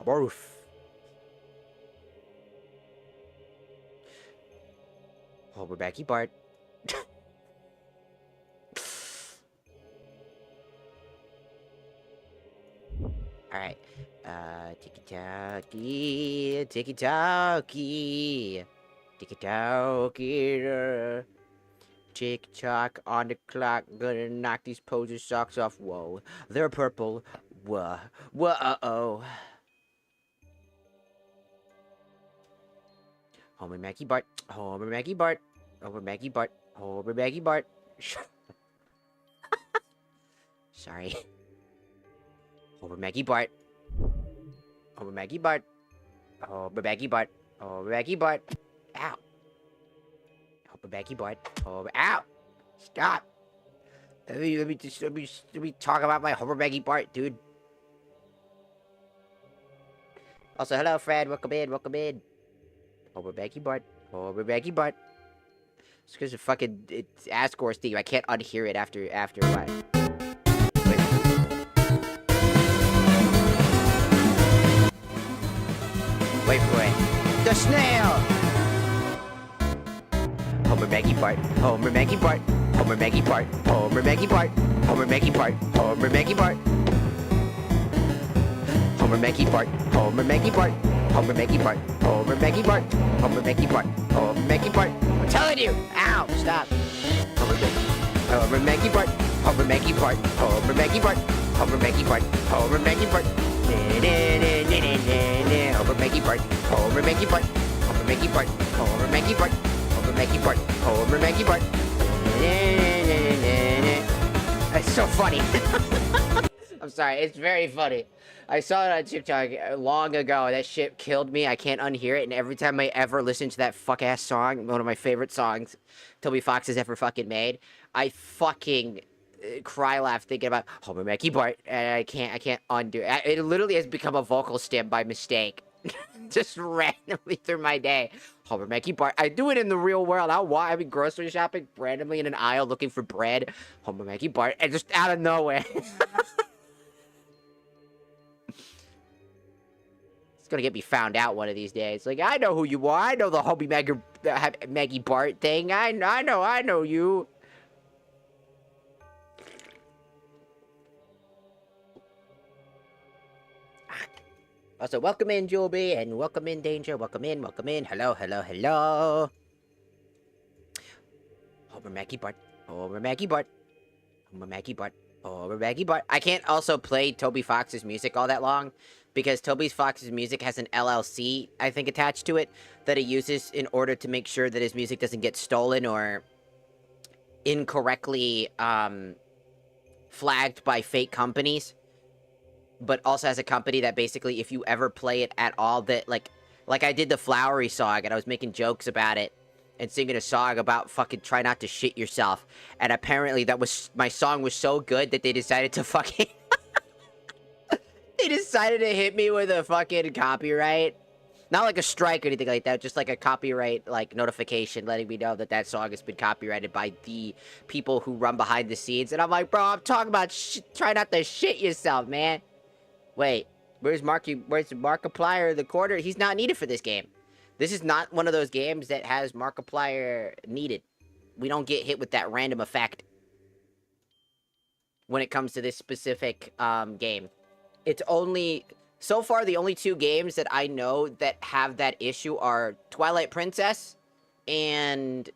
Barf. Homer, Maggie, Bart. Alright. Tiki-taki, tiki-taki. Tiki-taki. Tick-tock on the clock, gonna knock these posers' socks off. Whoa, they're purple. Whoa, whoa-oh. Homer, Maggie, Bart. Homer, Maggie, Bart. Homer, Maggie, Bart. Homer, Maggie, Bart. Sorry. Homer, Maggie, Bart. Homer, Maggie, Bart. Homer, Maggie, Bart. Homer, Maggie, Bart. Ow. Homer, Maggie, Bart. Homer, ow. Stop. Let me talk about my Homer, Maggie, Bart, dude. Also, hello, Fred. Welcome in. Welcome in. Homer, Maggie, Bart. Homer, Maggie, Bart. It's because of fucking it's Ascore's theme. I can't unhear it after what? Wait for it. The snail! Homer, Maggie, Bart. Homer, Maggie, Bart. Homer, Maggie, Bart. Homer, Maggie, Bart. Homer, Maggie, Bart. Homer, Maggie, Bart. Homer, Maggie, Bart. Homer, Maggie, Bart. Homer, Maggie, Bart. Homer, Maggie, Bart. Homer, Maggie, Bart. Homer, Maggie, Bart. I'm telling you! Ow! Stop! Homer, Maggie, Bart. Homer, Maggie, Bart. Homer, Maggie, Bart. Homer, Maggie, Bart. Homer, Maggie, Bart. Homer, Maggie, Bart. Homer, Maggie, Bart. Homer, Maggie, Bart. Homer, Maggie, Bart. Homer, Maggie, Bart. Homer, Maggie, Bart. It's so funny. I'm sorry, it's very funny. I saw it on TikTok long ago. That shit killed me. I can't unhear it. And every time I ever listen to that fuck-ass song, one of my favorite songs Toby Fox has ever fucking made, I fucking cry laugh thinking about Homer, Maggie, Bart. And I can't undo it. It literally has become a vocal stem by mistake. Just randomly through my day. Homer, Maggie, Bart. I do it in the real world. I'll be grocery shopping randomly in an aisle looking for bread. Homer, Maggie, Bart. And just out of nowhere. Gonna get me found out one of these days. Like, I know who you are. I know the Hobie Maggie Bart thing. I know you. Also, welcome in, Julby, and welcome in, Danger. Welcome in, welcome in. Hello, hello, hello. Homer, Maggie, Bart. Homer, Maggie, Bart. Homer, Maggie, Bart. Homer, Maggie, Bart. I can't also play Toby Fox's music all that long, because Toby Fox's music has an LLC, I think, attached to it, that he uses in order to make sure that his music doesn't get stolen or incorrectly flagged by fake companies. But also has a company that basically, if you ever play it at all, that, like I did the Flowery song, and I was making jokes about it, and singing a song about fucking try not to shit yourself. And apparently my song was so good that they decided to fucking... They decided to hit me with a fucking copyright. Not like a strike or anything like that, just like a copyright, like, notification letting me know that that song has been copyrighted by the people who run behind the scenes. And I'm like, bro, I'm talking about try not to shit yourself, man. Wait, where's Markiplier the quarter? He's not needed for this game. This is not one of those games that has Markiplier needed. We don't get hit with that random effect when it comes to this specific game. It's only... So far, the only two games that I know that have that issue are Twilight Princess and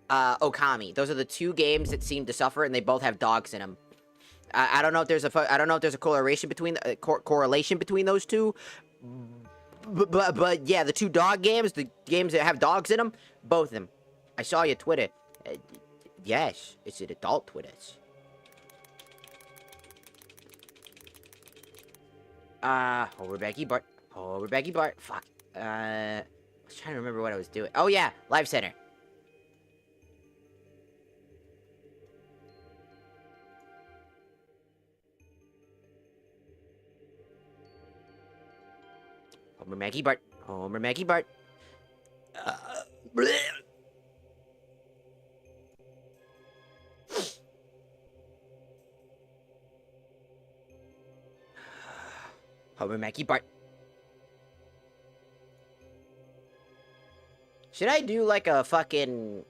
Okami. Those are the two games that seem to suffer, and they both have dogs in them. I don't know if there's a correlation between those two, but yeah, the two dog games, the games that have dogs in them, both of them. I saw your Twitter. Yes, it's an adult Twitter. Homer, Maggie, Bart. Homer, Maggie, Bart. Fuck. I was trying to remember what I was doing. Oh, yeah. Live Center. Homer, Maggie, Bart. Homer, Maggie, Bart. Bleh. Homer Mackie Bart. Should I do like a fucking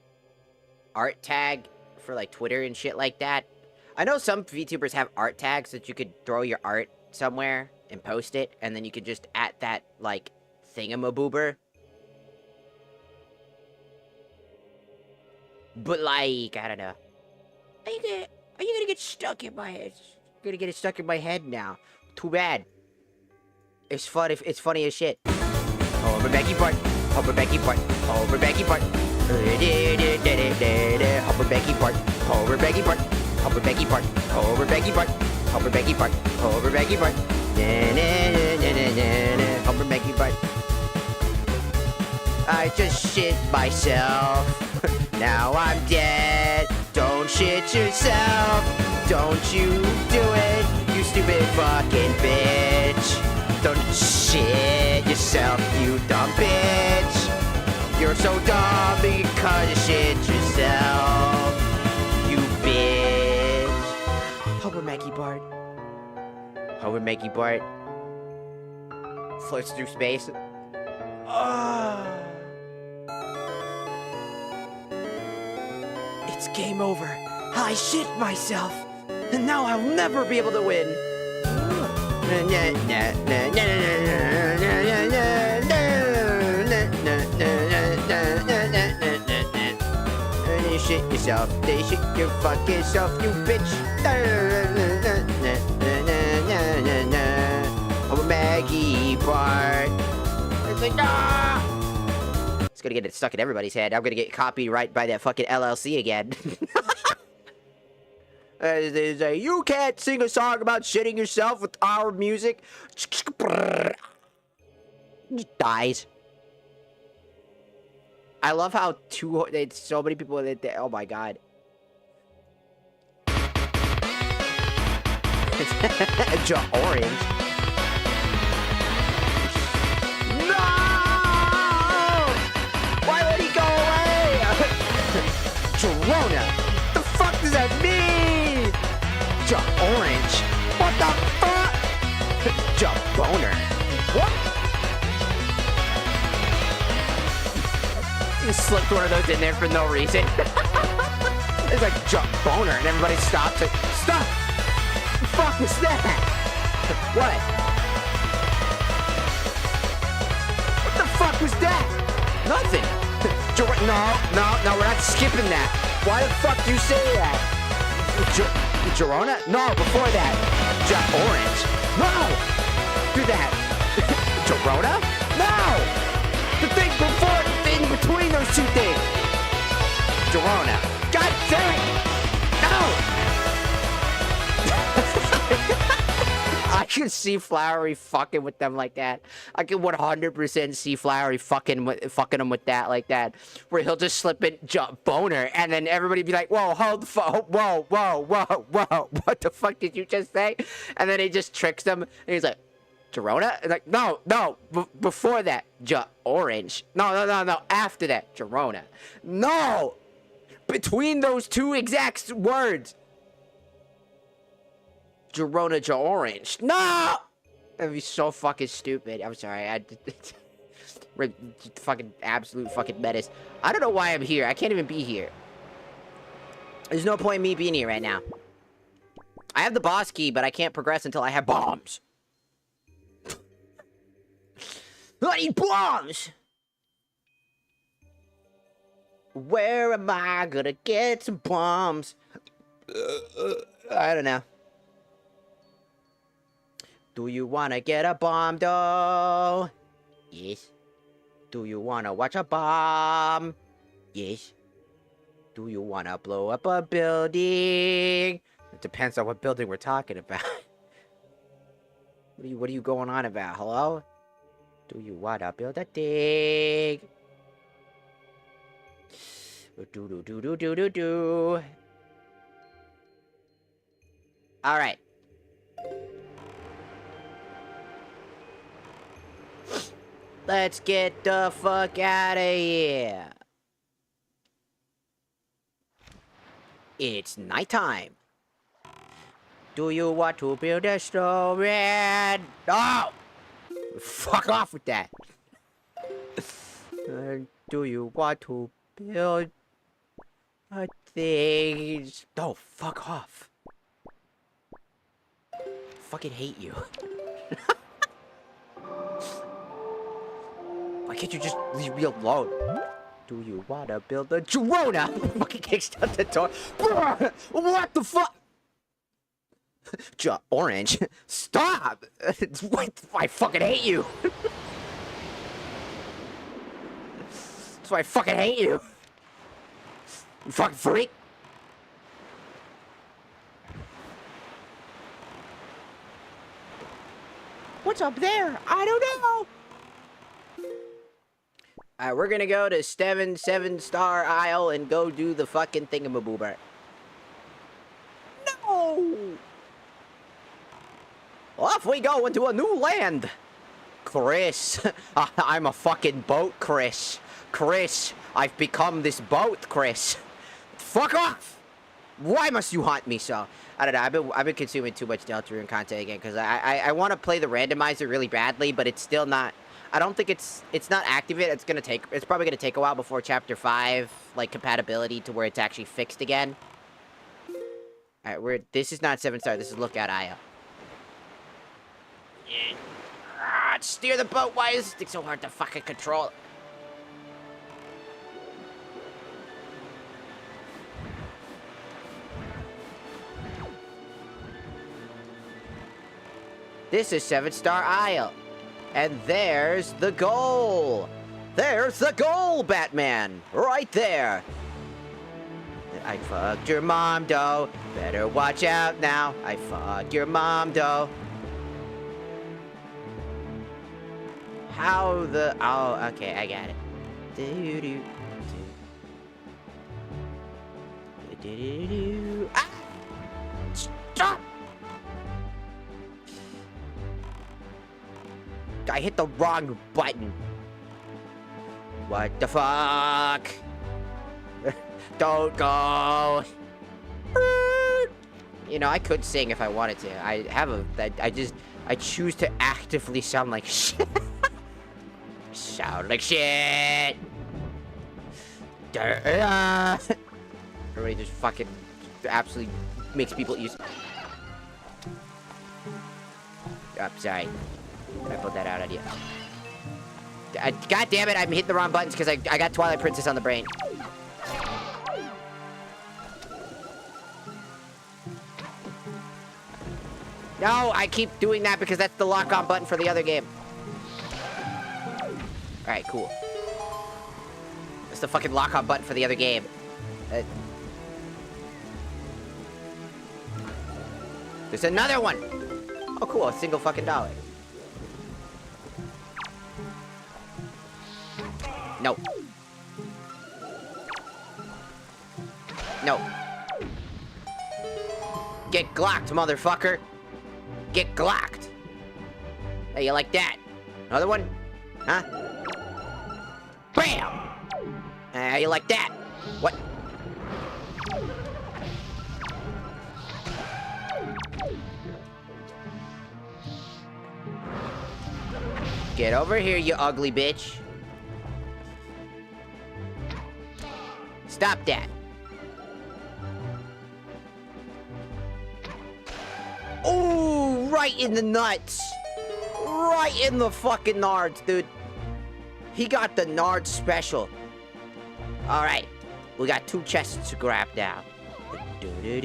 art tag for like Twitter and shit like that? I know some VTubers have art tags that you could throw your art somewhere and post it, and then you could just at that like thingamaboober. But like, I don't know. Are you gonna get stuck in my head? You're gonna get it stuck in my head now. Too bad. It's fun. It's funny as shit. Homer Mackie Bart. Homer Mackie Bart. Homer Mackie Bart. Homer Mackie Bart. Homer Mackie Bart. Homer Mackie Bart. Homer Mackie Bart. Homer Mackie Bart. Homer Mackie Bart. Homer Mackie Bart. I just shit myself. Now I'm dead. Don't shit yourself. Don't you do it, you stupid fucking bitch. Don't shit yourself, you dumb bitch. You're so dumb because you shit yourself, you bitch. Homer Mackie Bart. Homer Mackie Bart. Floats through space. It's game over. I shit myself. And now I'll never be able to win. You shit yourself. They shit your fucking self, you bitch. Homer Mackie Bart. It's like, ah! It's gonna get it stuck in everybody's head. I'm gonna get copyright by that fucking LLC again. They say, you can't sing a song about shitting yourself with our music. Just dies. I love how so many people, oh my god. Orange. No! Why would he go away? Corona. The fuck does that mean? Orange. What the fuck? Boner. What? You slipped one of those in there for no reason. It's like boner, and everybody stops. Like, stop! What the fuck was that? What? What the fuck was that? Nothing. No, we're not skipping that. Why the fuck do you say that? Jorona? No, before that. Orange. No! Do that. Jorona? No! The thing before, in between those two things. Jorona. God damn it! No! I can see Flowery fucking with them like that. I can 100% see Flowery fucking him with that like that. Where he'll just slip in boner, and then everybody be like, whoa, hold the fuck, whoa, what the fuck did you just say? And then he just tricks them, and he's like, Jorona? And like, no, before that, orange. No, after that, Jorona. No! Between those two exact words. Jorona orange. No! That'd be so fucking stupid. I'm sorry. Fucking absolute fucking menace. I don't know why I'm here. I can't even be here. There's no point in me being here right now. I have the boss key, but I can't progress until I have bombs. I need bombs! Where am I gonna get some bombs? I don't know. Do you wanna get a bomb, though? Yes. Do you wanna watch a bomb? Yes. Do you wanna blow up a building? It depends on what building we're talking about. What are you going on about? Hello? Do you wanna build a thing? Do. Alright. Let's get the fuck out of here. It's nighttime. Do you want to build a snowman? No! fuck off with that. Do you want to build a thing? No, fuck off. Fucking hate you. Why can't you just leave me alone? Do you wanna build a Girona? Fucking kicks down the door. What the fuck? Orange, stop! I fucking hate you. That's why I fucking hate you. You fucking freak. What's up there? I don't know. Alright, we're gonna go to 7-star aisle and go do the fucking thingamaboober. No! Off we go into a new land. Chris, I'm a fucking boat, Chris. Chris, I've become this boat, Chris. Fuck off! Why must you haunt me so? I don't know, I've been consuming too much Deltarune content again, because I want to play the randomizer really badly, but it's still not... I don't think it's not activated. It's probably gonna take a while before Chapter 5, like, compatibility to where it's actually fixed again. Alright, this is not 7-star, this is Lookout IO. Yeah. Steer the boat, why is this thing so hard to fucking control? This is 7-star aisle. And there's the goal. There's the goal, Batman. Right there. I fucked your mom, doe. Better watch out now. I fucked your mom, doe. How the... Oh, okay, I got it. Ah! Stop! I hit the wrong button. What the fuck? Don't go. You know, I could sing if I wanted to. I choose to actively sound like shit. Sound like shit. Everybody just fucking absolutely makes people use. Oh, sorry. I put that out on you. God damn it, I'm hitting the wrong buttons because I got Twilight Princess on the brain. No, I keep doing that because that's the lock-on button for the other game. Alright, cool. That's the fucking lock-on button for the other game. There's another one! Oh, cool, a single fucking dollar. No. No. Get glocked, motherfucker. Get glocked. Hey, you like that? Another one? Huh? Bam! How you like that? What? Get over here, you ugly bitch. Stop that. Oh, right in the nuts. Right in the fucking nards, dude. He got the nard special. Alright. We got 2 chests to grab now. I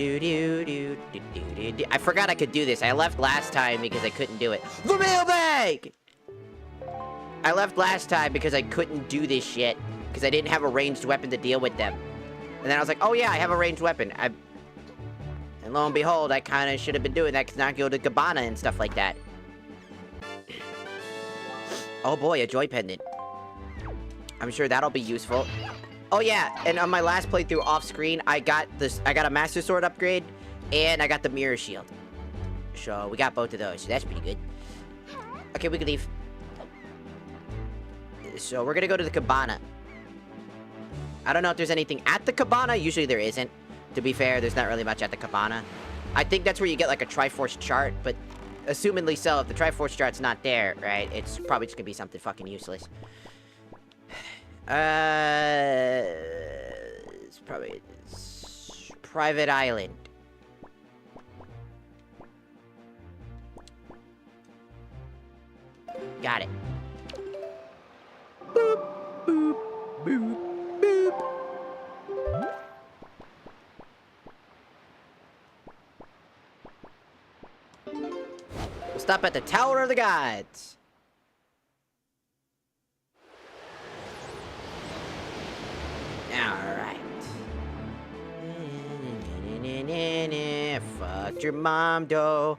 forgot I could do this. I left last time because I couldn't do it. The mailbag! I left last time because I couldn't do this shit. Because I didn't have a ranged weapon to deal with them. And then I was like, oh yeah, I have a ranged weapon. And lo and behold, I kind of should have been doing that because now I go to Gabbana and stuff like that. Oh boy, a joy pendant. I'm sure that'll be useful. Oh yeah, and on my last playthrough off screen, I got a Master Sword upgrade, and I got the Mirror Shield. So we got both of those, so that's pretty good. Okay, we can leave. So we're gonna go to the Cabana. I don't know if there's anything at the Cabana. Usually there isn't. To be fair, there's not really much at the Cabana. I think that's where you get like a Triforce chart, but assumingly so, if the Triforce Start's not there, right, it's probably just gonna be something fucking useless. It's probably... Private Island. Got it. Boop, boop, boop, boop. We'll stop at the Tower of the Gods. Alright. Fuck your mom, dough.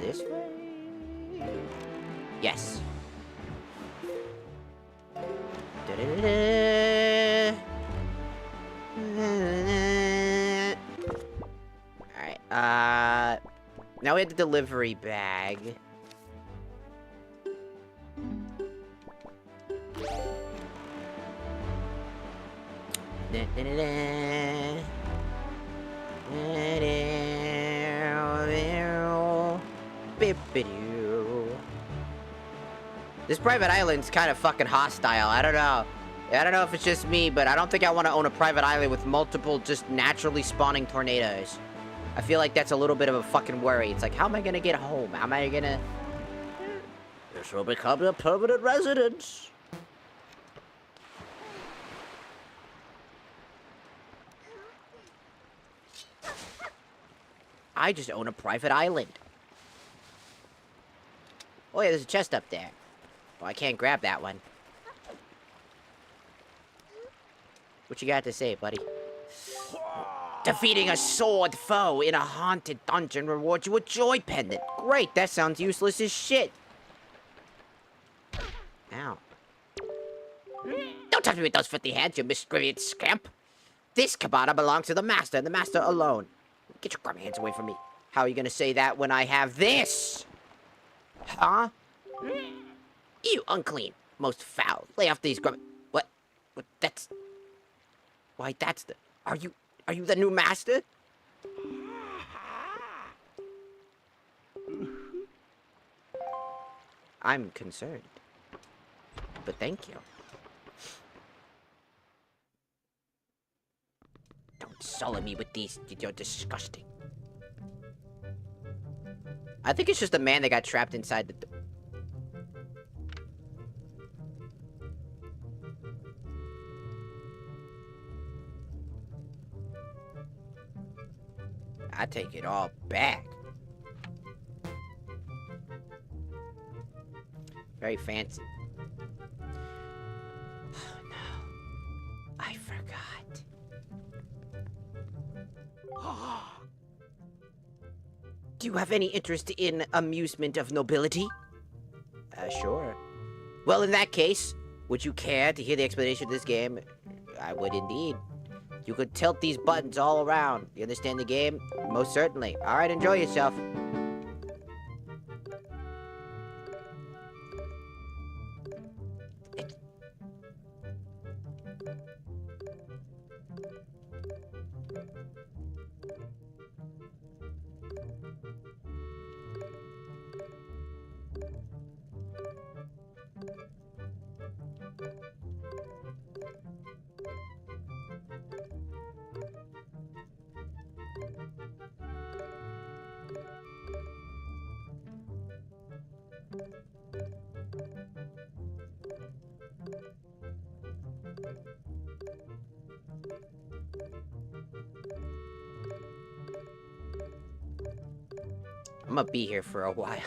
This way? Yes. Alright, now we have the delivery bag. This private island's kind of fucking hostile. I don't know. I don't know if it's just me, but I don't think I want to own a private island with multiple just naturally spawning tornadoes. I feel like that's a little bit of a fucking worry. It's like, how am I gonna get home? How am I gonna... This will become a permanent residence. I just own a private island. Oh yeah, there's a chest up there. Oh, I can't grab that one. What you got to say, buddy? Defeating a sword foe in a haunted dungeon rewards you a joy pendant. Great, that sounds useless as shit. Ow. Don't touch me with those filthy hands, you miscreant scamp. This cabana belongs to the master, and the master alone. Get your grubby hands away from me. How are you gonna say that when I have this? Huh? You unclean, most foul. Lay off these grubby... What? What? That's... Why, that's the... Are you the new master? I'm concerned. But thank you. Don't sully me with these. You're disgusting. I think it's just a man that got trapped inside the... I take it all back. Very fancy. Oh no. I forgot. Do you have any interest in amusement of nobility? Sure. Well, in that case, would you care to hear the explanation of this game? I would indeed. You could tilt these buttons all around. You understand the game? Most certainly. Alright, enjoy yourself. I'm gonna be here for a while.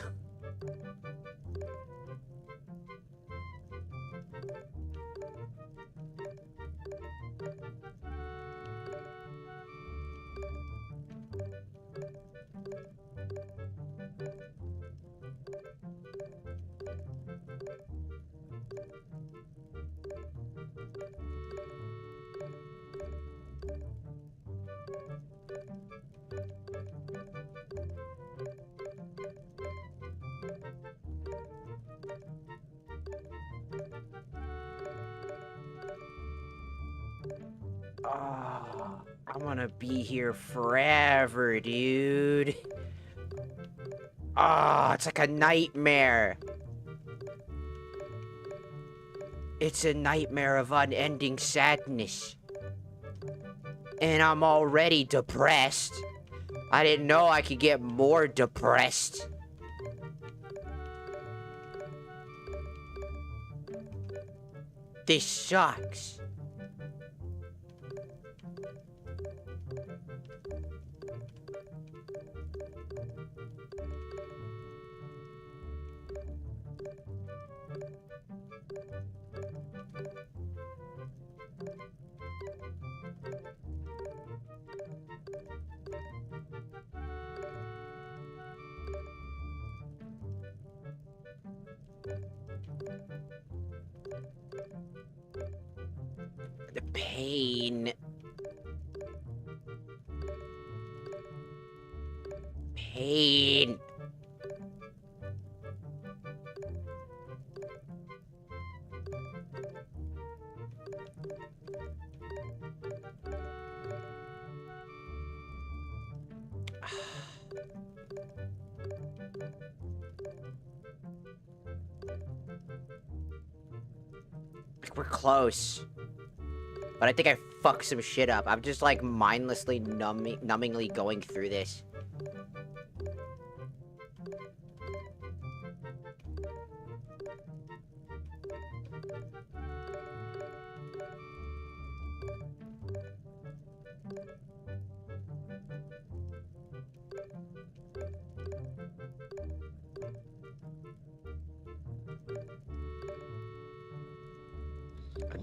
Oh, I wanna be here forever, dude. Oh, it's like a nightmare. It's a nightmare of unending sadness. And I'm already depressed. I didn't know I could get more depressed. This sucks. The pain. Pain. We're close. But I think I fucked some shit up. I'm just like mindlessly numbingly going through this.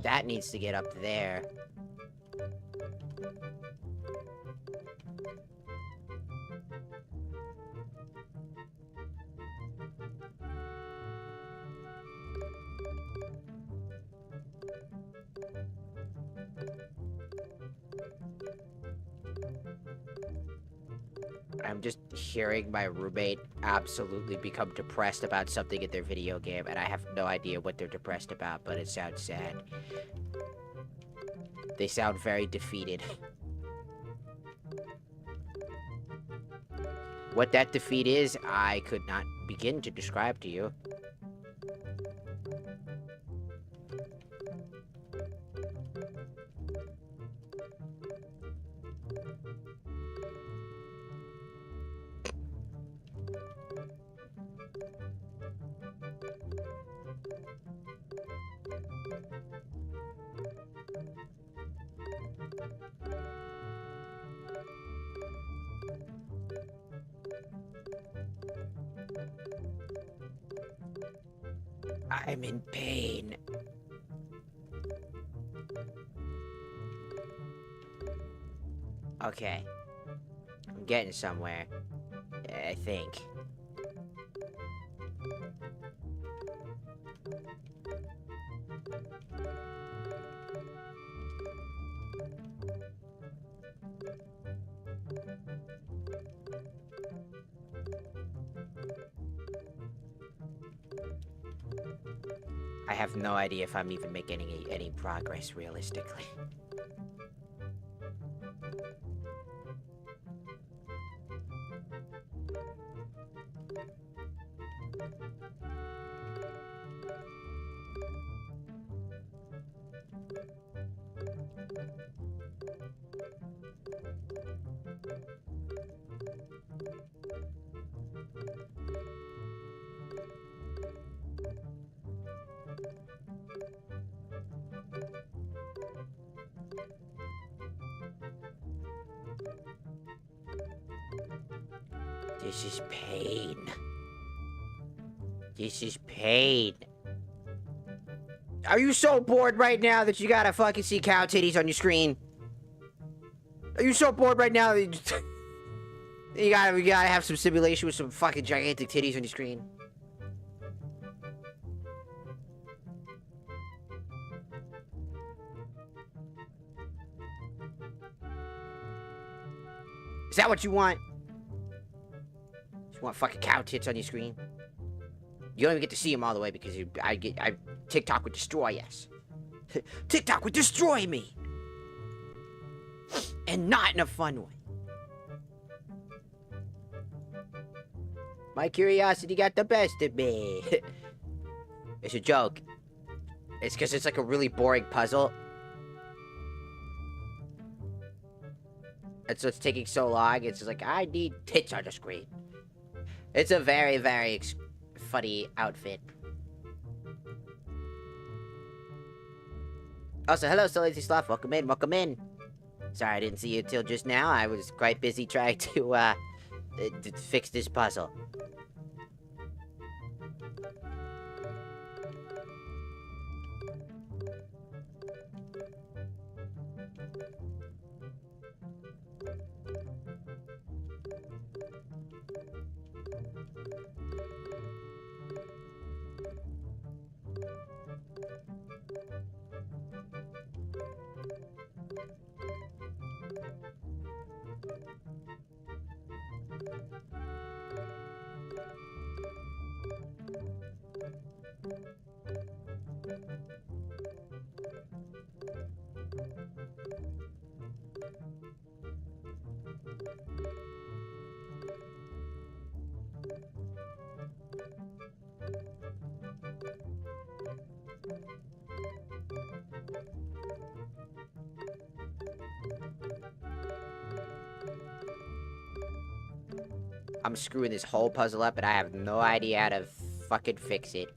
That needs to get up there. I'm just hearing my roommate absolutely become depressed about something in their video game, and I have no idea what they're depressed about, but it sounds sad. They sound very defeated. What that defeat is, I could not begin to describe to you. I'm in pain. Okay. I'm getting somewhere. I think. I have no idea if I'm even making any progress realistically. This is pain. This is pain. Are you so bored right now that you gotta fucking see cow titties on your screen? Are you so bored right now that you gotta have some simulation with some fucking gigantic titties on your screen? Is that what you want? You want fucking cow tits on your screen? You don't even get to see them all the way because TikTok would destroy us. TikTok would destroy me! And not in a fun way. My curiosity got the best of me. It's a joke. It's because it's like a really boring puzzle. And so it's taking so long. It's just like, I need tits on the screen. It's a very, very funny outfit. Also, hello, So Lazy Sloth. Welcome in, welcome in. Sorry I didn't see you till just now. I was quite busy trying to fix this puzzle. I'm screwing this whole puzzle up, and I have no idea how to fucking fix it.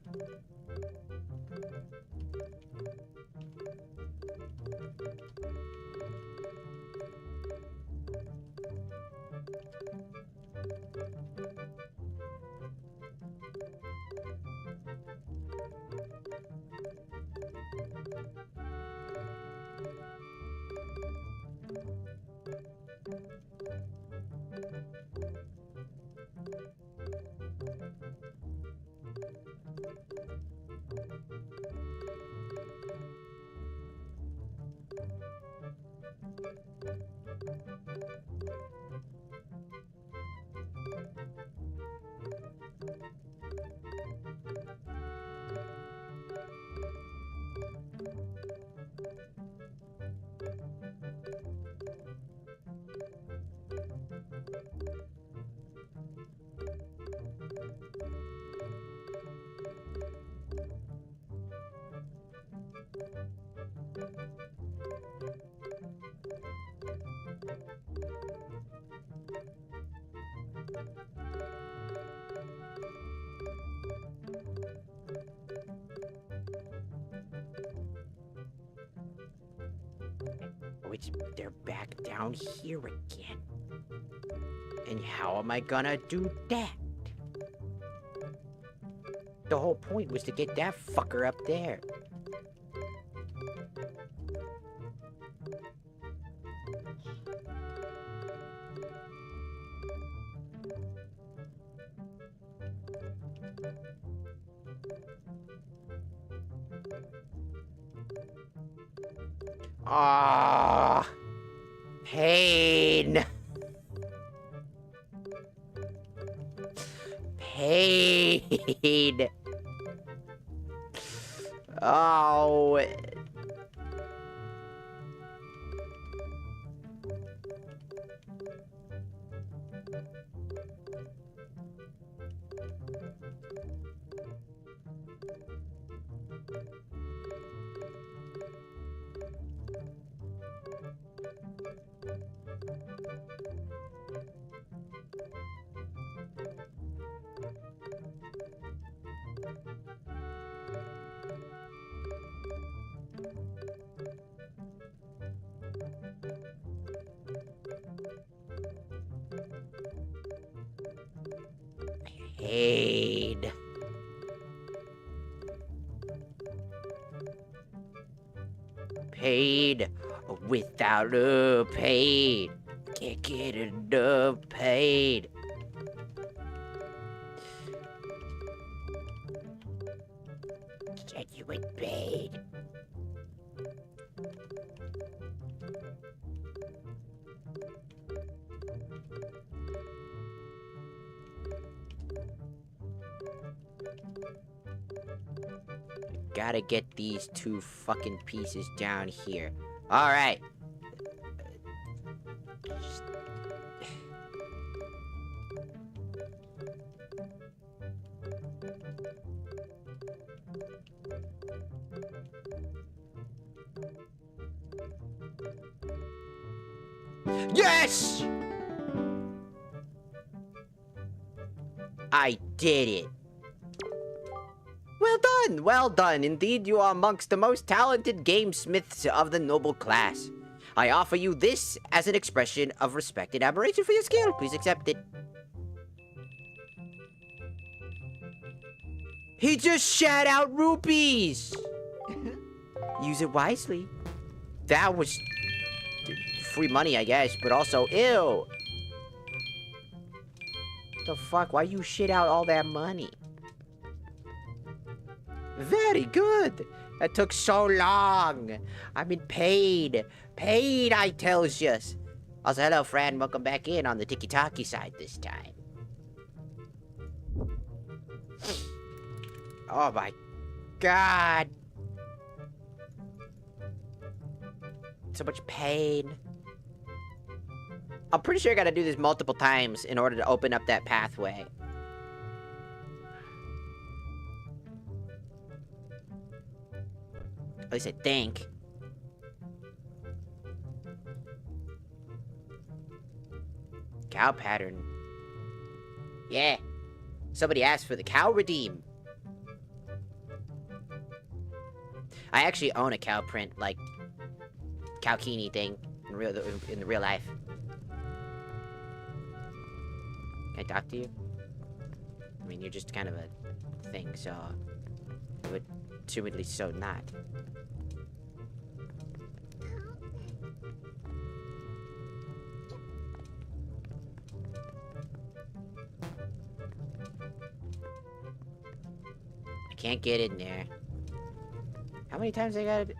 Which they're back down here again. And how am I gonna do that? The whole point was to get that fucker up there. Ah, pain. Pain. Oh. Pain. Pain without a pain. Can't get enough pain. Genuine pain. Gotta get these two fucking pieces down here. Alright. Yes! I did it. Well done, well done. Indeed, you are amongst the most talented gamesmiths of the noble class. I offer you this as an expression of respect and admiration for your skill. Please accept it. He just shat out rupees! Use it wisely. That was free money, I guess, but also, ew. What the fuck? Why you shit out all that money? Very good. That took so long. I've been paid. Paid, I tells you. Also, hello, friend. Welcome back in on the tiki-taki side this time. Oh my god. So much pain. I'm pretty sure I gotta do this multiple times in order to open up that pathway. At least I think. Cow pattern. Yeah. Somebody asked for the cow redeem. I actually own a cow print, like, Cowkini thing in the real life. Can I talk to you? I mean, you're just kind of a thing, so I would assumedly so not. I can't get in there. How many times I gotta...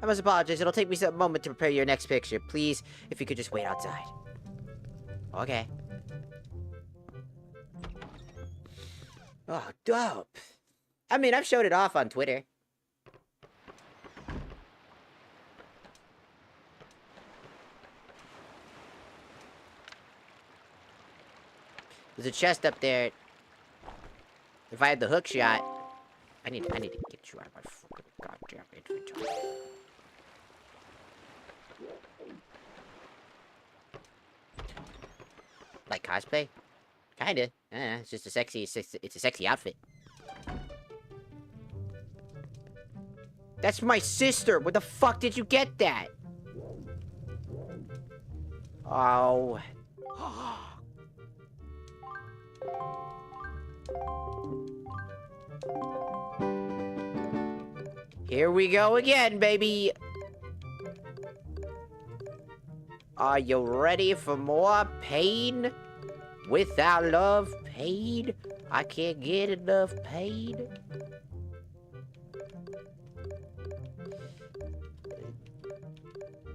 I must apologize. It'll take me a moment to prepare your next picture. Please, if you could just wait outside. Okay. Oh, dope. I mean, I've showed it off on Twitter. There's a chest up there. If I had the hook shot... I need to get you out of my fucking goddamn inventory. Like cosplay? Kinda. It's just a sexy, it's a sexy outfit. That's my sister! Where the fuck did you get that? Oh. Here we go again, baby! Are you ready for more pain? Without love, pain? I can't get enough pain.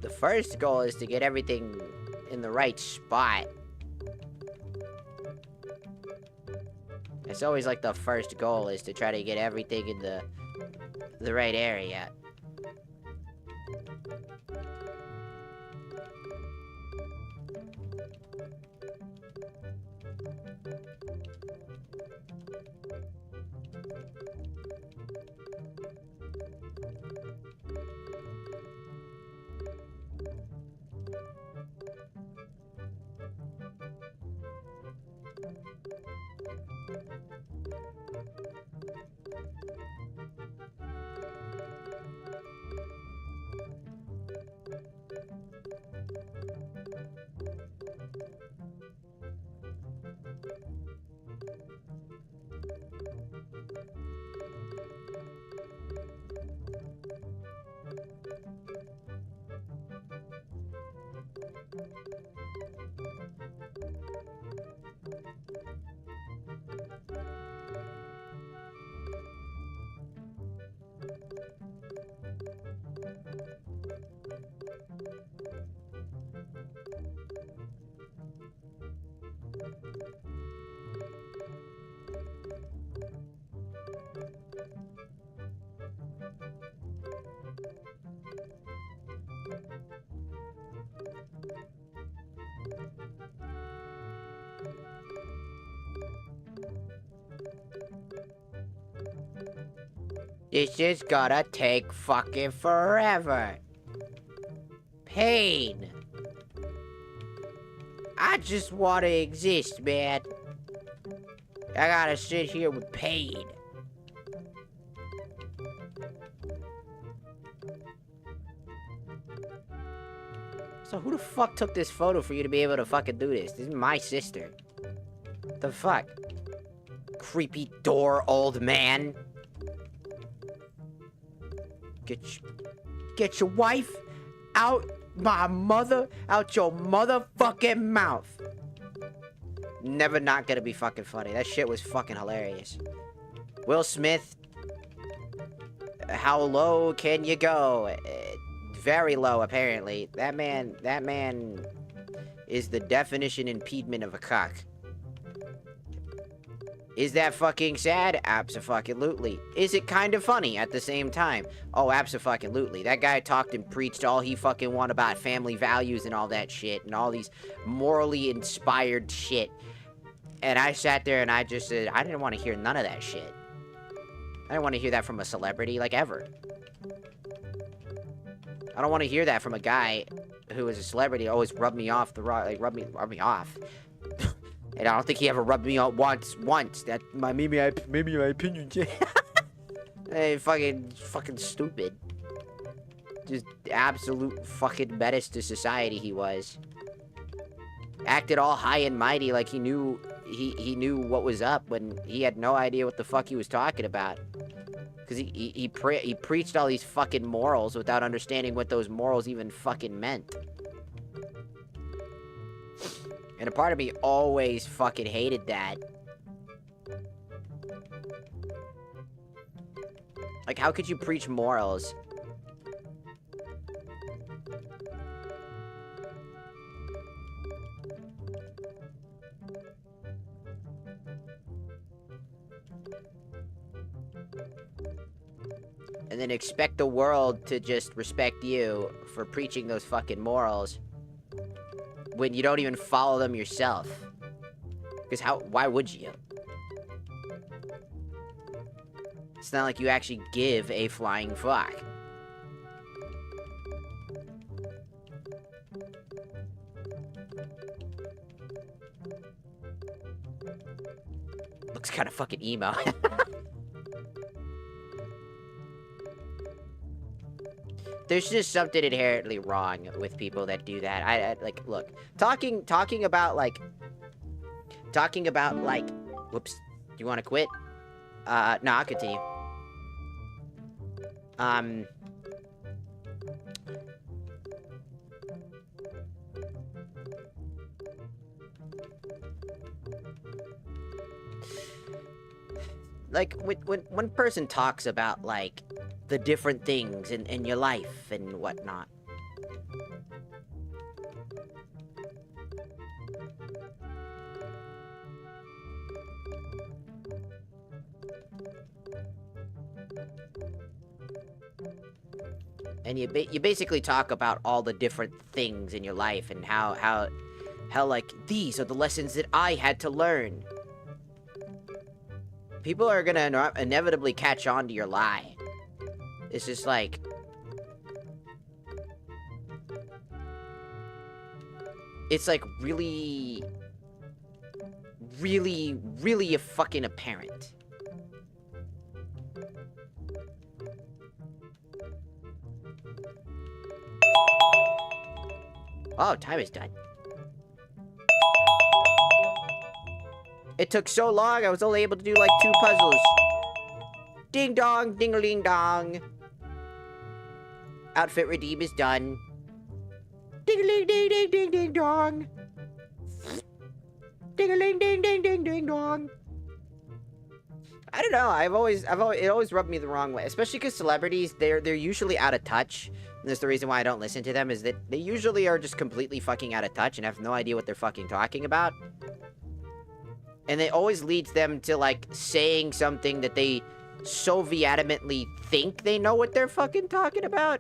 The first goal is to get everything in the right spot. It's always like the first goal is to try to get everything in the right area. This is gonna take fucking forever. Pain. I just want to exist, man. I gotta sit here with pain. So who the fuck took this photo for you to be able to fucking do this? This is my sister. The fuck? Creepy door old man. Get your wife out out your motherfucking mouth. Never not gonna be fucking funny. That shit was fucking hilarious. Will Smith, how low can you go? Very low, apparently. That man is the definition impediment of a cock. Is that fucking sad? Abso-fucking-lutely. Is it kind of funny at the same time? Oh, abso-fucking-lutely. That guy talked and preached all he fucking wanted about family values and all that shit, and all these morally inspired shit. And I sat there and I just said, I didn't want to hear none of that shit. I didn't want to hear that from a celebrity, like, ever. I don't want to hear that from a guy who is a celebrity, always rub me off the rock, like, rub me off. And I don't think he ever rubbed me off once. That maybe my opinion. Hey, fucking stupid. Just absolute fucking menace to society he was. Acted all high and mighty like he knew what was up when he had no idea what the fuck he was talking about. Because he preached all these fucking morals without understanding what those morals even fucking meant. And a part of me always fucking hated that. Like, how could you preach morals? And then expect the world to just respect you for preaching those fucking morals when you don't even follow them yourself. Because why would you? It's not like you actually give a flying fuck. Looks kind of fucking emo. There's just something inherently wrong with people that do that. I like, look, talking about like, whoops, do you want to quit? No, I'll continue. Like, when one person talks about, like, the different things in your life and whatnot. And you basically talk about all the different things in your life and how like, these are the lessons that I had to learn. People are gonna inevitably catch on to your lie. It's just like... It's like really fucking apparent. Oh, time is done. It took so long, I was only able to do like 2 puzzles. Ding dong, ding-a-ling dong. Outfit redeem is done. Ding-a-ling ding ding ding ding dong. Ding-a-ling ding ding ding ding dong. I don't know, it always rubbed me the wrong way. Especially because celebrities, they're usually out of touch. And that's the reason why I don't listen to them, is that they usually are just completely fucking out of touch and have no idea what they're fucking talking about. And it always leads them to, like, saying something that they so vehemently think they know what they're fucking talking about.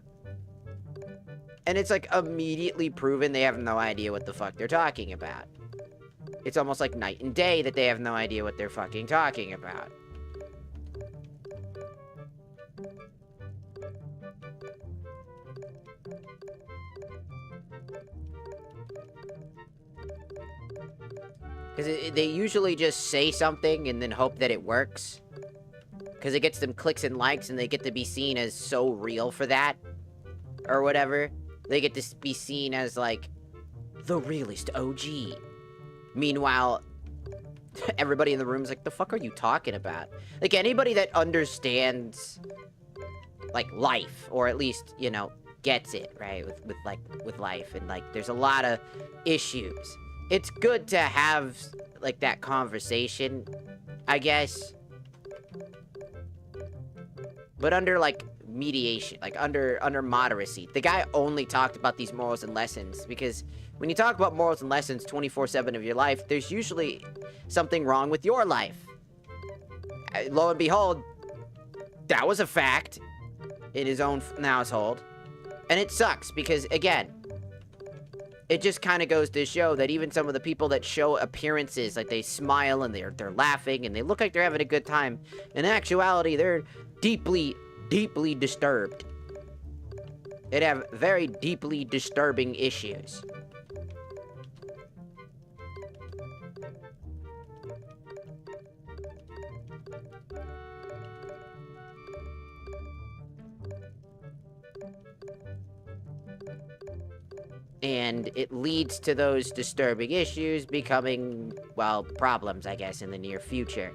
And it's, like, immediately proven they have no idea what the fuck they're talking about. It's almost like night and day that they have no idea what they're fucking talking about. Because they usually just say something and then hope that it works. Because it gets them clicks and likes, and they get to be seen as so real for that. Or whatever. They get to be seen as, like, the realest OG. Meanwhile, everybody in the room is like, the fuck are you talking about? Like, anybody that understands, like, life, or at least, you know, gets it, right? With life, and, like, there's a lot of issues. It's good to have, like, that conversation, I guess. But under, like, mediation, like, under moderacy. The guy only talked about these morals and lessons, because when you talk about morals and lessons 24/7 of your life, there's usually something wrong with your life. Lo and behold, that was a fact in his own household. And it sucks, because, again, it just kind of goes to show that even some of the people that show appearances, like they smile and they're laughing and they look like they're having a good time, in actuality, they're deeply, deeply disturbed. They have very deeply disturbing issues. And it leads to those disturbing issues becoming, well, problems, I guess, in the near future.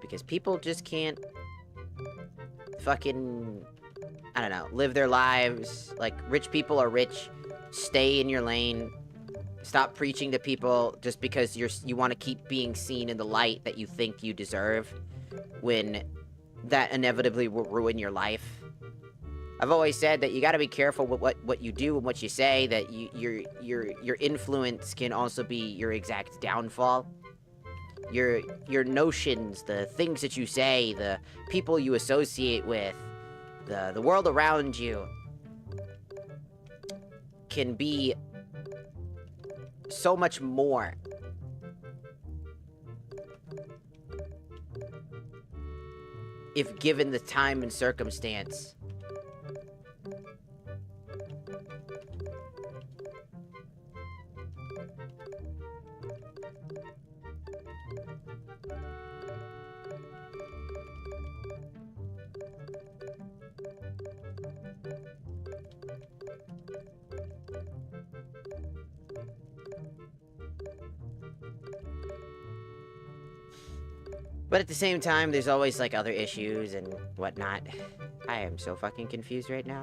Because people just can't fucking, I don't know, live their lives. Like, rich people are rich. Stay in your lane. Stop preaching to people just because you want to keep being seen in the light that you think you deserve, when that inevitably will ruin your life. I've always said that you gotta be careful with what you do and what you say, that your influence can also be your exact downfall. Your notions, the things that you say, the people you associate with, the world around you can be so much more if given the time and circumstance. But at the same time, there's always, like, other issues and whatnot. I am so fucking confused right now.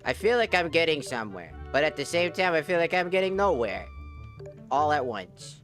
I feel like I'm getting somewhere, but at the same time, I feel like I'm getting nowhere. All at once.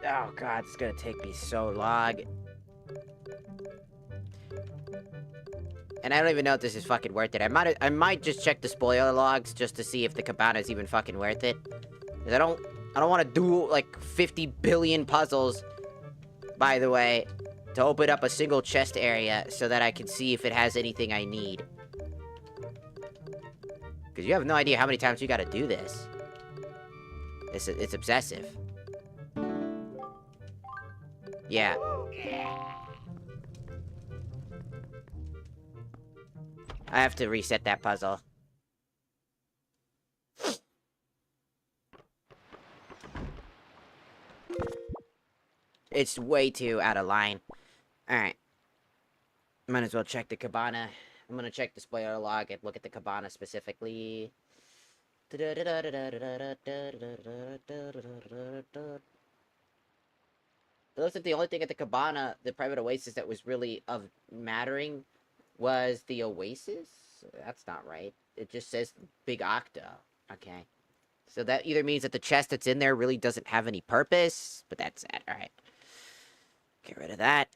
Oh god, it's gonna take me so long. And I don't even know if this is fucking worth it. I might just check the spoiler logs just to see if the cabana is even fucking worth it. Cause I don't want to do like 50 billion puzzles, by the way, to open up a single chest area so that I can see if it has anything I need. Cause you have no idea how many times you gotta do this. It's obsessive. Yeah. I have to reset that puzzle. It's way too out of line. Alright. Might as well check the cabana. I'm gonna check the spoiler log and look at the cabana specifically. It looks like the only thing at the cabana, the private oasis, that was really of mattering was the oasis. That's not right. It just says Big Octo. Okay. So that either means that the chest that's in there really doesn't have any purpose, but that's it. All right. Get rid of that.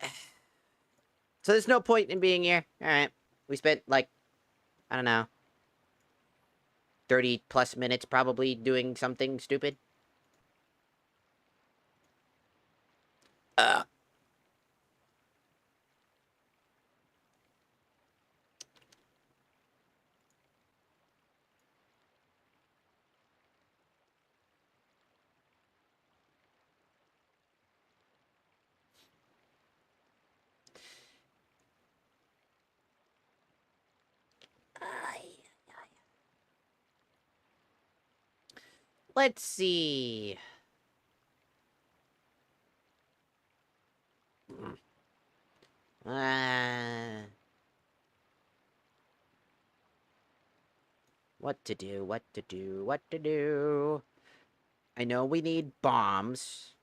So there's no point in being here. All right. We spent, like, I don't know, 30 plus minutes probably doing something stupid. Ugh. Let's see. What to do, what to do, what to do. I know we need bombs.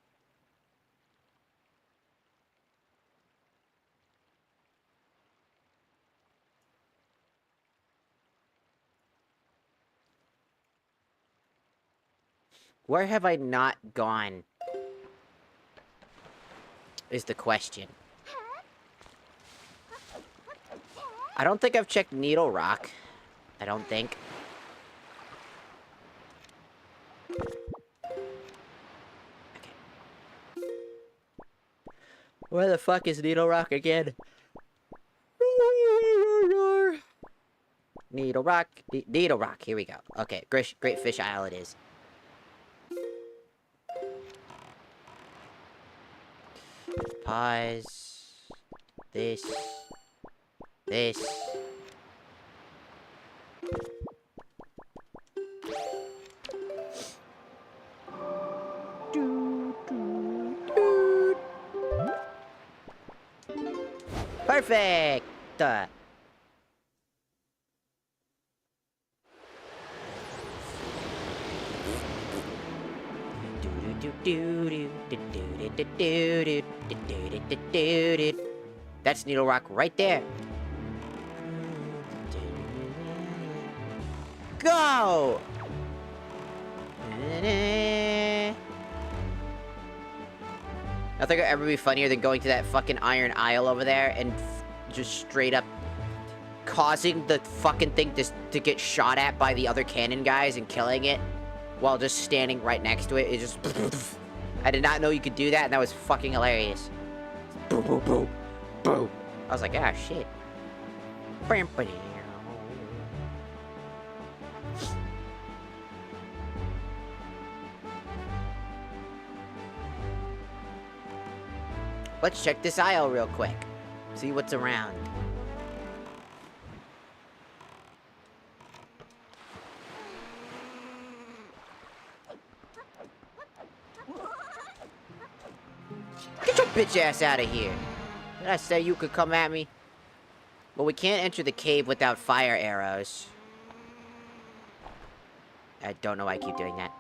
Where have I not gone? Is the question. I don't think I've checked Needle Rock. I don't think. Okay. Where the fuck is Needle Rock again? Needle Rock. Needle Rock. Here we go. Okay. Great Fish Isle it is. Pause. This. Perfect! That's Needle Rock right there. Go! Nothing could ever be funnier than going to that fucking Iron Isle over there and just straight up causing the fucking thing to get shot at by the other cannon guys and killing it while just standing right next to it. It just... I did not know you could do that, and that was fucking hilarious. Boom, boom, boom, boom. I was like, ah, shit. Let's check this aisle real quick. See what's around. Get your bitch ass out of here. Did I say you could come at me? Well, we can't enter the cave without fire arrows. I don't know why I keep doing that.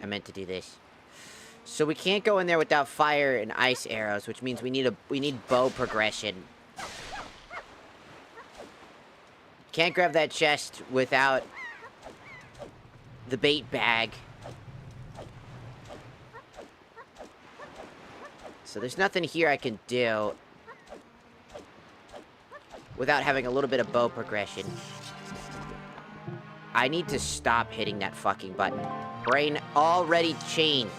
I meant to do this. So we can't go in there without fire and ice arrows, which means we need bow progression. Can't grab that chest without the bait bag. So there's nothing here I can do without having a little bit of bow progression. I need to stop hitting that fucking button. Brain already changed.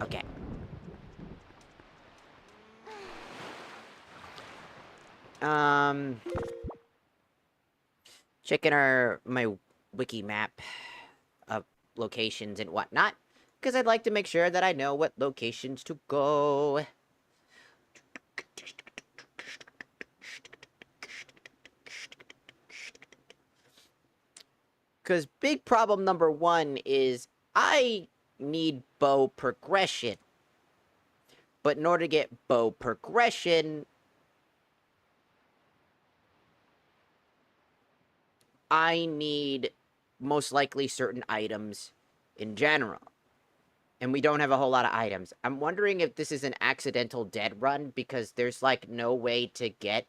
Okay. Checking my wiki map of locations and whatnot, because I'd like to make sure that I know what locations to go. Because big problem number one is I need bow progression. But in order to get bow progression, I need most likely certain items in general. And we don't have a whole lot of items. I'm wondering if this is an accidental dead run because there's like no way to get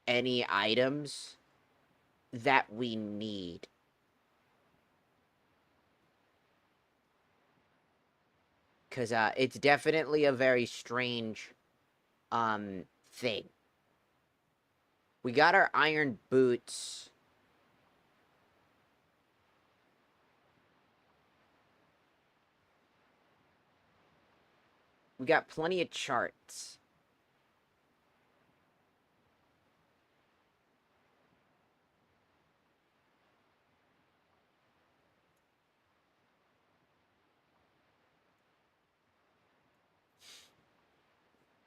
any items that we need. Because it's definitely a very strange thing. We got our iron boots. We got plenty of charts.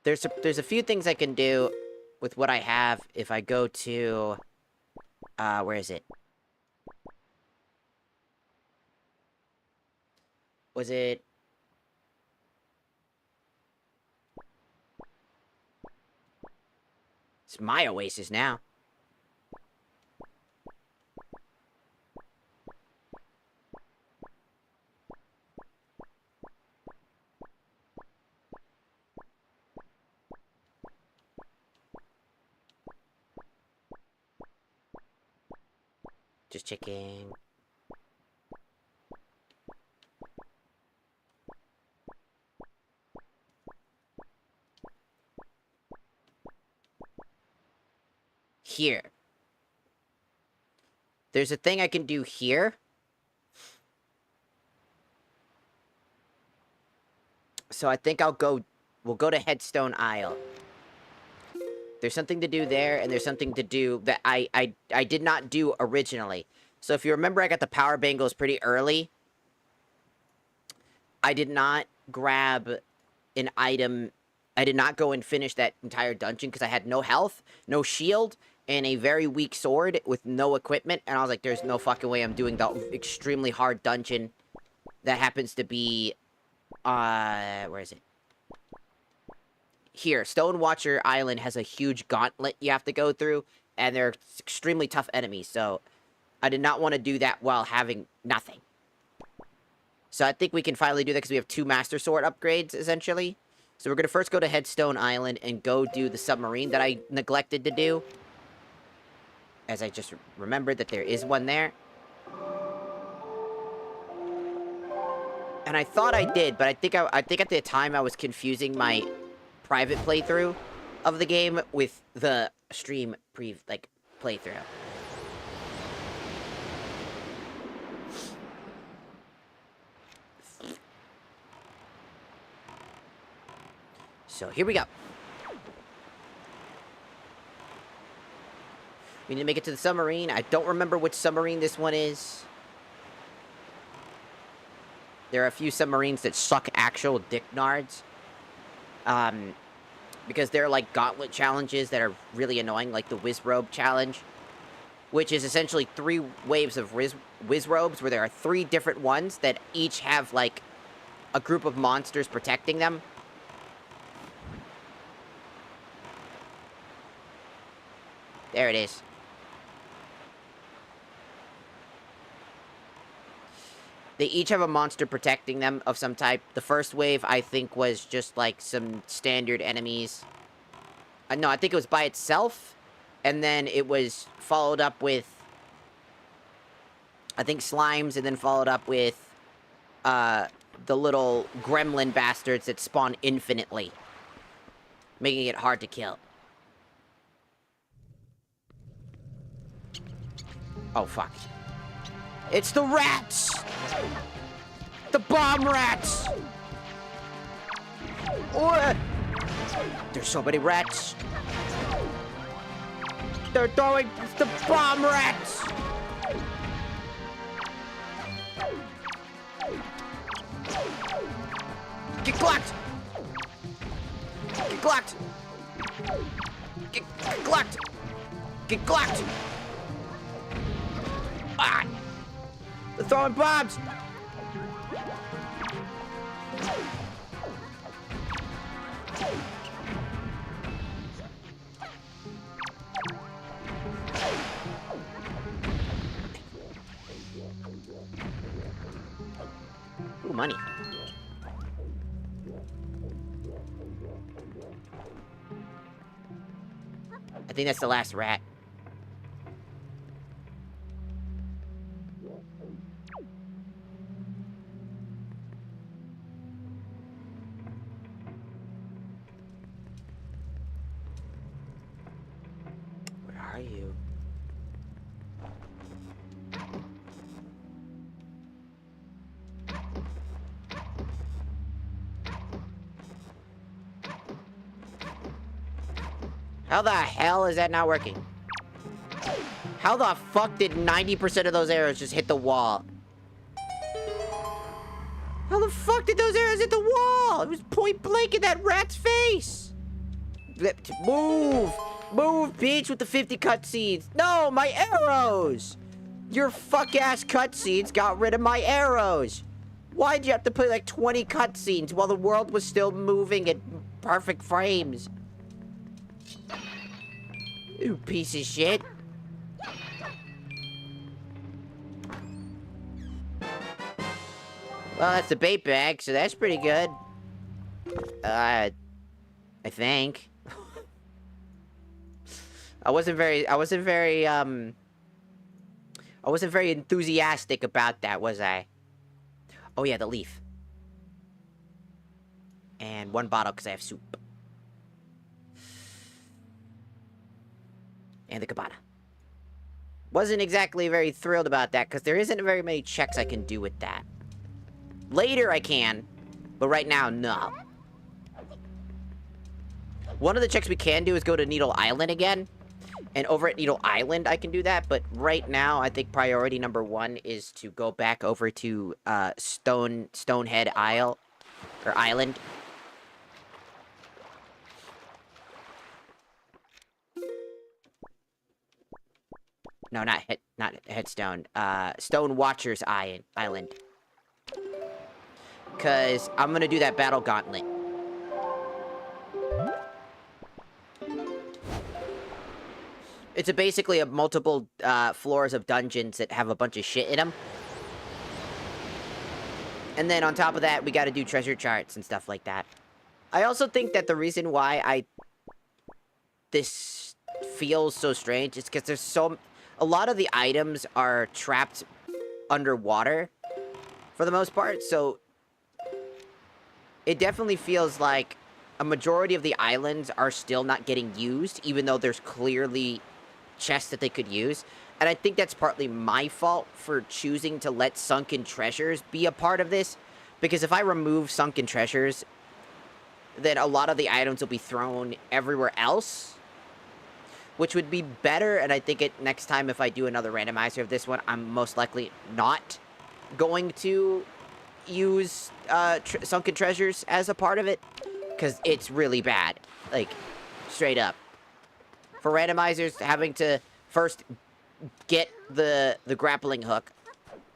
There's a few things I can do with what I have if I go to where is it? Was it It's my oasis now. Just checking. Here. There's a thing I can do here. So I think we'll go to Headstone Isle. There's something to do there, and there's something to do that I did not do originally. So if you remember, I got the power bangles pretty early. I did not grab an item. I did not go and finish that entire dungeon because I had no health, no shield, and a very weak sword with no equipment. And I was like, there's no fucking way I'm doing the extremely hard dungeon that happens to be, where is it? Here, Stonewatcher Island has a huge gauntlet you have to go through, and they're extremely tough enemies, so I did not want to do that while having nothing. So I think we can finally do that because we have 2 Master Sword upgrades, essentially. So we're going to first go to Headstone Island and go do the submarine that I neglected to do. As I just remembered that there is one there. And I thought I did, but I think at the time I was confusing my private playthrough of the game with the stream playthrough. So here we go. We need to make it to the submarine. I don't remember which submarine this one is. There are a few submarines that suck actual dick nards. Because they're like gauntlet challenges that are really annoying, like the Wizrobe challenge, which is essentially 3 waves of Wizrobes where there are 3 different ones that each have like a group of monsters protecting them. There it is. They each have a monster protecting them of some type. The first wave, I think, was just, like, some standard enemies. No, I think it was by itself. And then it was followed up with, I think, slimes. And then followed up with, the little gremlin bastards that spawn infinitely. Making it hard to kill. Oh, fuck. It's the rats! The bomb rats! Oh, there's so many rats. They're throwing the bomb rats! Get glocked! Get glocked! Get glocked! Get glocked! Ah! They're throwing bombs! Ooh, money. I think that's the last rat. Where are you? How the hell is that not working? How the fuck did 90% of those arrows just hit the wall? How the fuck did those arrows hit the wall? It was point blank in that rat's face. Move! Move, bitch, with the 50 cutscenes. No, my arrows! Your fuck-ass cutscenes got rid of my arrows. Why'd you have to play like 20 cutscenes while the world was still moving at perfect frames? You piece of shit. Well, that's the bait bag, so that's pretty good. I think. I wasn't very enthusiastic about that, was I? Oh yeah, the leaf. And one bottle, because I have soup. And the cabana. Wasn't exactly very thrilled about that, because there isn't very many checks I can do with that. Later I can, but right now, no. One of the checks we can do is go to Needle Island again. And over at Needle Island, I can do that. But right now, I think priority number 1 is to go back over to Stonehead Isle. Or Island. No, not Headstone. Stone Watcher's Island. Because I'm going to do that battle gauntlet. It's basically a multiple floors of dungeons that have a bunch of shit in them. And then on top of that, we got to do treasure charts and stuff like that. I also think that the reason why this feels so strange is because there's a lot of the items are trapped underwater for the most part. So it definitely feels like a majority of the islands are still not getting used, even though there's clearly chests that they could use. And I think that's partly my fault for choosing to let sunken treasures be a part of this, because if I remove sunken treasures, then a lot of the items will be thrown everywhere else, which would be better. And I think next time if I do another randomizer of this one, I'm most likely not going to use sunken treasures as a part of it, because it's really bad, like straight up. For randomizers, having to first get the grappling hook,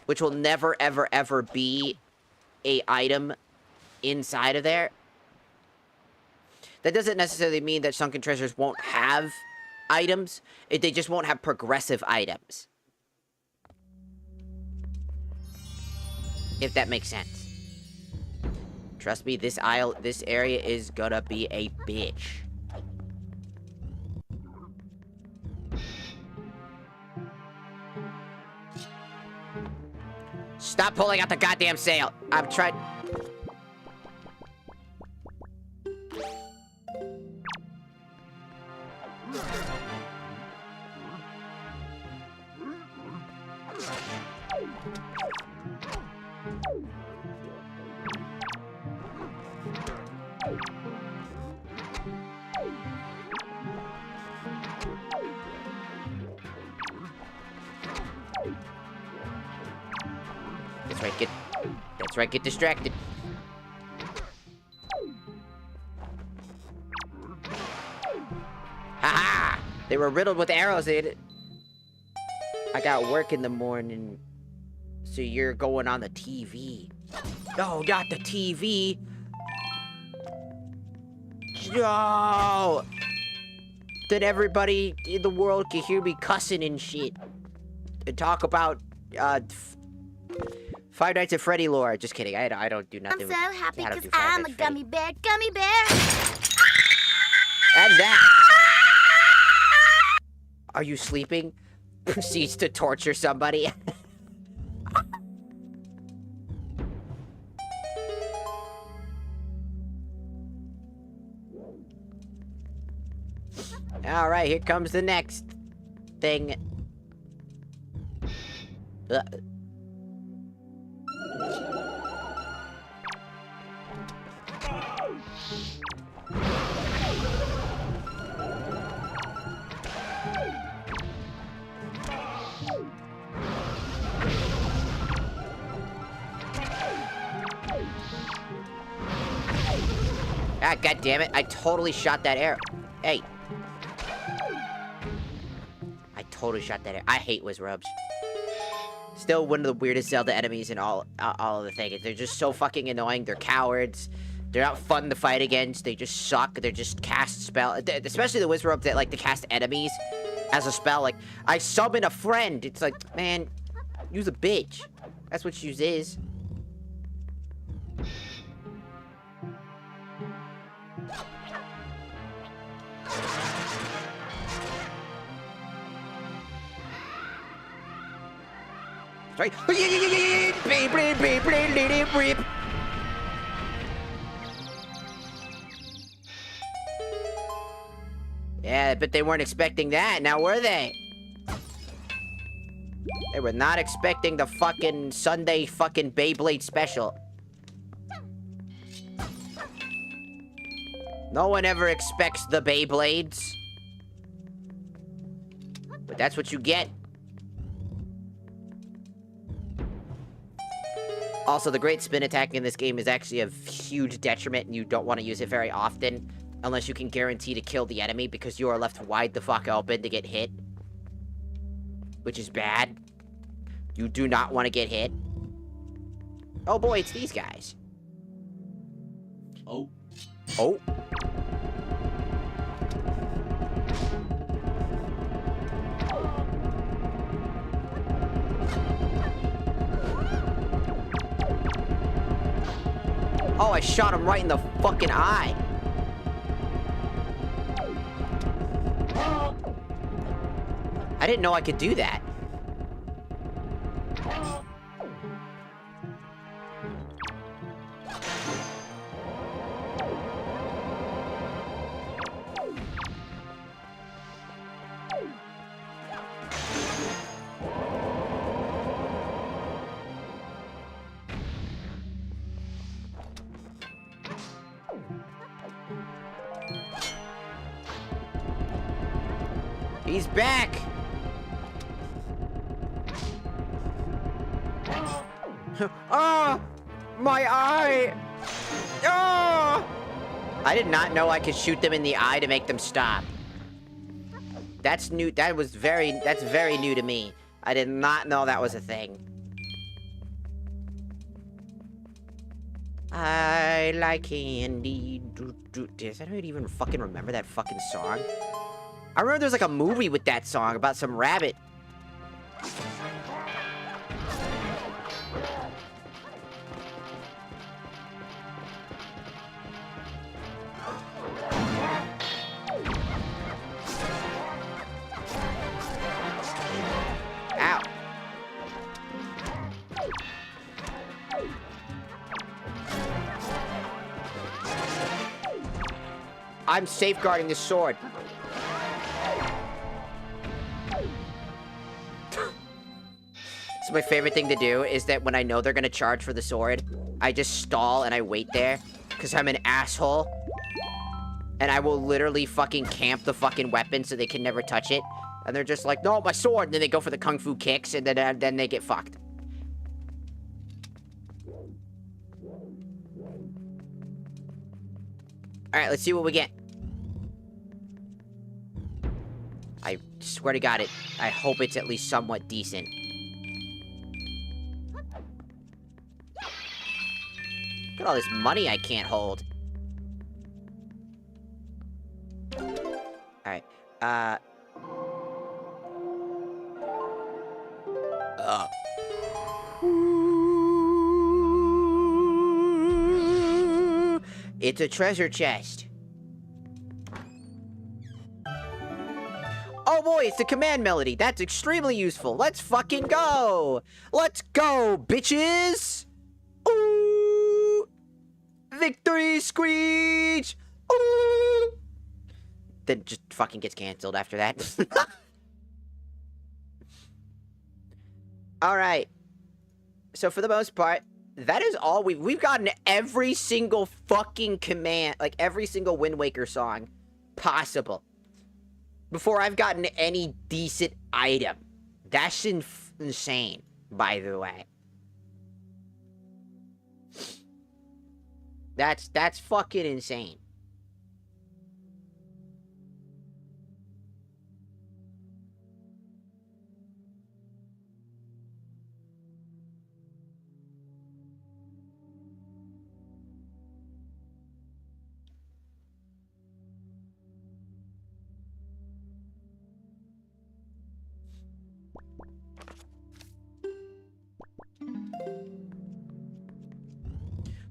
which will never, ever, ever be a item inside of there. That doesn't necessarily mean that sunken treasures won't have items. They just won't have progressive items. If that makes sense. Trust me, this area is gonna be a bitch. Stop pulling out the goddamn sail. I'm trying. That's right, get distracted. Haha! They were riddled with arrows. I got work in the morning. So you're going on the TV. No, not the TV. No! Then everybody in the world can hear me cussing and shit. And talk about, Five Nights at Freddy lore. Just kidding. I don't do nothing. I'm so happy I don't because do Five I'm a Nights at Freddy. gummy bear. Gummy bear. And that. Are you sleeping? Proceeds to torture somebody. All right, here comes the next thing. Ah, God damn it! I totally shot that arrow. Hey. I totally shot that arrow. I hate Wizrubs. Still one of the weirdest Zelda enemies in all of the things. They're just so fucking annoying. They're cowards. They're not fun to fight against. They just suck. They're just cast spell. Especially the Wizrubs that like to cast enemies as a spell. Like, I summon a friend. It's like, man, use a bitch. That's what use is. Right? Yeah, but they weren't expecting that, now were they? They were not expecting the fucking Sunday fucking Beyblade special. No one ever expects the Beyblades. But that's what you get. Also, the great spin attack in this game is actually a huge detriment, and you don't want to use it very often, unless you can guarantee to kill the enemy, because you are left wide the fuck open to get hit. Which is bad. You do not want to get hit. Oh boy, it's these guys. Oh. Oh. Oh, I shot him right in the fucking eye. I didn't know I could do that. He's back! Oh! My eye! Oh! I did not know I could shoot them in the eye to make them stop. That's new. That's very new to me. I did not know that was a thing. I like candy. Does anybody even fucking remember that fucking song? I remember there was like a movie with that song about some rabbit. Ow. I'm safeguarding this sword. So my favorite thing to do is that when I know they're gonna charge for the sword, I just stall and I wait there, because I'm an asshole. And I will literally fucking camp the fucking weapon so they can never touch it. And they're just like, no, my sword! And then they go for the kung fu kicks, and then they get fucked. Alright, let's see what we get. I swear to God, I hope it's at least somewhat decent. Look at all this money I can't hold. Alright, It's a treasure chest. Oh boy, it's the command melody. That's extremely useful. Let's fucking go. Let's go, bitches. Ooh. Victory screech. Ooh. Then just fucking gets canceled after that. Alright. So for the most part, that is all we've gotten every single fucking command, like every single Wind Waker song possible. Before I've gotten any decent item. That's insane, by the way. That's fucking insane.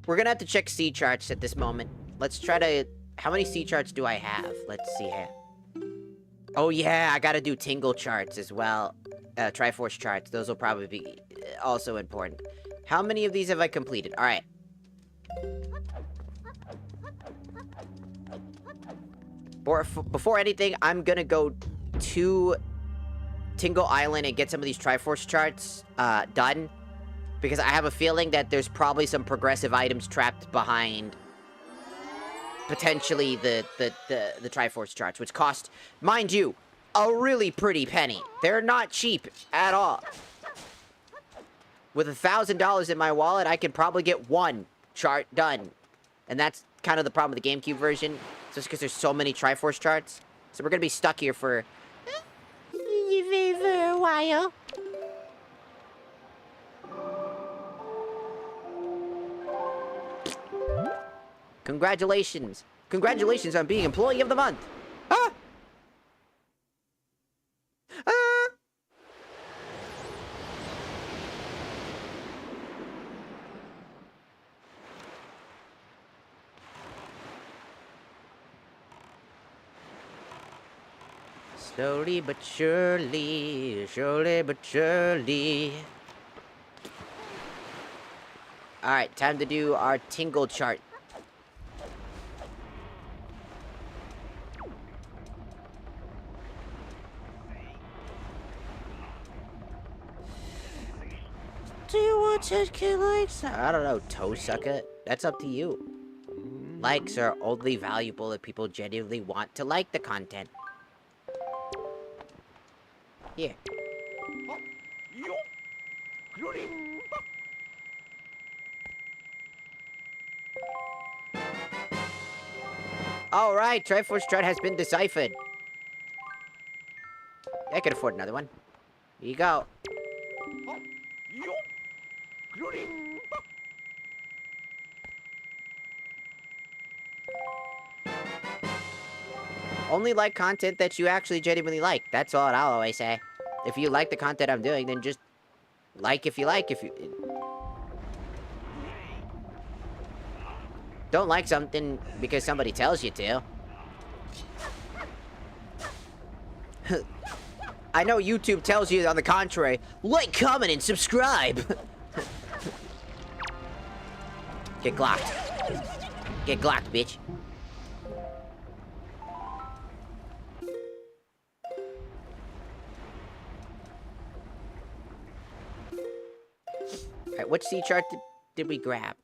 We're gonna have to check sea charts at this moment. Let's try to... How many sea charts do I have? Let's see here. Oh yeah, I gotta do tingle charts as well. Triforce charts. Those will probably be also important. How many of these have I completed? Alright. Before anything, I'm gonna go to Tingle Island and get some of these Triforce charts done. Because I have a feeling that there's probably some progressive items trapped behind potentially the Triforce charts, which cost, mind you, a really pretty penny. They're not cheap at all. With $1,000 in my wallet, I could probably get one chart done. And that's kind of the problem with the GameCube version, just because there's so many Triforce charts. So we're gonna be stuck here for a while. Congratulations. Congratulations on being Employee of the Month. Ah! Ah! Slowly but surely, surely but surely. Alright, time to do our tingle chart. Do you want to get likes? I don't know, toe sucker. That's up to you. Likes are only valuable if people genuinely want to like the content. Here. Alright, Triforce chart has been deciphered. I can afford another one. Here you go. Only like content that you actually genuinely like. That's all I'll always say. If you like the content I'm doing, then just like if you like. If you don't like something because somebody tells you to. I know YouTube tells you on the contrary. Like, comment, and subscribe. Get glocked. Get glocked, bitch. Alright, which sea chart did we grab?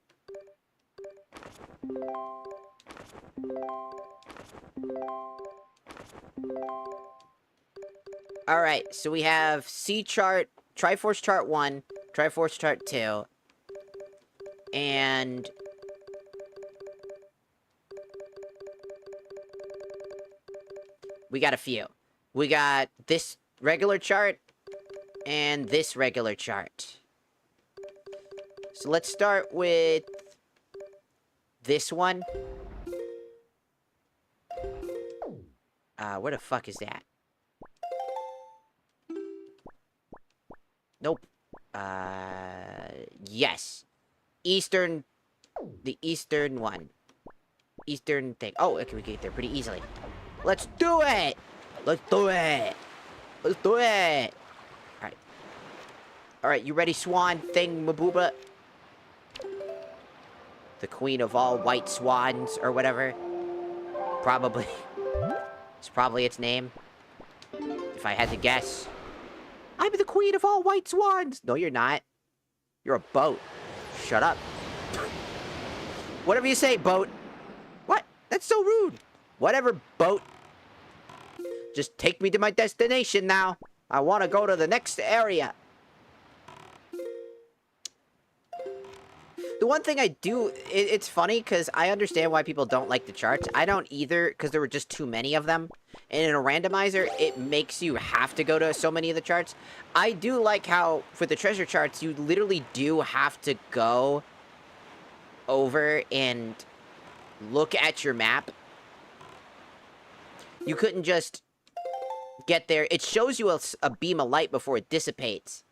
Alright, so we have sea chart, Triforce chart 1, Triforce chart 2, and we got a few. We got this regular chart and this regular chart. So let's start with this one. Where the fuck is that? Nope. Yes. The eastern one. eastern thing. Oh, okay, we can get there pretty easily. Let's do it! Let's do it! Let's do it! Alright. Alright, you ready, swan thing, Mabooba? The queen of all white swans, or whatever. Probably. It's probably its name. If I had to guess. I'm the queen of all white swans! No, you're not. You're a boat. Shut up. Whatever you say, boat. What? That's so rude. Whatever, boat. Just take me to my destination now. I want to go to the next area. The one thing I do, it's funny because I understand why people don't like the charts. I don't either, because there were just too many of them. And in a randomizer, it makes you have to go to so many of the charts. I do like how, for the treasure charts, you literally do have to go over and look at your map. You couldn't just get there. It shows you a beam of light before it dissipates.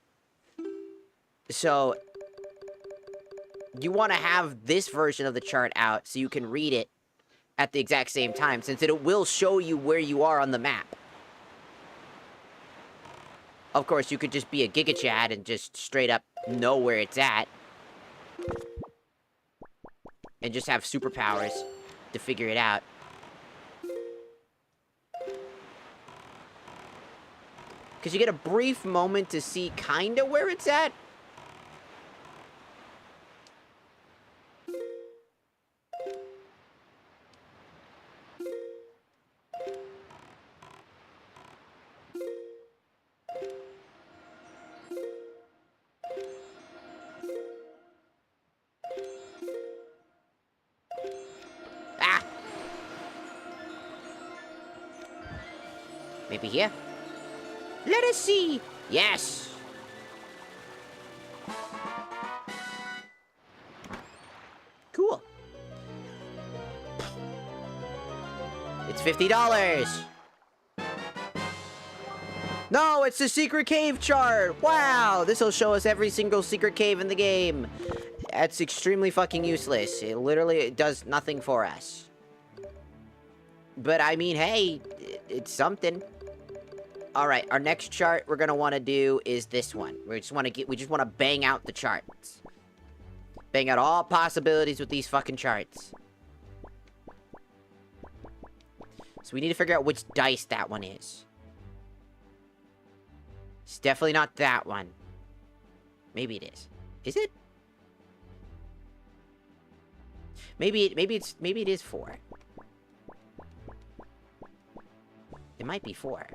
So you want to have this version of the chart out so you can read it at the exact same time, since it will show you where you are on the map. Of course, you could just be a Giga Chad and just straight up know where it's at. And just have superpowers to figure it out. Because you get a brief moment to see kinda where it's at. Ah! Maybe here? Let us see! Yes! Cool. It's $50! No, it's the secret cave chart! Wow! This'll show us every single secret cave in the game. That's extremely fucking useless. It literally does nothing for us. But I mean, hey, it's something. Alright, our next chart we're gonna want to do is this one. We just want to bang out the charts. Bang out all possibilities with these fucking charts. So we need to figure out which dice that one is. It's definitely not that one. Maybe it is. Is it? Maybe it is 4. It might be 4.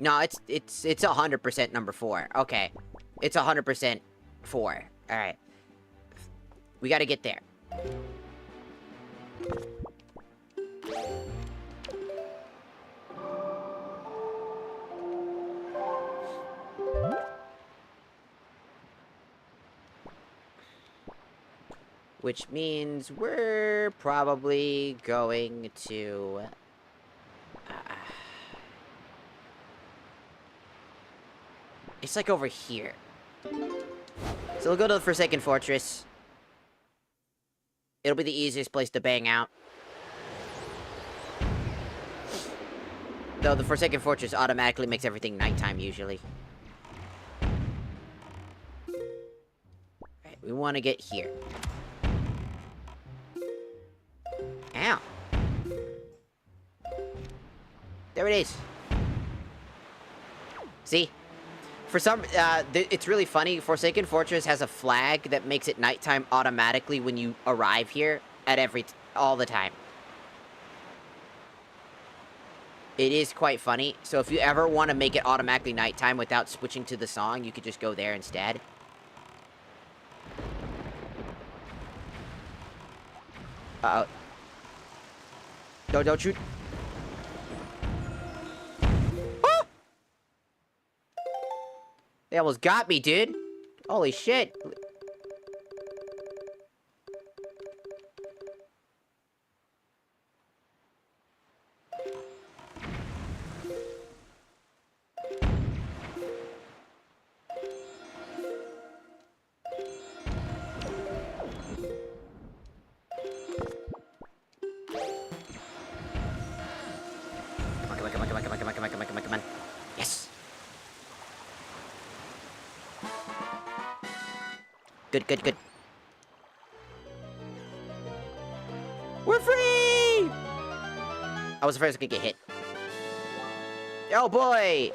No, it's 100% number 4. Okay. It's 100% 4. Alright. We gotta get there. Which means we're probably going to... it's like over here. So we'll go to the Forsaken Fortress. It'll be the easiest place to bang out. Though the Forsaken Fortress automatically makes everything nighttime, usually. Alright, we want to get here. Ow. There it is. See? For some, it's really funny. Forsaken Fortress has a flag that makes it nighttime automatically when you arrive here at all the time. It is quite funny. So if you ever want to make it automatically nighttime without switching to the song, you could just go there instead. Uh-oh. No, don't shoot. They almost got me, dude. Holy shit. Good, good, good. We're free! I was afraid I was gonna get hit. Oh boy!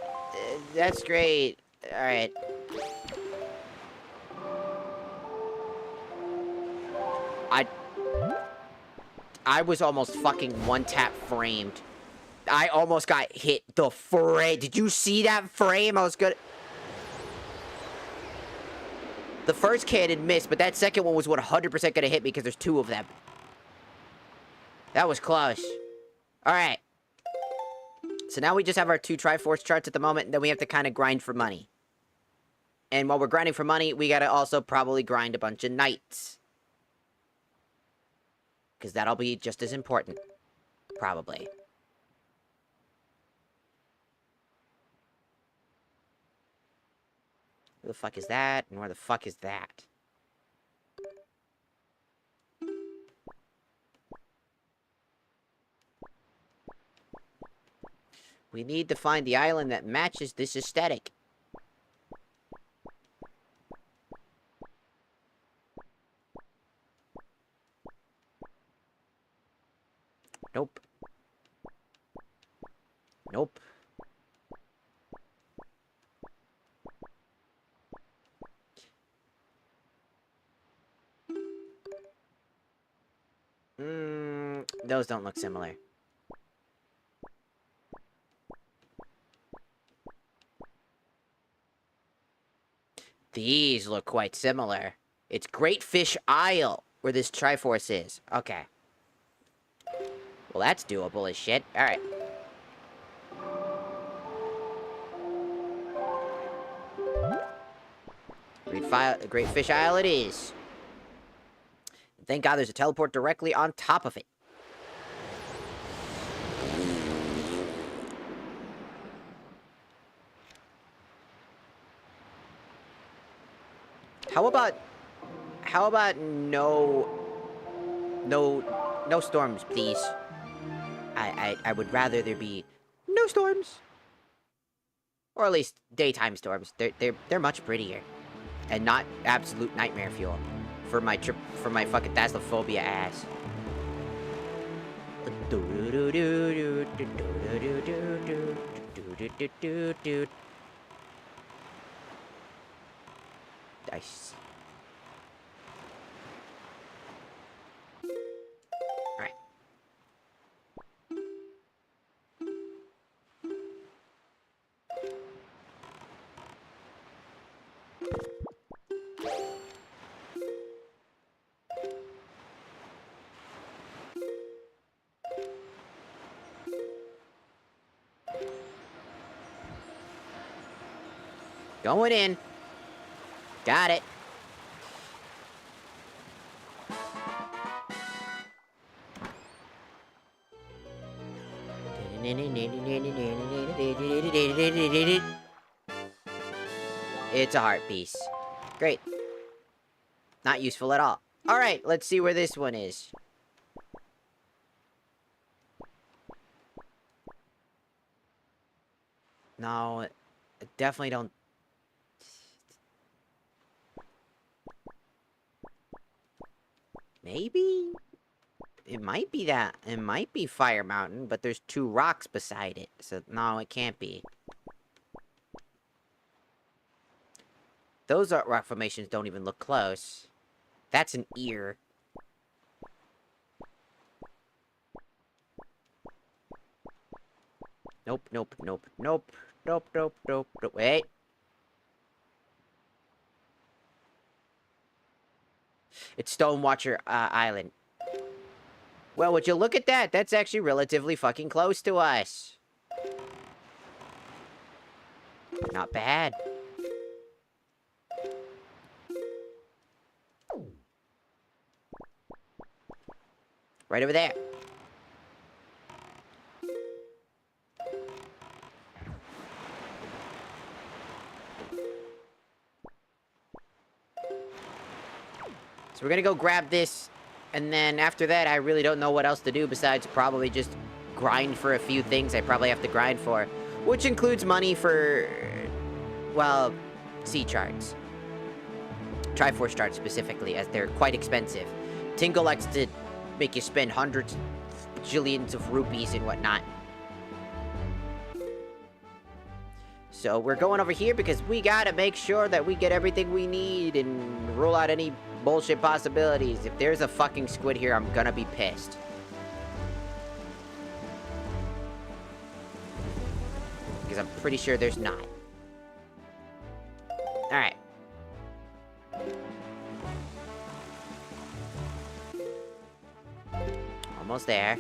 That's great. Alright. I was almost fucking one-tap framed. I almost got hit the frame. Did you see that frame? I was good. The first cannon missed, but that second one was 100% gonna hit me because there's two of them. That was close. Alright. So now we just have our 2 Triforce charts at the moment, and then we have to kind of grind for money. And while we're grinding for money, we gotta also probably grind a bunch of knights. Because that'll be just as important. Probably. Who the fuck is that? And where the fuck is that? We need to find the island that matches this aesthetic. Nope. Nope. Those don't look similar. These look quite similar. It's Great Fish Isle, where this Triforce is. Okay. Well, that's doable as shit. Alright. Great Fish Isle it is. Thank God there's a teleport directly on top of it. How about no storms, please? I would rather there be no storms. Or at least daytime storms. They're much prettier. And not absolute nightmare fuel. For my fucking Thaslophobia ass. Nice. Alright. Going in. Got it. It's a heart piece. Great. Not useful at all. Alright, let's see where this one is. No, I definitely don't. Maybe? It might be that. It might be Fire Mountain, but there's 2 rocks beside it. So, no, it can't be. Those rock formations don't even look close. That's an ear. Nope, nope, nope, nope, nope, nope, nope, nope. Wait. It's Stonewatcher Island. Well, would you look at that? That's actually relatively fucking close to us. Not bad. Right over there. So we're gonna go grab this, and then after that, I really don't know what else to do besides probably just grind for a few things I probably have to grind for, which includes money for, well, sea charts. Triforce charts specifically, as they're quite expensive. Tingle likes to make you spend hundreds, jillions of rupees and whatnot. So we're going over here because we gotta make sure that we get everything we need and rule out any bullshit possibilities. If there's a fucking squid here, I'm gonna be pissed. Because I'm pretty sure there's not. Alright. Almost there.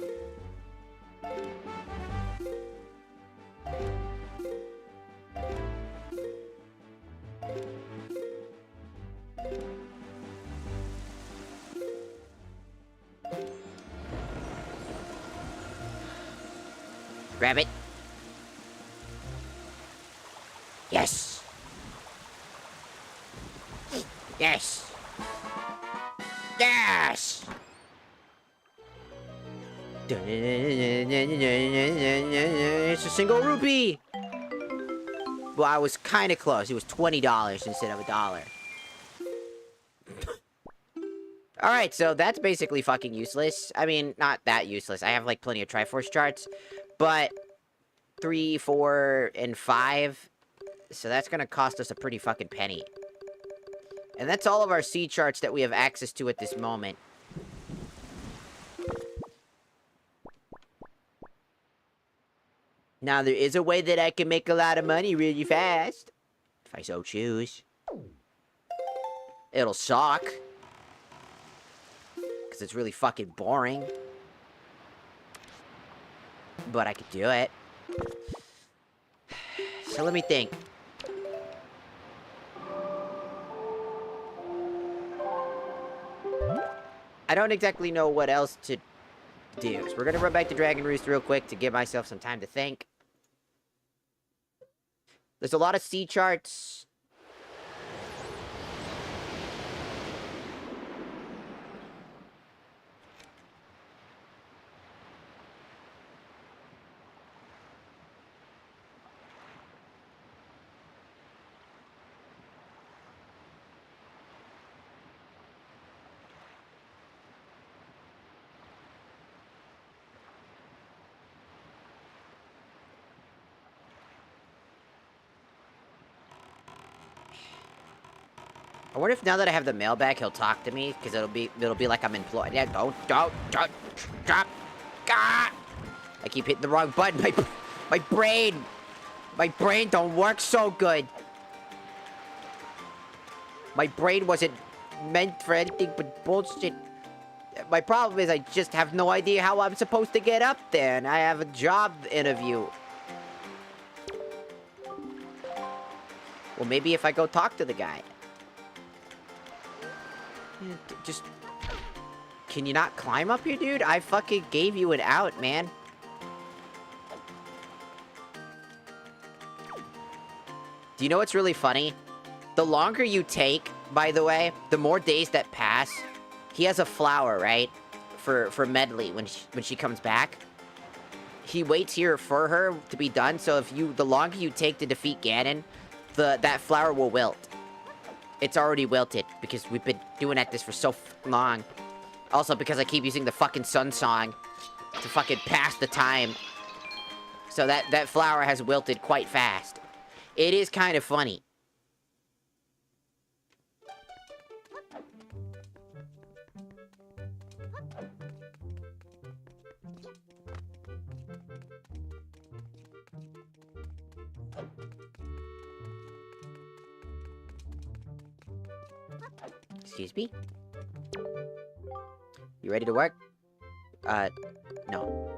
Grab it. Yes! Yes! Yes! It's a single rupee! Well, I was kind of close. It was $20 instead of $1. Alright, so that's basically fucking useless. I mean, not that useless. I have, like, plenty of Triforce charts. But 3, 4, and 5. So that's gonna cost us a pretty fucking penny. And that's all of our sea charts that we have access to at this moment. Now, there is a way that I can make a lot of money really fast. If I so choose. It'll suck. Because it's really fucking boring. But I could do it. So let me think. I don't exactly know what else to do. So we're gonna run back to Dragon Roost real quick to give myself some time to think. There's a lot of sea charts. I wonder if now that I have the mail back, he'll talk to me, because it'll be like I'm employed. Yeah, don't, stop. Ah! I keep hitting the wrong button. My brain don't work so good. My brain wasn't meant for anything but bullshit. My problem is I just have no idea how I'm supposed to get up there, and I have a job interview. Well, maybe if I go talk to the guy. Just... Can you not climb up here, dude? I fucking gave you an out, man. Do you know what's really funny? The longer you take, by the way, the more days that pass. He has a flower, right? For Medley when she comes back. He waits here for her to be done, so if the longer you take to defeat Ganon, that flower will wilt. It's already wilted, because we've been doing this for so long. Also, because I keep using the fucking Sun Song to fucking pass the time. So that flower has wilted quite fast. It is kind of funny. Excuse me? You ready to work? No.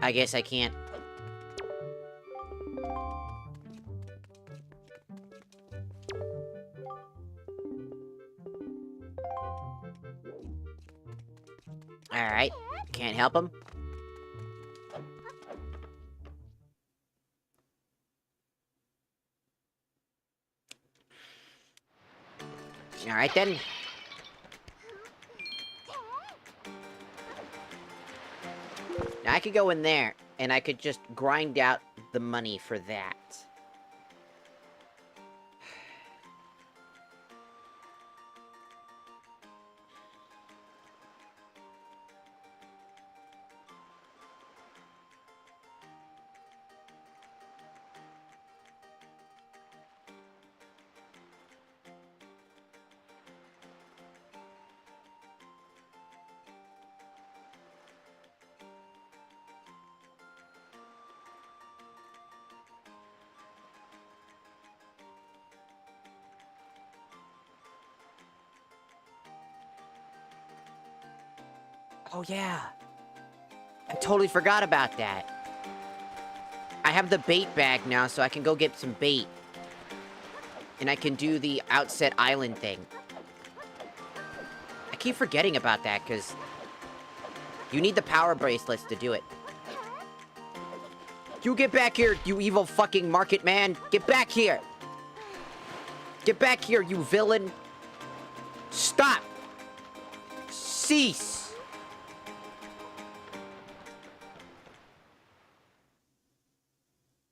I guess I can't. Alright. Can't help him. Alright then. Now I could go in there, and I could just grind out the money for that. Oh, yeah. I totally forgot about that. I have the bait bag now, so I can go get some bait. And I can do the outset island thing. I keep forgetting about that, because you need the power bracelets to do it. You get back here, you evil fucking market man! Get back here! Get back here, you villain! Stop! Cease!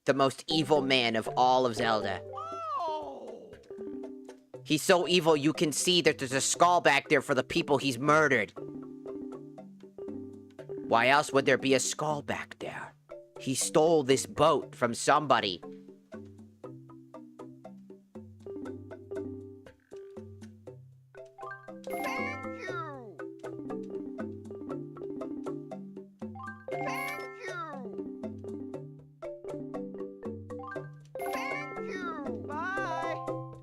The most evil man of all of Zelda. He's so evil you can see that there's a skull back there for the people he's murdered. Why else would there be a skull back there? He stole this boat from somebody. Thank you. Thank you. Thank you. Bye.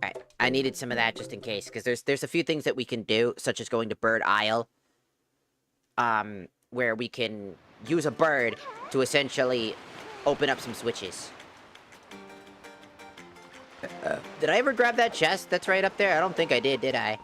Alright, I needed some of that just in case, because there's a few things that we can do, such as going to Bird Isle. Where we can use a bird to essentially open up some switches. Did I ever grab that chest that's right up there? I don't think I did I?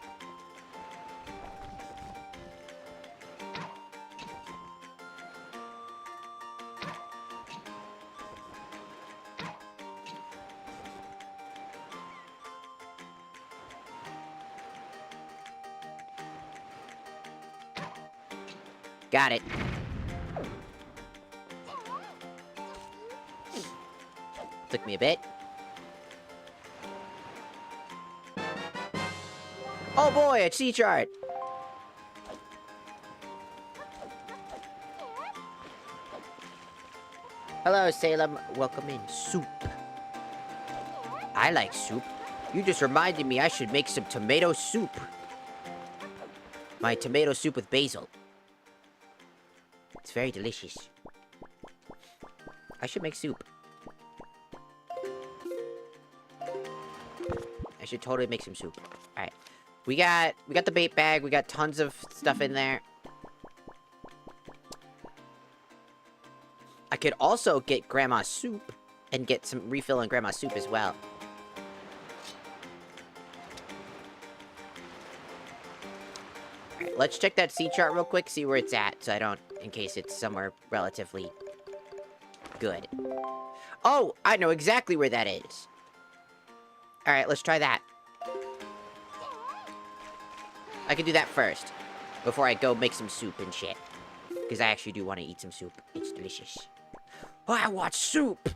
Got it. Took me a bit. Oh boy, a sea chart! Hello, Salem. Welcome in. Soup. I like soup. You just reminded me I should make some tomato soup. My tomato soup with basil. It's very delicious. I should make soup. I should totally make some soup. Alright. We got the bait bag, we got tons of stuff in there. I could also get Grandma's soup and get some refill on Grandma's soup as well. Alright, let's check that sea chart real quick, see where it's at, so I don't, in case it's somewhere relatively good. Oh, I know exactly where that is. Alright, let's try that. I can do that first, before I go make some soup and shit. Because I actually do want to eat some soup. It's delicious. Oh, I want soup!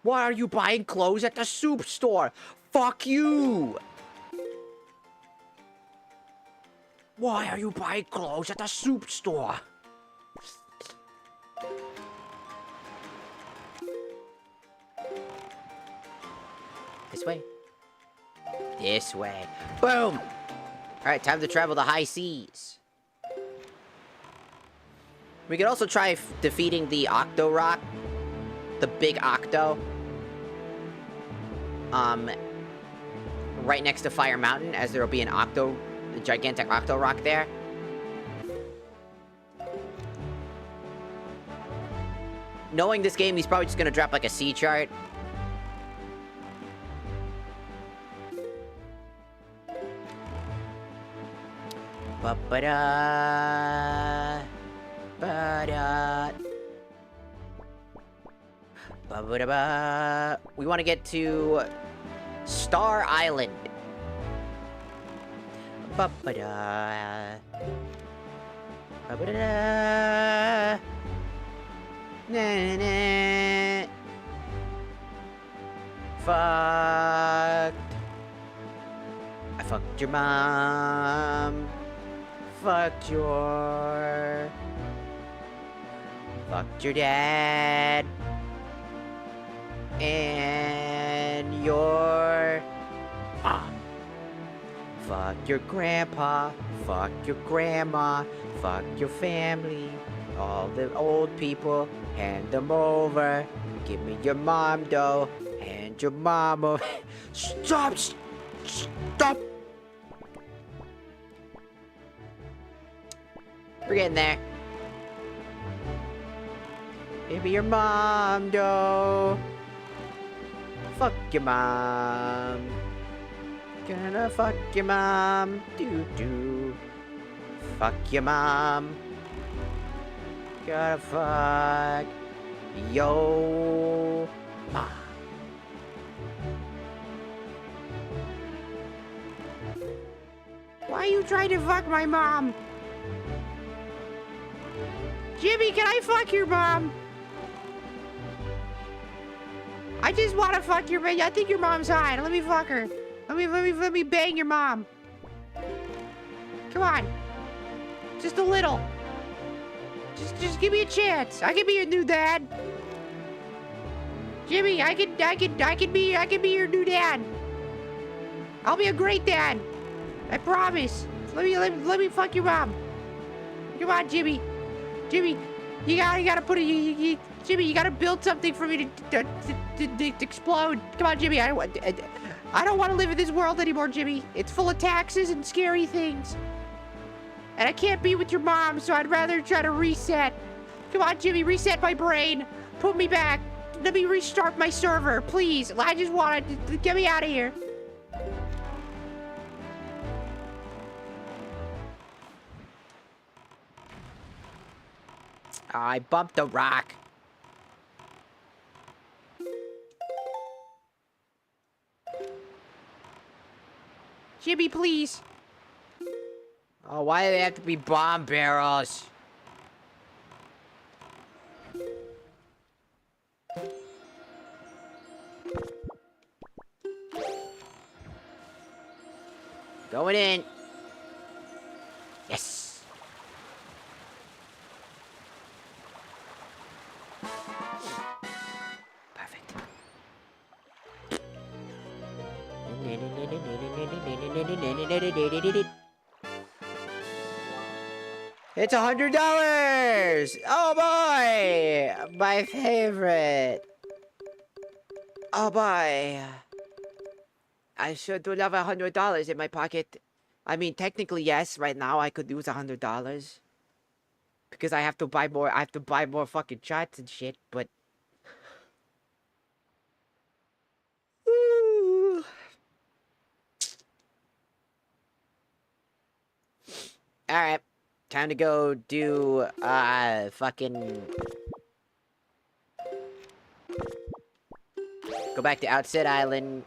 Why are you buying clothes at the soup store? Fuck you! Why are you buying clothes at the soup store? This way. This way. Boom! Alright, time to travel the high seas. We could also try defeating the Octo Rock. The big Octo. Right next to Fire Mountain, as there will be an Octo... a gigantic Octo Rock there. Knowing this game, he's probably just gonna drop like a sea chart. Ba-ba-da. Ba-da. Ba-ba-da-ba. We want to get to Star Island. Ba-ba-da. Ba-ba-da-da. Na-na-na. Fucked. I fucked your mom. Fucked your dad. And your mom. Fuck your grandpa. Fuck your grandma. Fuck your family. All the old people. Hand them over. Give me your mom, though. Hand your mom over. Stop! Stop! We're getting there. Maybe your mom, though. Fuck your mom. Gonna fuck your mom. Doo-doo. Fuck your mom. Gotta fuck yo mom. Why are you trying to fuck my mom? Jimmy, can I fuck your mom? I just want to fuck your mom. I think your mom's hot. Let me fuck her. Let me bang your mom. Come on. Just a little. Just give me a chance. I can be your new dad. Jimmy, I can be your new dad. I'll be a great dad. I promise. Let me fuck your mom. Come on, Jimmy. Jimmy, you gotta put it. Jimmy, you gotta build something for me to explode. Come on, Jimmy. I don't want to live in this world anymore, Jimmy. It's full of taxes and scary things. And I can't be with your mom, so I'd rather try to reset. Come on, Jimmy, reset my brain. Put me back. Let me restart my server, please. I just want to get me out of here. I bumped the rock. Jimmy, please. Oh, why do they have to be bomb barrels? Going in. Yes. Perfect. It's $100! Oh boy! My favorite. Oh boy. I sure do love $100 in my pocket. I mean, technically, yes, right now I could use $100. Because I have to buy more fucking shots and shit, but... Ooh. Alright. Time to go do, fucking... Go back to Outset Island.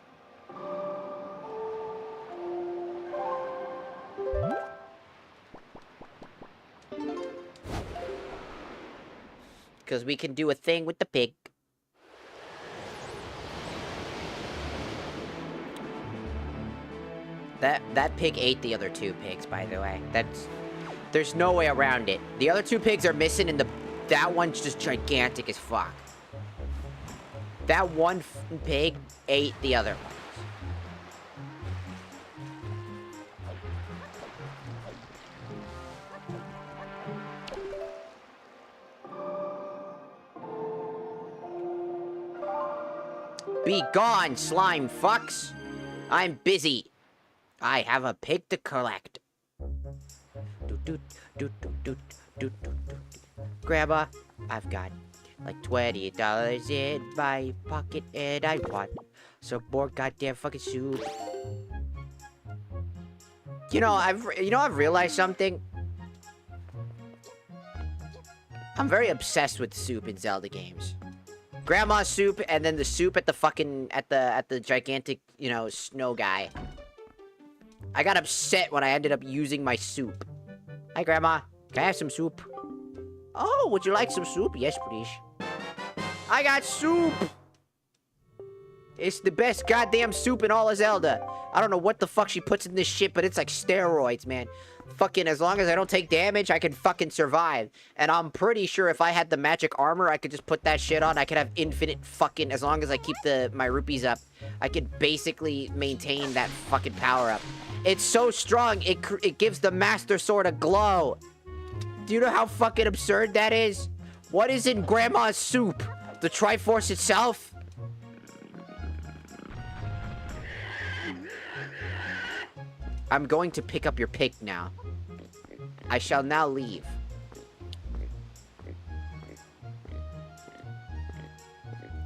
Because we can do a thing with the pig. That pig ate the other two pigs, by the way. There's no way around it. The other two pigs are missing, and that one's just gigantic as fuck. That one pig ate the other ones. Be gone, slime fucks! I'm busy. I have a pig to collect. Grandma, I've got like $20 in my pocket, and I want some more goddamn fucking soup. You know, I've realized something. I'm very obsessed with soup in Zelda games. Grandma's soup, and then the soup at the fucking at the gigantic, you know, snow guy. I got upset when I ended up using my soup. Hi, Grandma. Can I have some soup? Oh, would you like some soup? Yes, please. I got soup! It's the best goddamn soup in all of Zelda. I don't know what the fuck she puts in this shit, but it's like steroids, man. Fucking, as long as I don't take damage, I can fucking survive. And I'm pretty sure if I had the magic armor, I could just put that shit on. I could have infinite fucking, as long as I keep my rupees up, I could basically maintain that fucking power up. It's so strong, it gives the Master Sword a glow. Do you know how fucking absurd that is? What is in Grandma's soup? The Triforce itself? I'm going to pick up your pig now. I shall now leave.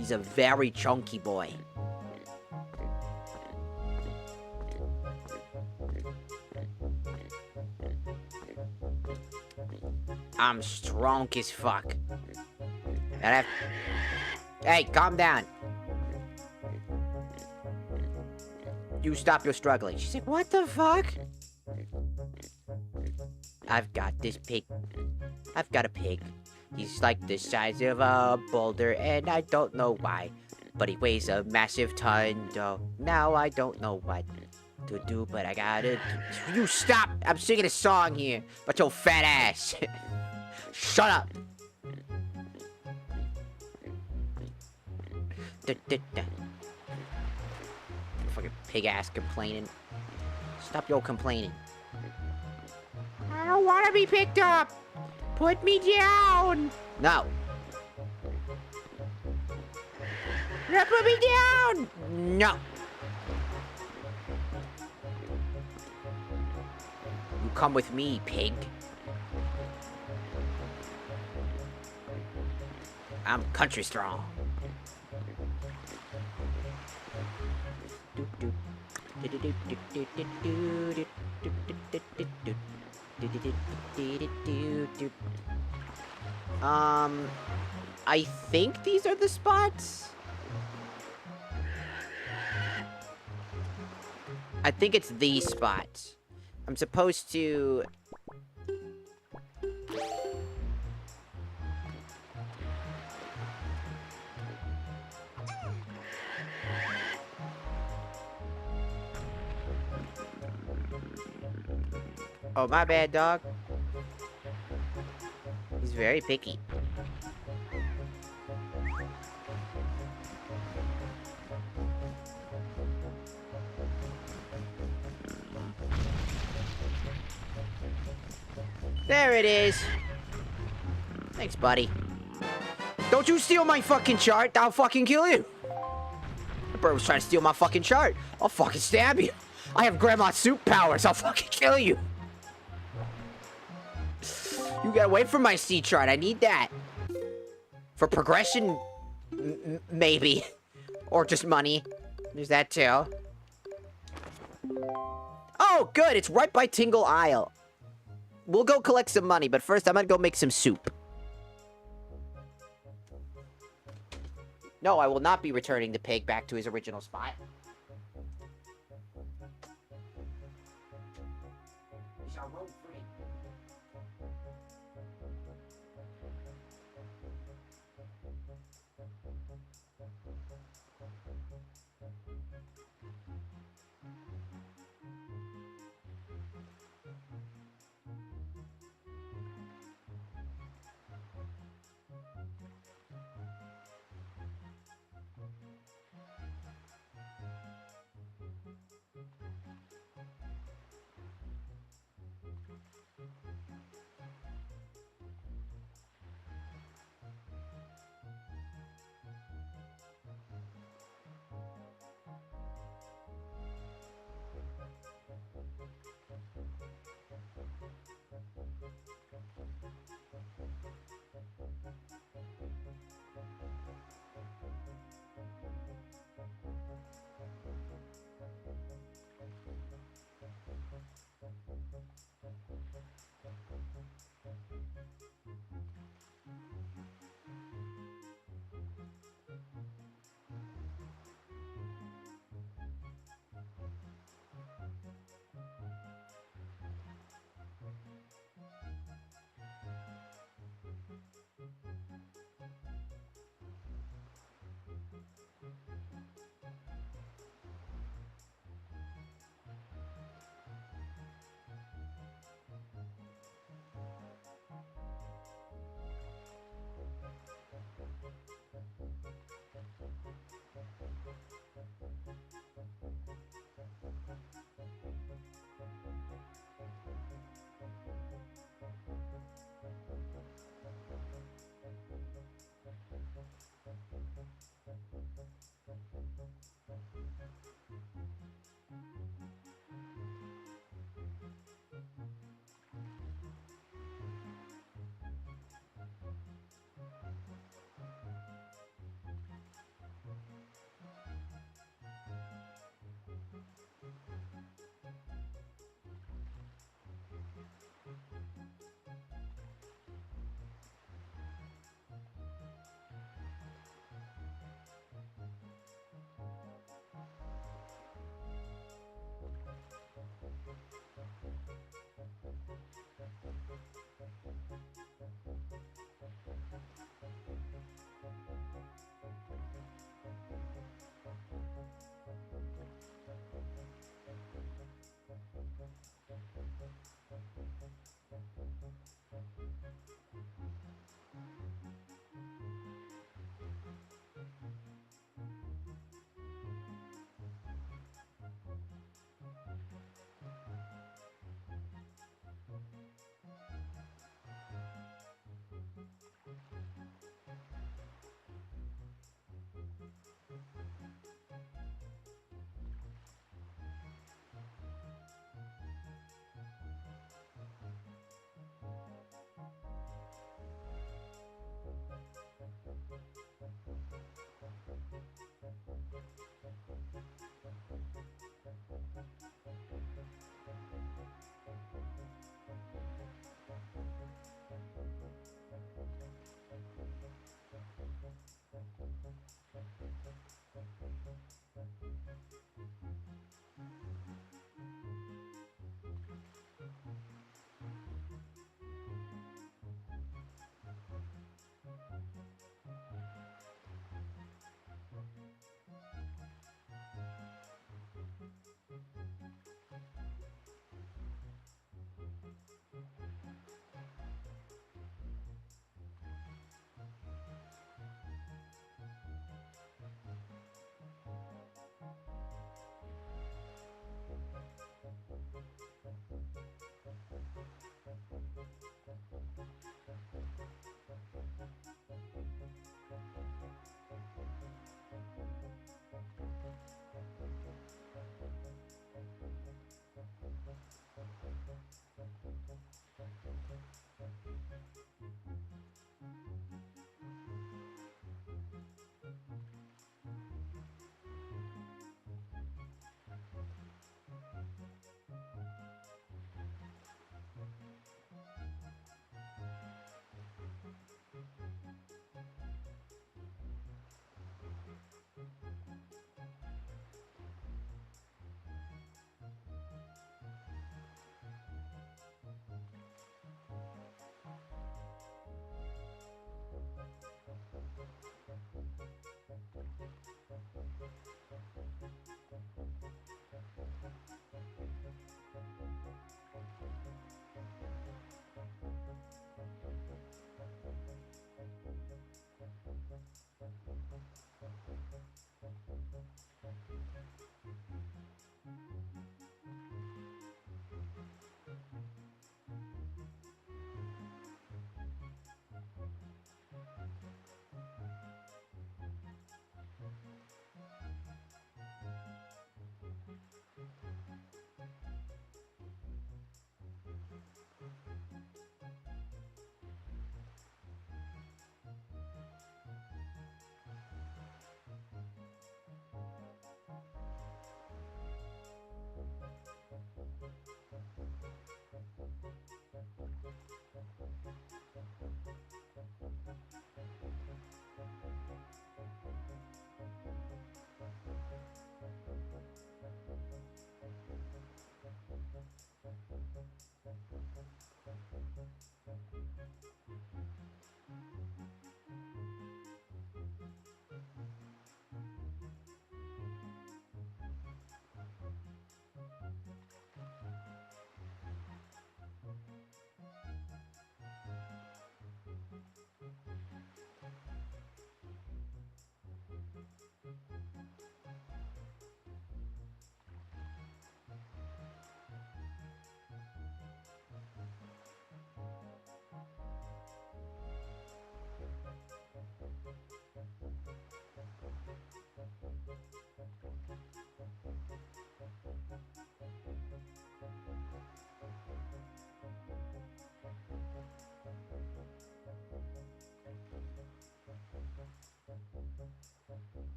He's a very chunky boy. I'm strong as fuck. Hey, calm down. You stop your struggling. She's like, what the fuck? I've got this pig. I've got a pig. He's like the size of a boulder, and I don't know why. But he weighs a massive ton, though. Now I don't know what to do, but I gotta... You stop! I'm singing a song here about your fat ass. Shut up! Fucking pig ass complaining. Stop your complaining. I don't want to be picked up. Put me down. No. No, put me down. No. You come with me, pig. I'm country strong. I think these are the spots. I think it's these spots. I'm supposed to... Oh, my bad, dog. He's very picky. There it is. Thanks, buddy. Don't you steal my fucking chart. I'll fucking kill you. The bird was trying to steal my fucking chart. I'll fucking stab you. I have Grandma Soup powers. I'll fucking kill you. You get away from my C chart. I need that. For progression, maybe. Or just money. There's that too. Oh, good. It's right by Tingle Isle. We'll go collect some money, but first I'm gonna go make some soup. No, I will not be returning the pig back to his original spot. We shall roam free.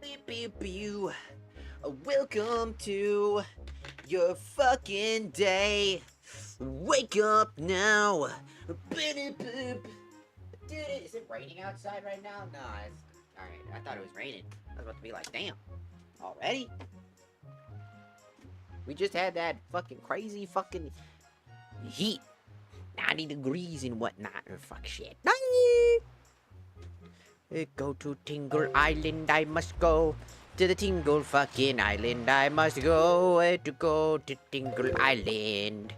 Beep, beep, beep. Welcome to your fucking day. Wake up now. Beep, beep. Dude, is it raining outside right now? No, it's... Alright, I thought it was raining. I was about to be like, damn. Already? We just had that fucking crazy fucking heat. 90 degrees and whatnot. Or fuck shit. Go to Tingle Island, I must go. To the Tingle fucking Island, I must go. To go to Tingle Island.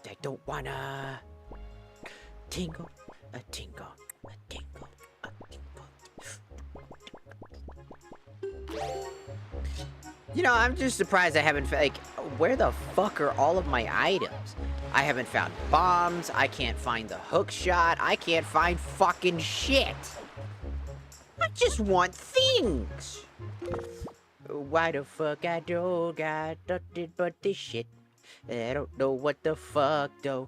I don't wanna tingle, a tingle, a tingle, a tingle. You know, I'm just surprised I haven't, like, where the fuck are all of my items? I haven't found bombs, I can't find the hook shot, I can't find fucking shit. I just want things. Why the fuck I don't got nothing but this shit? I don't know what the fuck though.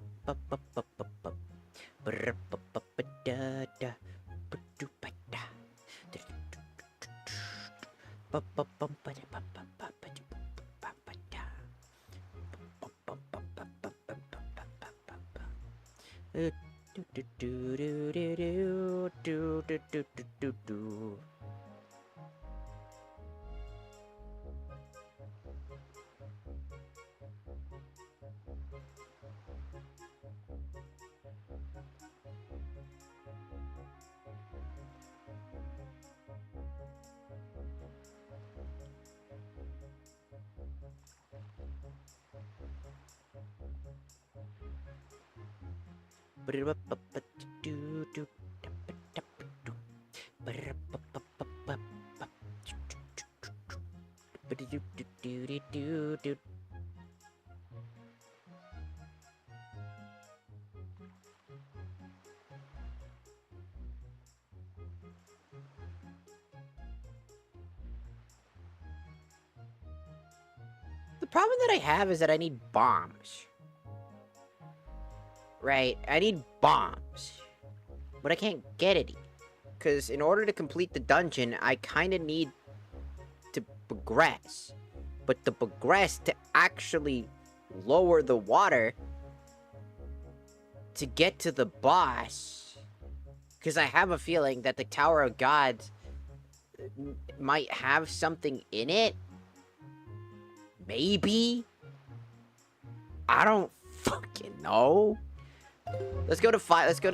The problem that I have is that I need bombs. Right? I need bombs. But I can't get any. Because in order to complete the dungeon, I kind of need to progress. But to progress to actually lower the water to get to the boss. Because I have a feeling that the Tower of Gods might have something in it. Maybe? I don't fucking know. Let's go to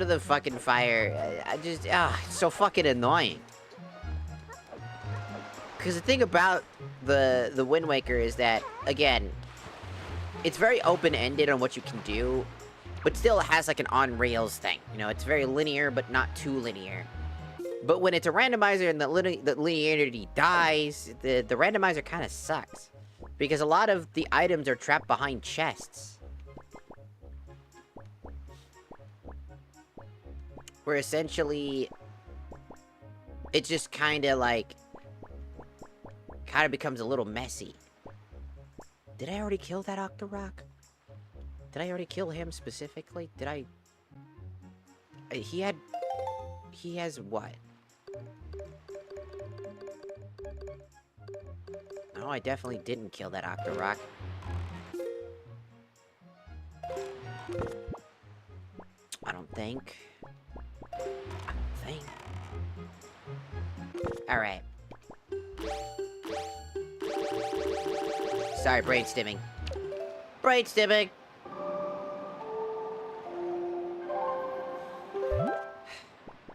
the fucking fire. It's so fucking annoying. Because the thing about the Wind Waker is that, again, it's very open-ended on what you can do, but still it has like an on-rails thing. You know, it's very linear, but not too linear. But when it's a randomizer and the linearity dies, the randomizer kind of sucks. Because a lot of the items are trapped behind chests. Where essentially, it just kind of like, becomes a little messy. Did I already kill that Octorok? Did I already kill him specifically? Did I? He has what? No, I definitely didn't kill that Octorok. I don't think. Alright. Sorry, brain stimming. Brain stimming!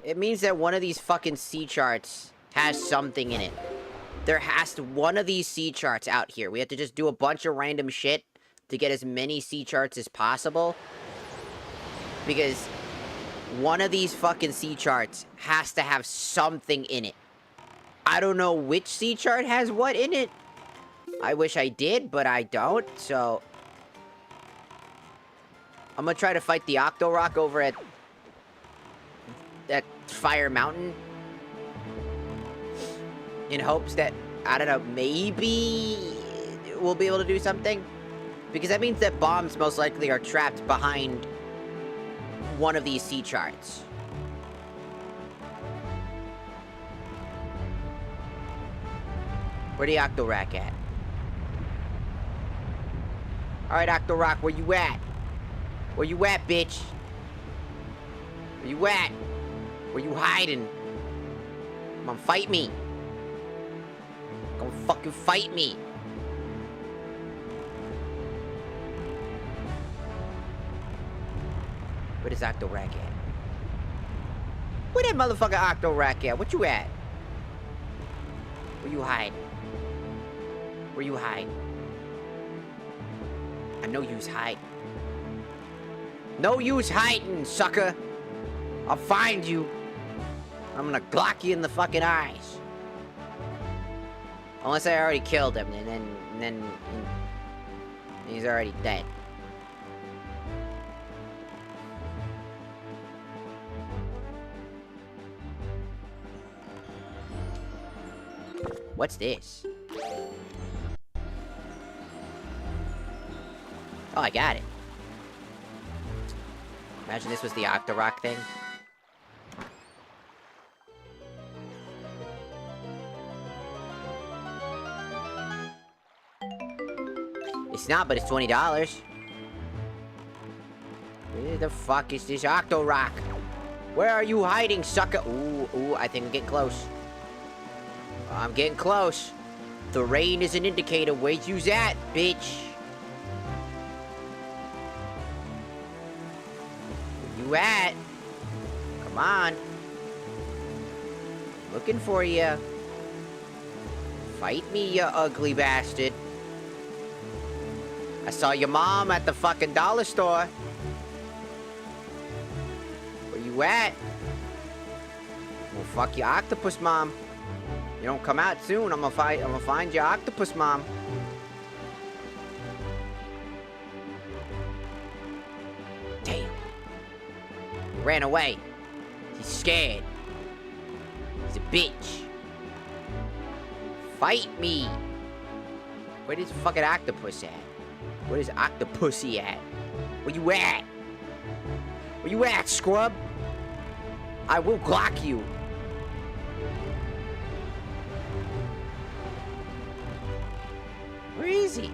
It means that one of these fucking sea charts has something in it. There has to... One of these sea charts out here. We have to just do a bunch of random shit to get as many sea charts as possible. Because one of these fucking sea charts has to have something in it. I don't know which sea chart has what in it. I wish I did, but I don't, so... I'm gonna try to fight the Octorok over at Fire Mountain. In hopes that, I don't know, maybe we'll be able to do something. Because that means that bombs most likely are trapped behind one of these sea charts. Where the Octorack at? Alright, Octorock, where you at? Where you at, bitch? Where you at? Where you hiding? Come on, fight me. Come fucking fight me. Where does Octorack at? Where that motherfucker Octorack at? What you at? Where you hide? Where you hide? I know you's hiding. No use hiding, sucker. I'll find you. I'm gonna Glock you in the fucking eyes. Unless I already killed him, and then he's already dead. What's this? Oh, I got it. Imagine this was the Octorock thing. It's not, but it's $20. Where the fuck is this Octorock? Where are you hiding, sucker? Ooh, I think I'm getting close. I'm getting close. The rain is an indicator. Where you's at, bitch? Where you at? Come on. Looking for you. Fight me, you ugly bastard. I saw your mom at the fucking dollar store. Where you at? Well, fuck your octopus mom. You don't come out soon, I'm gonna find your octopus mom. Damn. He ran away. He's scared. He's a bitch. Fight me. Where does fucking octopus at? Where is Octopussy at? Where you at? Where you at, scrub? I will Glock you. Where is he?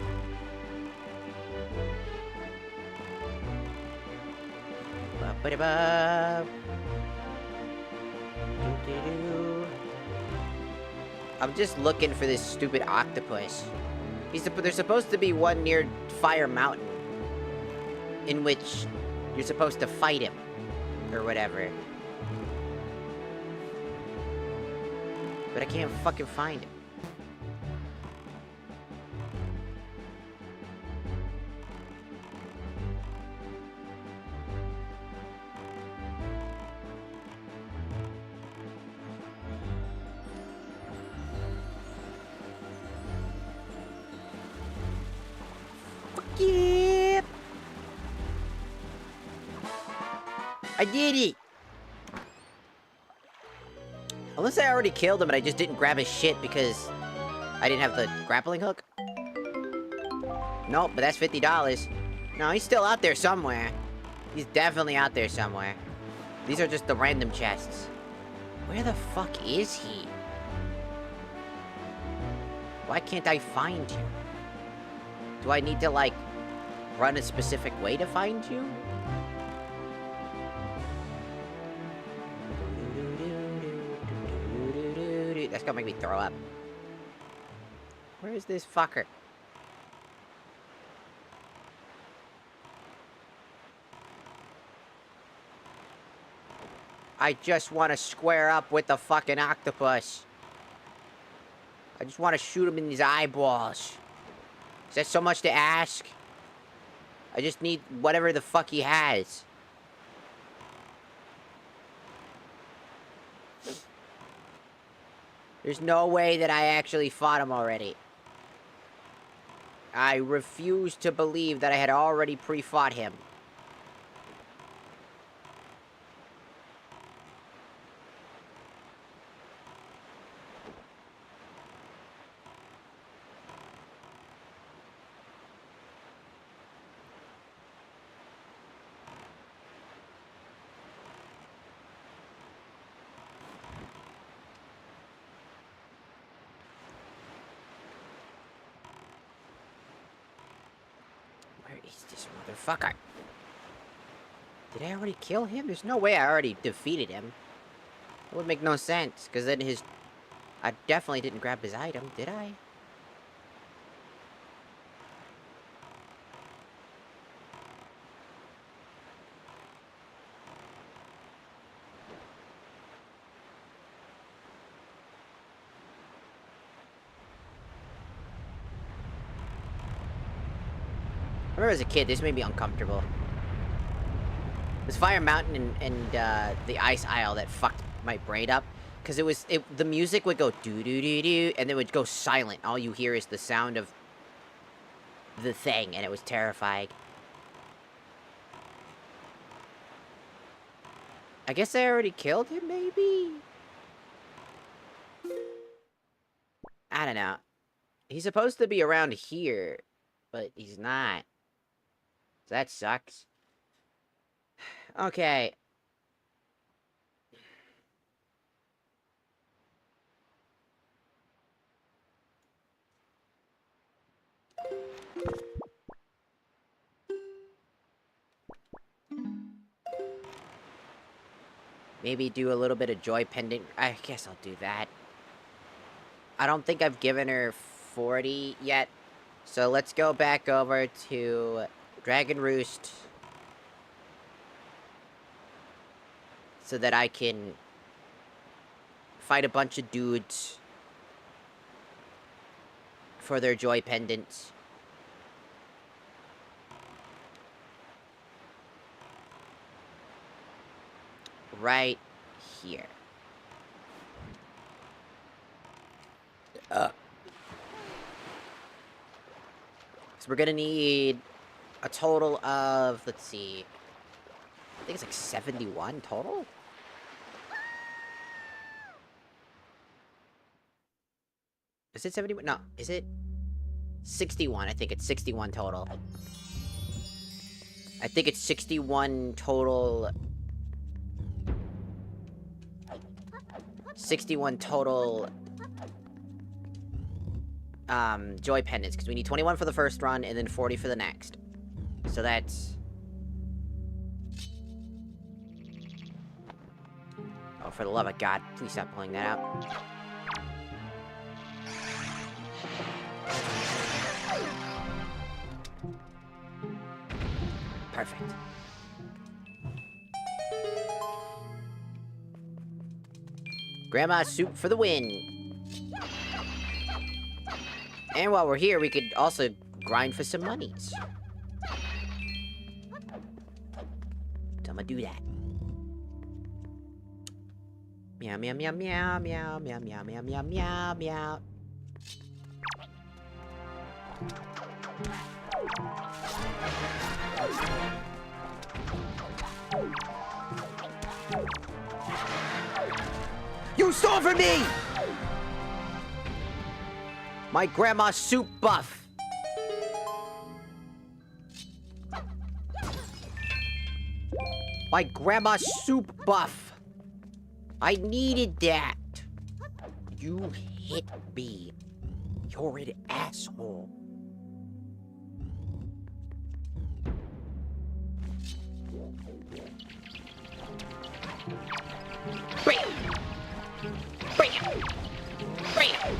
Ba-ba-da-ba. Do-do-do. I'm just looking for this stupid octopus. There's supposed to be one near Fire Mountain, in which you're supposed to fight him, or whatever. But I can't fucking find him. Yep. I did it. Unless I already killed him and I just didn't grab his shit because I didn't have the grappling hook. Nope, but that's $50. No, he's still out there somewhere. He's definitely out there somewhere. These are just the random chests. Where the fuck is he? Why can't I find you? Do I need to, like, run a specific way to find you? That's gonna make me throw up. Where is this fucker? I just want to square up with the fucking octopus. I just want to shoot him in his eyeballs. Is that so much to ask? I just need whatever the fuck he has. There's no way that I actually fought him already. I refuse to believe that I had already pre-fought him. Motherfucker. Did I already kill him? There's no way I already defeated him. It would make no sense, because then his... I definitely didn't grab his item, did I? I remember as a kid, this made me uncomfortable. This Fire Mountain and the Ice Isle that fucked my brain up. Because the music would go doo-doo-doo-doo, and then it would go silent. All you hear is the sound of the thing, and it was terrifying. I guess I already killed him, maybe? I don't know. He's supposed to be around here, but he's not. So that sucks. Okay. Maybe do a little bit of Joy Pendant. I guess I'll do that. I don't think I've given her 40 yet. So let's go back over to Dragon Roost. So that I can fight a bunch of dudes for their Joy Pendants. Right here. So we're gonna need a total of, let's see, I think it's like 71 total? Is it 71? No, is it 61? I think it's 61 total. I think it's 61 total. 61 total Joy Pendants, because we need 21 for the first run and then 40 for the next. So that's... Oh, for the love of God, please stop pulling that out. Perfect. Grandma's soup for the win. And while we're here, we could also grind for some monies. So I'm gonna do that. Meow, meow, meow, meow, meow, meow, meow, meow, meow, meow, meow. You stole from me! My grandma's soup buff. My grandma's soup buff. I needed that. You hit me. You're an asshole. Bam! Bam! Bam!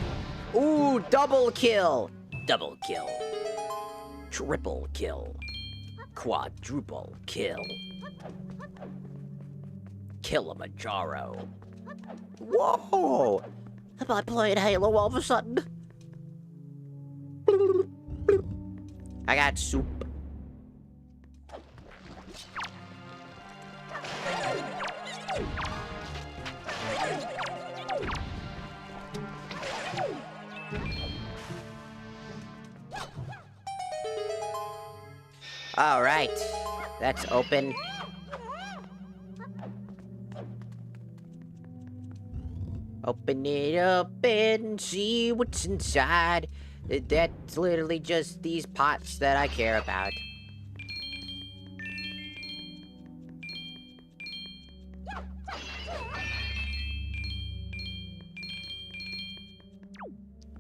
Ooh, double kill! Double kill. Triple kill. Quadruple kill. Kilimanjaro. Whoa! Am I playing Halo all of a sudden? I got soup. All right, that's open. Open it up and see what's inside. That's literally just these pots that I care about.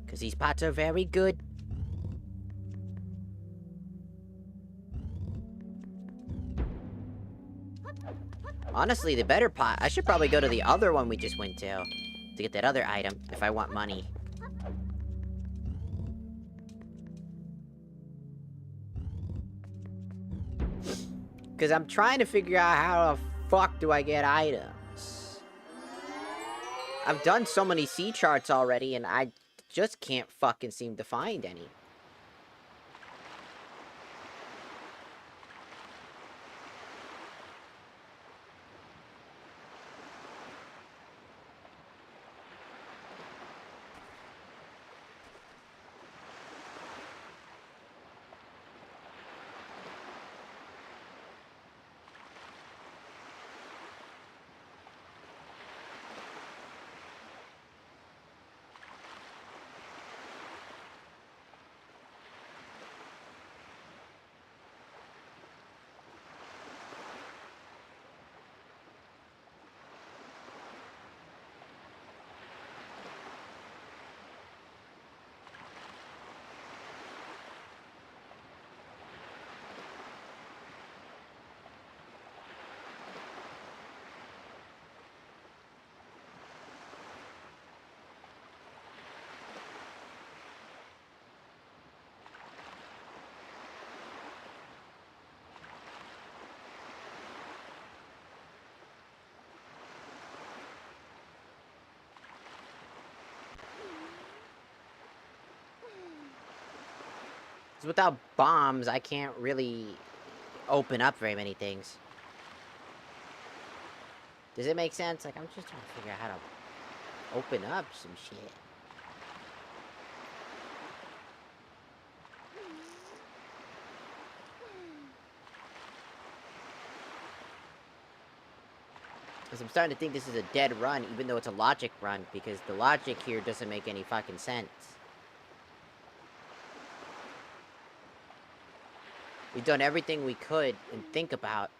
Because these pots are very good. Honestly, the better pot. I should probably go to the other one we just went to get that other item if I want money. Because I'm trying to figure out how the fuck do I get items. I've done so many sea charts already, and I just can't fucking seem to find any. Without bombs, I can't really open up very many things. Does it make sense? Like, I'm just trying to figure out how to open up some shit. Because I'm starting to think this is a dead run, even though it's a logic run, because the logic here doesn't make any fucking sense. We've done everything we could and think about.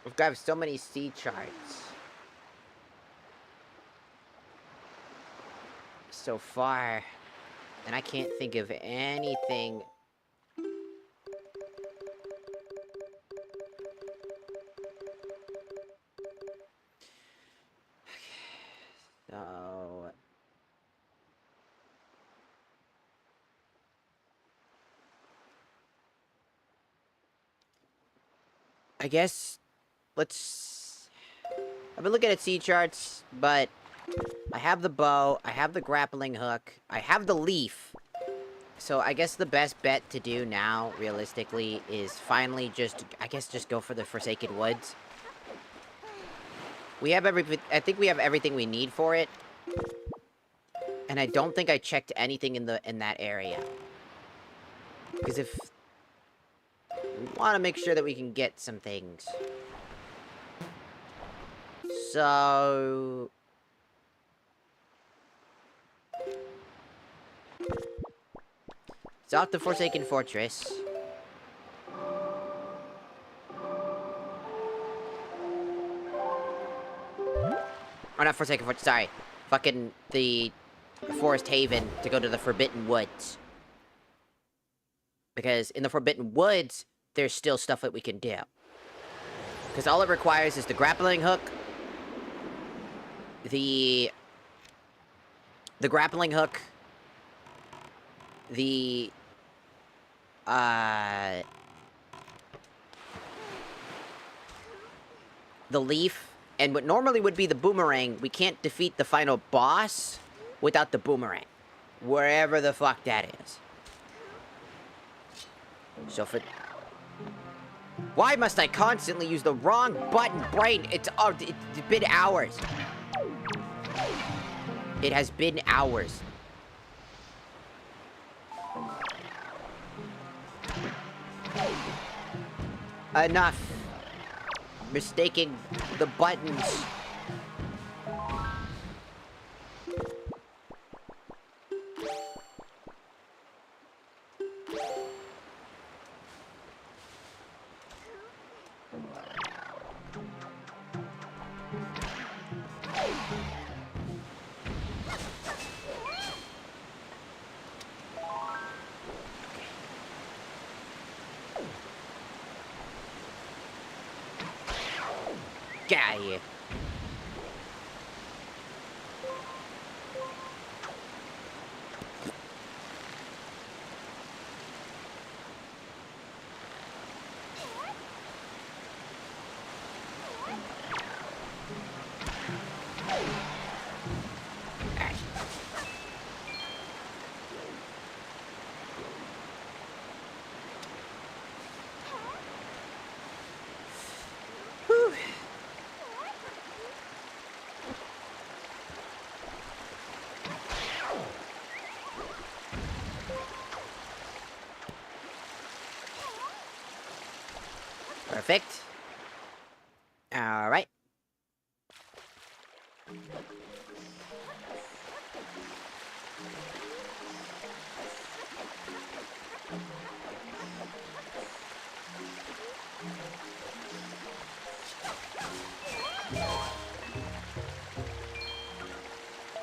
We've got so many sea charts. So far. And I can't think of anything. So... I guess... Let's... I've been looking at sea charts, but... I have the bow, I have the grappling hook, I have the leaf. So I guess the best bet to do now, realistically, is finally just... I guess just go for the Forsaken Woods. We have I think we have everything we need for it. And I don't think I checked anything in that area. Because if... We want to make sure that we can get some things. So... It's off the Forsaken Fortress. Or not Forsaken Fortress, sorry. Fucking the Forest Haven to go to the Forbidden Woods. Because in the Forbidden Woods, there's still stuff that we can do. Because all it requires is the grappling hook, the grappling hook, the leaf, and what normally would be the boomerang. We can't defeat the final boss without the boomerang, wherever the fuck that is. So for... Why must I constantly use the wrong button, brain? It's been hours. It has been hours. Enough. Mistaking the buttons. Get out of here. Alright. Whew. Perfect. Alright.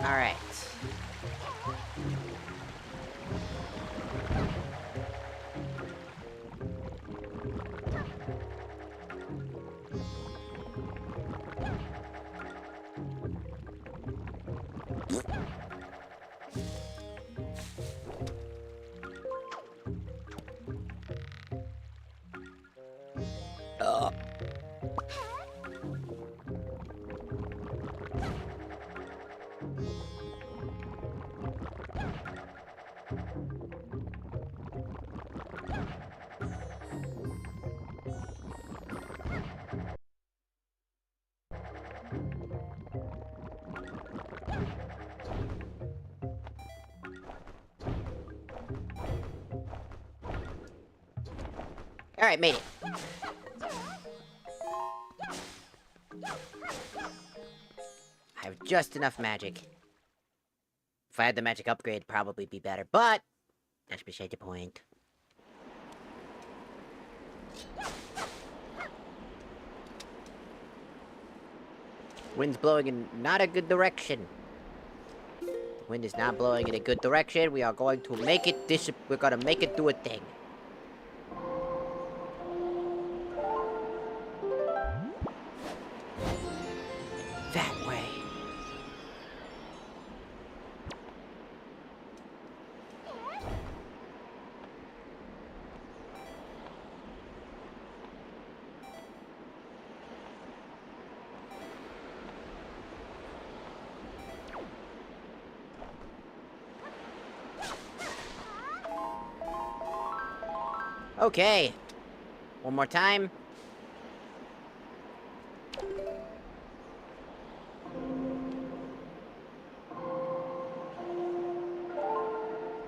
Alright. Ugh. Alright, made it. I have just enough magic. If I had the magic upgrade, it'd probably be better, but that's beside the point. Wind's blowing in not a good direction. The wind is not blowing in a good direction. We are going to make it we're gonna make it do a thing. That way. Okay. One more time.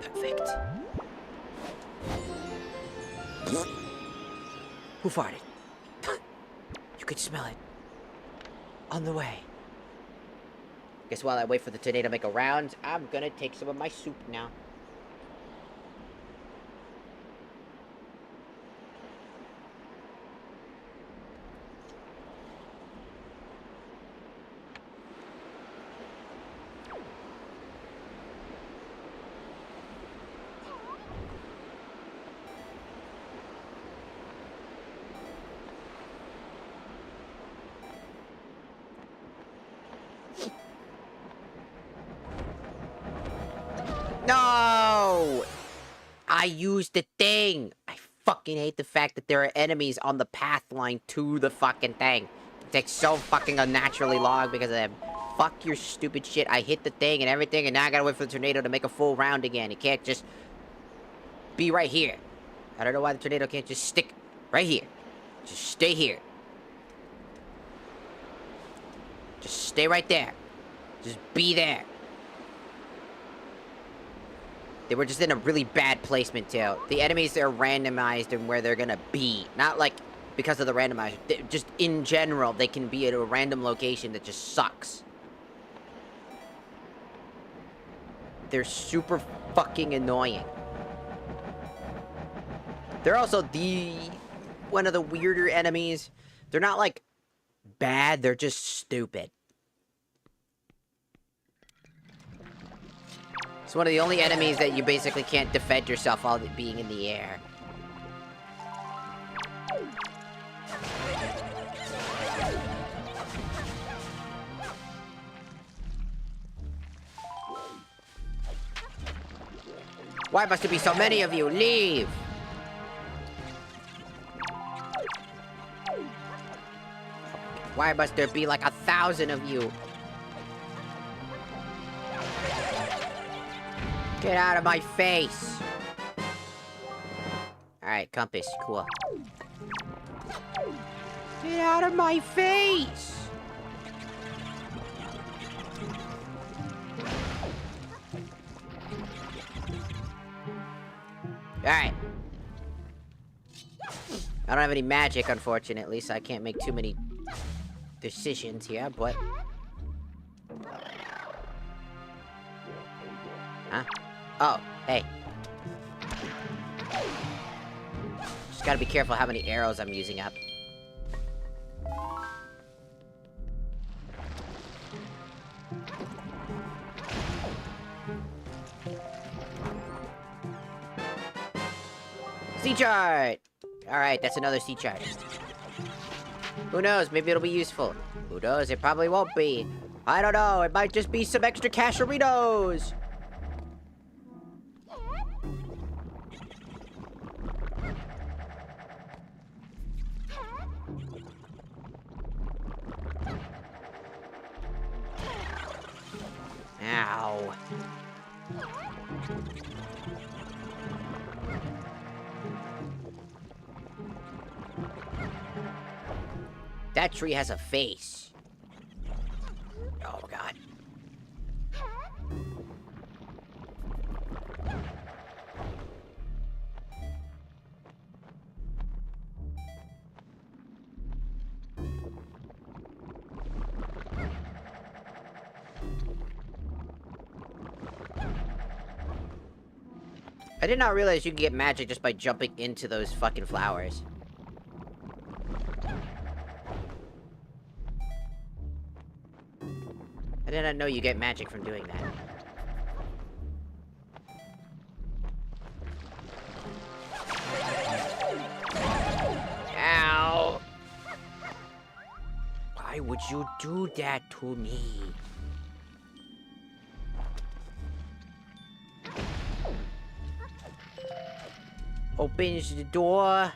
Perfect. Who farted? You could smell it. On the way. Guess while I wait for the tornado to make a round, I'm gonna take some of my soup now. No! I used the thing! I fucking hate the fact that there are enemies on the path line to the fucking thing. It takes so fucking unnaturally long because of them. Fuck your stupid shit. I hit the thing and everything, and now I gotta wait for the tornado to make a full round again. It can't just be right here. I don't know why the tornado can't just stick right here. Just stay here. Just stay right there. Just be there. They were just in a really bad placement, too. The enemies are randomized in where they're gonna be. Not, like, because of the randomizer. Just in general, they can be at a random location that just sucks. They're super fucking annoying. They're also one of the weirder enemies. They're not, like, bad. They're just stupid. It's one of the only enemies that you basically can't defend yourself while being in the air. Why must there be so many of you? Leave! Why must there be like 1,000 of you? Get out of my face! Alright, compass, cool. Get out of my face! Alright. I don't have any magic, unfortunately, so I can't make too many decisions here, but... Huh? Oh, hey. Just gotta be careful how many arrows I'm using up. Sea chart! Alright, that's another sea chart. Who knows, maybe it'll be useful. Who knows, it probably won't be. I don't know, it might just be some extra casheritos! Ow. That tree has a face. Oh, God. I did not realize you could get magic just by jumping into those fucking flowers. I did not know you get magic from doing that. Ow! Why would you do that to me? Opens the door.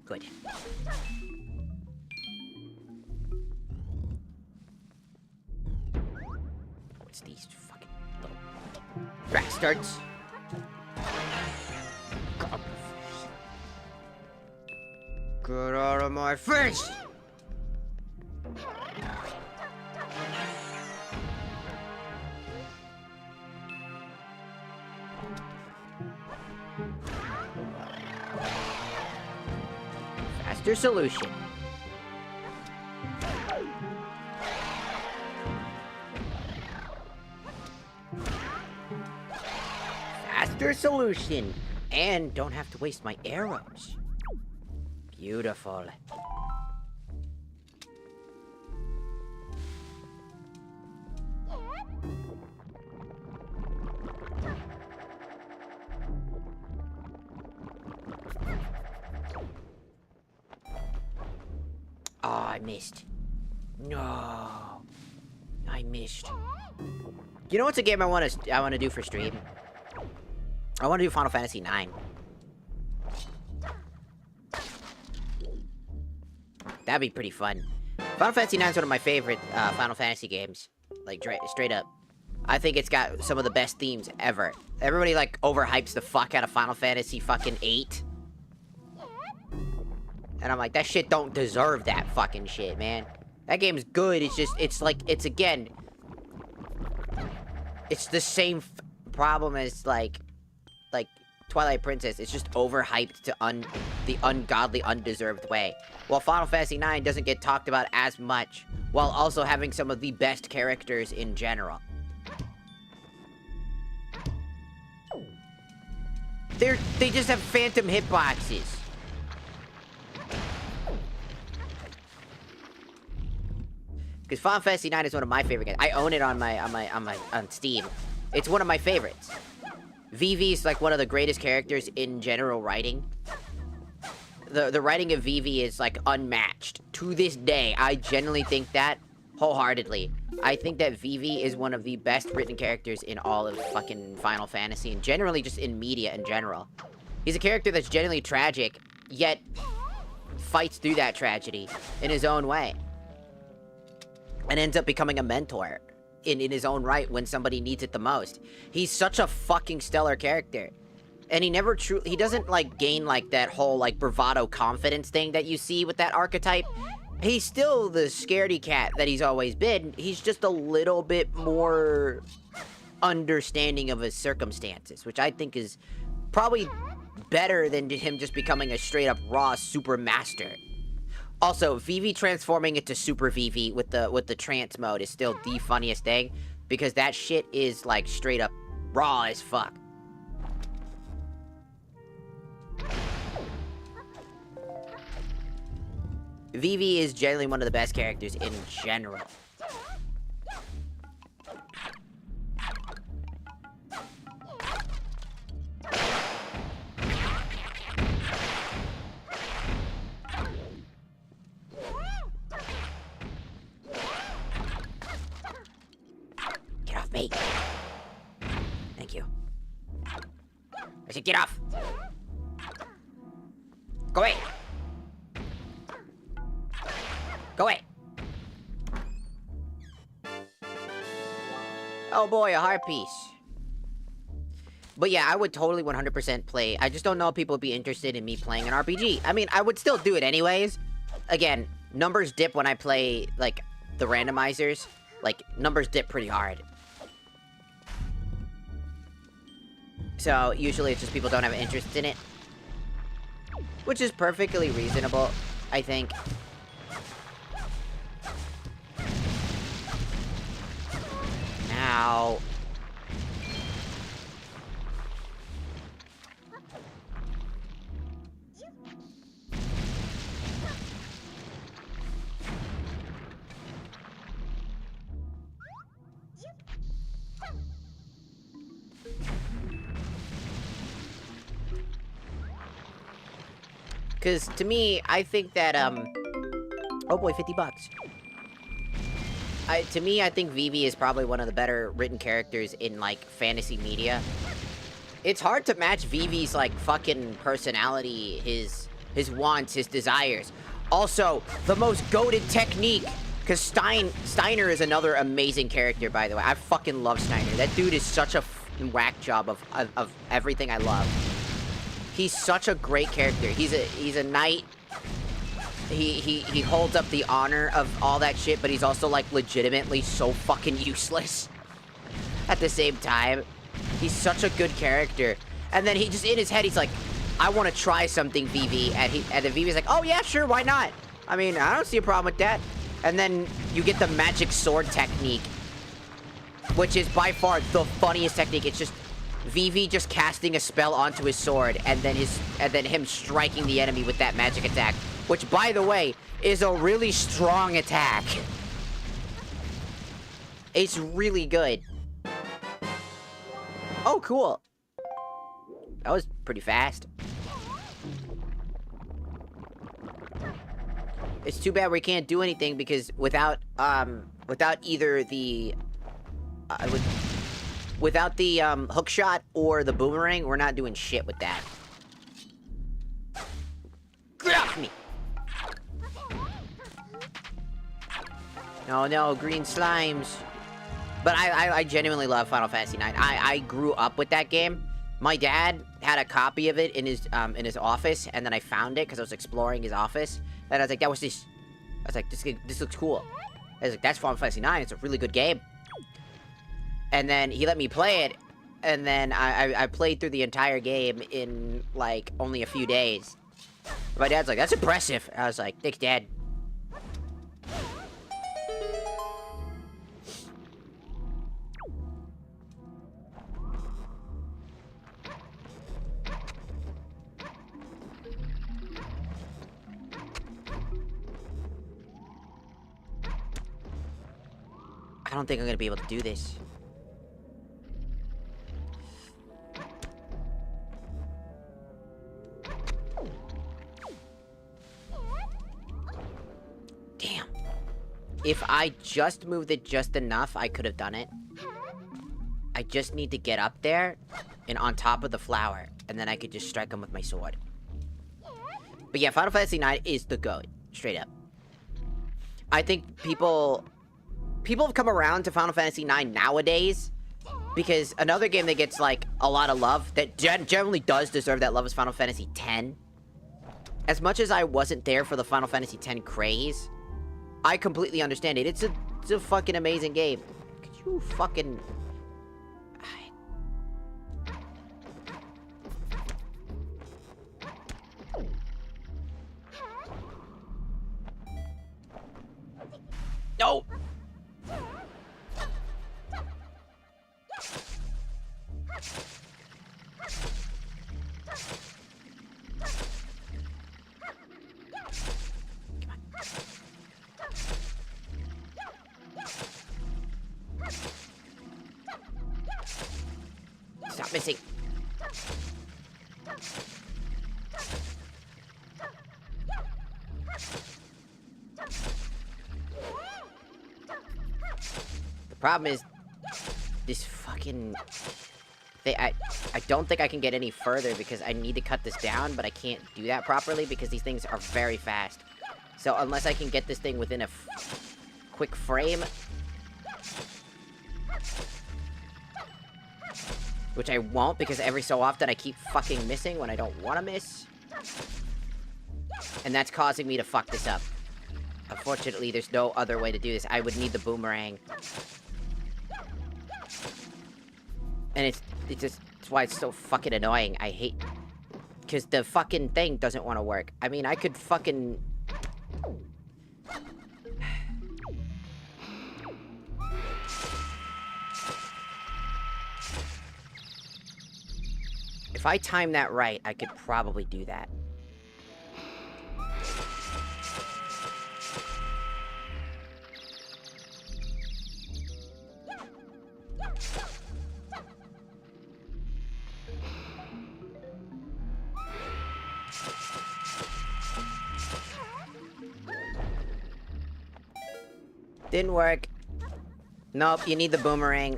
Good. What's these fucking little bastards? Get out of my face! Faster solution. Faster solution. And don't have to waste my arrows. Beautiful. Oh, I missed. No. I missed. You know what's a game I want to do for stream? I want to do Final Fantasy IX. That'd be pretty fun. Final Fantasy 9 is one of my favorite Final Fantasy games. Like, straight up. I think it's got some of the best themes ever. Everybody, like, overhypes the fuck out of Final Fantasy fucking 8. And I'm like, that shit don't deserve that fucking shit, man. That game's good, it's just, it's like, it's again... It's the same problem as, like, Twilight Princess. It's just overhyped to the ungodly, undeserved way. While Final Fantasy 9 doesn't get talked about as much, while also having some of the best characters in general. They just have phantom hitboxes. Because Final Fantasy 9 is one of my favorite games. I own it on Steam. It's one of my favorites. Vivi is like one of the greatest characters in general writing. The writing of Vivi is like unmatched. To this day, I genuinely think that wholeheartedly. I think that Vivi is one of the best written characters in all of fucking Final Fantasy, and generally just in media in general. He's a character that's genuinely tragic, yet fights through that tragedy in his own way. And ends up becoming a mentor in his own right when somebody needs it the most. He's such a fucking stellar character. And he doesn't, like, gain, like, that whole, like, bravado confidence thing that you see with that archetype. He's still the scaredy cat that he's always been. He's just a little bit more understanding of his circumstances, which I think is probably better than him just becoming a straight-up raw super master. Also, Vivi transforming into Super Vivi with the trance mode is still the funniest thing, because that shit is, like, straight up raw as fuck. Vivi is generally one of the best characters in general. Get off me. Thank you. I said get off. Go away. Go away. Oh boy, a heart piece. But yeah, I would totally 100% play. I just don't know if people would be interested in me playing an RPG. I mean, I would still do it anyways. Again, numbers dip when I play, like, the randomizers. Like, numbers dip pretty hard. So, usually it's just people don't have interest in it. Which is perfectly reasonable, I think. Ow. Because to me, I think that, oh boy, 50 bucks. To me, I think Vivi is probably one of the better written characters in, like, fantasy media. It's hard to match Vivi's, like, fucking personality, his wants, his desires. Also, the most goated technique, because Steiner is another amazing character, by the way. I fucking love Steiner. That dude is such a whack job of everything I love. He's such a great character. He's a knight. He holds up the honor of all that shit, but he's also, like, legitimately so fucking useless at the same time. He's such a good character. And then he just, in his head, he's like, I want to try something, Vivi. And then Vivi's like, oh, yeah, sure, why not? I mean, I don't see a problem with that. And then you get the magic sword technique, which is by far the funniest technique. It's just Vivi just casting a spell onto his sword, and then him striking the enemy with that magic attack. Which, by the way, is a really strong attack. It's really good. Oh, cool. That was pretty fast. It's too bad we can't do anything because without either the without the hook shot or the boomerang, we're not doing shit with that. Get off me. No, no, green slimes. But I genuinely love Final Fantasy IX. I grew up with that game. My dad had a copy of it in his office, and then I found it because I was exploring his office. And I was like, that was this. I was like, this looks cool. I was like, that's Final Fantasy IX. It's a really good game. And then he let me play it, and then I played through the entire game in, like, only a few days. My dad's like, that's impressive. I was like, thanks, Dad. I don't think I'm gonna be able to do this. Damn. If I just moved it just enough, I could have done it. I just need to get up there and on top of the flower, and then I could just strike him with my sword. But yeah, Final Fantasy IX is the GOAT. Straight up. I think people have come around to Final Fantasy IX nowadays, because another game that gets, like, a lot of love, that generally does deserve that love, is Final Fantasy X. As much as I wasn't there for the Final Fantasy X craze, I completely understand it. It's a fucking amazing game. Could you fucking... No! Stop missing. The problem is this fucking thing. I don't think I can get any further because I need to cut this down, but I can't do that properly because these things are very fast. So unless I can get this thing within a quick frame, which I won't because every so often I keep fucking missing when I don't want to miss. And that's causing me to fuck this up. Unfortunately, there's no other way to do this. I would need the boomerang. And it's why it's so fucking annoying. I hate... Because the fucking thing doesn't want to work. I mean, I could fucking... If I time that right, I could probably do that. Didn't work. Nope, you need the boomerang.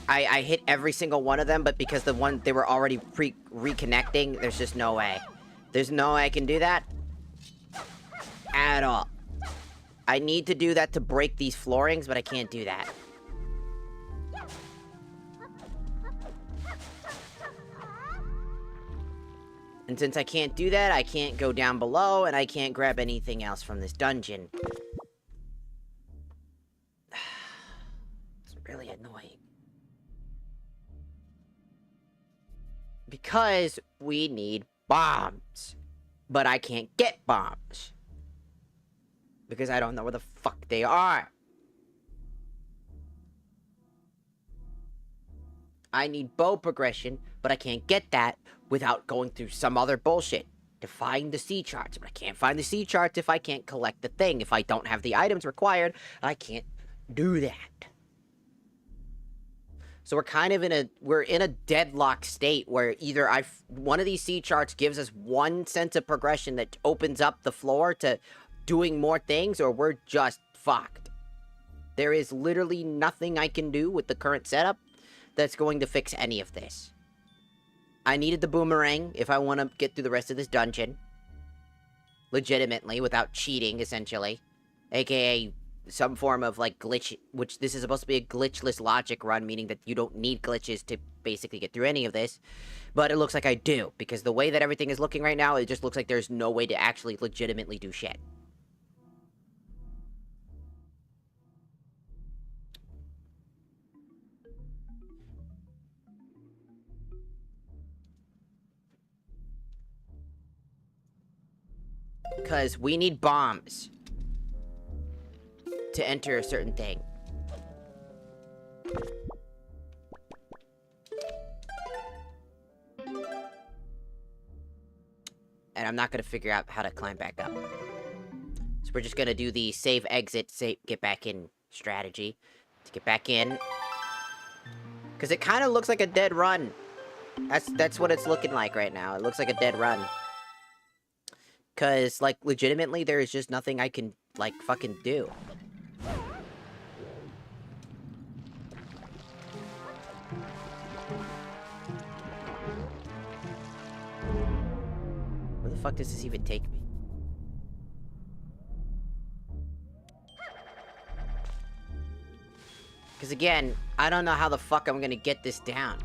I hit every single one of them, but because they were already reconnecting, there's just no way. There's no way I can do that. At all. I need to do that to break these floorings, but I can't do that. And since I can't do that, I can't go down below, and I can't grab anything else from this dungeon. It's really annoying. Because we need bombs. But I can't get bombs. Because I don't know where the fuck they are. I need bow progression, but I can't get that without going through some other bullshit to find the C charts. But I can't find the C charts if I can't collect the thing. If I don't have the items required, I can't do that. So we're kind of in a deadlock state where either one of these C charts gives us one sense of progression that opens up the floor to doing more things, or we're just fucked. There is literally nothing I can do with the current setup that's going to fix any of this. I needed the boomerang if I want to get through the rest of this dungeon. Legitimately, without cheating, essentially. AKA some form of like glitch, which this is supposed to be a glitchless logic run, meaning that you don't need glitches to basically get through any of this. But it looks like I do, because the way that everything is looking right now, it just looks like there's no way to actually legitimately do shit. Because we need bombs to enter a certain thing. And I'm not going to figure out how to climb back up. So we're just going to do the save, exit, save, get back in strategy. To get back in. Because it kind of looks like a dead run. That's what it's looking like right now. It looks like a dead run. Because, like, legitimately, there is just nothing I can, like, fucking do. Where the fuck does this even take me? Because, again, I don't know how the fuck I'm gonna get this down.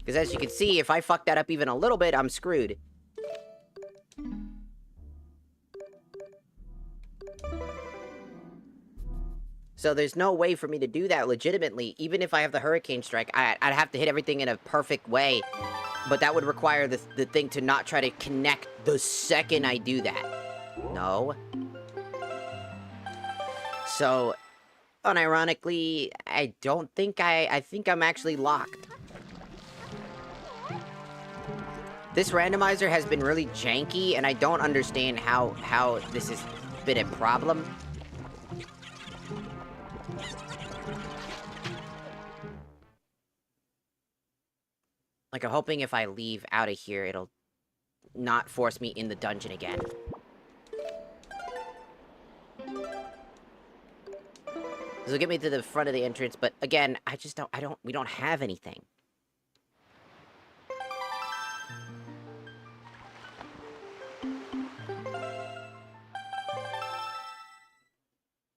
Because as you can see, if I fuck that up even a little bit, I'm screwed. So there's no way for me to do that legitimately. Even if I have the hurricane strike, I'd have to hit everything in a perfect way. But that would require the thing to not try to connect the second I do that. No. So, unironically, I don't think I think I'm actually locked. This randomizer has been really janky, and I don't understand how this has been a problem. Like, I'm hoping if I leave out of here, it'll not force me in the dungeon again. This will get me to the front of the entrance, but again, we don't have anything.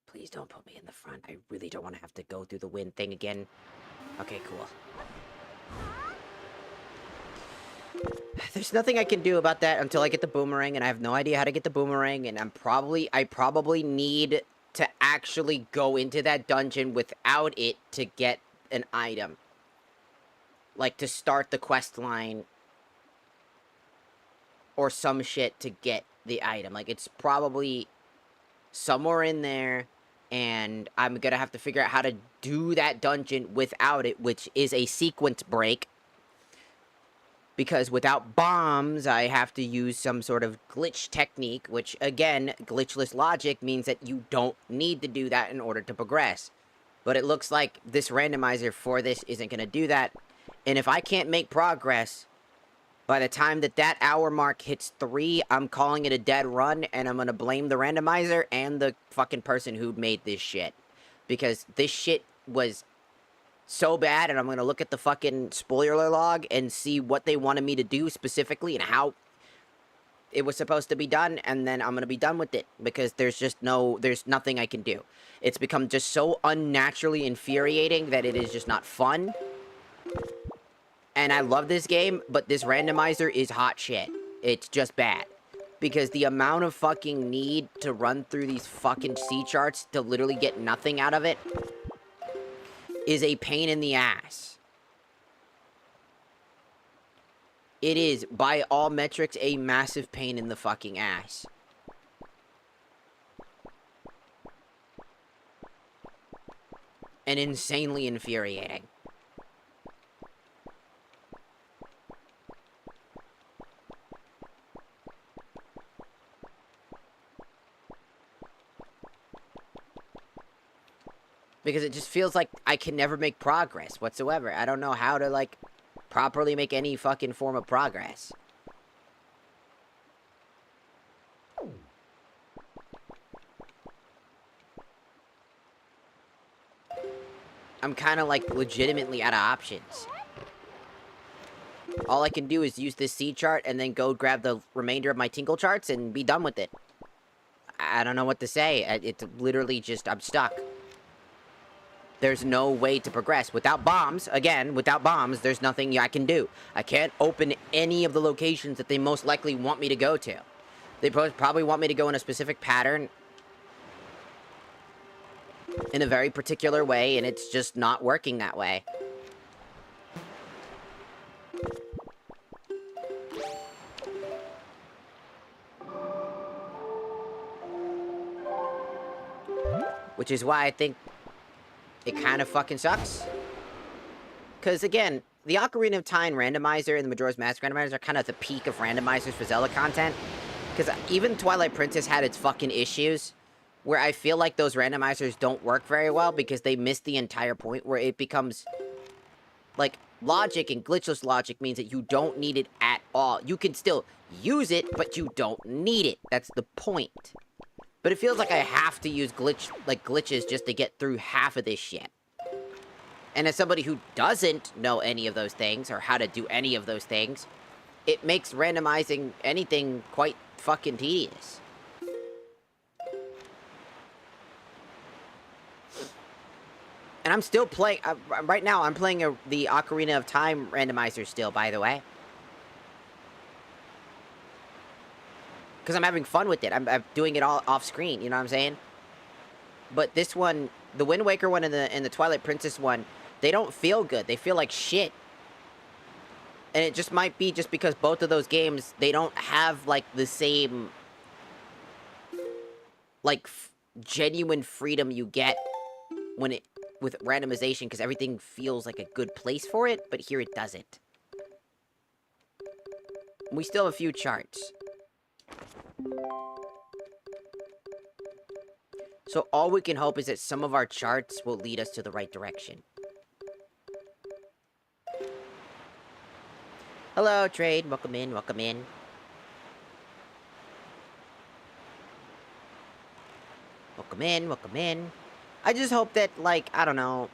Please don't put me in the front. I really don't want to have to go through the wind thing again. Okay, cool. There's nothing I can do about that until I get the boomerang, and I have no idea how to get the boomerang, and I probably need to actually go into that dungeon without it to get an item. Like, to start the quest line. Or some shit to get the item. Like, it's probably somewhere in there, and I'm gonna have to figure out how to do that dungeon without it, which is a sequence break. Because without bombs, I have to use some sort of glitch technique, which, again, glitchless logic means that you don't need to do that in order to progress. But it looks like this randomizer for this isn't going to do that. And if I can't make progress, by the time that hour mark hits 3, I'm calling it a dead run, and I'm going to blame the randomizer and the fucking person who made this shit. Because this shit was so bad, and I'm gonna look at the fucking spoiler log and see what they wanted me to do specifically and how it was supposed to be done, and then I'm gonna be done with it, because there's nothing I can do. It's become just so unnaturally infuriating that it is just not fun. And I love this game, but this randomizer is hot shit. It's just bad. Because the amount of fucking need to run through these fucking C charts to literally get nothing out of it is a pain in the ass. It is, by all metrics, a massive pain in the fucking ass. And insanely infuriating. Because it just feels like I can never make progress whatsoever. I don't know how to, like, properly make any fucking form of progress. I'm kind of like legitimately out of options. All I can do is use this seed chart and then go grab the remainder of my tingle charts and be done with it. I don't know what to say. It's literally just, I'm stuck. There's no way to progress. Without bombs, again, without bombs, there's nothing I can do. I can't open any of the locations that they most likely want me to go to. They probably want me to go in a specific pattern in a very particular way, and it's just not working that way. Which is why I think it kind of fucking sucks. Because, again, the Ocarina of Time randomizer and the Majora's Mask randomizer are kind of the peak of randomizers for Zelda content. Because even Twilight Princess had its fucking issues, where I feel like those randomizers don't work very well because they miss the entire point, where it becomes, like, logic and glitchless logic means that you don't need it at all. You can still use it, but you don't need it. That's the point. But it feels like I have to use glitches just to get through half of this shit. And as somebody who doesn't know any of those things, or how to do any of those things, it makes randomizing anything quite fucking tedious. And I'm still playing, right now I'm playing the Ocarina of Time randomizer still, by the way. Because I'm having fun with it. I'm doing it all off screen, you know what I'm saying? But this one, the Wind Waker one and the Twilight Princess one, they don't feel good. They feel like shit. And it just might be just because both of those games, they don't have, like, the same, like, genuine freedom you get when with randomization, because everything feels like a good place for it, but here it doesn't. We still have a few charts. So all we can hope is that some of our charts will lead us to the right direction. Hello, Trade. Welcome in, welcome in. Welcome in, welcome in. I just hope that, like, I don't know,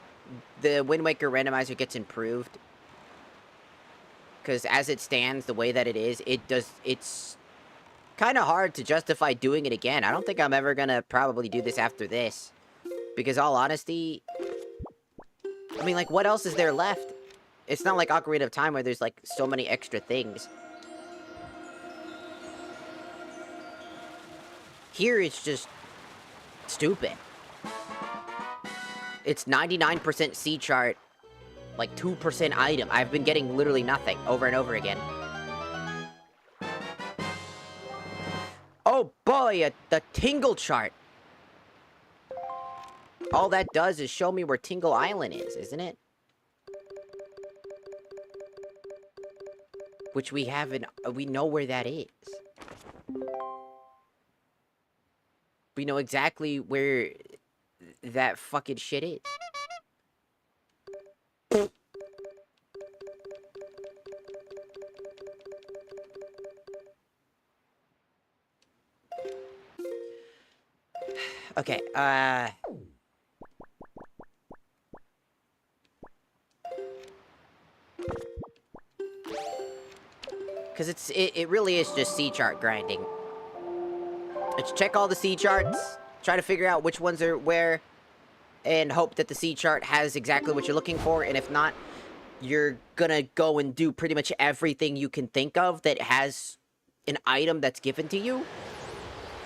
the Wind Waker randomizer gets improved. Because as it stands, the way that it is, it's kind of hard to justify doing it again. I don't think I'm ever gonna probably do this after this. Because all honesty, I mean, like, what else is there left? It's not like Ocarina of Time where there's, like, so many extra things. Here it's just stupid. It's 99% C chart, like 2% item. I've been getting literally nothing over and over again. Oh boy, the Tingle chart. All that does is show me where Tingle Island is, isn't it? Which we haven't, we know where that is. We know exactly where that fucking shit is. Okay, because it really is just C chart grinding. Let's check all the C charts, try to figure out which ones are where, and hope that the C chart has exactly what you're looking for, and if not, you're gonna go and do pretty much everything you can think of that has an item that's given to you,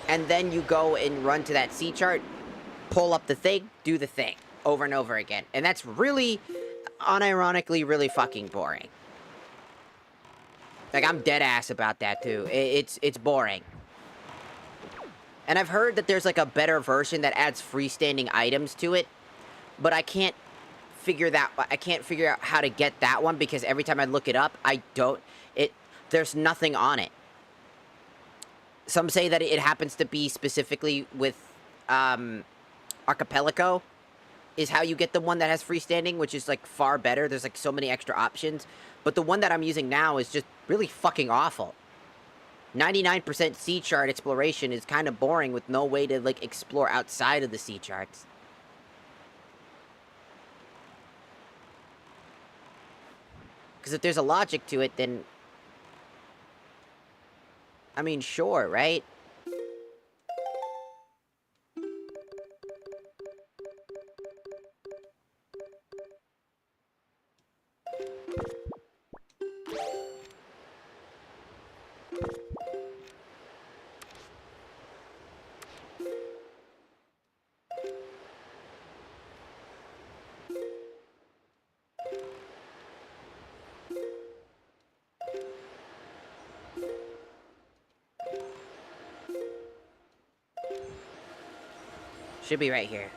and then you go and run to that C chart, pull up the thing, do the thing, over and over again. And that's really, unironically, really fucking boring. Like, I'm dead ass about that, too. It's boring. And I've heard that there's, like, a better version that adds freestanding items to it, but I can't figure out how to get that one, because every time I look it up, there's nothing on it. Some say that it happens to be specifically with, Archipelago is how you get the one that has freestanding, which is, like, far better. There's, like, so many extra options. But the one that I'm using now is just really fucking awful. 99% C chart exploration is kind of boring with no way to, like, explore outside of the C charts. Because if there's a logic to it, then... I mean, sure, right? Should be right here.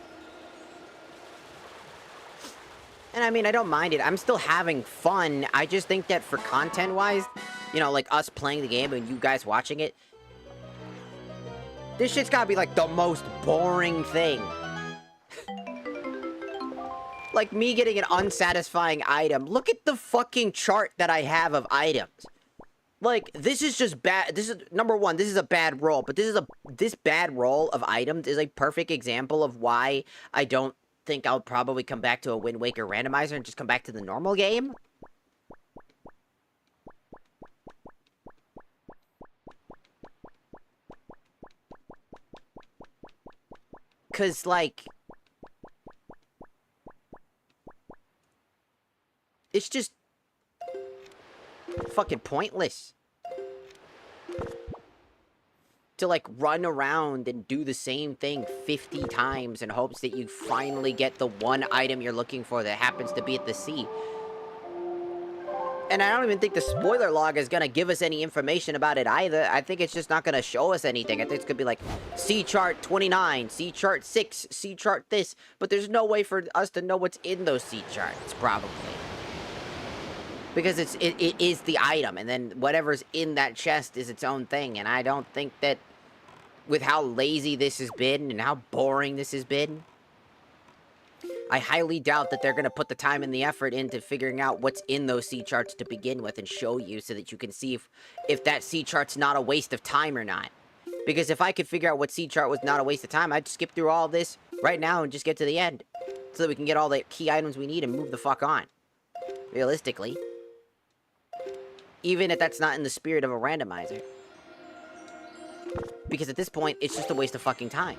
And I mean, I don't mind it. I'm still having fun. I just think that for content-wise, you know, like us playing the game and you guys watching it, this shit's gotta be like the most boring thing. Like me getting an unsatisfying item. Look at the fucking chart that I have of items. Like, this is just bad. This is, number one, this is a bad roll. But this bad roll of items is a perfect example of why I don't think I'll probably come back to a Wind Waker randomizer and just come back to the normal game. Cause, like... it's just... fucking pointless. To, like, run around and do the same thing 50 times in hopes that you finally get the one item you're looking for that happens to be at the sea. And I don't even think the spoiler log is gonna give us any information about it either. I think it's just not gonna show us anything. I think it's gonna be like, sea chart 29, sea chart 6, sea chart this. But there's no way for us to know what's in those sea charts, probably. Because it is the item, and then whatever's in that chest is its own thing. And I don't think that, with how lazy this has been, and how boring this has been, I highly doubt that they're going to put the time and the effort into figuring out what's in those sea charts to begin with and show you so that you can see if that sea chart's not a waste of time or not. Because if I could figure out what sea chart was not a waste of time, I'd skip through all this right now and just get to the end. So that we can get all the key items we need and move the fuck on. Realistically. Even if that's not in the spirit of a randomizer. Because at this point, it's just a waste of fucking time.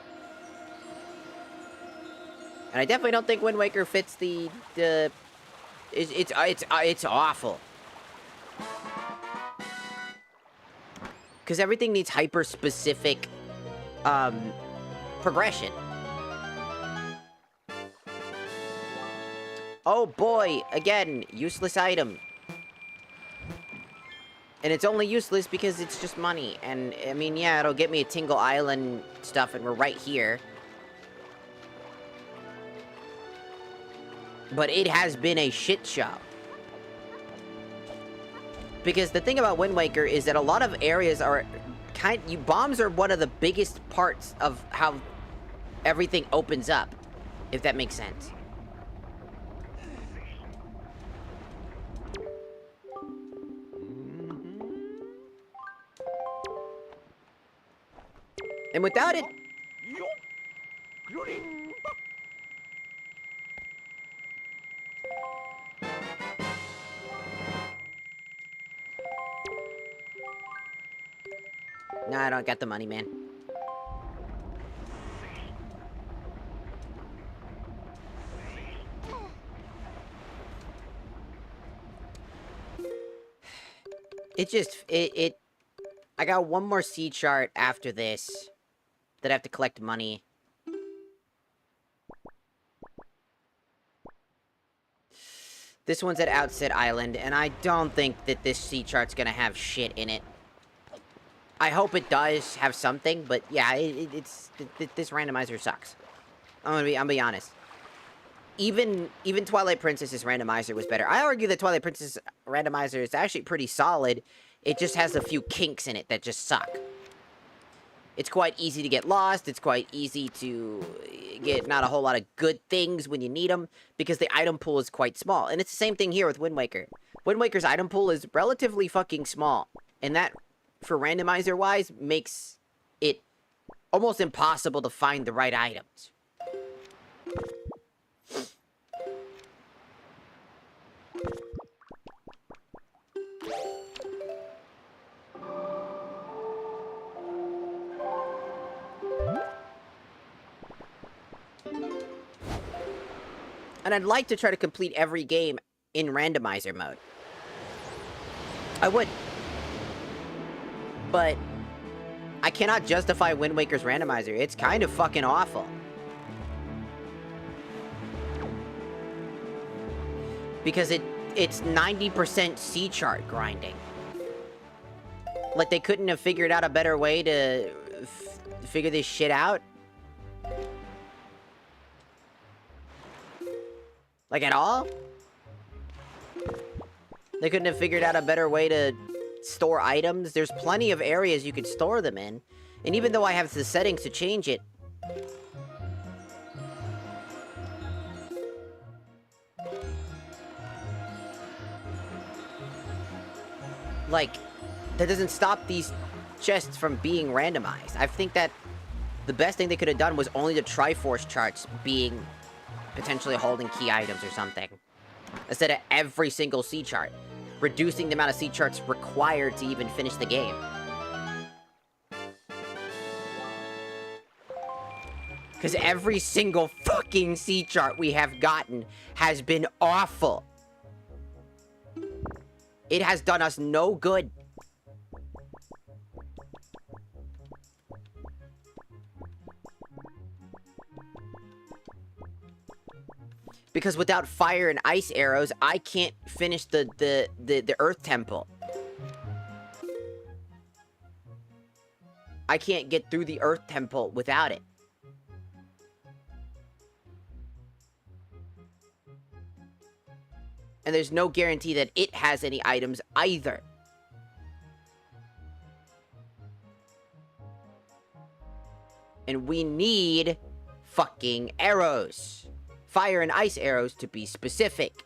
And I definitely don't think Wind Waker fits it's awful. Because everything needs hyper-specific, progression. Oh boy, again, useless item. And it's only useless because it's just money. And, I mean, yeah, it'll get me a Tingle Island stuff, and we're right here. But it has been a shit show. Because the thing about Wind Waker is that a lot of areas are bombs are one of the biggest parts of how everything opens up. If that makes sense. And without it... Nah, I don't got the money, man. I got one more sea chart after this that I have to collect money. This one's at Outset Island, and I don't think that this sea chart's gonna have shit in it. I hope it does have something, but yeah, this randomizer sucks. I'm gonna be honest. Even Twilight Princess's randomizer was better. I argue that Twilight Princess randomizer is actually pretty solid. It just has a few kinks in it that just suck. It's quite easy to get lost. It's quite easy to get not a whole lot of good things when you need them, because the item pool is quite small. And it's the same thing here with Wind Waker. Wind Waker's item pool is relatively fucking small. And that, for randomizer-wise, makes it almost impossible to find the right items. And I'd like to try to complete every game in randomizer mode. I would. But I cannot justify Wind Waker's randomizer. It's kind of fucking awful. Because it's 90% C chart grinding. Like, they couldn't have figured out a better way to figure this shit out? Like, at all? They couldn't have figured out a better way to store items? There's plenty of areas you could store them in. And even though I have the settings to change it... like, that doesn't stop these chests from being randomized. I think that the best thing they could have done was only the Triforce charts being potentially holding key items or something. Instead of every single C chart. Reducing the amount of C charts required to even finish the game. Because every single fucking C chart we have gotten has been awful. It has done us no good. Because without fire and ice arrows, I can't finish the Earth Temple. I can't get through the Earth Temple without it. And there's no guarantee that it has any items either. And we need fucking arrows. Fire and ice arrows to be specific.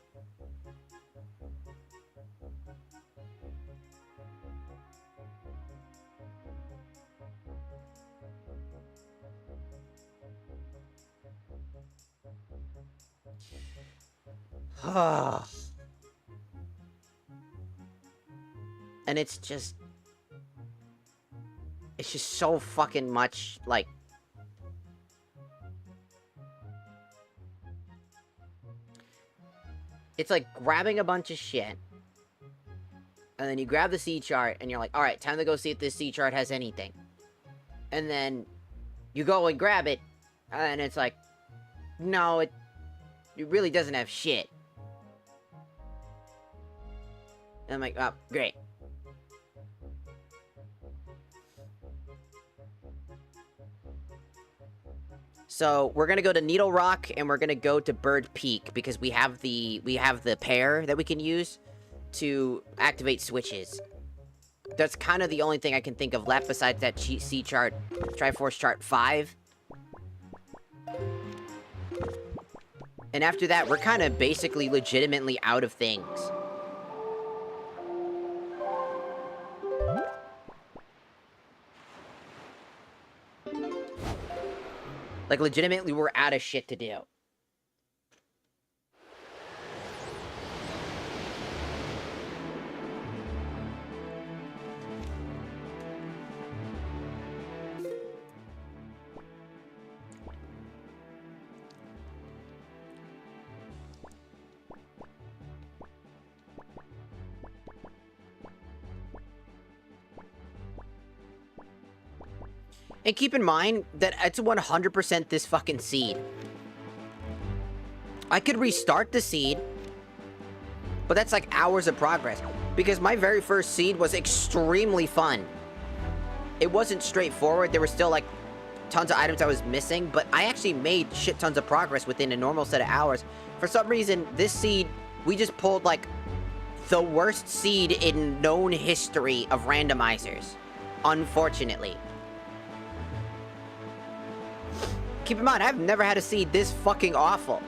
And it's just so fucking much, like... it's like grabbing a bunch of shit, and then you grab the C chart, and you're like, alright, time to go see if this C chart has anything. And then you go and grab it, and it's like, no, it really doesn't have shit. And I'm like, oh, great. So, we're gonna go to Needle Rock, and we're gonna go to Bird Peak, because we have the pair that we can use to activate switches. That's kind of the only thing I can think of left besides that C chart, Triforce chart 5. And after that, we're kind of basically legitimately out of things. Like, legitimately, we're out of shit to do. And keep in mind that it's 100% this fucking seed. I could restart the seed, but that's like hours of progress. Because my very first seed was extremely fun. It wasn't straightforward. There were still like tons of items I was missing, but I actually made shit tons of progress within a normal set of hours. For some reason, this seed, we just pulled like the worst seed in known history of randomizers. Unfortunately. Keep in mind, I've never had a seed this fucking awful.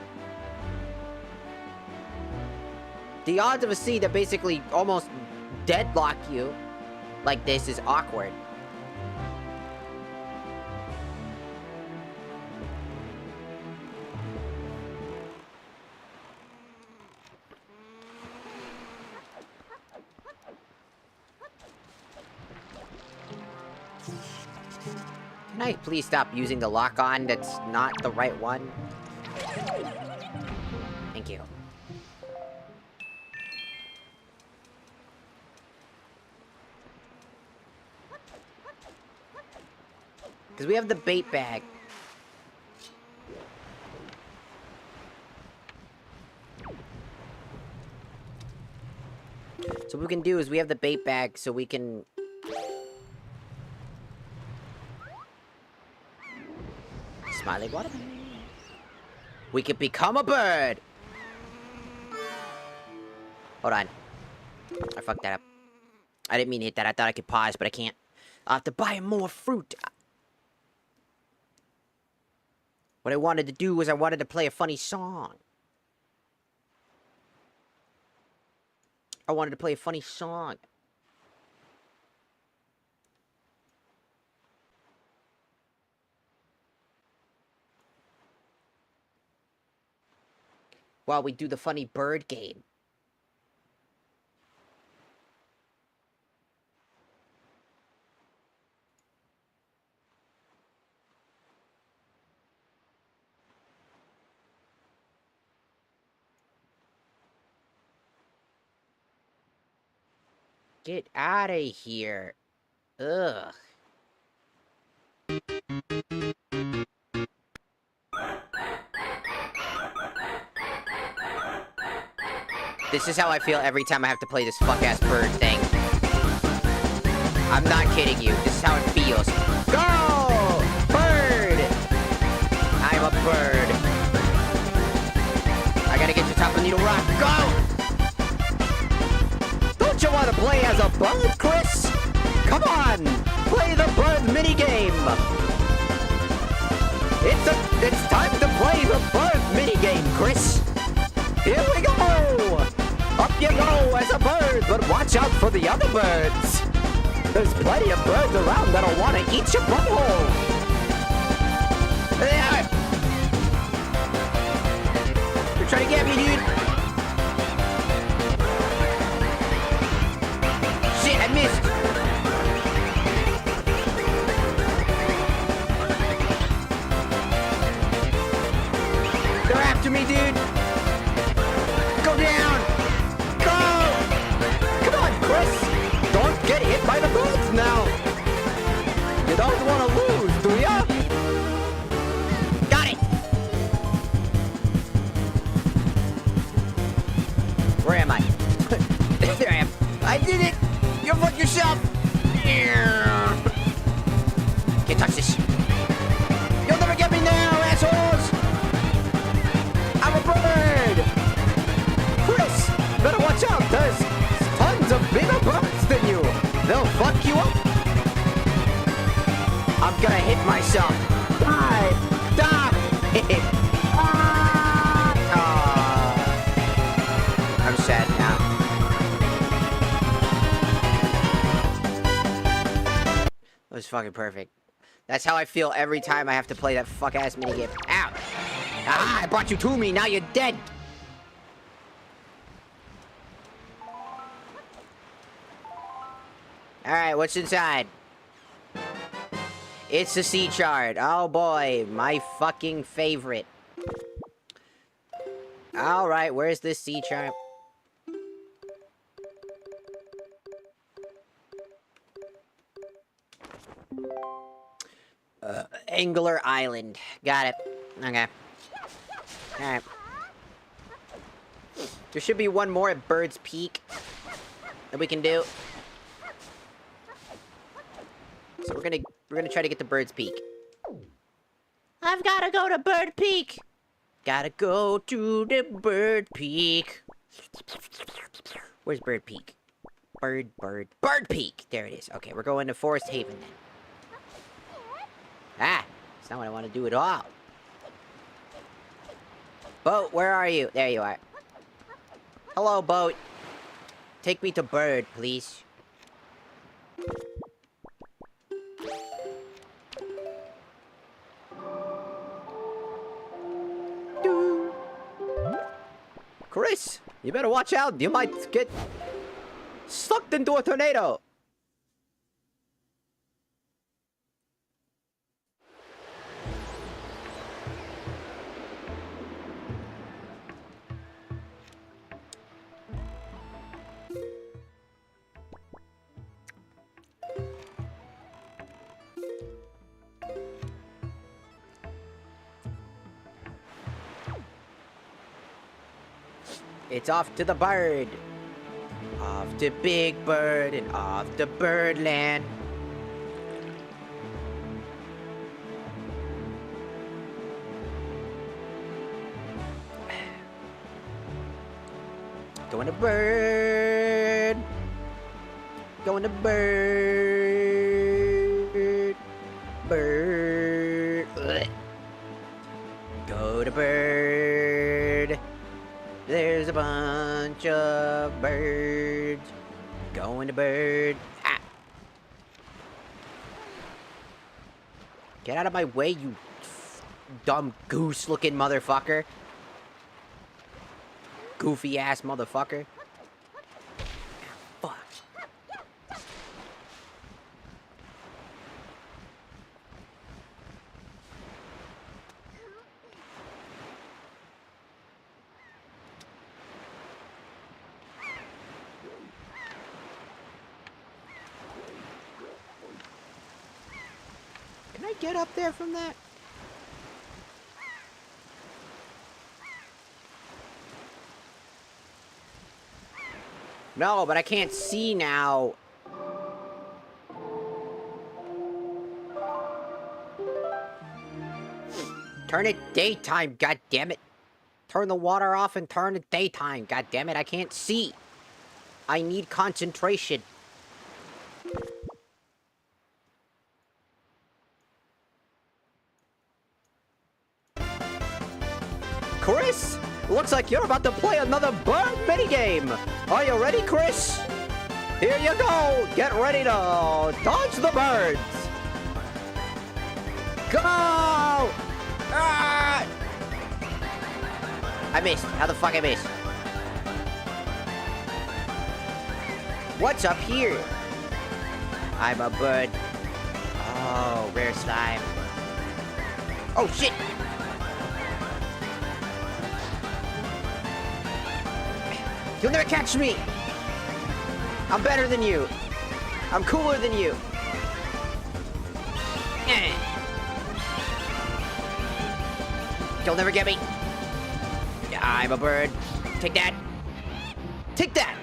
The odds of a seed that basically almost deadlock you like this is awkward. Can I please stop using the lock-on? That's not the right one. Because we have the bait bag. So what we can do is we have the bait bag so we can... Smiley watermelon. We could become a bird! Hold on. I fucked that up. I didn't mean to hit that. I thought I could pause, but I can't. I'll have to buy more fruit. What I wanted to do was I wanted to play a funny song. I wanted to play a funny song. While we do the funny bird game. Get out of here. Ugh. This is how I feel every time I have to play this fuck-ass bird thing. I'm not kidding you. This is how it feels. Go! Bird! I'm a bird. I gotta get to the top of Needle Rock. Go! Don't you want to play as a bird, Chris? Come on! Play the bird minigame! It's time to play the bird minigame, Chris! Here we go! Up you go as a bird, but watch out for the other birds! There's plenty of birds around that'll want to eat your butthole! You're trying to get me, dude! Shit, I missed! They're after me, dude! Go down! Go! Come on, Chris! Don't get hit by the birds now! You don't want to lose, do ya? Got it! Where am I? There I am. I did it! You fuck yourself! Can't touch this. You'll never get me now, assholes! I'm a bird! Chris, better watch out. There's tons of bigger birds than you. They'll fuck you up. I'm gonna hit myself. Die! Die! I'm sad now. That was fucking perfect. That's how I feel every time I have to play that fuck-ass minigame. Ow! Ah, I brought you to me, now you're dead! Alright, what's inside? It's the sea chart. Oh boy, my fucking favorite. Alright, where's this sea chart? Angler Island. Got it. Okay. Alright. There should be one more at Bird's Peak that we can do. So we're gonna try to get to Bird's Peak. I've gotta go to Bird Peak. Gotta go to the Bird Peak. Where's Bird Peak? Bird Peak. There it is. Okay, we're going to Forest Haven then. Ah, that's not what I want to do at all. Boat, where are you? There you are. Hello, boat. Take me to Bird, please. Doo. Chris, you better watch out. You might get sucked into a tornado. It's off to the bird. Off to Big Bird and off to Birdland. Going to bird. Going to bird. Bird. Ugh. Go to bird. There's a bunch of birds. Going to bird. Ah. Get out of my way, you dumb goose-looking motherfucker. Goofy-ass motherfucker. Fuck. Can I get up there from that? No, but I can't see now. Turn it daytime, god damn it. Turn the water off and turn it daytime, god damn it. I can't see. I need concentration. Chris, looks like you're about to play another bird minigame. Are you ready, Chris? Here you go. Get ready to dodge the birds. Go! Ah! I missed. How the fuck I missed? What's up here? I'm a bird. Oh, rare slime. Oh, shit! You'll never catch me! I'm better than you. I'm cooler than you. You'll never get me. I'm a bird. Take that. Take that!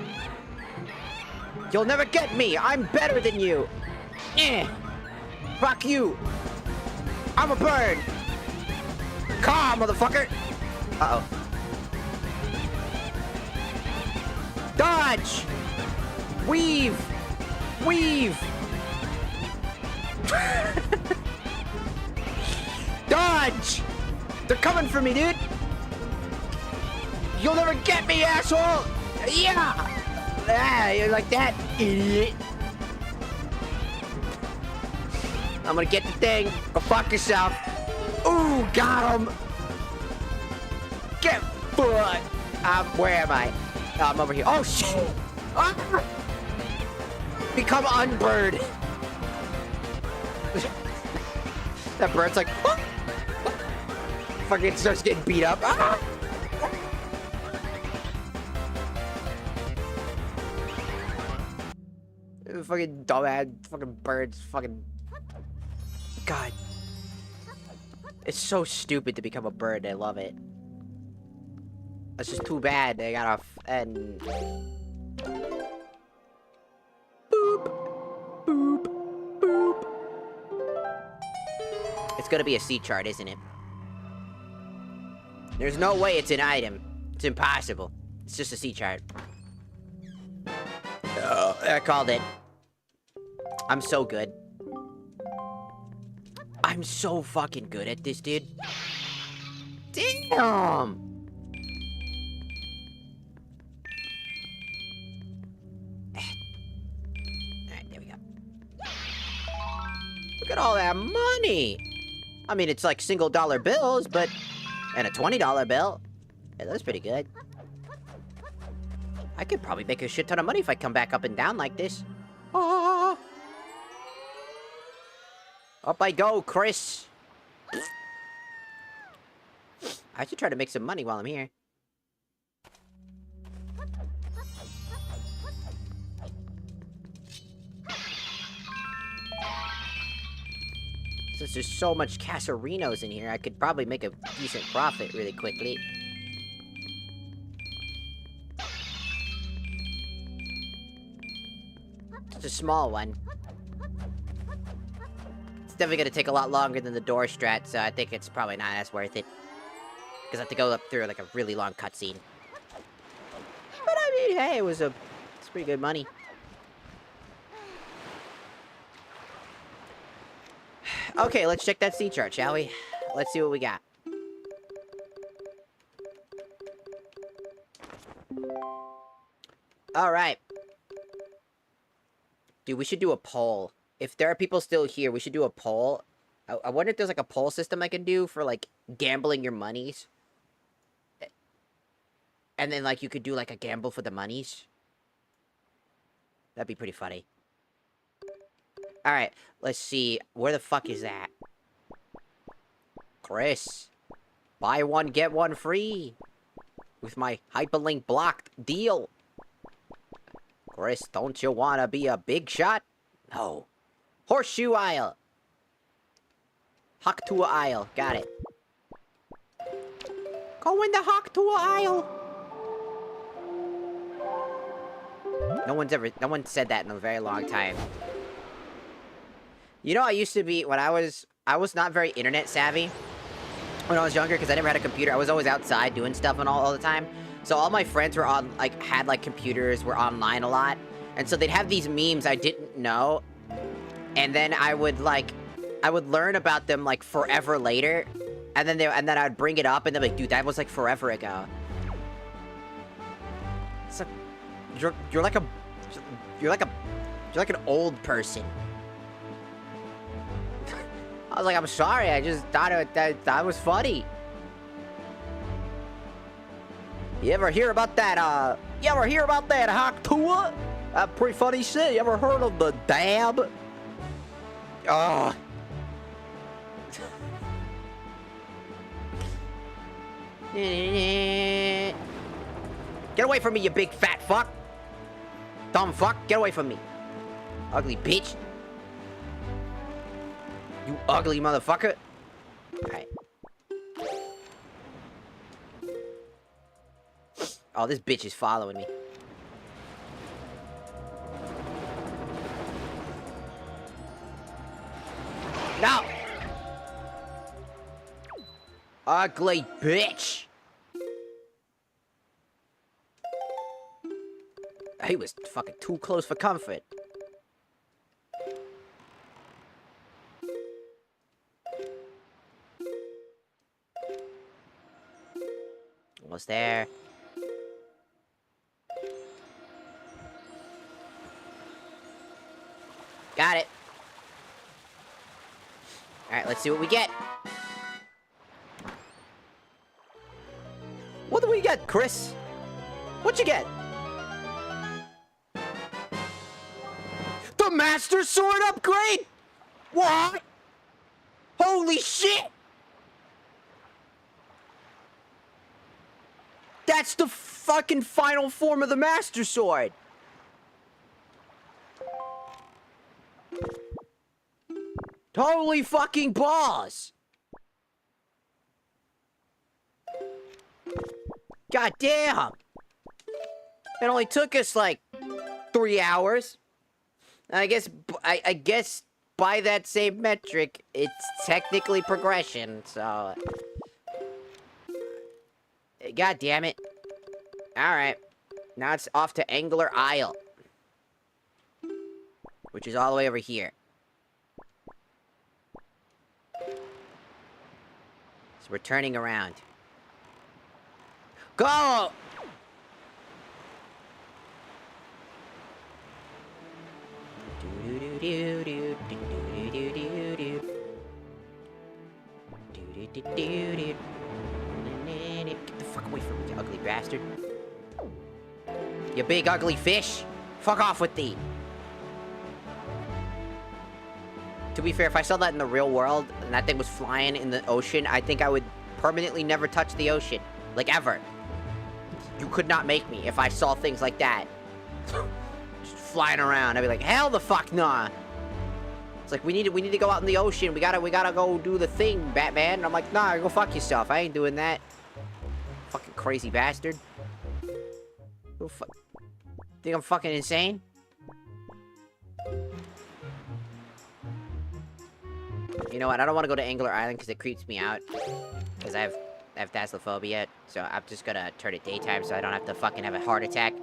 You'll never get me! I'm better than you! Fuck you! I'm a bird! Caw, motherfucker! Uh-oh. Dodge! Weave! Weave! Dodge! They're coming for me, dude! You'll never get me, asshole! Yeah! Ah, you're like that, idiot! I'm gonna get the thing. Go fuck yourself. Ooh, got him! Get fucked! Where am I? I'm over here. Oh, shit! Ah! Become unbird. That bird's like, ah! Fucking starts getting beat up. Ah! Fucking dumbass, fucking birds, fucking... God. It's so stupid to become a bird. I love it. It's just too bad they gotta and boop, boop, boop. It's gonna be a C chart, isn't it? There's no way it's an item. It's impossible. It's just a C chart. I called it. I'm so good. I'm so fucking good at this, dude. Damn! Alright, there we go. Look at all that money! I mean, it's like $1 bills, but... And a $20 bill. Yeah, that's pretty good. I could probably make a shit ton of money if I come back up and down like this. Oh. Up I go, Chris. I should try to make some money while I'm here. Since there's so much casarinos in here, I could probably make a decent profit really quickly. small one. It's definitely gonna take a lot longer than the door strat, so I think it's probably not as worth it. Because I have to go up through, like, a really long cutscene. But, I mean, hey, it's pretty good money. Okay, let's check that sea chart, shall we? Let's see what we got. Alright. Dude, we should do a poll. If there are people still here, we should do a poll. I wonder if there's, like, a poll system I can do for, like, gambling your monies. And then, like, you could do, like, a gamble for the monies. That'd be pretty funny. Alright, let's see. Where the fuck is that? Chris. Buy one, get one free. With my hyperlink blocked deal. Chris, don't you wanna be a big shot? No. Horseshoe aisle. Haktua aisle. Got it. Go in the Haktua aisle. No one said that in a very long time. You know, I used to be, when I was not very internet savvy when I was younger, because I never had a computer. I was always outside doing stuff and all the time. So all my friends were on, like, had, like, computers, were online a lot. And so they'd have these memes I didn't know. And then I would learn about them, like, forever later. And then I'd bring it up, and they'd be like, dude, that was, like, forever ago. It's like, you're like an old person. I was like, I'm sorry, I just thought that was funny. You ever hear about that Haktua? That pretty funny shit. You ever heard of the dab? Ugh. Get away from me, you big fat fuck. Dumb fuck, get away from me. Ugly bitch. You ugly motherfucker. Alright. Oh, this bitch is following me. No! Ugly bitch! He was fucking too close for comfort. Almost there. Got it. Alright, let's see what we get. What do we get, Chris? What'd you get? The Master Sword upgrade? What? Holy shit! That's the fucking final form of the Master Sword! Holy fucking balls! God damn! It only took us like 3 hours. I guess by that same metric, it's technically progression, so... God damn it. Alright. Now it's off to Angler Isle. Which is all the way over here. So we're turning around. Go! Get the fuck away from me, you ugly bastard. You big ugly fish. Fuck off with thee. To be fair, if I saw that in the real world, and that thing was flying in the ocean, I think I would permanently never touch the ocean. Like, ever. You could not make me if I saw things like that. Just flying around. I'd be like, hell the fuck nah. It's like, we need to go out in the ocean. We gotta go do the thing, Batman. And I'm like, nah, go fuck yourself. I ain't doing that. Fucking crazy bastard. Who think I'm fucking insane? You know what? I don't want to go to Angler Island because it creeps me out. Because I have thalassophobia, so I'm just gonna turn it daytime so I don't have to fucking have a heart attack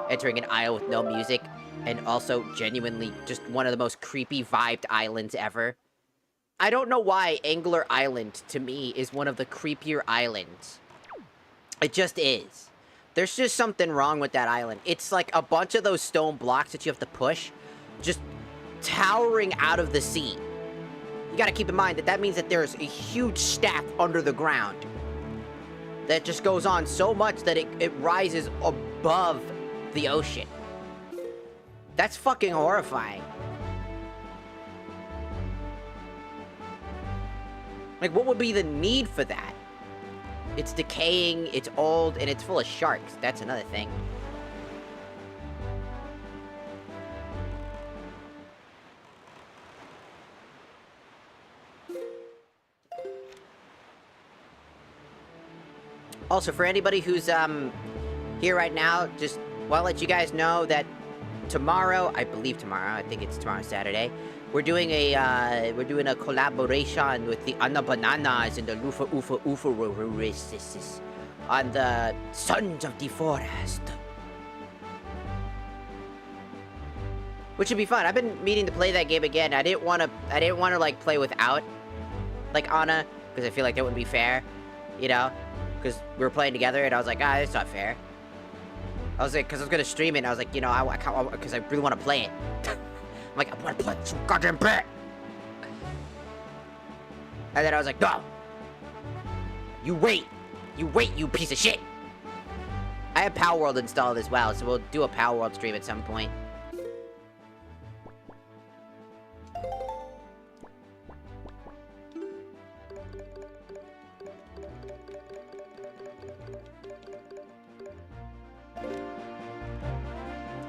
entering an isle with no music. And also, genuinely, just one of the most creepy vibed islands ever. I don't know why Angler Island, to me, is one of the creepier islands. It just is. There's just something wrong with that island. It's like a bunch of those stone blocks that you have to push, just towering out of the sea. You gotta keep in mind that that means that there's a huge stack under the ground that just goes on so much that it rises above the ocean. That's fucking horrifying. Like, what would be the need for that? It's decaying, it's old, and it's full of sharks. That's another thing. Also, for anybody who's, here right now, just want to let you guys know that tomorrow, I believe tomorrow, I think it's tomorrow, Saturday, we're doing a collaboration with the Anna Bananas and the Lufa Ufa Ufa races on the Sons of the Forest. Which would be fun. I've been meaning to play that game again. I didn't want to, like, play without, like, Anna, because I feel like that wouldn't be fair, you know? Because we were playing together, and I was like, that's not fair. I was like, because I was going to stream it, and I was like, you know, I can't, because I really want to play it. I'm like, I want to play it so goddamn bad. And then I was like, no. You wait, you piece of shit. I have Power World installed as well, so we'll do a Power World stream at some point.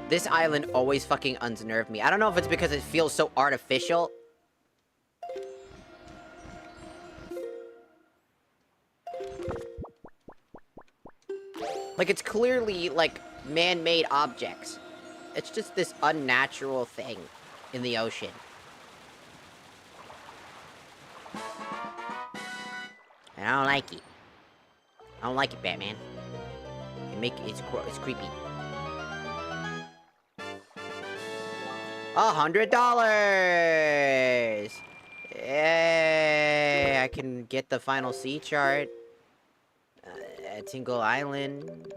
This island always fucking unnerved me. I don't know if it's because it feels so artificial. Like, it's clearly, like, man-made objects. It's just this unnatural thing in the ocean. And I don't like it. I don't like it, Batman. It's creepy. $100! Yay! I can get the final sea chart. At Tingle Island.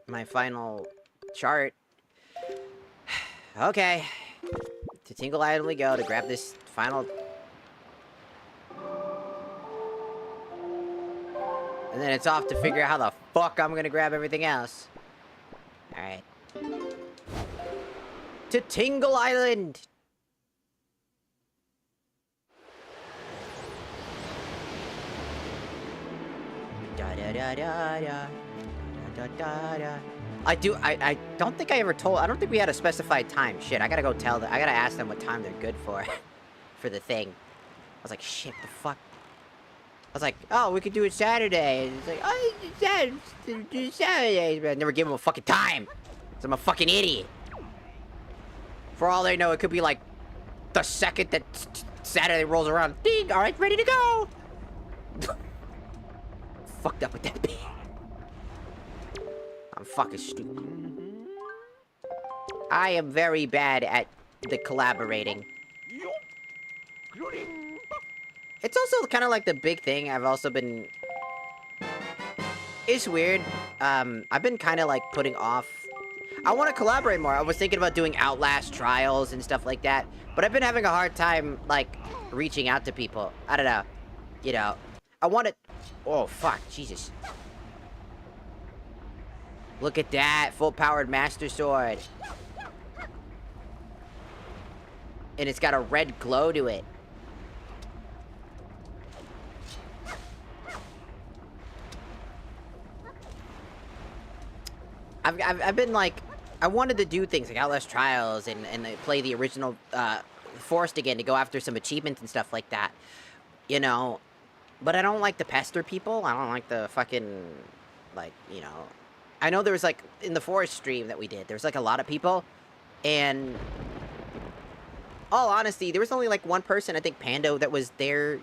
My final chart. Okay. To Tingle Island we go to grab this final... And then it's off to figure out how the fuck I'm gonna grab everything else. Alright. To Tingle Island! I don't think I ever told, I don't think we had a specified time. Shit, I gotta go tell them, I gotta ask them what time they're good for, for the thing. I was like, shit, the fuck? I was like, oh, we could do it Saturday. And it's like, oh, it's Saturday. But I never give them a fucking time. So I'm a fucking idiot. For all they know, it could be like the second that Saturday rolls around. Ding! All right, ready to go. Fucked up with that bit. I'm fucking stupid. I am very bad at the collaborating. It's also kind of like the big thing I've also been... It's weird. I've been kind of like putting off... I want to collaborate more. I was thinking about doing Outlast trials and stuff like that. But I've been having a hard time, like, reaching out to people. I don't know. You know. I want to... Oh, fuck. Jesus. Look at that. Full-powered Master Sword. And it's got a red glow to it. I've been, like... I wanted to do things like Outlast Trials and play the original Forest again to go after some achievements and stuff like that. You know? But I don't like to pester people. I don't like the fucking... Like, you know... I know there was, like, in the Forest stream that we did, there was, like, a lot of people. And... all honesty, there was only like one person, I think Pando, that was there,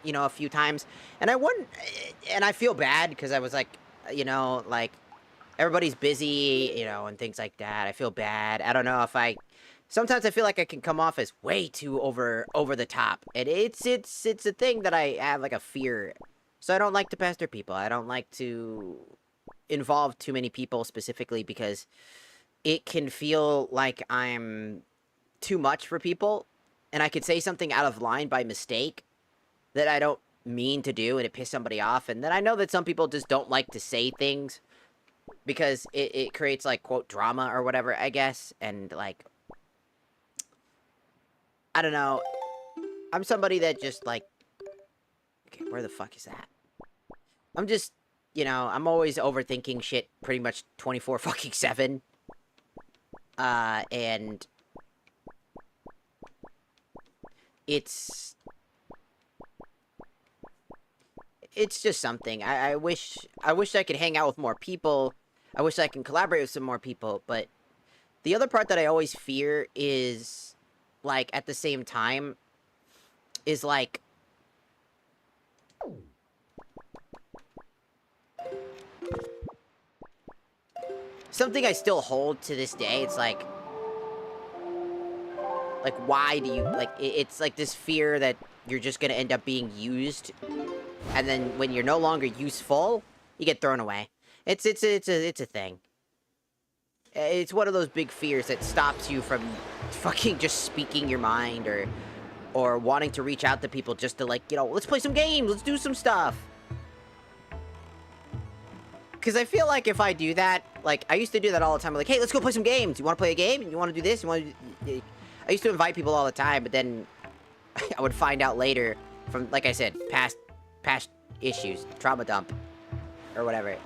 a few times. And I feel bad because I was like, like everybody's busy, and things like that. I feel bad. I don't know if sometimes I feel like I can come off as way too over the top. And it's a thing that I have like a fear. So I don't like to pester people. I don't like to involve too many people specifically because it can feel like I'm too much for people, and I could say something out of line by mistake that I don't mean to do, and it piss somebody off. And then I know that some people just don't like to say things because it creates like quote drama or whatever, I guess. And like, I don't know. I'm somebody that just like, okay, where the fuck is that? I'm just, I'm always overthinking shit pretty much 24 fucking 7. And it's just something. I wish I could hang out with more people. I wish I can collaborate with some more people, but the other part that I always fear is like at the same time is like something I still hold to this day. It's like why do you like it's like this fear that you're just going to end up being used, and then when you're no longer useful, you get thrown away. It's a thing. It's one of those big fears that stops you from fucking just speaking your mind or wanting to reach out to people just to like, let's play some games, let's do some stuff. Because I feel like if I do that, like, I used to do that all the time. Like, hey, let's go play some games. You want to play a game? You want to do this? I used to invite people all the time, but then I would find out later from, like I said, past issues, trauma dump, or whatever,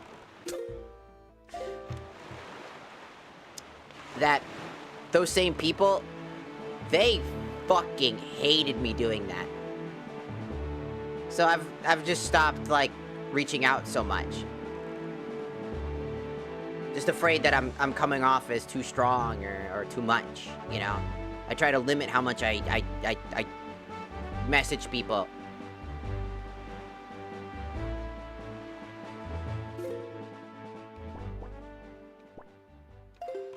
that those same people, they fucking hated me doing that. So I've just stopped, like, reaching out so much. Just afraid that I'm coming off as too strong or too much, I try to limit how much I message people.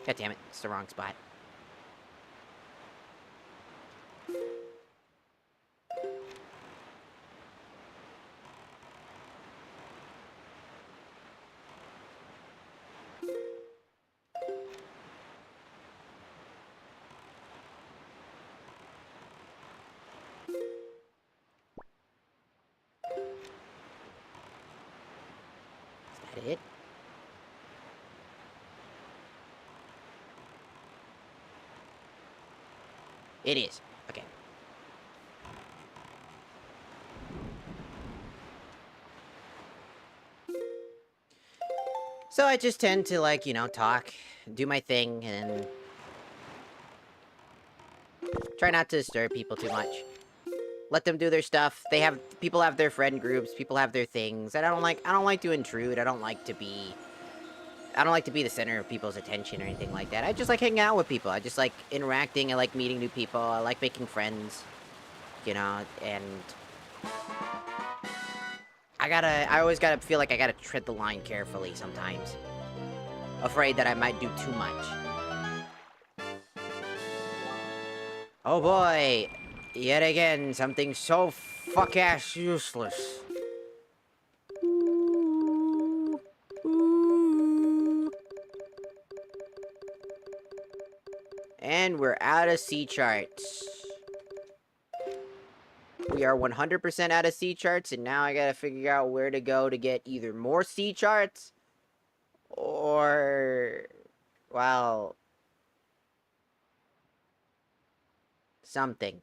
God damn it, it's the wrong spot. Is that it? It is. Okay. So I just tend to, like, talk, do my thing, and try not to disturb people too much. Let them do their stuff. People have their friend groups, people have their things. I don't like to intrude. I don't like to be the center of people's attention or anything like that. I just like hanging out with people. I just like interacting. I like meeting new people. I like making friends, and I always gotta feel like I gotta tread the line carefully sometimes. Afraid that I might do too much. Oh boy, yet again, something so fuck-ass useless. Ooh. Ooh. And we're out of C charts. We are 100% out of C charts, and now I gotta figure out where to go to get either more C charts or, well, something.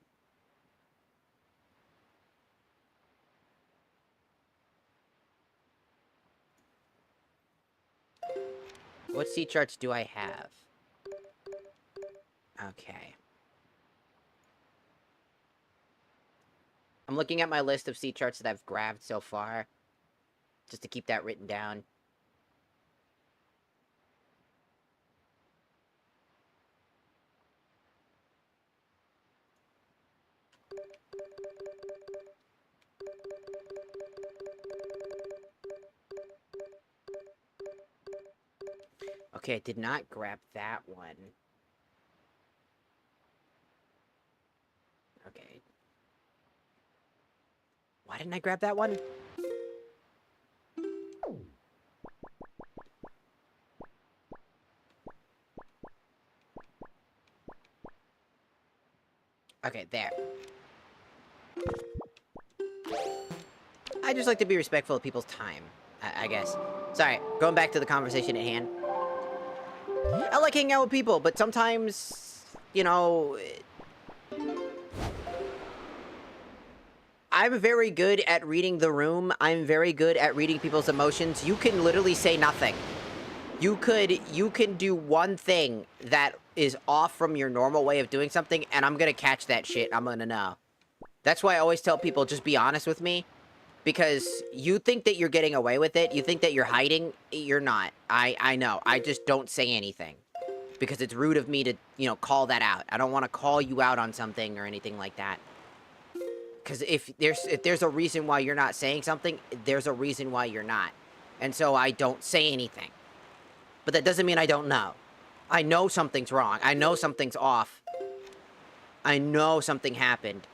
What C charts do I have? Okay. I'm looking at my list of C charts that I've grabbed so far, just to keep that written down. Okay, I did not grab that one. Okay. Why didn't I grab that one? Okay, there. I just like to be respectful of people's time, I guess. Sorry, going back to the conversation at hand. I like hanging out with people, but sometimes, you know, I'm very good at reading the room. I'm very good at reading people's emotions. You can literally say nothing. You can do one thing that is off from your normal way of doing something, and I'm gonna catch that shit. I'm gonna know. That's why I always tell people, just be honest with me. Because you think that you're getting away with it. You think that you're hiding. You're not. I know. I just don't say anything. Because it's rude of me to, you know, call that out. I don't want to call you out on something or anything like that. Because if there's a reason why you're not saying something, there's a reason why you're not. And so I don't say anything. But that doesn't mean I don't know. I know something's wrong. I know something's off. I know something happened.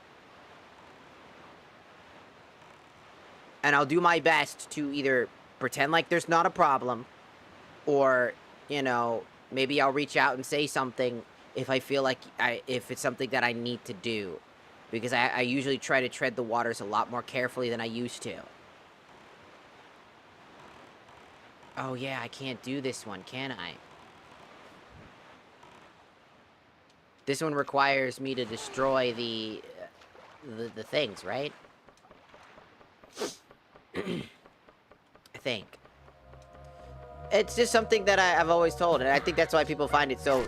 And I'll do my best to either pretend like there's not a problem, or, you know, maybe I'll reach out and say something if I feel like if it's something that I need to do. Because I usually try to tread the waters a lot more carefully than I used to. Oh yeah, I can't do this one, can I? This one requires me to destroy the things, right? I think. It's just something that I've always told, and I think that's why people find it so...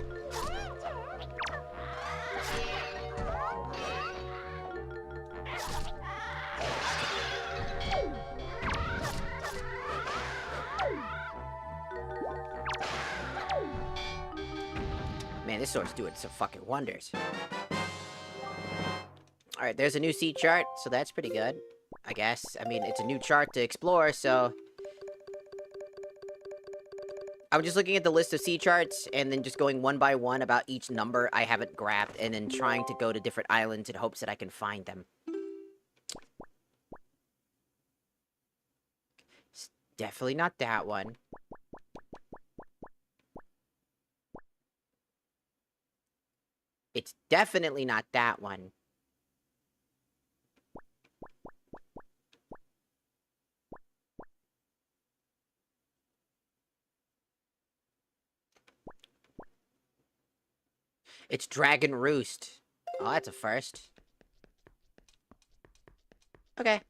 Man, this sword's doing some fucking wonders. Alright, there's a new sea chart, so that's pretty good. I guess. I mean, it's a new chart to explore, so... I'm just looking at the list of sea charts, and then just going one by one about each number I haven't grabbed, and then trying to go to different islands in hopes that I can find them. It's definitely not that one. It's definitely not that one. It's Dragon Roost. Oh, that's a first. Okay.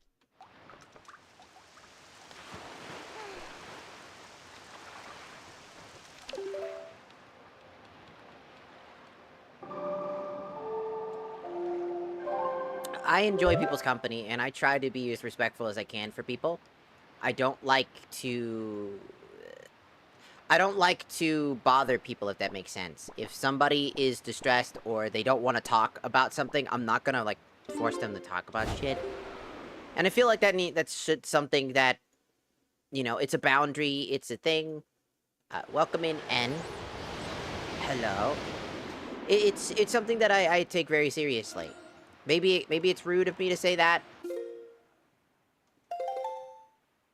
I enjoy people's company, and I try to be as respectful as I can for people. I don't like to... I don't like to bother people, if that makes sense. If somebody is distressed or they don't want to talk about something, I'm not gonna, like, force them to talk about shit. And I feel like that's something that, you know, it's a boundary, it's a thing. Welcome in, N. Hello. It's something that I take very seriously. Maybe it's rude of me to say that.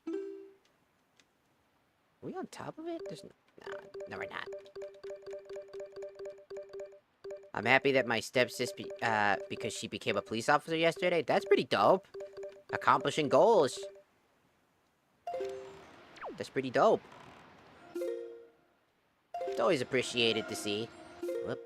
Are we on top of it? No, we're not. I'm happy that my stepsis, because she became a police officer yesterday. That's pretty dope. Accomplishing goals. That's pretty dope. It's always appreciated to see. Whoop.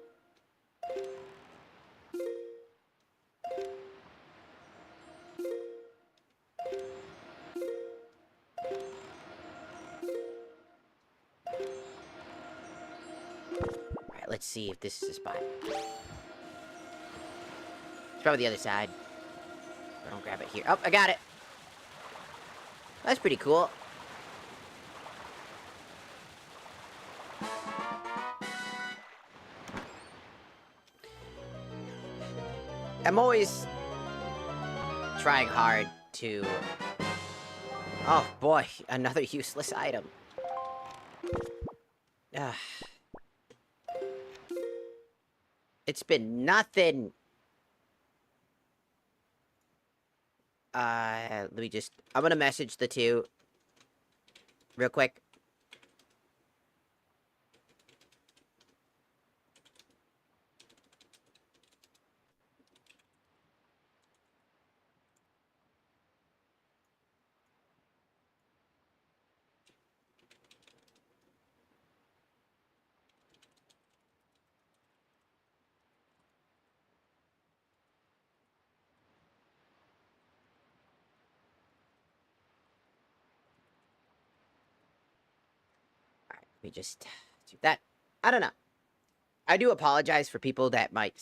Alright, let's see if this is a spot. It's probably the other side. I don't grab it here. Oh, I got it! That's pretty cool. I'm always trying hard to... Oh, boy, another useless item. Ugh. It's been nothing. Let me just... I'm gonna message the two real quick. Alright, let me just do that. I don't know. I do apologize for people that might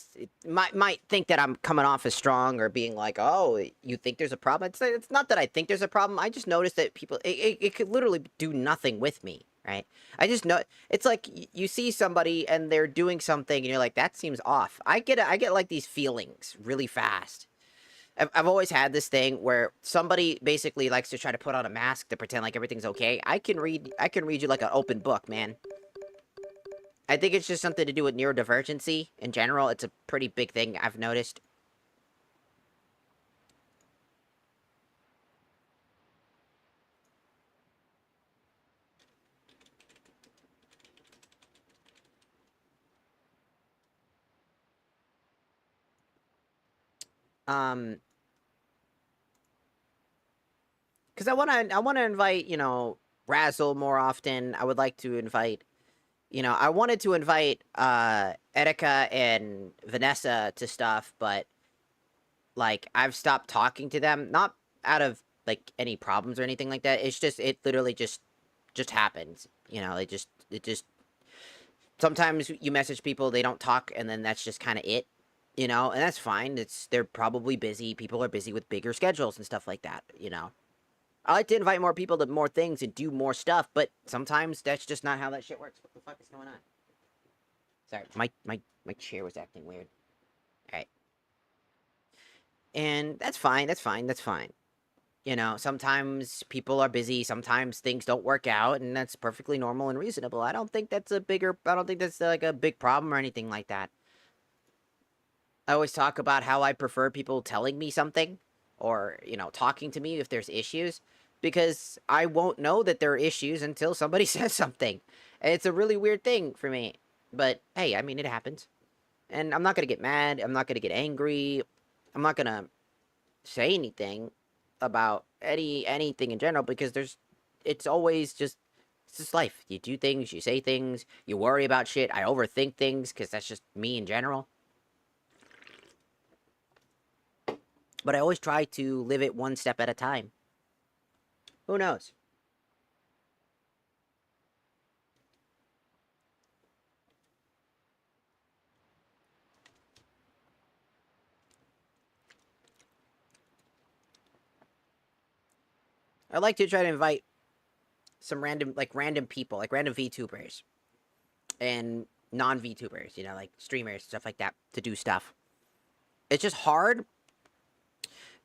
think that I'm coming off as strong or being like, oh, you think there's a problem. It's not that I think there's a problem. I just noticed that people it could literally do nothing with me, right? I just know it's like you see somebody and they're doing something and you're like, that seems off. I get like these feelings really fast. I've always had this thing where somebody basically likes to try to put on a mask to pretend like everything's okay. I can read you like an open book, man. I think it's just something to do with neurodivergency in general. It's a pretty big thing I've noticed. Um, because I wanna invite, Razzle more often. I would like to invite, I wanted to invite Etika and Vanessa to stuff, but like I've stopped talking to them, not out of like any problems or anything like that. It's just it literally just happens. It just sometimes you message people, they don't talk, and then that's just kind of it. And that's fine. They're probably busy. People are busy with bigger schedules and stuff like that. I like to invite more people to more things and do more stuff, but sometimes that's just not how that shit works. What the fuck is going on? Sorry, my chair was acting weird. All right. And that's fine. That's fine. That's fine. Sometimes people are busy, sometimes things don't work out, and that's perfectly normal and reasonable. I don't think that's like a big problem or anything like that. I always talk about how I prefer people telling me something or, talking to me if there's issues because I won't know that there are issues until somebody says something. And it's a really weird thing for me. But hey, I mean, it happens. And I'm not going to get mad. I'm not going to get angry. I'm not going to say anything about anything in general because it's always just it's just life. You do things, you say things, you worry about shit. I overthink things because that's just me in general. But I always try to live it one step at a time. Who knows? I like to try to invite some random people, like random VTubers and non-VTubers, like streamers, stuff like that, to do stuff. It's just hard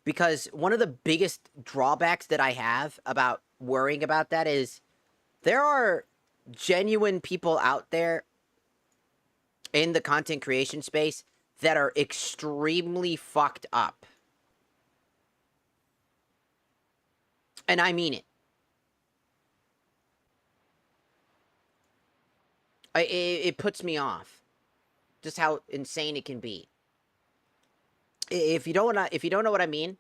because one of the biggest drawbacks that I have about worrying about that is there are genuine people out there in the content creation space that are extremely fucked up. And I mean it. It puts me off. Just how insane it can be. If you don't know what I mean,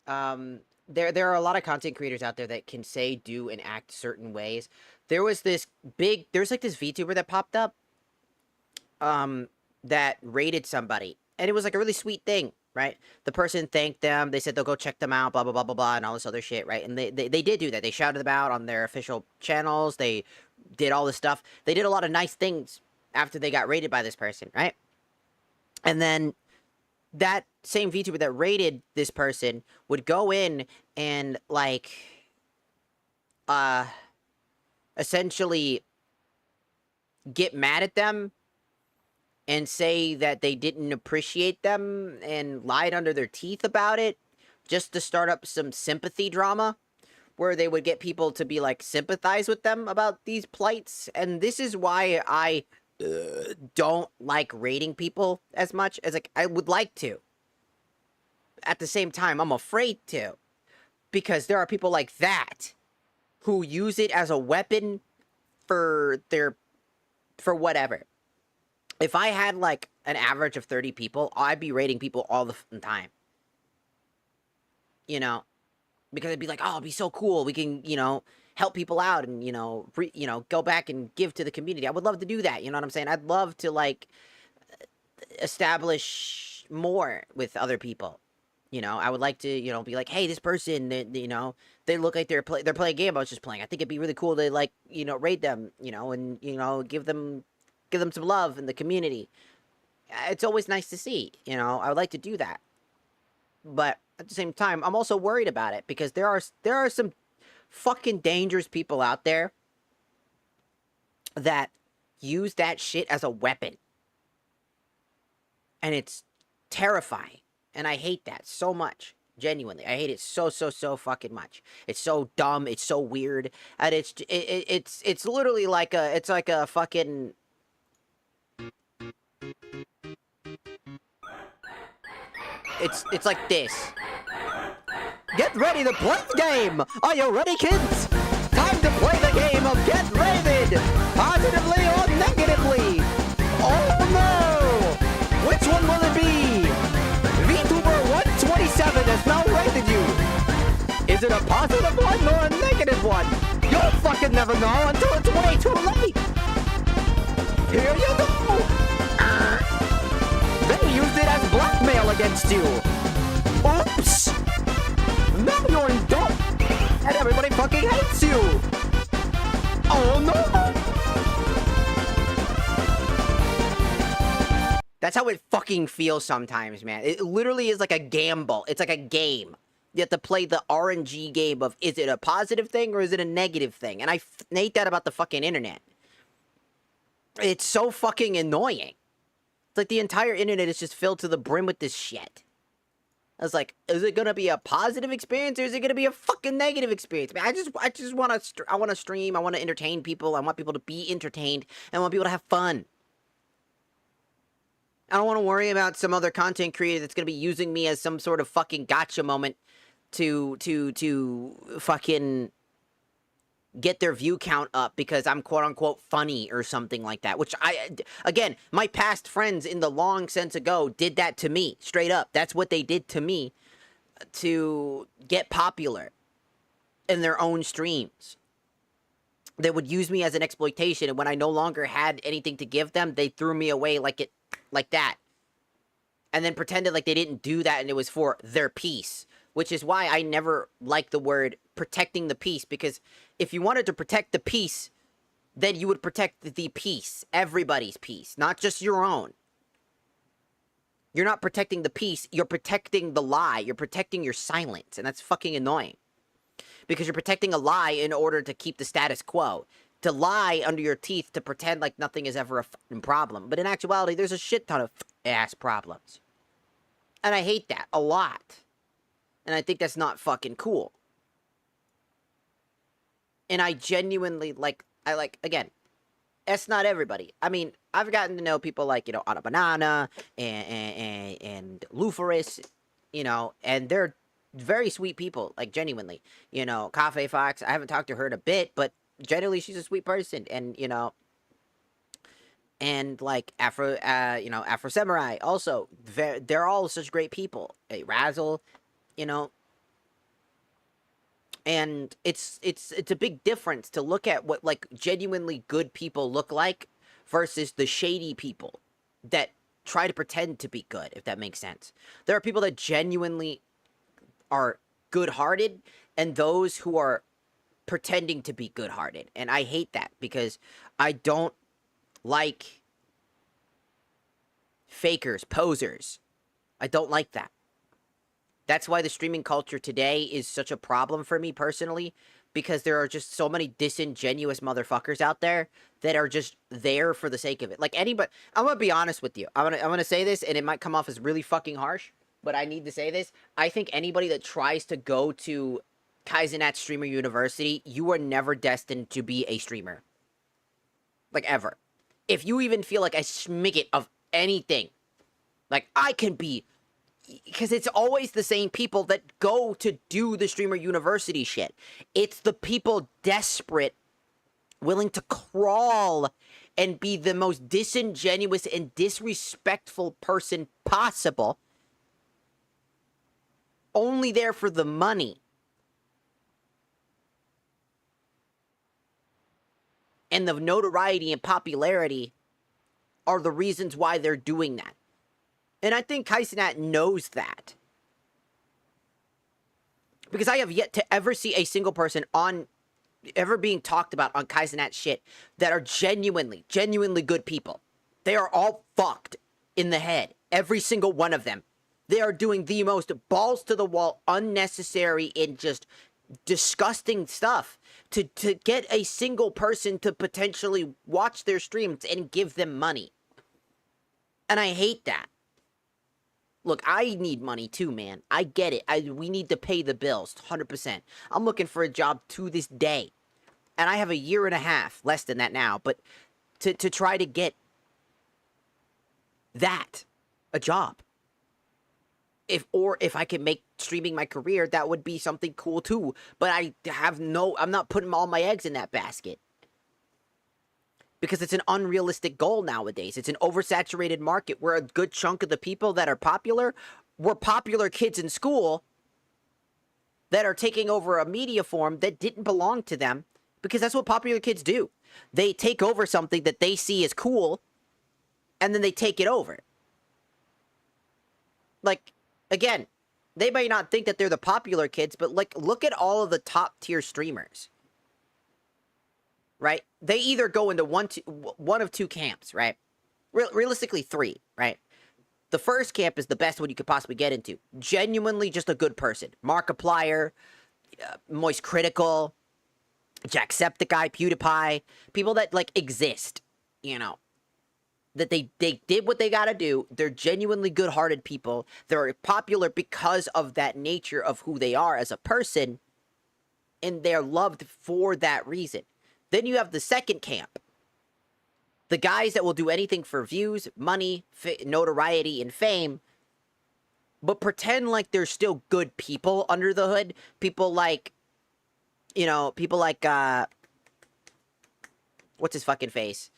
there are a lot of content creators out there that can say, do, and act certain ways. There's like this VTuber that popped up, that raided somebody, and it was like a really sweet thing, right? The person thanked them, they said they'll go check them out, blah blah blah blah blah, and all this other shit, right? And they did do that. They shouted them out on their official channels. They did all this stuff. They did a lot of nice things after they got raided by this person, right? And then that same VTuber that raided this person would go in and like uh, essentially get mad at them and say that they didn't appreciate them and lied under their teeth about it just to start up some sympathy drama where they would get people to be like sympathize with them about these plights. And this is why I don't like rating people as much as like I would like to. At the same time, I'm afraid to, because there are people like that who use it as a weapon for whatever. If I had like an average of 30 people, I'd be rating people all the time. You know, because it'd be like, oh, it'd be so cool. We can, help people out and, go back and give to the community. I would love to do that. You know what I'm saying? I'd love to like establish more with other people. I would like to, be like, hey, this person, they look like they're playing a game I was just playing. I think it'd be really cool to like, rate them, and, give them some love in the community. It's always nice to see, I would like to do that. But at the same time, I'm also worried about it because there are some fucking dangerous people out there that use that shit as a weapon. And it's terrifying. And I hate that so much. Genuinely. I hate it so fucking much. It's so dumb, it's so weird, and it's literally like a fucking it's like this. Get ready to play the game! Are you ready, kids? Time to play the game of Get Rated! Positively or negatively! Oh no! Which one will it be? VTuber 127 has now rated you! Is it a positive one or a negative one? You'll fucking never know until it's way too late! Here you go! They used it as blackmail against you! Oops! Now you're in debt! And everybody fucking hates you! Oh no! That's how it fucking feels sometimes, man. It literally is like a gamble. It's like a game. You have to play the RNG game of, is it a positive thing or is it a negative thing? And I hate that about the fucking internet. It's so fucking annoying. It's like the entire internet is just filled to the brim with this shit. I was like, is it gonna be a positive experience or is it gonna be a fucking negative experience? Man, I just want to stream. I want to entertain people. I want people to be entertained. And I want people to have fun. I don't want to worry about some other content creator that's gonna be using me as some sort of fucking gotcha moment to fucking get their view count up because I'm quote-unquote funny or something like that. Which again, my past friends in the long sense ago did that to me, straight up. That's what they did to me to get popular in their own streams. They would use me as an exploitation, and when I no longer had anything to give them, they threw me away like that. And then pretended like they didn't do that and it was for their peace. Which is why I never liked the word protecting the peace, because if you wanted to protect the peace, then you would protect the peace, everybody's peace, not just your own. You're not protecting the peace, you're protecting the lie, you're protecting your silence, and that's fucking annoying. Because you're protecting a lie in order to keep the status quo. To lie under your teeth to pretend like nothing is ever a fucking problem. But in actuality, there's a shit ton of ass problems. And I hate that a lot. And I think that's not fucking cool. And I genuinely, again, that's not everybody. I mean, I've gotten to know people like, Auto Banana and Luferus, and they're very sweet people, like, genuinely. Cafe Fox, I haven't talked to her in a bit, but generally she's a sweet person. And, and like Afro Samurai, also, they're all such great people. Hey, Razzle. And it's a big difference to look at what like genuinely good people look like versus the shady people that try to pretend to be good, if that makes sense. There are people that genuinely are good-hearted and those who are pretending to be good-hearted. And I hate that because I don't like fakers, posers. I don't like that. That's why the streaming culture today is such a problem for me personally, because there are just so many disingenuous motherfuckers out there that are just there for the sake of it. Like anybody, I'm gonna be honest with you. I'm gonna say this, and it might come off as really fucking harsh, but I need to say this. I think anybody that tries to go to Kaizenat Streamer University, you are never destined to be a streamer. Like ever. If you even feel like a smigget of anything, like I can be, because it's always the same people that go to do the streamer university shit. It's the people desperate, willing to crawl and be the most disingenuous and disrespectful person possible, only there for the money. And the notoriety and popularity are the reasons why they're doing that. And I think Kaizenat knows that. Because I have yet to ever see a single person ever being talked about on Kaizenat shit that are genuinely good people. They are all fucked in the head. Every single one of them. They are doing the most balls to the wall, unnecessary, and just disgusting stuff to get a single person to potentially watch their streams and give them money. And I hate that. Look, I need money too, man. I get it. We need to pay the bills, 100%. I'm looking for a job to this day. And I have a year and a half, less than that now, but to try to get that, a job. If I can make streaming my career, that would be something cool too. But I'm not putting all my eggs in that basket. Because it's an unrealistic goal nowadays. It's an oversaturated market where a good chunk of the people that are popular were popular kids in school that are taking over a media form that didn't belong to them, because that's what popular kids do. They take over something that they see as cool, and then they take it over. Like, again, they may not think that they're the popular kids, but like, look at all of the top tier streamers. Right? They either go into one of two camps, right? Realistically, three, right? The first camp is the best one you could possibly get into. Genuinely just a good person. Markiplier, Moist Critical, Jacksepticeye, PewDiePie. People that, like, exist, you know. That they did what they gotta do. They're genuinely good-hearted people. They're popular because of that nature of who they are as a person. And they're loved for that reason. Then you have the second camp. The guys that will do anything for views, money, notoriety, and fame, but pretend like they're still good people under the hood. People like, what's his fucking face?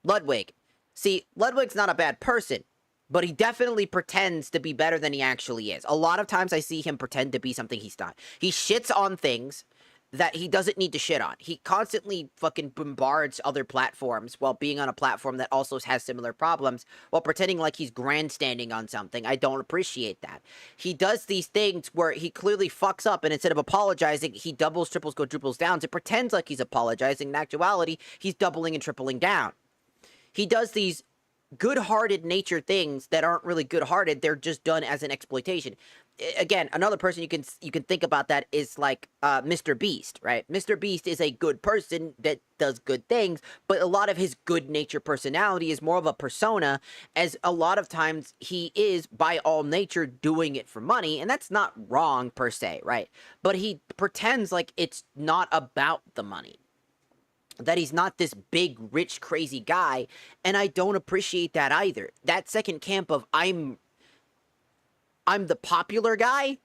Ludwig. See, Ludwig's not a bad person, but he definitely pretends to be better than he actually is. A lot of times I see him pretend to be something he's not. He shits on things that he doesn't need to shit on. He constantly fucking bombards other platforms while being on a platform that also has similar problems, while pretending like he's grandstanding on something. I don't appreciate that. He does these things where he clearly fucks up, and instead of apologizing, he doubles, triples, quadruples down. It pretends like he's apologizing. In actuality, he's doubling and tripling down. He does these good-hearted nature things that aren't really good-hearted. They're just done as an exploitation. Again, another person you can think about that is like Mr. Beast, right? Mr. Beast is a good person that does good things, but a lot of his good nature personality is more of a persona, as a lot of times he is by all nature doing it for money, and that's not wrong per se, right? But he pretends like it's not about the money. That he's not this big, rich, crazy guy, and I don't appreciate that either. That second camp of I'm the popular guy,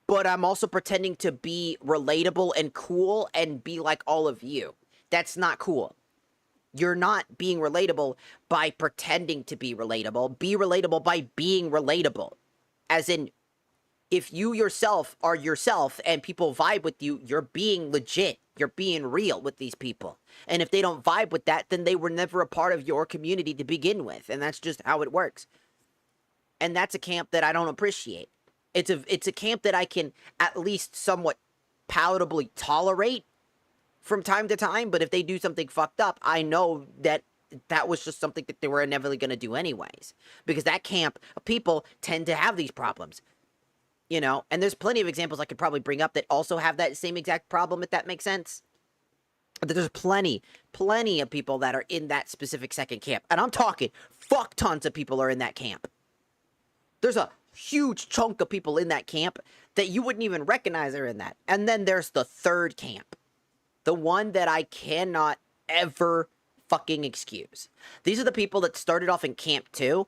but I'm also pretending to be relatable and cool and be like all of you. That's not cool. You're not being relatable by pretending to be relatable. Be relatable by being relatable. As in, if you yourself are yourself and people vibe with you, you're being legit. You're being real with these people. And if they don't vibe with that, then they were never a part of your community to begin with. And that's just how it works. And that's a camp that I don't appreciate. It's a camp that I can at least somewhat palatably tolerate from time to time. But if they do something fucked up, I know that that was just something that they were inevitably going to do anyways. Because that camp of people tend to have these problems. You know, and there's plenty of examples I could probably bring up that also have that same exact problem, if that makes sense. There's plenty of people that are in that specific second camp. And I'm talking fuck tons of people are in that camp. There's a huge chunk of people in that camp that you wouldn't even recognize are in that. And then there's the third camp. The one that I cannot ever fucking excuse. These are the people that started off in camp 2.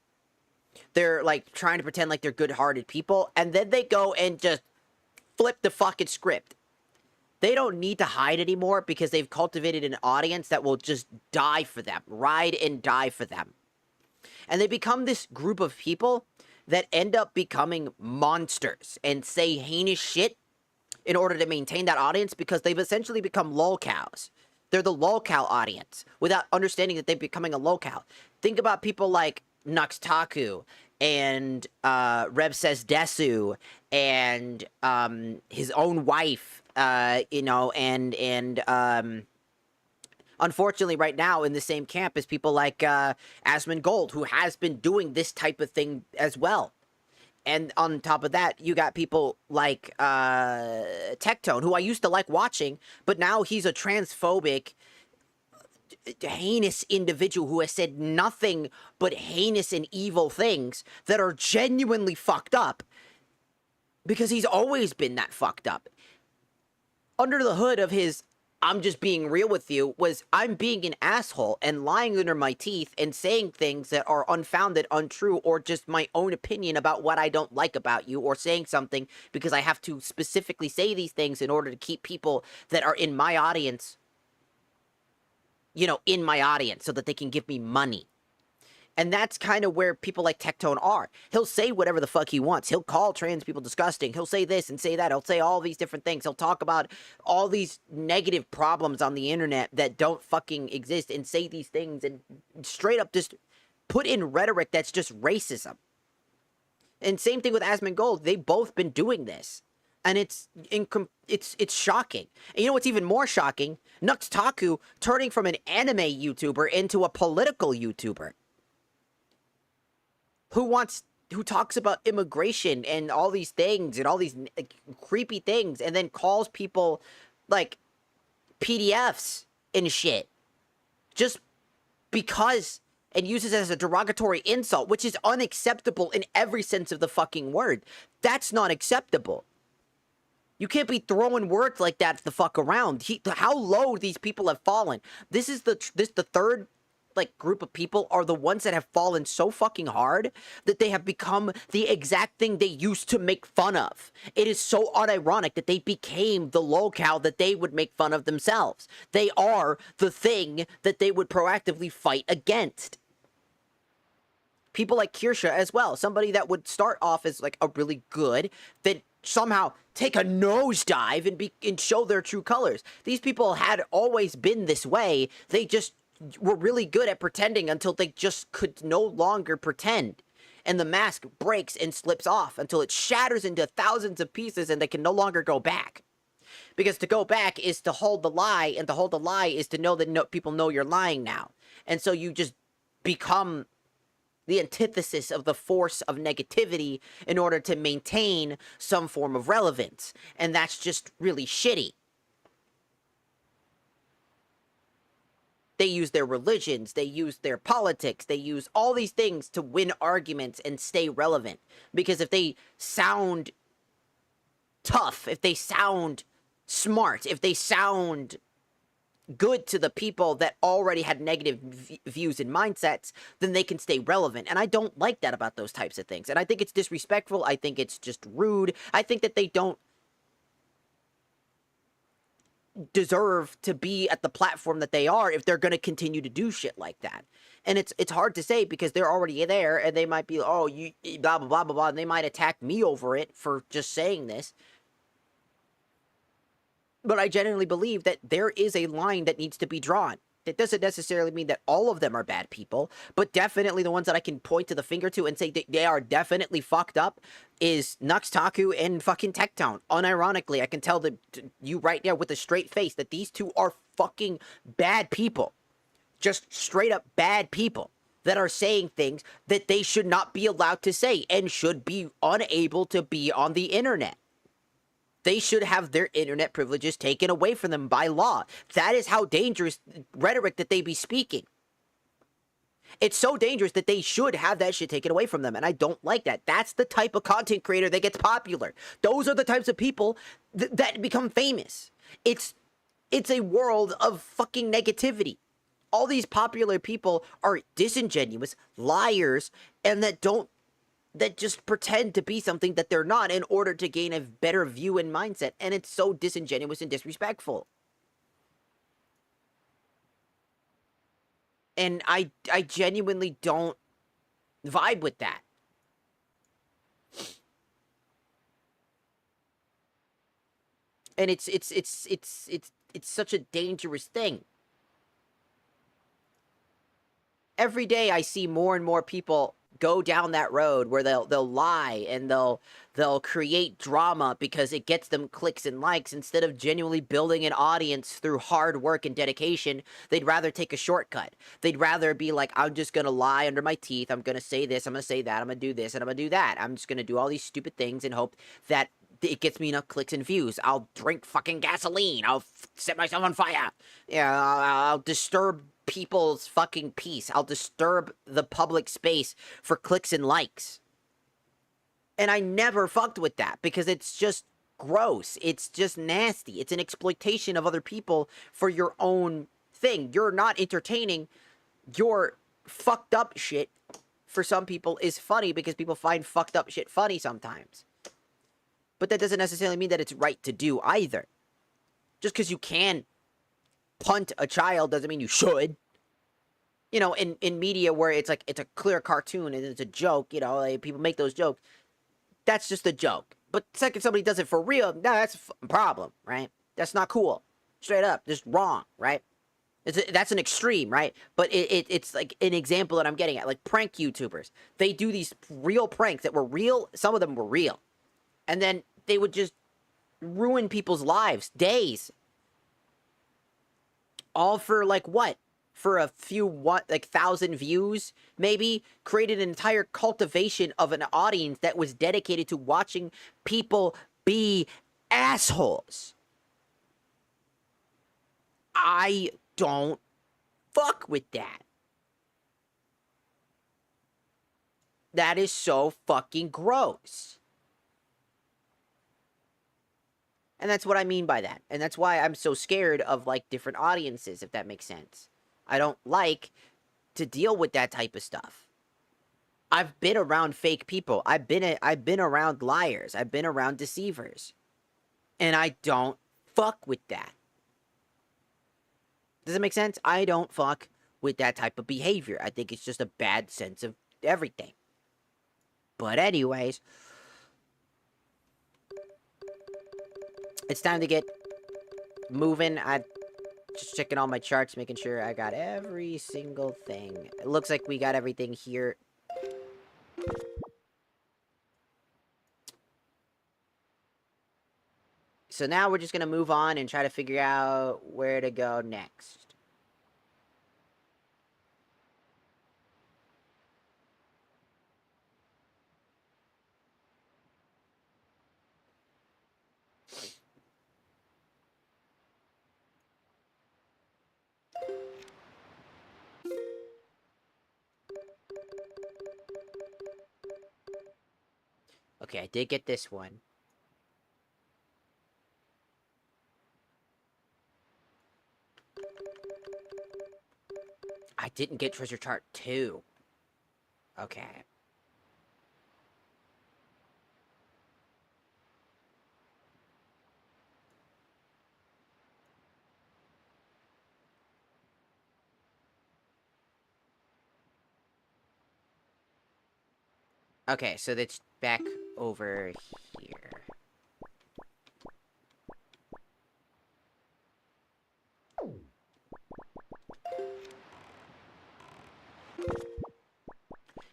They're like trying to pretend like they're good-hearted people, and then they go and just flip the fucking script. They don't need to hide anymore because they've cultivated an audience that will just die for them, ride and die for them. And they become this group of people that end up becoming monsters and say heinous shit in order to maintain that audience because they've essentially become lolcows. They're the lolcow audience without understanding that they're becoming a lolcow. Think about people like Nuxtaku and Reb Says Desu and his own wife, you know, and unfortunately right now in the same camp is people like Asmongold, who has been doing this type of thing as well. And on top of that, you got people like Tectone, who I used to like watching, but now he's a transphobic, heinous individual who has said nothing but heinous and evil things that are genuinely fucked up because he's always been that fucked up. Under the hood of his I'm just being real with you was I'm being an asshole and lying under my teeth and saying things that are unfounded, untrue, or just my own opinion about what I don't like about you, or saying something because I have to specifically say these things in order to keep people that are in my audience, you know, in my audience so that they can give me money. And that's kind of where people like Tectone are. He'll say whatever the fuck he wants. He'll call trans people disgusting. He'll say this and say that. He'll say all these different things. He'll talk about all these negative problems on the internet that don't fucking exist and say these things and straight up just put in rhetoric that's just racism. And same thing with Asmongold. They've both been doing this. And it's shocking. And you know what's even more shocking? Nuxtaku turning from an anime YouTuber into a political YouTuber. Who talks about immigration and all these things and all these like, creepy things, and then calls people like PDFs and shit just because, and uses it as a derogatory insult, which is unacceptable in every sense of the fucking word. That's not acceptable. You can't be throwing words like that the fuck around. How low these people have fallen. This is the third like group of people are the ones that have fallen so fucking hard that they have become the exact thing they used to make fun of. It is so unironic that they became the lolcow that they would make fun of themselves. They are the thing that they would proactively fight against. People like Kirsha as well, somebody that would start off as like a really good, then somehow take a nosedive and show their true colors. These people had always been this way. They just were really good at pretending until they just could no longer pretend. And the mask breaks and slips off until it shatters into thousands of pieces and they can no longer go back. Because to go back is to hold the lie, and to hold the lie is to know that people know you're lying now. And so you just become the antithesis of the force of negativity in order to maintain some form of relevance. And that's just really shitty. They use their religions, they use their politics, they use all these things to win arguments and stay relevant. Because if they sound tough, if they sound smart, if they sound good to the people that already had negative views and mindsets, then they can stay relevant. And I don't like that about those types of things. And I think it's disrespectful. I think it's just rude. I think that they don't deserve to be at the platform that they are if they're going to continue to do shit like that. And it's hard to say because they're already there and they might be, oh, you blah, blah, blah, blah, blah, and they might attack me over it for just saying this. But I genuinely believe that there is a line that needs to be drawn. It doesn't necessarily mean that all of them are bad people, but definitely the ones that I can point to the finger to and say that they are definitely fucked up is Nuxtaku and fucking Tectone. Unironically, I can tell you right now with a straight face that these two are fucking bad people. just straight up bad people that are saying things that they should not be allowed to say and should be unable to be on the internet. They should have their internet privileges taken away from them by law. That is how dangerous rhetoric that they be speaking. It's so dangerous that they should have that shit taken away from them, and I don't like that. That's the type of content creator that gets popular. Those are the types of people that become famous. It's a world of fucking negativity. All these popular people are disingenuous, liars, and that just pretend to be something that they're not in order to gain a better view and mindset, and it's so disingenuous and disrespectful. And I genuinely don't vibe with that. And it's such a dangerous thing. Every day I see more and more people go down that road where they'll lie and they'll create drama because it gets them clicks and likes instead of genuinely building an audience through hard work and dedication. They'd rather take a shortcut. They'd rather be like, I'm just gonna lie under my teeth, I'm gonna say this, I'm gonna say that, I'm gonna do this, and I'm gonna do that. I'm just gonna do all these stupid things and hope that it gets me enough clicks and views. I'll drink fucking gasoline. I'll set myself on fire. Yeah, I'll disturb people's fucking peace. I'll disturb the public space for clicks and likes. And I never fucked with that because it's just gross. It's just nasty. It's an exploitation of other people for your own thing. You're not entertaining. Your fucked up shit for some people is funny because people find fucked up shit funny sometimes. But that doesn't necessarily mean that it's right to do either. Just because you can punt a child doesn't mean you should. You know, in media where it's like, it's a clear cartoon and it's a joke, you know, like people make those jokes. That's just a joke. But second somebody does it for real, that's a problem, right? That's not cool. Straight up, just wrong, right? That's an extreme, right? But it's like an example that I'm getting at. Like prank YouTubers. They do these real pranks that were real. Some of them were real. And then they would just ruin people's lives, days. All for like what? For a few, what, like 1,000 views, maybe? Created an entire cultivation of an audience that was dedicated to watching people be assholes. I don't fuck with that. That is so fucking gross. And that's what I mean by that. And that's why I'm so scared of, like, different audiences, if that makes sense. I don't like to deal with that type of stuff. I've been around fake people. I've been around liars. I've been around deceivers. And I don't fuck with that. Does it make sense? I don't fuck with that type of behavior. I think it's just a bad sense of everything. But anyways, it's time to get moving. I just checking all my charts, making sure I got every single thing. It looks like we got everything here. So now we're just gonna move on and try to figure out where to go next. Okay, I did get this one. I didn't get treasure chart 2. Okay. Okay, so that's back over here.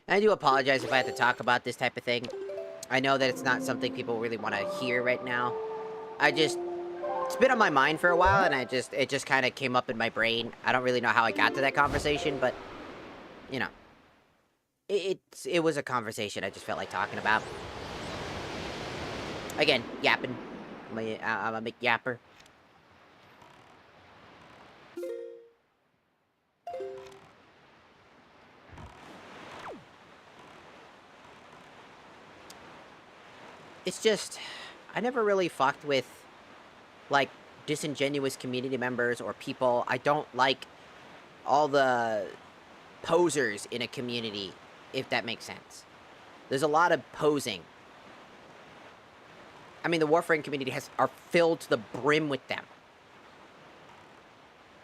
And I do apologize if I have to talk about this type of thing. I know that it's not something people really want to hear right now. It's been on my mind for a while, and it just kind of came up in my brain. I don't really know how I got to that conversation, but, you know. It was a conversation I just felt like talking about. Again, yapping. I'm a big yapper. It's just, I never really fucked with, like, disingenuous community members or people. I don't like all the posers in a community, if that makes sense. There's a lot of posing. I mean, the Warframe community are filled to the brim with them.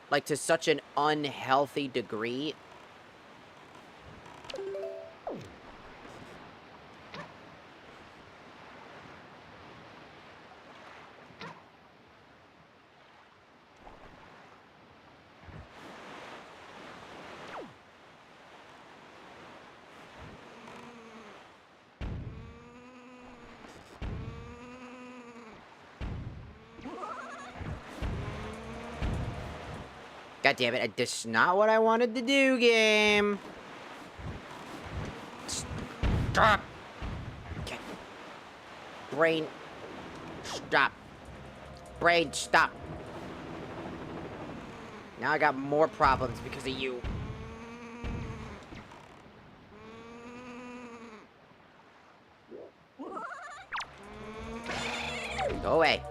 Like, to such an unhealthy degree. God damn it, that's not what I wanted to do, game. Stop. Okay. Brain, stop. Brain, stop. Now I got more problems because of you. Go away.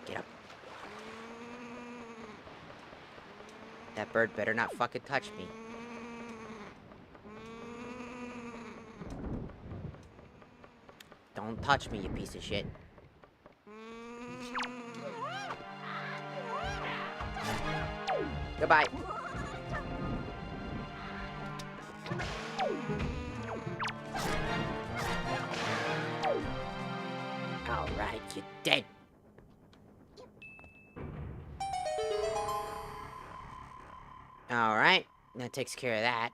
Get up. That bird better not fucking touch me. Don't touch me, you piece of shit. Goodbye. Alright, you're dead. Alright, that takes care of that.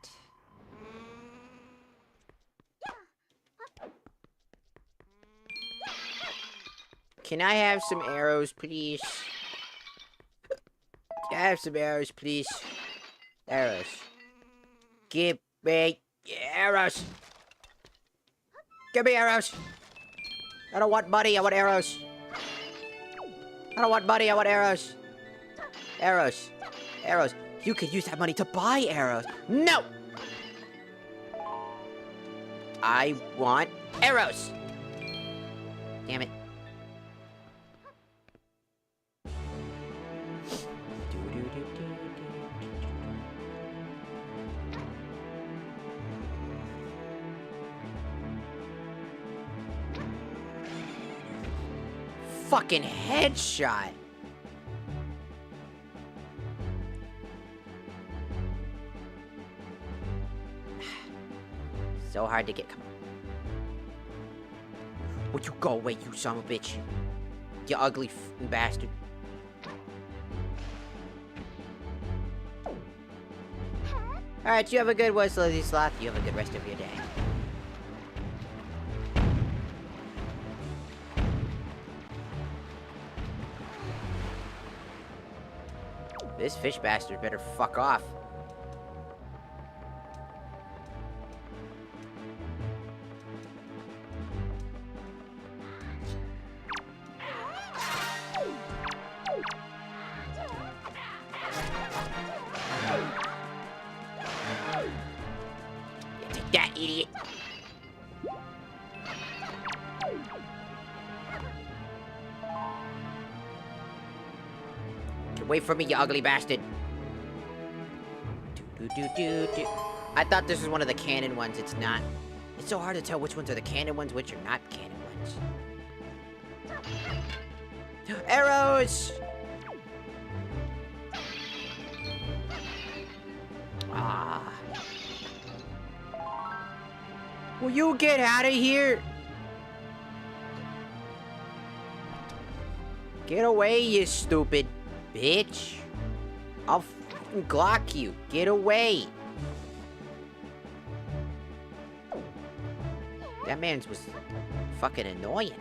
Can I have some arrows, please? Can I have some arrows, please? Arrows. Give me arrows. Give me arrows. I don't want money, I want arrows. I don't want money, I want arrows. Arrows. Arrows. You could use that money to buy arrows. No! I want arrows. Damn it. Fucking headshot. So hard to get. Come on. Would you go away, you son of a bitch? You ugly bastard. Alright, you have a good one, Slithy Sloth. You have a good rest of your day. This fish bastard better fuck off. Take that, idiot. Get away from me, you ugly bastard. I thought this was one of the canon ones. It's not. It's so hard to tell which ones are the canon ones, which are not canon ones. Arrows! Ah. Will you get out of here? Get away, you stupid bitch. I'll fucking Glock you. Get away. That man's was fucking annoying.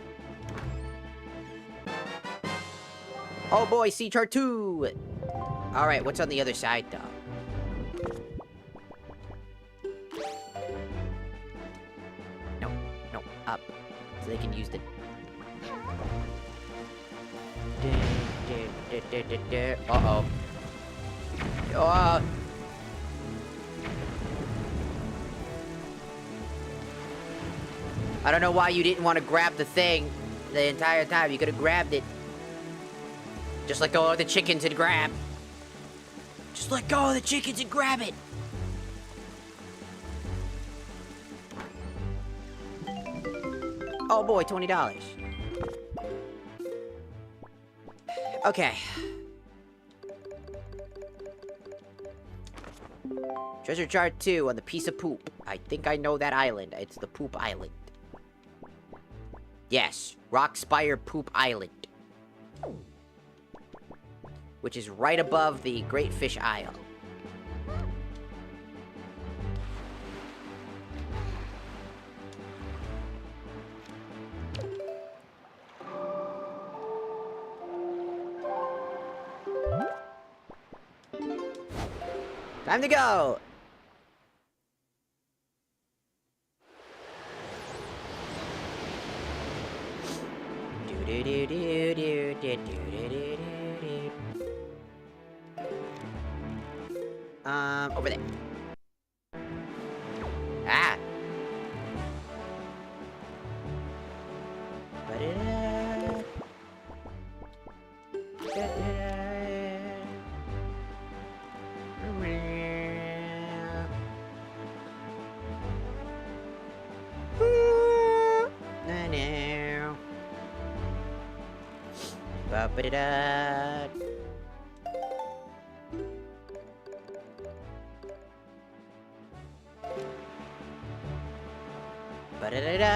Oh boy, sea chart 2! Alright, what's on the other side, though? No, no, up. So they can use the... Uh-oh. Oh! I don't know why you didn't want to grab the thing the entire time. You could have grabbed it. Just let go of the chickens and grab. Just let go of the chickens and grab it. Oh boy, $20. Okay. Treasure chart 2 on the piece of poop. I think I know that island. It's the Poop Island. Yes, Rockspire Poop Island. Which is right above the Great Fish Isle. Time to go! Over there. Ah! Ba-ba-da-da. Ba-da-da-da.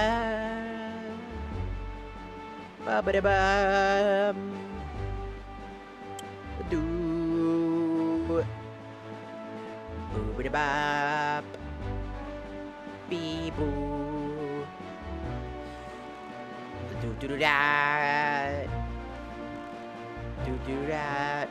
Ba-ba-da-bum. Do. Boo-ba-da-bop. Bee-boo. Do-do-do-da. Do that.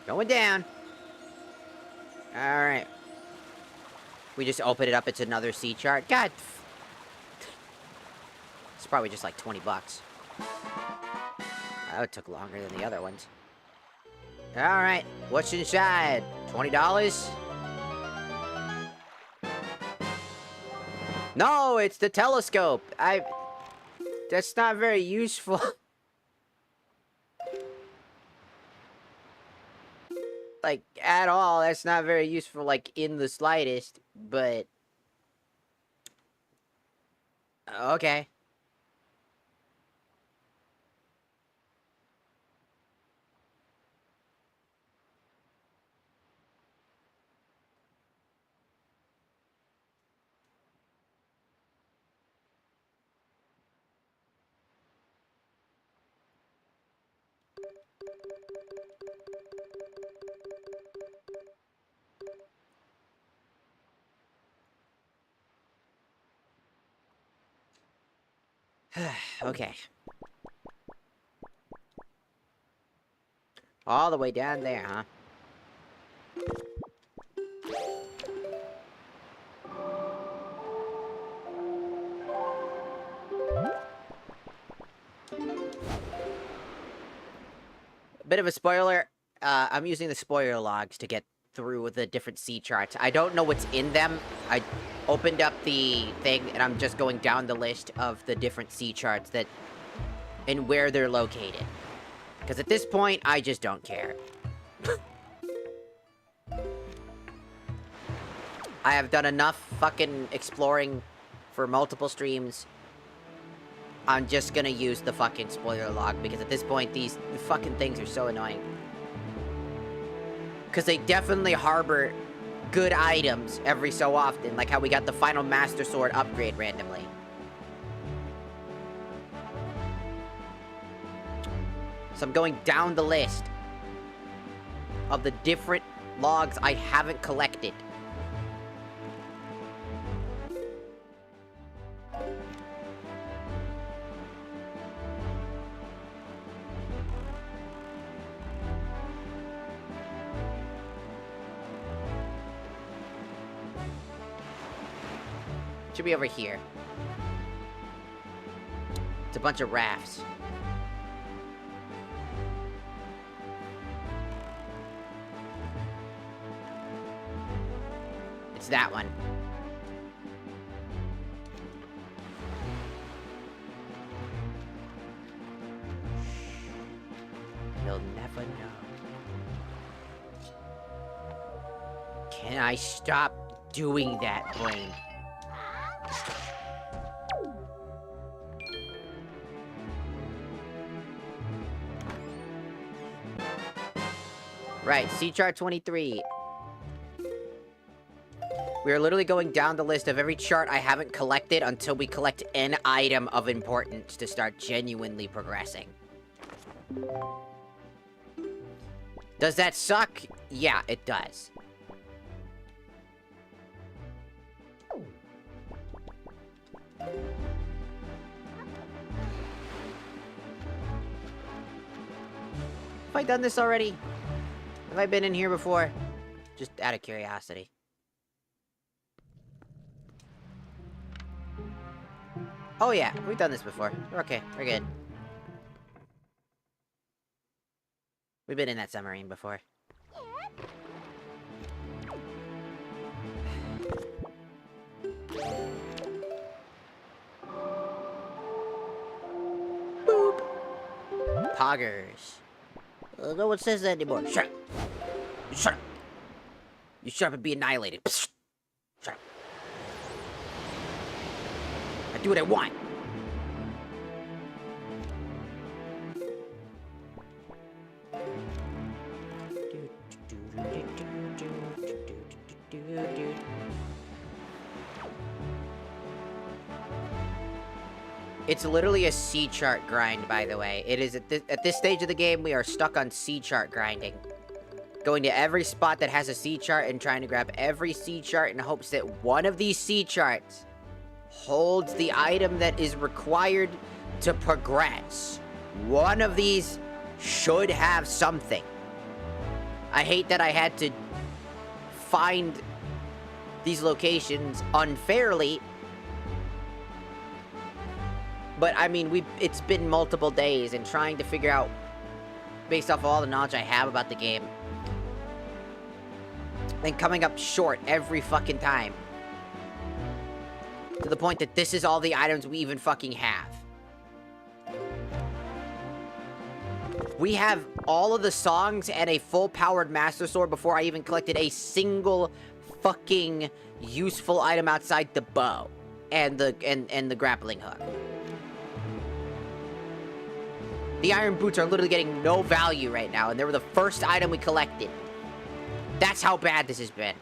Going down. Alright. We just open it up, it's another sea chart. God. It's probably just like 20 bucks. That took longer than the other ones. Alright, what's inside? $20? No, it's the telescope. That's not very useful. Like, at all. That's not very useful, like, in the slightest. But... okay. Okay. All the way down there, huh? Bit of a spoiler. I'm using the spoiler logs to get through the different sea charts. I don't know what's in them. I opened up the thing, and I'm just going down the list of the different sea charts that... and where they're located. Because at this point, I just don't care. I have done enough fucking exploring for multiple streams. I'm just gonna use the fucking spoiler log, because at this point, the fucking things are so annoying. Because they definitely harbor good items every so often, like how we got the final Master Sword upgrade randomly. So I'm going down the list of the different logs I haven't collected. Should be over here. It's a bunch of rafts. It's that one. You'll never know. Can I stop doing that, brain? Right, C chart 23. We are literally going down the list of every chart I haven't collected until we collect an item of importance to start genuinely progressing. Does that suck? Yeah, it does. Have I done this already? Have I been in here before? Just out of curiosity. Oh yeah, we've done this before. We're okay, we're good. We've been in that submarine before. Boop. Poggers. No one says that anymore. Shut up. Shut up. You shut up and be annihilated. Psst. Shut up. I do what I want. It's literally a C chart grind, by the way. It is at this stage of the game, we are stuck on C chart grinding. Going to every spot that has a C chart and trying to grab every C chart in hopes that one of these C charts holds the item that is required to progress. One of these should have something. I hate that I had to find these locations unfairly. But, I mean, it's been multiple days, and trying to figure out, based off of all the knowledge I have about the game, and coming up short every fucking time. To the point that this is all the items we even fucking have. We have all of the songs and a full-powered Master Sword before I even collected a single fucking useful item outside the bow and the grappling hook. The iron boots are literally getting no value right now, and they were the first item we collected. That's how bad this has been.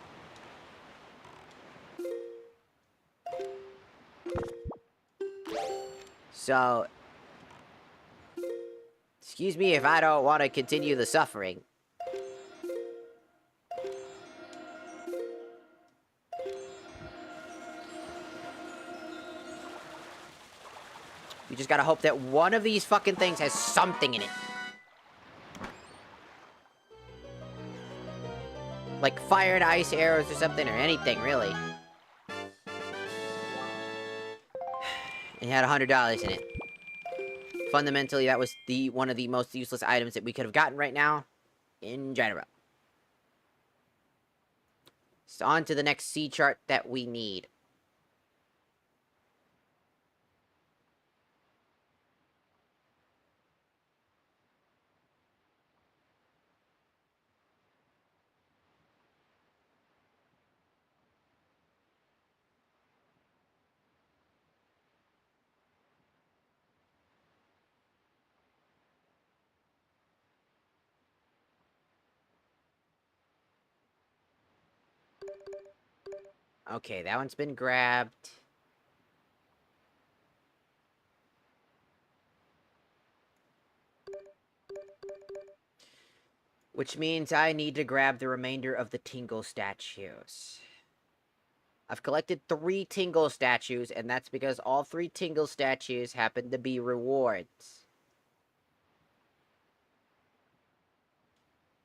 So, excuse me if I don't want to continue the suffering. We just gotta hope that one of these fucking things has something in it. Like fire and ice arrows or something, or anything, really. It had $100 in it. Fundamentally, that was one of the most useless items that we could have gotten right now, in general. So on to the next C chart that we need. Okay, that one's been grabbed. Which means I need to grab the remainder of the Tingle statues. I've collected 3 Tingle statues, and that's because all 3 Tingle statues happen to be rewards.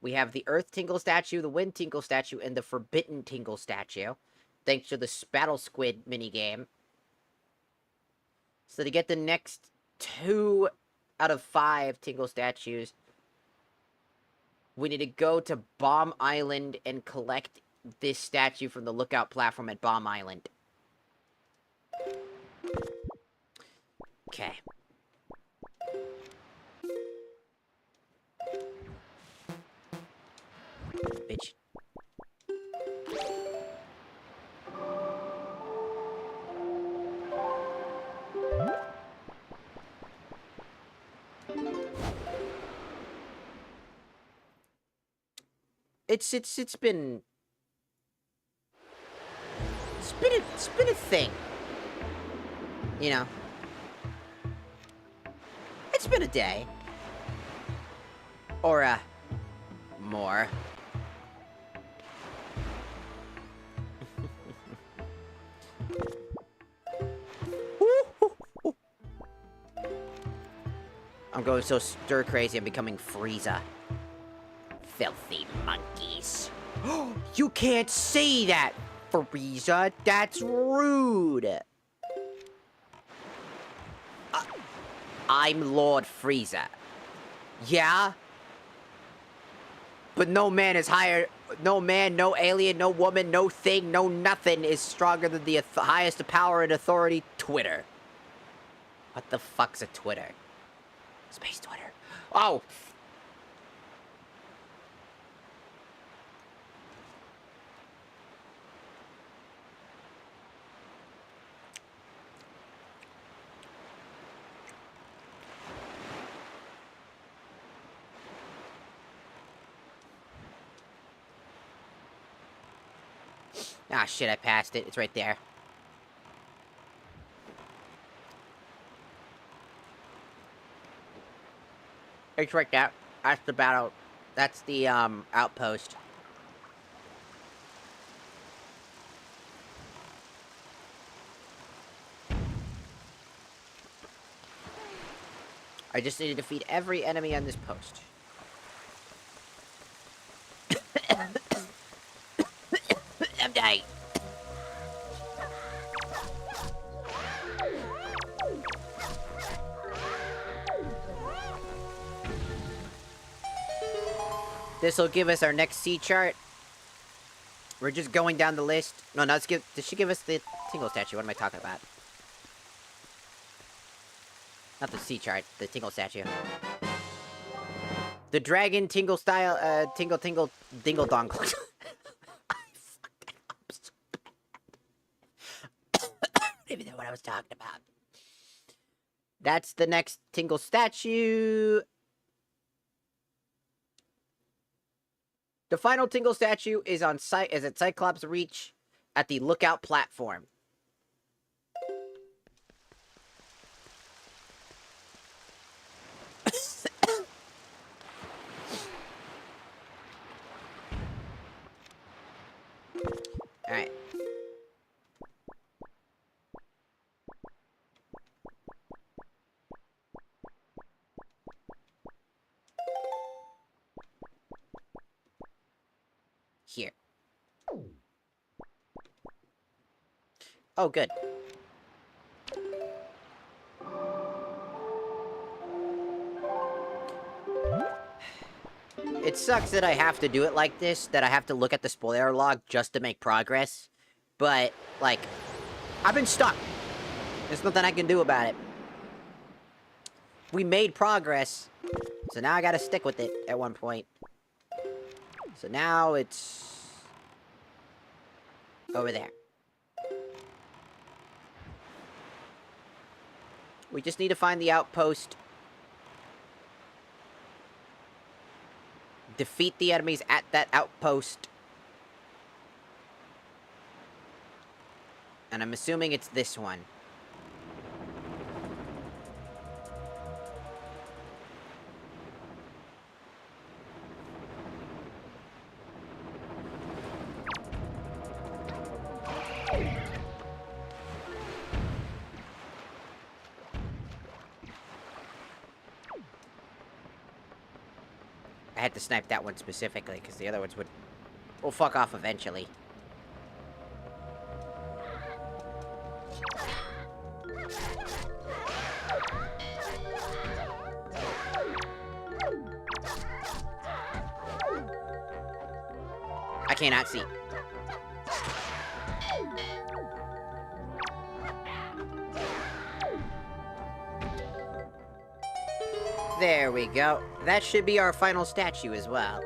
We have the Earth Tingle statue, the Wind Tingle statue, and the Forbidden Tingle statue. Thanks to the Spattle Squid minigame. So to get the next 2 out of 5 Tingle statues, we need to go to Bomb Island and collect this statue from the lookout platform at Bomb Island. Okay. Bitch. It's been a thing. You know. It's been a day. Or more. I'm going so stir crazy I'm becoming Frieza. Filthy monkeys. You can't say that, Frieza. That's rude. I'm Lord Frieza. Yeah? But no man is higher. No man, no alien, no woman, no thing, no nothing is stronger than the highest power and authority, Twitter. What the fuck's a Twitter? Space Twitter. Oh! Ah, shit, I passed it. It's right there. It's right there. That's the battle. That's the, outpost. I just need to defeat every enemy on this post. I'm dying. This'll give us our next C chart. We're just going down the list. No, let's give. Did she give us the Tingle statue? What am I talking about? Not the C chart. The Tingle statue. The Dragon Tingle style. Tingle Dingle Dongle. I fucked that up so bad. I don't even know what I was talking about. That's the next Tingle statue. The final Tingle statue is at Cyclops Reach at the lookout platform. Alright. Here. Oh, good. It sucks that I have to do it like this, that I have to look at the spoiler log just to make progress. But, like, I've been stuck. There's nothing I can do about it. We made progress, so now I gotta stick with it at one point. So now it's over there. We just need to find the outpost. Defeat the enemies at that outpost. And I'm assuming it's this one. I had to snipe that one specifically, because the other ones will fuck off eventually. I cannot see. There we go. That should be our final statue as well.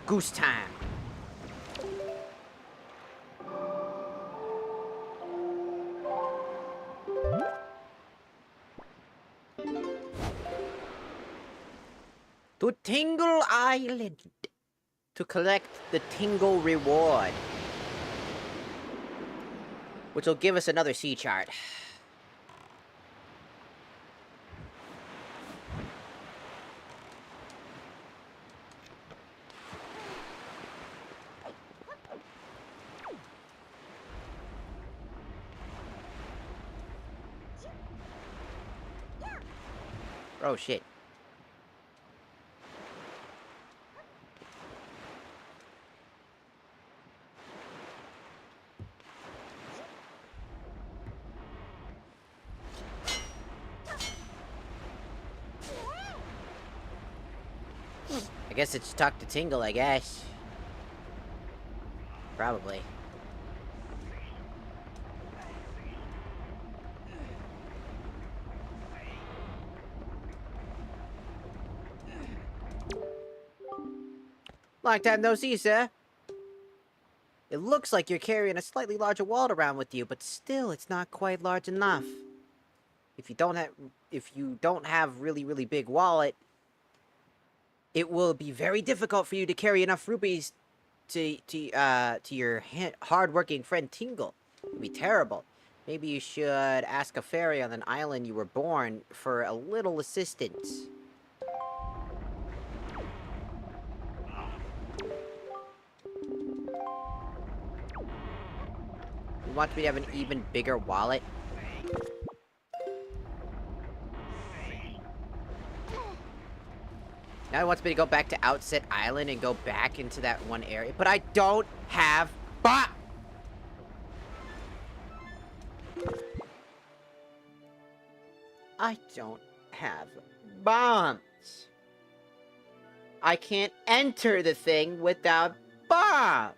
Goose time. To Tingle Island to collect the Tingle reward, which will give us another sea chart. Oh shit. I guess it's talk to Tingle, I guess. Probably. Long time no see, sir. It looks like you're carrying a slightly larger wallet around with you, but still, it's not quite large enough. If you don't have really big wallet, it will be very difficult for you to carry enough rupees to your hard-working friend Tingle. It'd be terrible. Maybe you should ask a fairy on an island you were born for a little assistance. You want me to have an even bigger wallet? Now he wants me to go back to Outset Island and go back into that one area. But I don't have I don't have bombs. I can't enter the thing without bombs.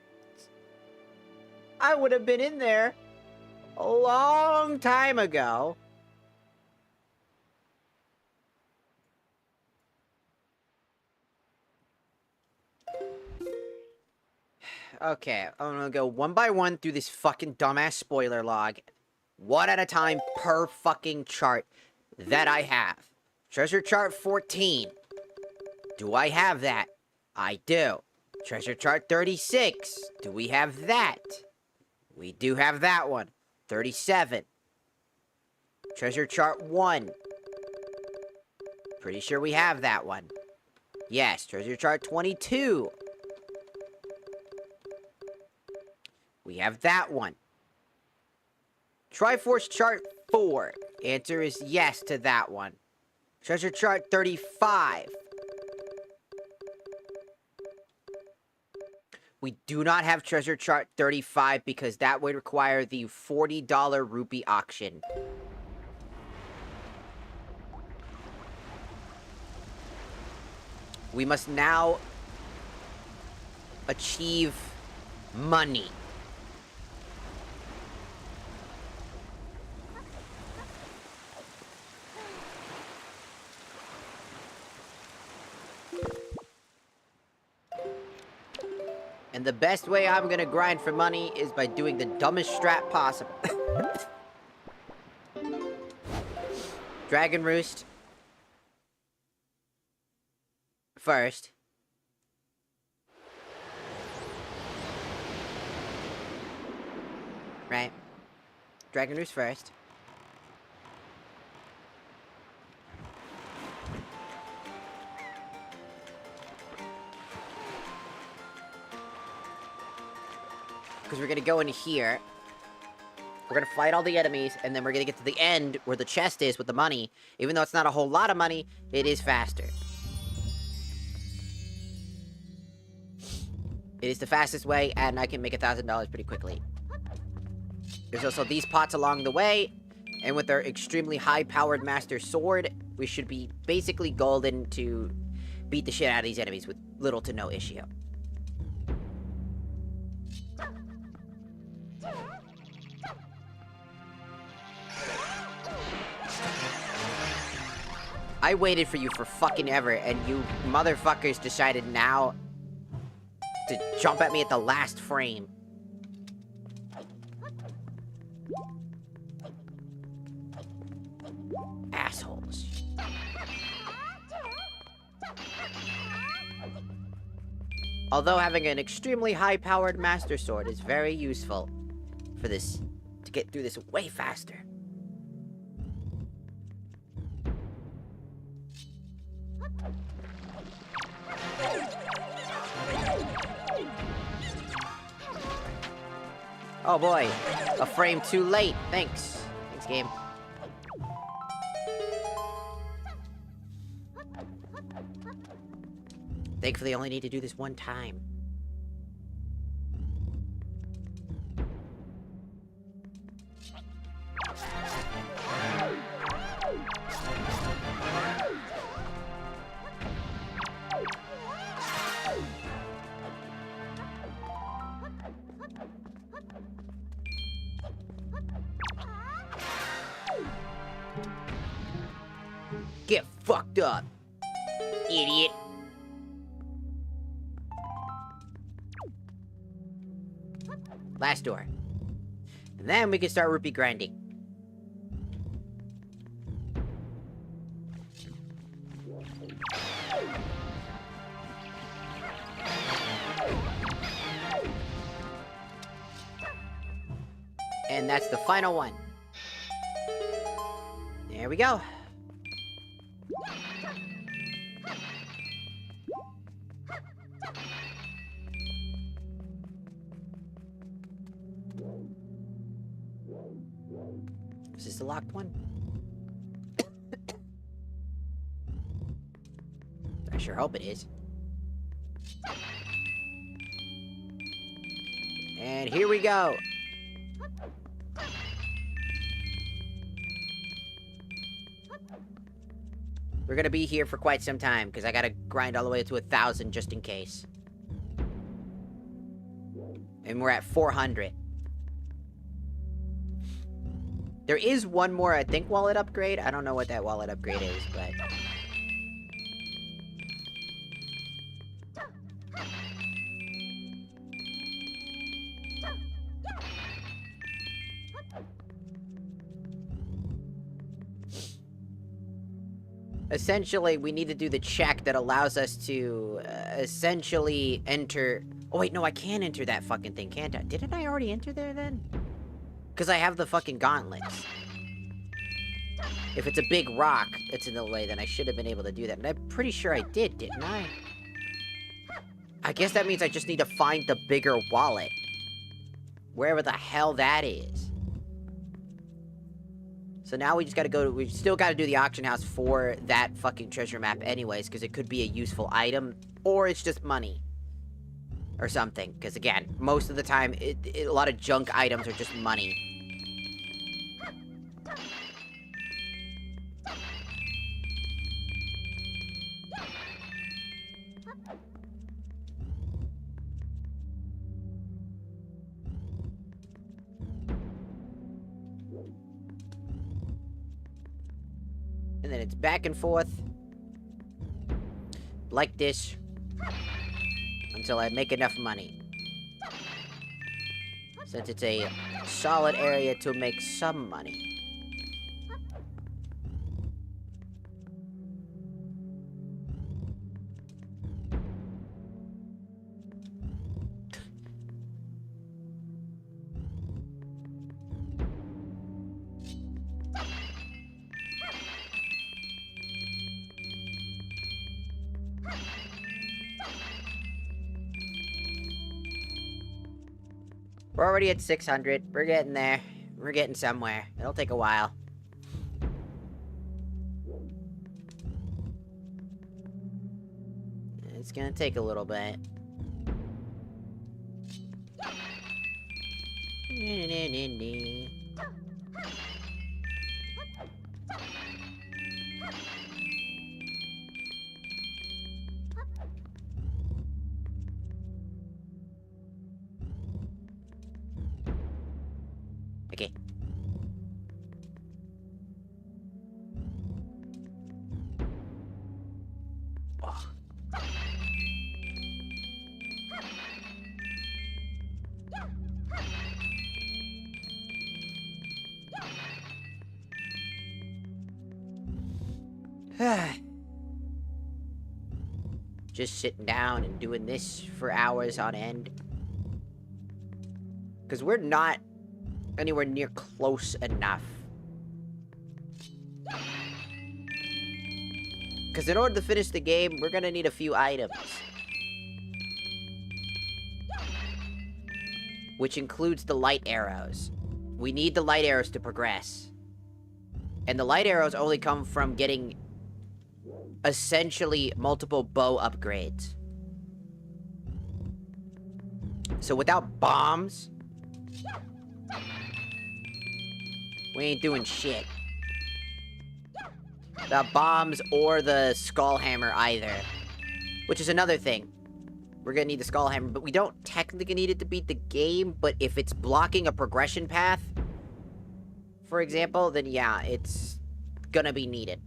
I would have been in there a long time ago. Okay, I'm gonna go one by one through this fucking dumbass spoiler log. One at a time per fucking chart that I have. Treasure chart 14. Do I have that? I do. Treasure chart 36. Do we have that? We do have that one. 37. Treasure chart 1. Pretty sure we have that one. Yes, treasure chart 22. We have that one. Triforce chart 4. Answer is yes to that one. Treasure chart 35. We do not have treasure chart 35 because that would require the $40 rupee auction. We must now achieve money. And the best way I'm gonna grind for money is by doing the dumbest strat possible. Dragon Roost. First. Right? Dragon Roost first. Because we're gonna go into here. We're gonna fight all the enemies, and then we're gonna get to the end where the chest is with the money. Even though it's not a whole lot of money, it is faster. It is the fastest way, and I can make $1,000 pretty quickly. There's also these pots along the way, and with our extremely high-powered Master Sword, we should be basically golden to beat the shit out of these enemies with little to no issue. I waited for you for fucking ever, and you motherfuckers decided now to jump at me at the last frame. Assholes. Although having an extremely high-powered Master Sword is very useful for this, to get through this way faster. Oh boy, a frame too late. Thanks. Thanks, game. Thankfully, I only need to do this one time. Get fucked up, idiot. Last door. And then we can start rupee grinding. And that's the final one. There we go. Is this the locked one? I sure hope it is. And here we go. We're gonna be here for quite some time, because I gotta grind all the way to 1,000 just in case. And we're at 400. There is one more, I think, wallet upgrade. I don't know what that wallet upgrade is, but... essentially, we need to do the check that allows us to, essentially enter... Oh, wait, no, I can enter that fucking thing, can't I? Didn't I already enter there, then? Because I have the fucking gauntlets. If it's a big rock that's in the way, then I should have been able to do that. And I'm pretty sure I did, didn't I? I guess that means I just need to find the bigger wallet. Wherever the hell that is. So now we just gotta go to... we still gotta do the auction house for that fucking treasure map anyways, because it could be a useful item, or it's just money. Or something. Because again, most of the time, a lot of junk items are just money. And then it's back and forth. Like this. Until I make enough money. Since it's a solid area to make some money. We're already at 600. We're getting there. We're getting somewhere. It'll take a while. It's gonna take a little bit. Okay. Oh. Just sitting down and doing this for hours on end. Because we're not anywhere near close enough. Because in order to finish the game, we're gonna need a few items. Which includes the light arrows. We need the light arrows to progress. And the light arrows only come from getting essentially multiple bow upgrades. So without bombs, we ain't doing shit. Without bombs or the skull hammer either. Which is another thing. We're gonna need the skull hammer, but we don't technically need it to beat the game, but if it's blocking a progression path, for example, then yeah, it's gonna be needed.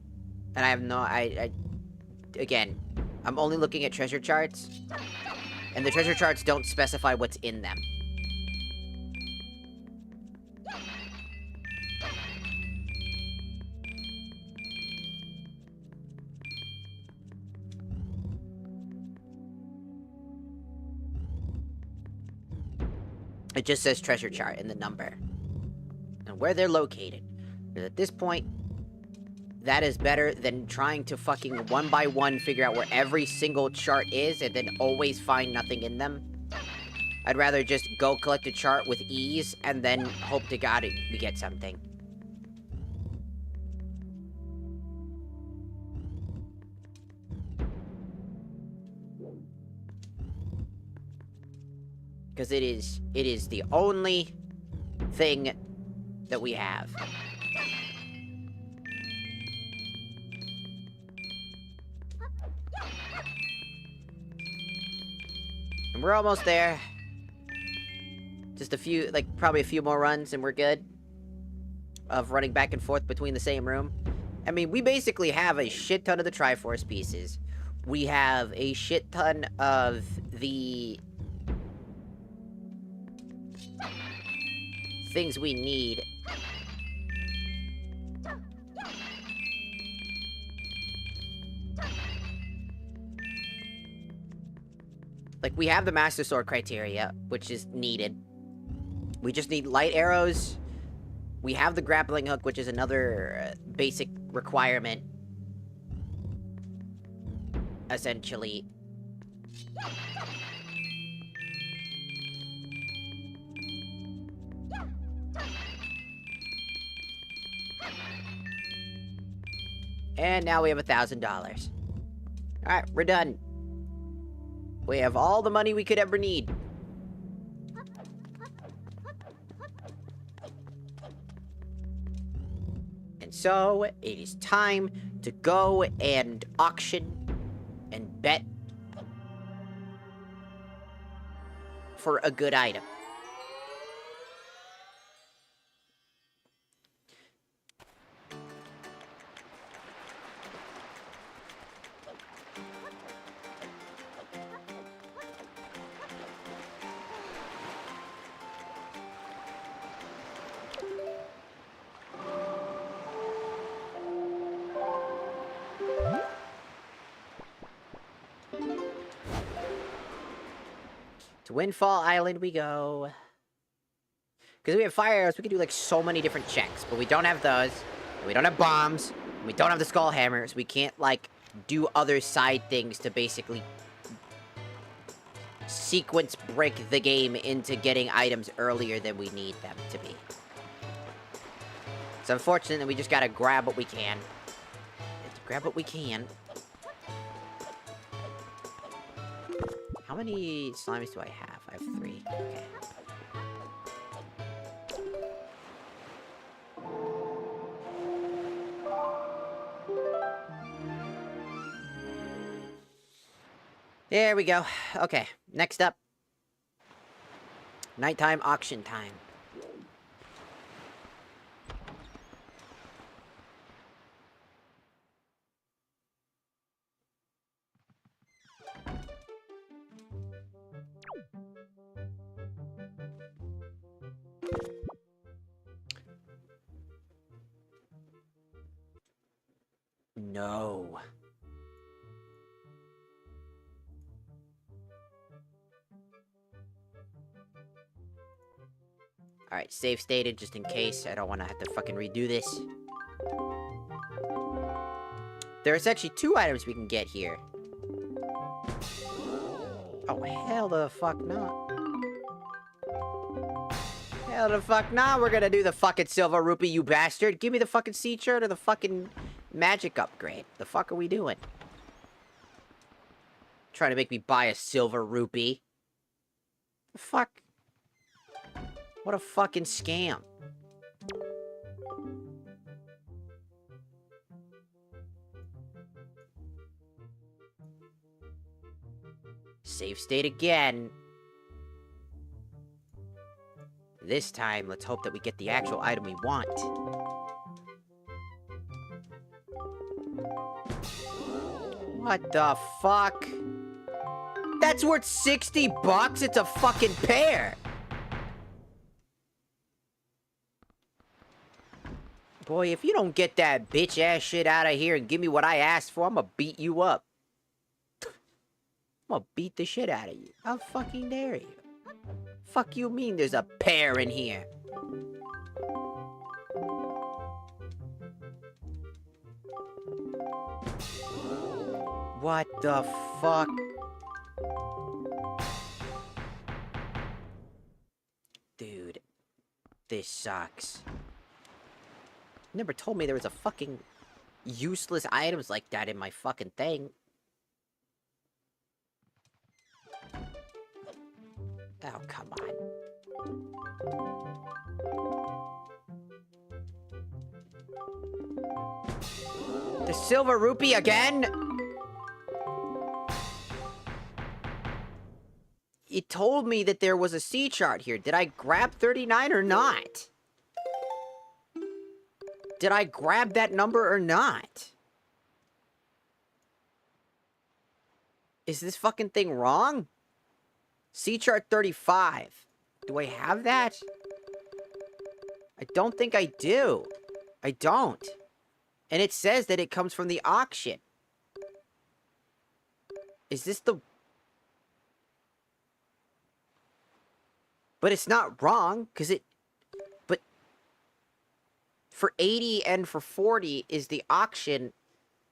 And I have no, again, I'm only looking at treasure charts, and the treasure charts don't specify what's in them. It just says treasure chart in the number. And where they're located. Because at this point, that is better than trying to fucking one by one figure out where every single chart is and then always find nothing in them. I'd rather just go collect a chart with ease and then hope to God we get something. Because it is the only thing that we have. And we're almost there. Just a few, like, probably a few more runs and we're good. Of running back and forth between the same room. I mean, we basically have a shit ton of the Triforce pieces. We have a shit ton of the things we need. Like, we have the Master Sword criteria, which is needed. We just need light arrows. We have the grappling hook, which is another basic requirement. Essentially. And now we have $1,000. Alright, we're done. We have all the money we could ever need. And so, it is time to go and auction and bet for a good item. To Windfall Island we go. Because we have fire arrows, we can do like so many different checks. But we don't have those. And we don't have bombs. And we don't have the skull hammer. So we can't like do other side things to basically sequence break the game into getting items earlier than we need them to be. It's unfortunate that we just gotta grab what we can. Grab what we can. How many slimes do I have? I have 3. Okay. There we go. Okay, next up. Nighttime auction time. No. Alright, save stated just in case. I don't want to have to fucking redo this. There's actually 2 items we can get here. Oh, hell the fuck not. Hell the fuck not. We're gonna do the fucking silver rupee, you bastard. Give me the fucking sea shirt or the fucking magic upgrade. The fuck are we doing? Trying to make me buy a silver rupee. The fuck? What a fucking scam. Save state again. This time, let's hope that we get the actual item we want. What the fuck? That's worth 60 bucks? It's a fucking pear! Boy, if you don't get that bitch-ass shit out of here and give me what I asked for, I'm gonna beat you up. I'm gonna beat the shit out of you. How fucking dare you? Fuck you mean there's a pear in here? What the fuck? Dude, this sucks. Never told me there was a fucking useless items like that in my fucking thing. Oh, come on. The silver rupee again? It told me that there was a C chart here. Did I grab 39 or not? Did I grab that number or not? Is this fucking thing wrong? C chart 35. Do I have that? I don't think I do. I don't. And it says that it comes from the auction. Is this the... But it's not wrong, because it... But... For 80 and for 40 is the auction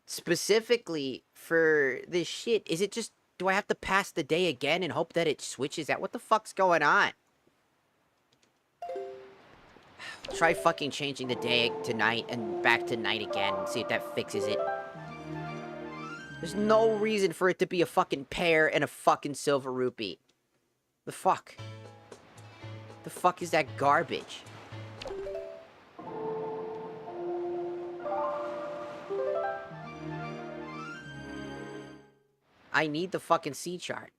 specifically for this shit. Is it just... Do I have to pass the day again and hope that it switches out? What the fuck's going on? Try fucking changing the day to night and back to night again and see if that fixes it. There's no reason for it to be a fucking pear and a fucking silver rupee. The fuck? The fuck is that garbage? I need the fucking C chart.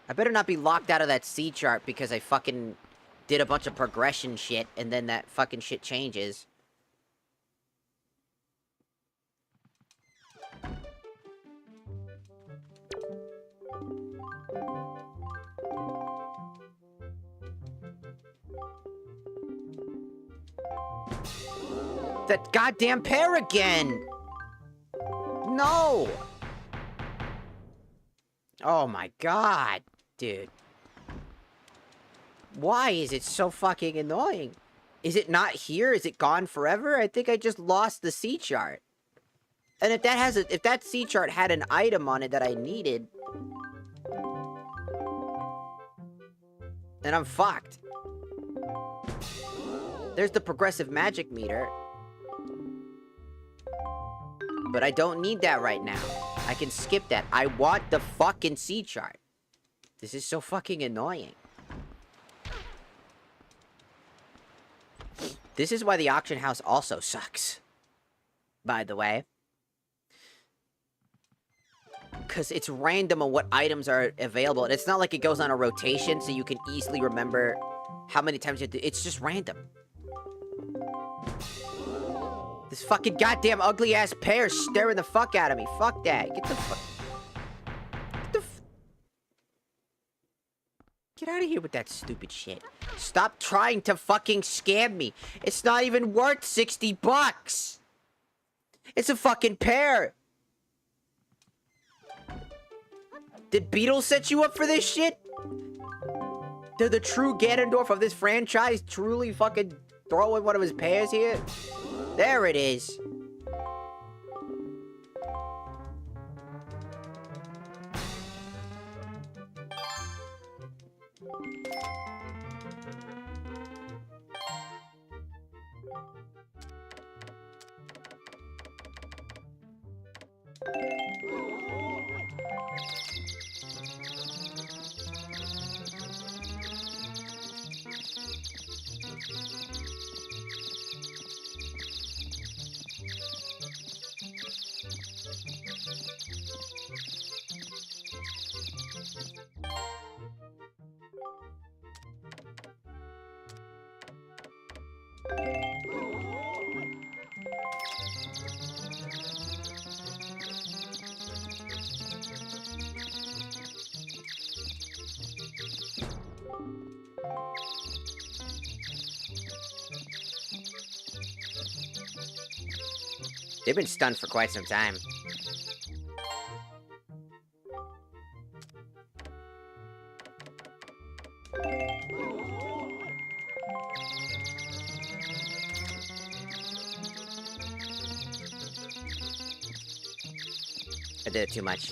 I better not be locked out of that C chart because I fucking did a bunch of progression shit and then that fucking shit changes. That goddamn pear again! No! Oh my god, dude. Why is it so fucking annoying? Is it not here? Is it gone forever? I think I just lost the C chart. And if that has if that sea chart had an item on it that I needed, then I'm fucked. There's the progressive magic meter. But I don't need that right now. I can skip that. I want the fucking sea chart. This is so fucking annoying. This is why the auction house also sucks. By the way. Because it's random on what items are available. And it's not like it goes on a rotation so you can easily remember how many times you have to... It's just random. This fucking goddamn ugly-ass pear staring the fuck out of me. Fuck that. Get the fuck... Get out of here with that stupid shit. Stop trying to fucking scam me. It's not even worth 60 bucks. It's a fucking pear. Did Beetle set you up for this shit? Did the true Ganondorf of this franchise truly fucking throw in one of his pears here? There it is. They've been stunned for quite some time. I did it too much.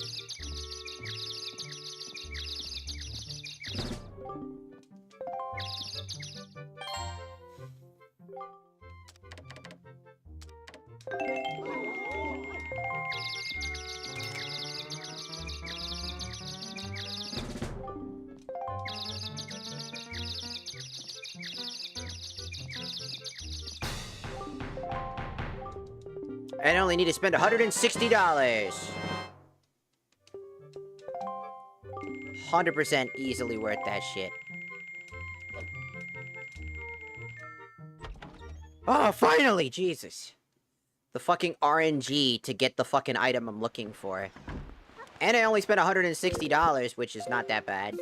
I only need to spend $160. 100% easily worth that shit. Oh, finally! Jesus. The fucking RNG to get the fucking item I'm looking for. And I only spent $160, which is not that bad.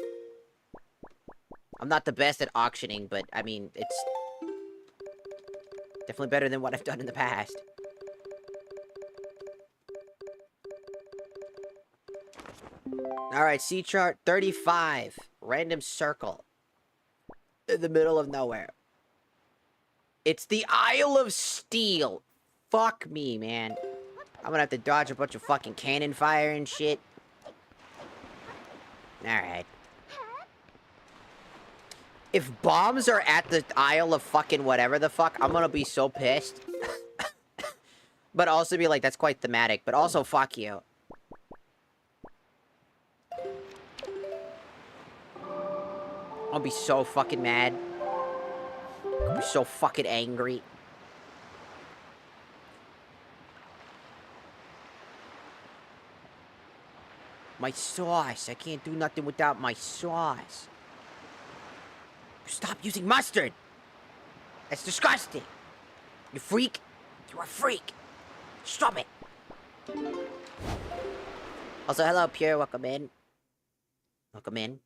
I'm not the best at auctioning, but, I mean, it's definitely better than what I've done in the past. Alright, sea chart 35. Random circle. In the middle of nowhere. It's the Isle of Steel. Fuck me, man. I'm gonna have to dodge a bunch of fucking cannon fire and shit. Alright. If bombs are at the Isle of fucking whatever the fuck, I'm gonna be so pissed. But also be like, that's quite thematic. But also, fuck you. I'll be so fucking mad. I'll be so fucking angry. My sauce. I can't do nothing without my sauce. Stop using mustard. That's disgusting. You freak. You're a freak. Stop it. Also, hello, Pure. Welcome in. Welcome in.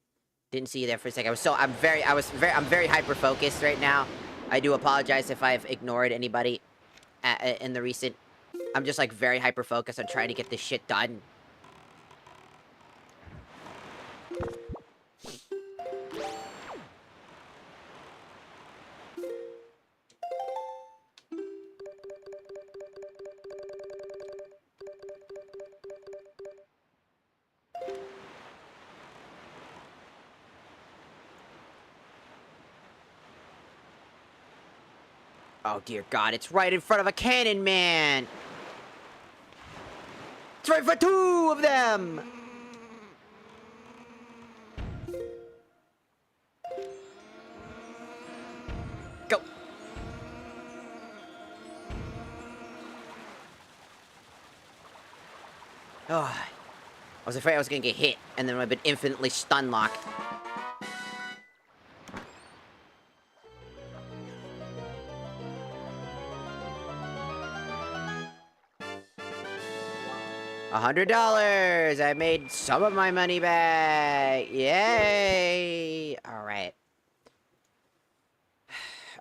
Didn't see you there for a second. I'm very hyper focused right now. I do apologize if I've ignored anybody in the recent. I'm just like very hyper focused on trying to get this shit done. Oh, dear God, it's right in front of a cannon, man! It's right for 2 of them! Go! Oh, I was afraid I was gonna get hit, and then I've been infinitely stun locked. $100! I made some of my money back! Yay! Alright.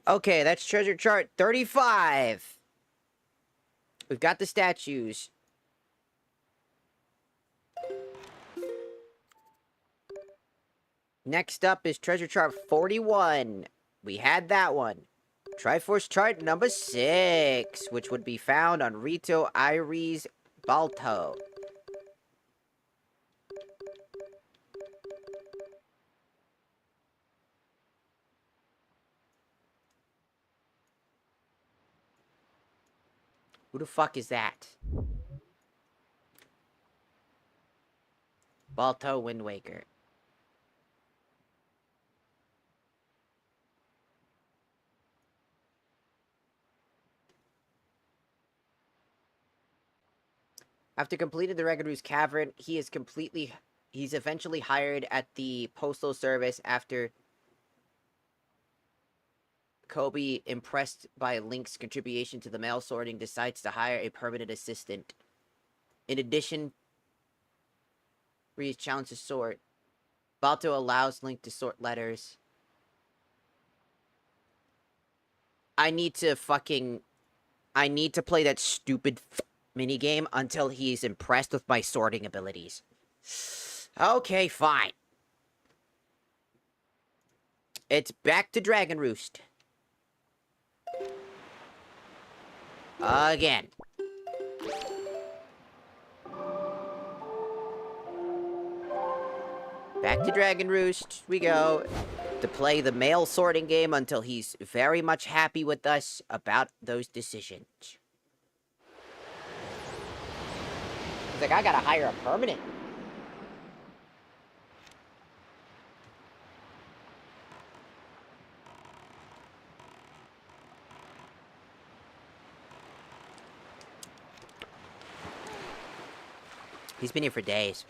Okay, that's treasure chart 35. We've got the statues. Next up is treasure chart 41. We had that one. Triforce chart number 6, which would be found on Rito Iris Balto. Who the fuck is that? Balto Wind Waker. After completing the Regaru's Cavern, he's eventually hired at the Postal Service after Kobe, impressed by Link's contribution to the mail sorting, decides to hire a permanent assistant. In addition, Ree's challenge to sort. Balto allows Link to sort letters. I need to play that stupid minigame until he's impressed with my sorting abilities. Okay, fine. It's back to Dragon Roost. Again. Back to Dragon Roost we go. To play the mail sorting game until he's very much happy with us about those decisions. He's like, I gotta hire a permanent. He's been here for days.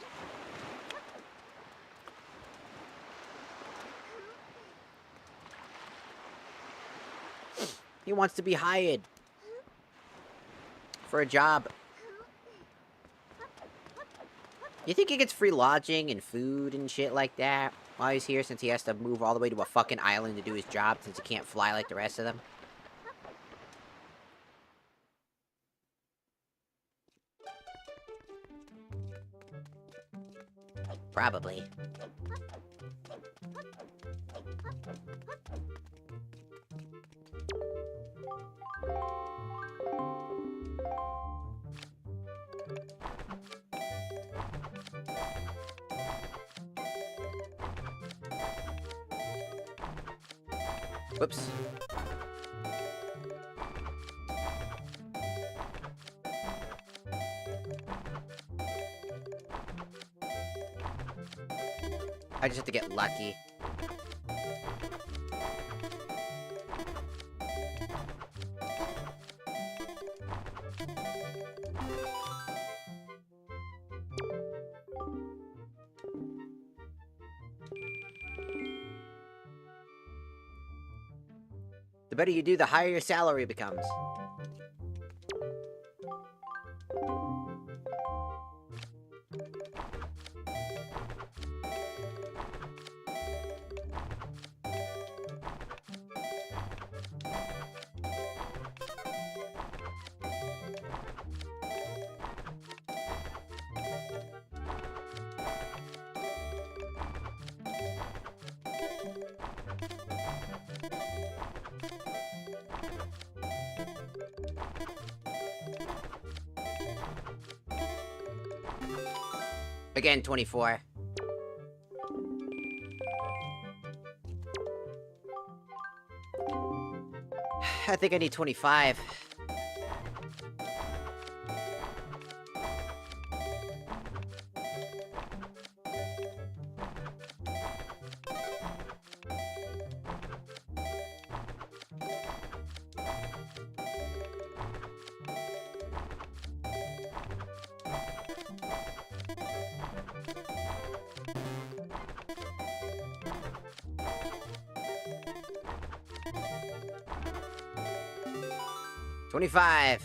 He wants to be hired for a job. You think he gets free lodging and food and shit like that while he's here, since he has to move all the way to a fucking island to do his job, since he can't fly like the rest of them? Probably. Whoops. I just have to get lucky. The better you do, the higher your salary becomes. Again, 24. I think I need 25. $25.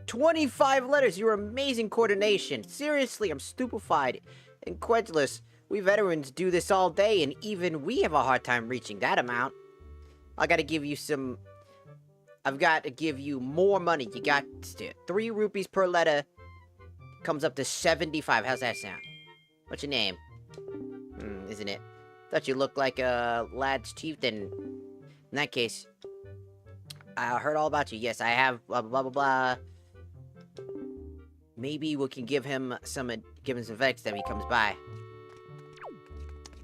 25 letters, your amazing coordination. Seriously, I'm stupefied. Incredulous. We veterans do this all day, and even we have a hard time reaching that amount. I've got to give you more money. You got 3 rupees per letter. Comes up to 75. How's that sound? What's your name? Isn't it? Thought you looked like a lad's chieftain. In that case, I heard all about you. Yes, I have blah, blah, blah, blah. Maybe we can give him some effects when he comes by.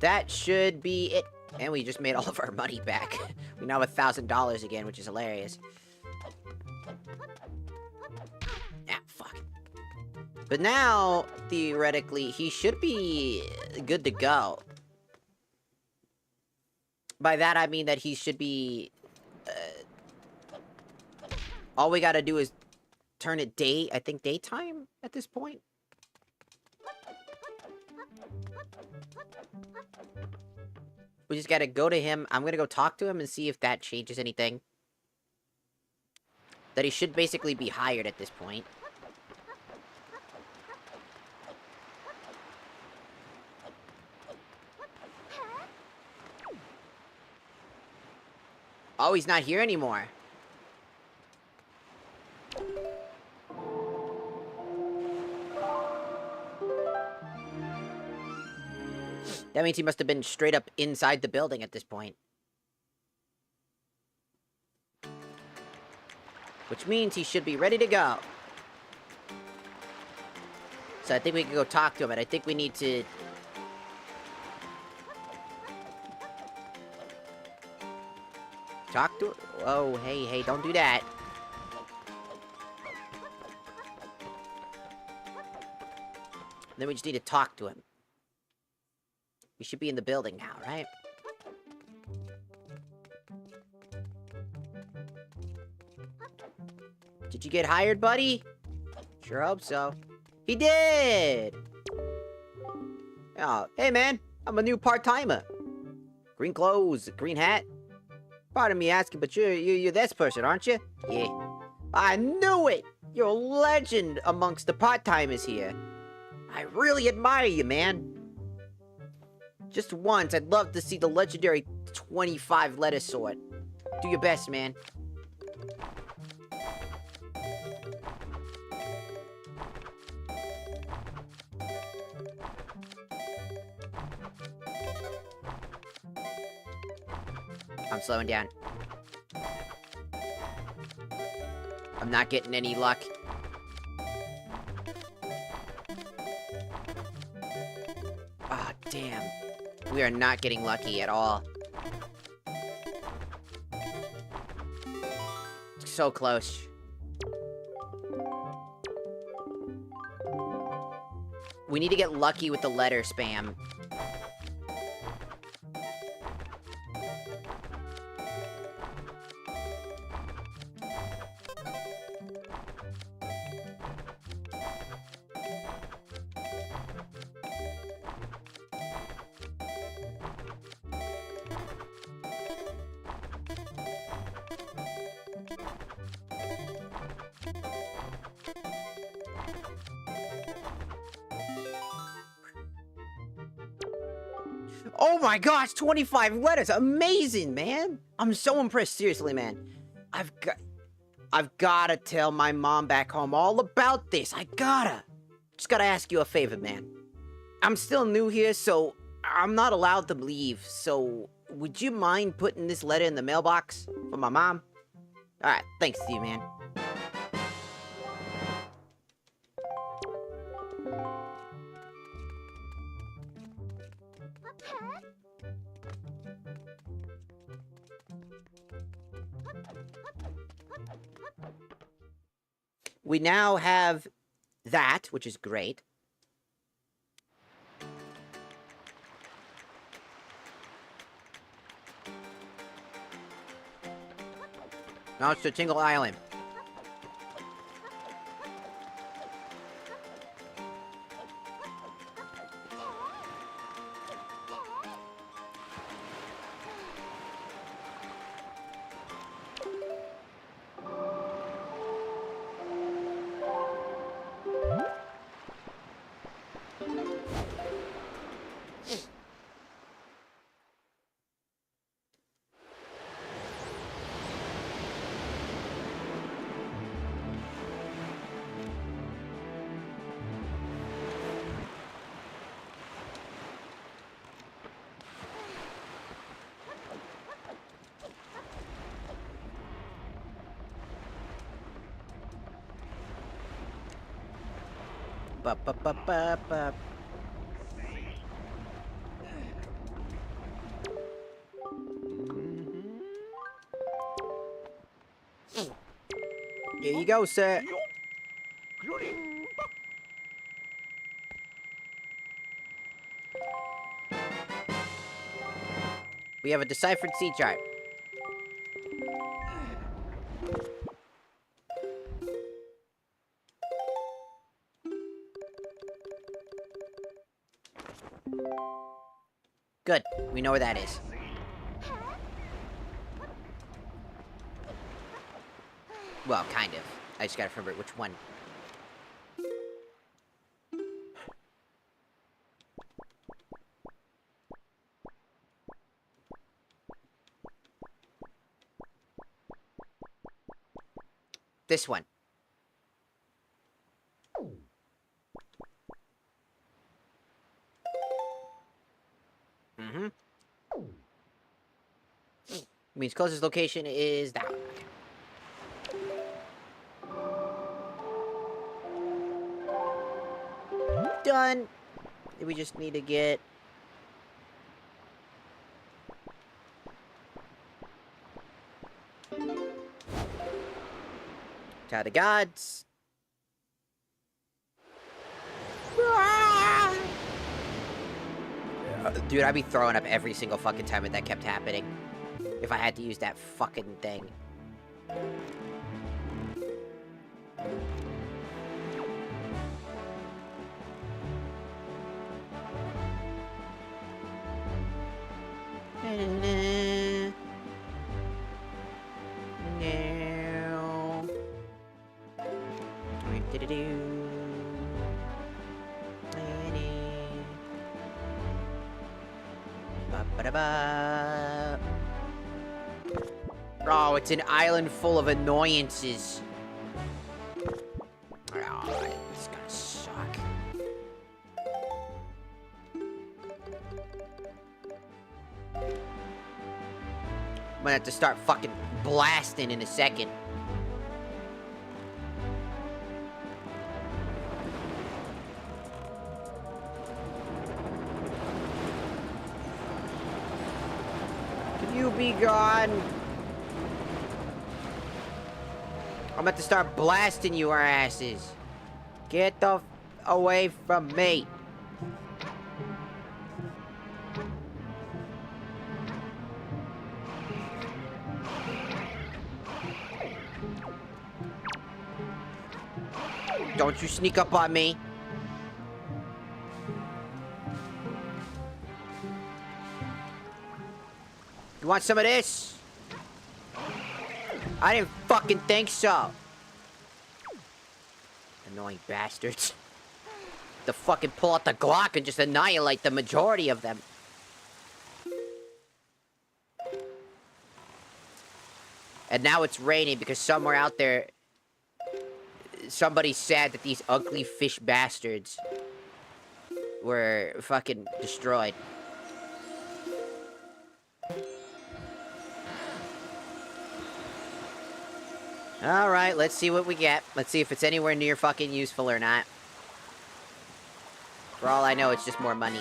That should be it. And we just made all of our money back. We now have $1,000 again, which is hilarious. Ah, fuck. But now, theoretically, he should be good to go. By that, I mean that he should be... all we gotta do is turn it daytime at this point. We just gotta go to him. I'm gonna go talk to him and see if that changes anything. That he should basically be hired at this point. Oh, he's not here anymore. That means he must have been straight up inside the building at this point. Which means he should be ready to go. So I think we can go talk to him, and I think we need to... talk to him? Oh, hey, don't do that. Then we just need to talk to him. We should be in the building now, right? Did you get hired, buddy? Sure hope so. He did! Oh, hey man, I'm a new part-timer. Green clothes, green hat. Pardon me asking, but you're this person, aren't you? Yeah. I knew it! You're a legend amongst the part-timers here. I really admire you, man. Just once, I'd love to see the legendary 25-letter sword. Do your best, man. I'm slowing down. I'm not getting any luck. Ah, damn. We are not getting lucky at all. So close. We need to get lucky with the letter spam. Oh my gosh, 25 letters. Amazing, man. I'm so impressed. Seriously, man. I've gotta tell my mom back home all about this. Just gotta ask you a favor, man. I'm still new here, so I'm not allowed to leave. So would you mind putting this letter in the mailbox for my mom? Alright, thanks to you, man. We now have that, which is great. Now it's to Tingle Island. Ba ba ba ba ba. Here you go, sir. We have a deciphered sea chart. Good. We know where that is. Well, kind of. I just gotta remember which one. This one. Mm-hmm. Means closest location is that one. Okay. Done. We just need to get... to the gods. Dude, I'd be throwing up every single fucking time that kept happening. If I had to use that fucking thing. Oh, it's an island full of annoyances. Oh, it's gonna suck. I'm gonna have to start fucking blasting in a second. Can you be gone? I'm about to start blasting your asses. Get the f away from me. Don't you sneak up on me. You want some of this? I didn't fucking think so. Annoying bastards. The fucking pull out the Glock and just annihilate the majority of them. And now it's raining because somewhere out there, somebody said that these ugly fish bastards were fucking destroyed. Alright, let's see what we get. Let's see if it's anywhere near fucking useful or not. For all I know, it's just more money.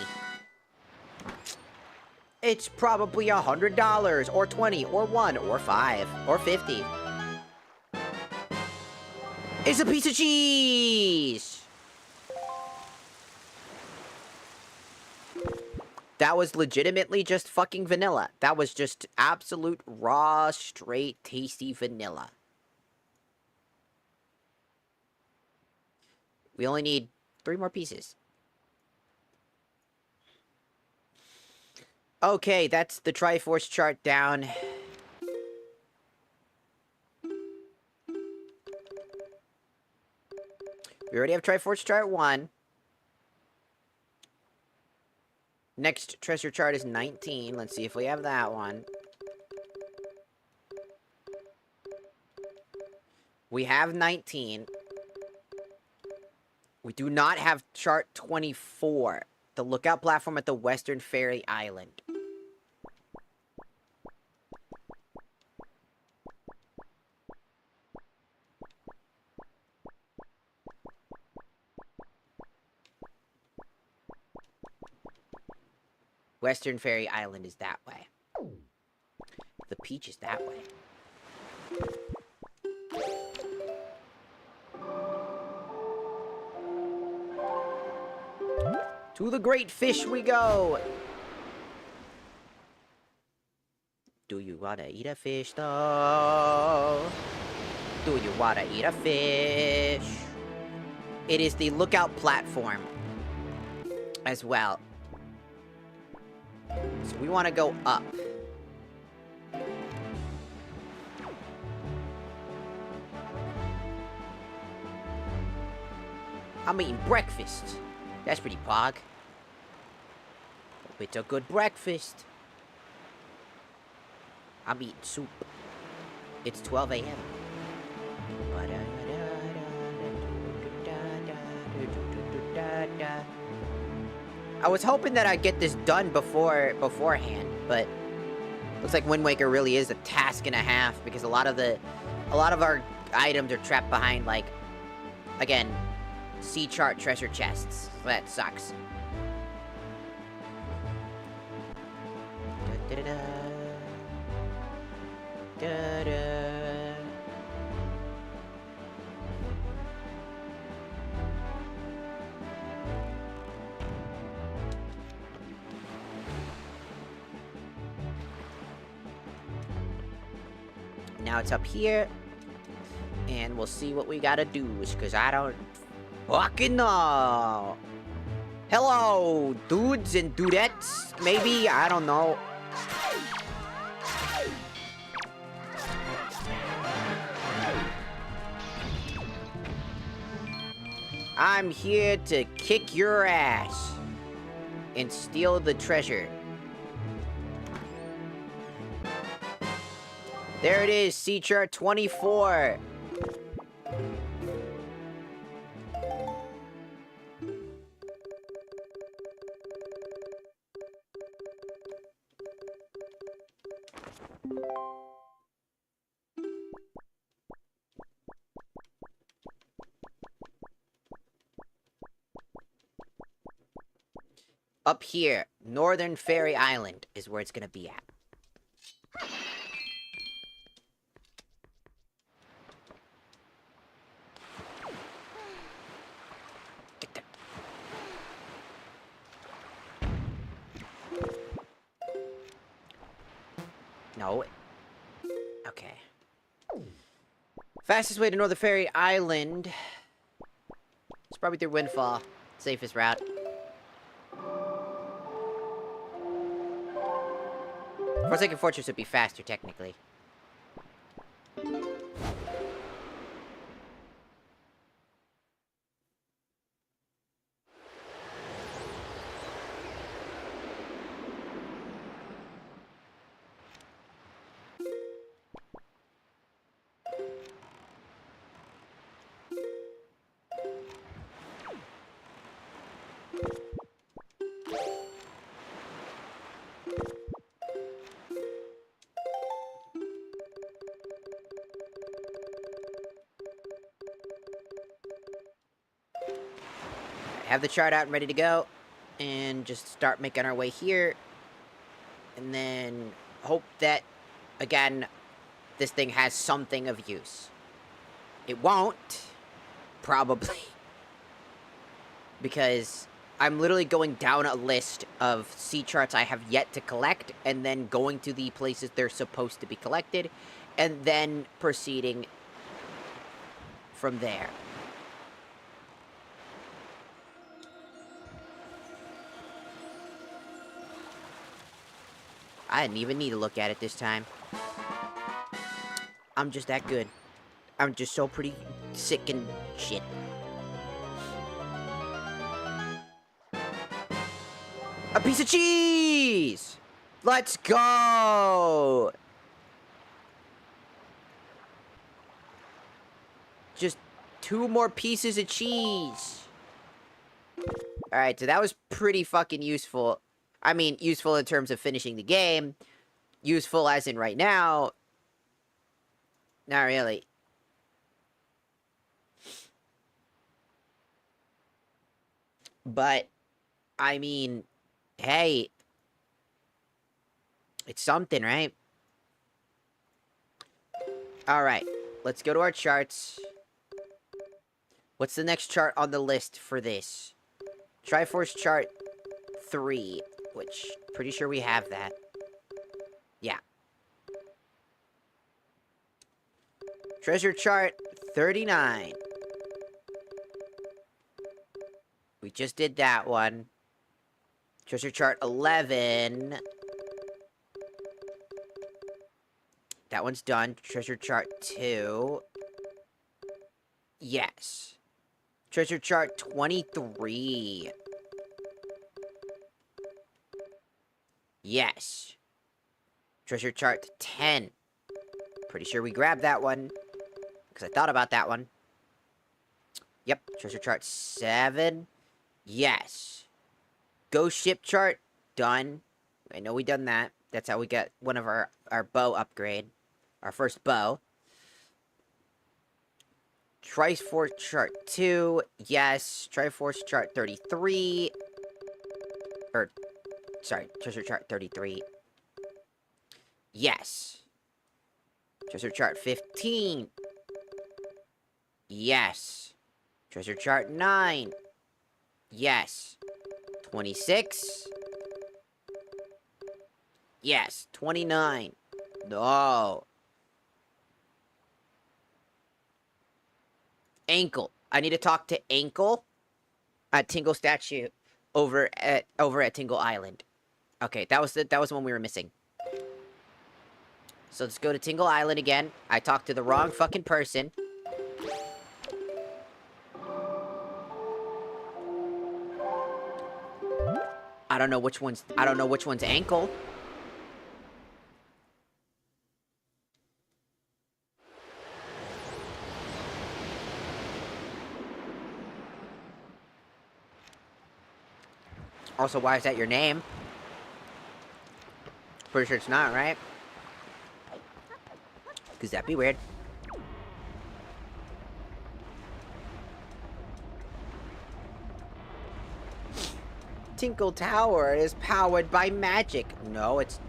It's probably $100, or 20, or 1, or 5, or 50. It's a piece of cheese! That was legitimately just fucking vanilla. That was just absolute raw, straight, tasty vanilla. We only need 3 more pieces. Okay, that's the Triforce chart down. We already have Triforce chart 1. Next treasure chart is 19. Let's see if we have that one. We have 19. We do not have chart 24. The lookout platform at the Western Fairy Island. Western Fairy Island is that way. The peach is that way. To the great fish we go! Do you wanna eat a fish, though? Do you wanna eat a fish? It is the lookout platform as well. So we want to go up. I'm eating breakfast. That's pretty pog. It's a good breakfast. I'm eating soup. It's 12 a.m. I was hoping that I'd get this done beforehand, but looks like Wind Waker really is a task and a half because a lot of our items are trapped behind, like, again, sea chart treasure chests. So that sucks. Da-da-da. Da-da. Now it's up here, and we'll see what we gotta do, because I don't fucking know. Hello, dudes and dudettes, maybe? I don't know. I'm here to kick your ass and steal the treasure. There it is, sea chart 24. Up here, Northern Fairy Island is where it's gonna be at. No. Okay. Fastest way to Northern Fairy Island. It's probably through Windfall. Safest route. Forsaken Fortress would be faster, technically. Have the chart out and ready to go, and just start making our way here, and then hope that, again, this thing has something of use. It won't, Probably. Because I'm literally going down a list of sea charts I have yet to collect, and then going to the places they're supposed to be collected, and then proceeding from there. I didn't even need to look at it this time. I'm just that good. I'm just so pretty sick and shit. A piece of cheese! Let's go! Just 2 more pieces of cheese. Alright, so that was pretty fucking useful. I mean, useful in terms of finishing the game. Useful as in right now. Not really. But, I mean, hey. It's something, right? Alright, let's go to our charts. What's the next chart on the list for this? Triforce chart 3, which, pretty sure we have that. Yeah. Treasure chart 39. We just did that one. Treasure chart 11. That one's done. Treasure chart 2. Yes. Treasure chart 23. Yes. Treasure chart 10. Pretty sure we grabbed that one. Because I thought about that one. Yep. Treasure chart 7. Yes. Ghost ship chart. Done. I know we done that. That's how we got one of our bow upgrade. Our first bow. Triforce chart 2. Yes. Triforce chart 33. Sorry. Treasure chart 33. Yes. Treasure chart 15. Yes. Treasure chart 9. Yes. 26. Yes. 29. No. Ankle. I need to talk to Ankle at Tingle Statue over at Tingle Island. Okay, that was the one we were missing. So let's go to Tingle Island again. I talked to the wrong fucking person. I don't know which one's Ankle. Also, why is that your name? Pretty sure it's not, right? Because that'd be weird. Tinkle Tower is powered by magic. No, it's...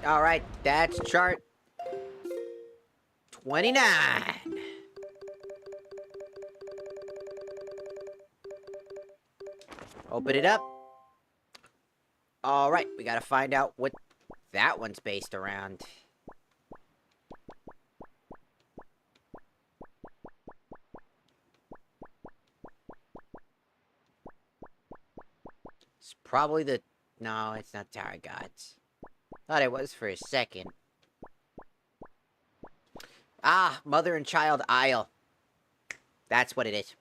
Alright, that's chart 29. Open it up. Alright, we gotta find out what that one's based around. It's probably the... No, it's not Tower of Gods. Thought it was for a second. Ah, Mother and Child Isle. That's what it is.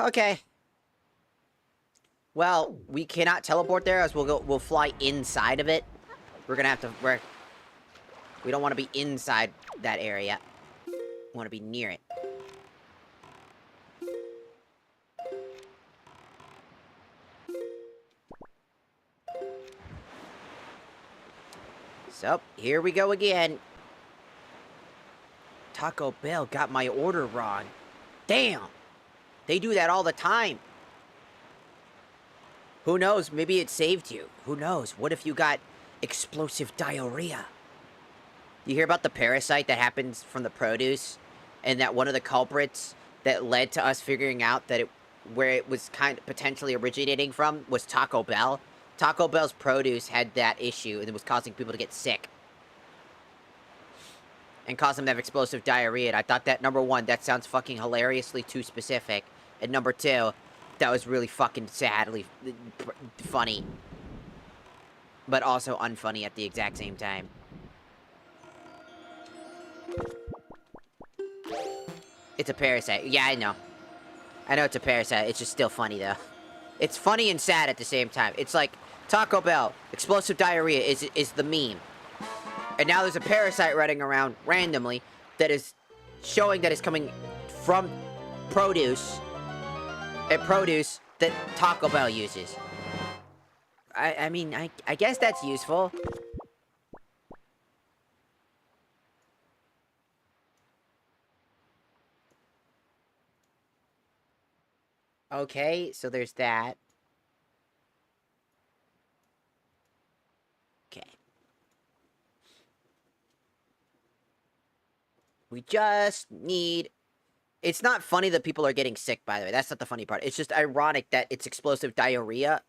Okay. Well, we cannot teleport there, as we'll fly inside of it. We're gonna have to... We don't want to be inside that area. We want to be near it. So, here we go again. Taco Bell got my order wrong. Damn! They do that all the time. Who knows? Maybe it saved you. Who knows? What if you got explosive diarrhea? You hear about the parasite that happens from the produce? And that one of the culprits that led to us figuring out that where it was kind of potentially originating from was Taco Bell? Taco Bell's produce had that issue and it was causing people to get sick. And cause them to have explosive diarrhea. And I thought that, number one, that sounds fucking hilariously too specific. And number two, that was really fucking sadly funny. But also unfunny at the exact same time. It's a parasite. Yeah, I know. I know it's a parasite. It's just still funny, though. It's funny and sad at the same time. It's like Taco Bell, explosive diarrhea is the meme. And now there's a parasite running around randomly that is showing that it's coming from produce. A produce that Taco Bell uses. I mean, I guess that's useful. Okay, so there's that. Okay. We just need... It's not funny that people are getting sick, by the way. That's not the funny part. It's just ironic that it's explosive diarrhea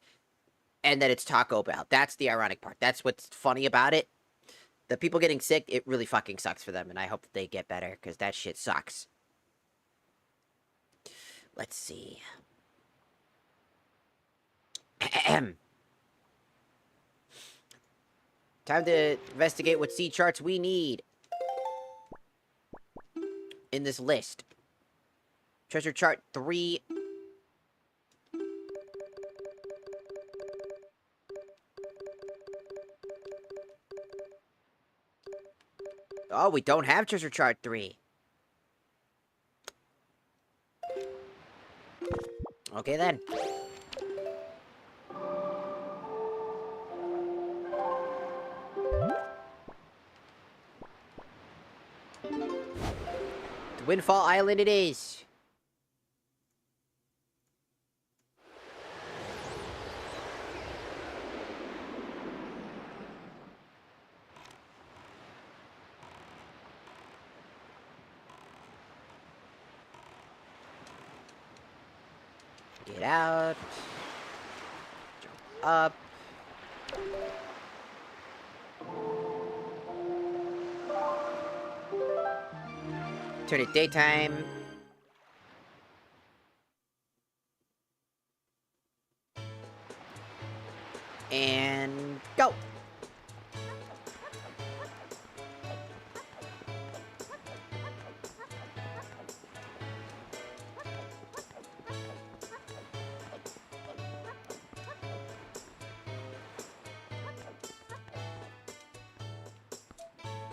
and that it's Taco Bell. That's the ironic part. That's what's funny about it. The people getting sick, it really fucking sucks for them, and I hope they get better, because that shit sucks. Let's see. Time to investigate what sea charts we need in this list. Treasure chart 3. Oh, we don't have treasure chart 3. Okay, then. Windfall Island it is. Get out. Jump up. Turn it daytime. And go.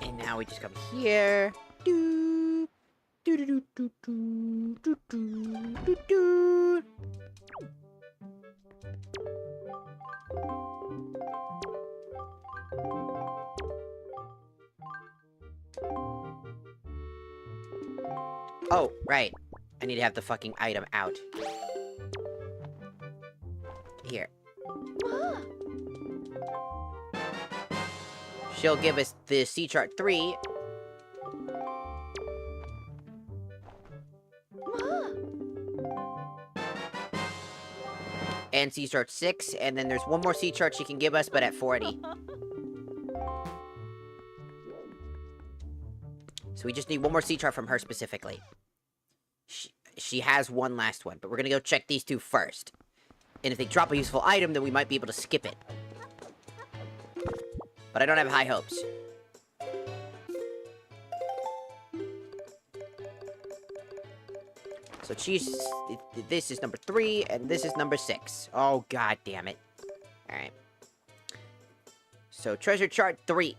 And now we just come here. Do do do do do do do do do do. Oh, right. I need to have the fucking item out. Here. She'll give us the sea chart 3. And sea chart 6, and then there's one more sea chart she can give us, but at 40. So we just need one more sea chart from her specifically. She has one last one, but we're gonna go check these two first. And if they drop a useful item, then we might be able to skip it. But I don't have high hopes. So this is number 3, and this is number 6. Oh, god damn it. Alright. So, treasure chart 3.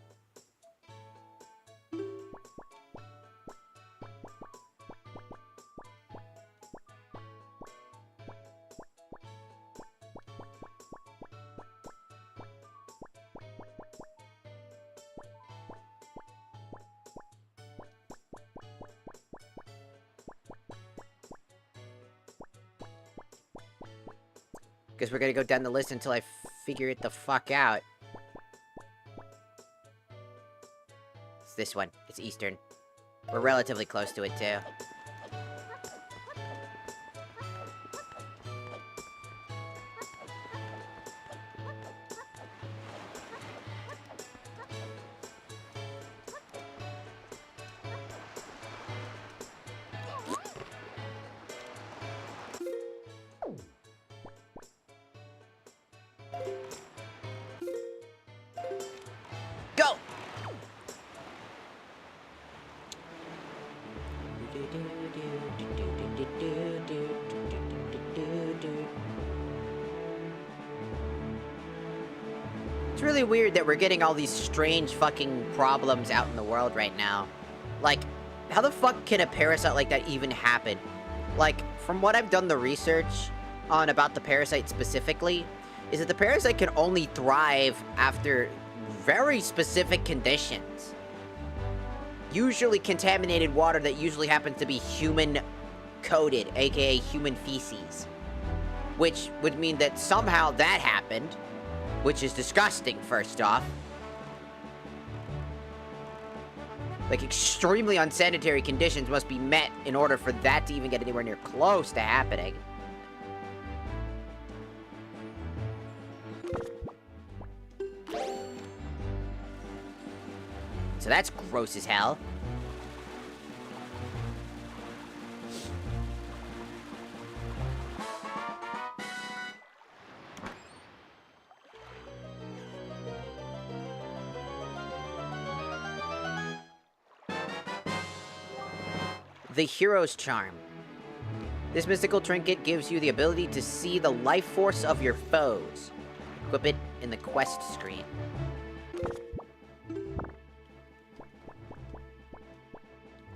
Because we're gonna go down the list until I figure it the fuck out. It's this one. It's Eastern. We're relatively close to it, too. Go! It's really weird that we're getting all these strange fucking problems out in the world right now. Like, how the fuck can a parasite like that even happen? Like, from what I've done the research on about the parasite specifically, is that the parasite can only thrive after very specific conditions. Usually contaminated water that usually happens to be human-coated, aka human feces. Which would mean that somehow that happened, which is disgusting, first off. Like, extremely unsanitary conditions must be met in order for that to even get anywhere near close to happening. So that's gross as hell. The Hero's Charm. This mystical trinket gives you the ability to see the life force of your foes. Equip it in the quest screen.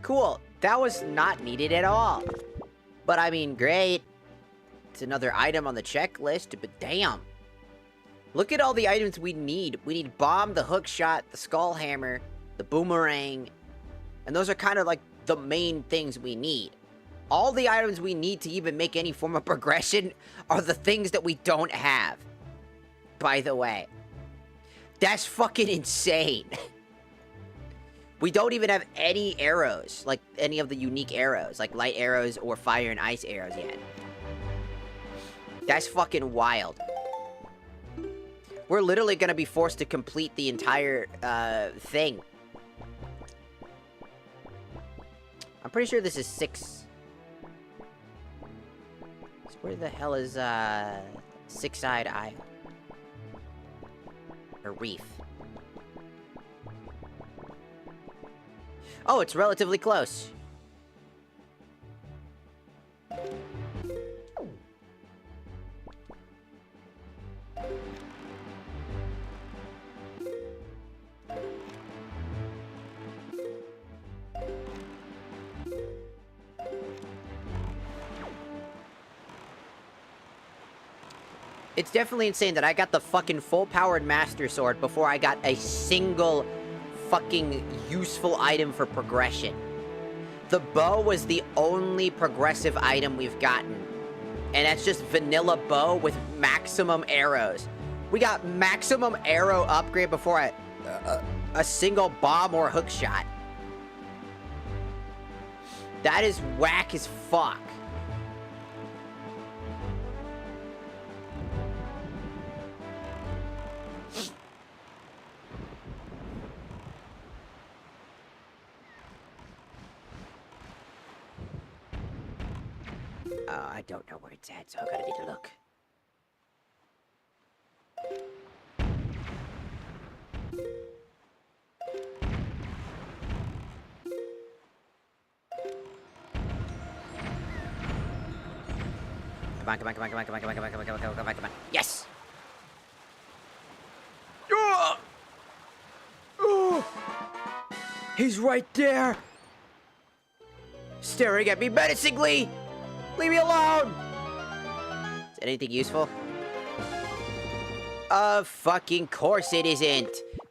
Cool. That was not needed at all. But I mean, great. It's another item on the checklist, but damn. Look at all the items we need. We need bomb, the hook shot, the skull hammer, the boomerang. And those are kind of like the main things we need. All the items we need to even make any form of progression are the things that we don't have. By the way. That's fucking insane. We don't even have any arrows, like any of the unique arrows, like light arrows or fire and ice arrows yet. That's fucking wild. We're literally gonna be forced to complete the entire, thing. I'm pretty sure this is 6. So where the hell is, Six-Eyed Isle? Or Reef? Oh, it's relatively close. It's definitely insane that I got the fucking full-powered Master Sword before I got a single fucking useful item for progression. The bow was the only progressive item we've gotten. And that's just vanilla bow with maximum arrows. We got maximum arrow upgrade before a single bomb or hook shot. That is whack as fuck. I don't know where it's at, so I'm gonna need to look. Come on, come on, come on, come on, come on, come on, come on, come on, come on, come on, come on. Yes! He's right there! Staring at me menacingly! Leave me alone! Is anything useful? Fucking course it isn't.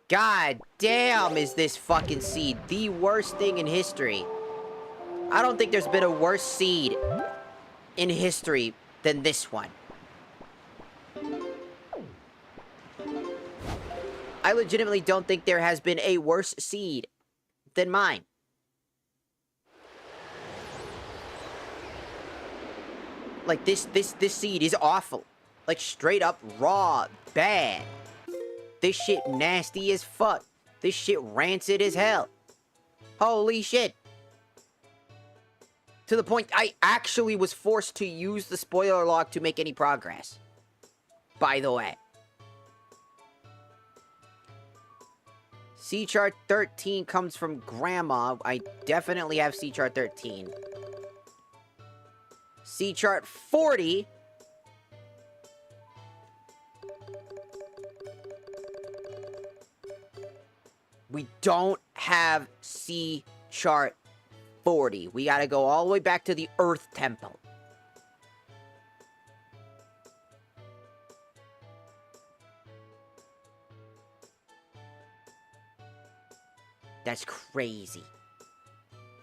God damn, is this fucking seed the worst thing in history. I don't think there's been a worse seed in history than this one. I legitimately don't think there has been a worse seed than mine. Like, this seed is awful. Like, straight up raw, bad. This shit nasty as fuck. This shit rancid as hell. Holy shit. To the point I actually was forced to use the spoiler log to make any progress. By the way. C chart 13 comes from Grandma. I definitely have C chart 13. C chart 40. We don't have C chart 40. We gotta go all the way back to the Earth Temple. That's crazy.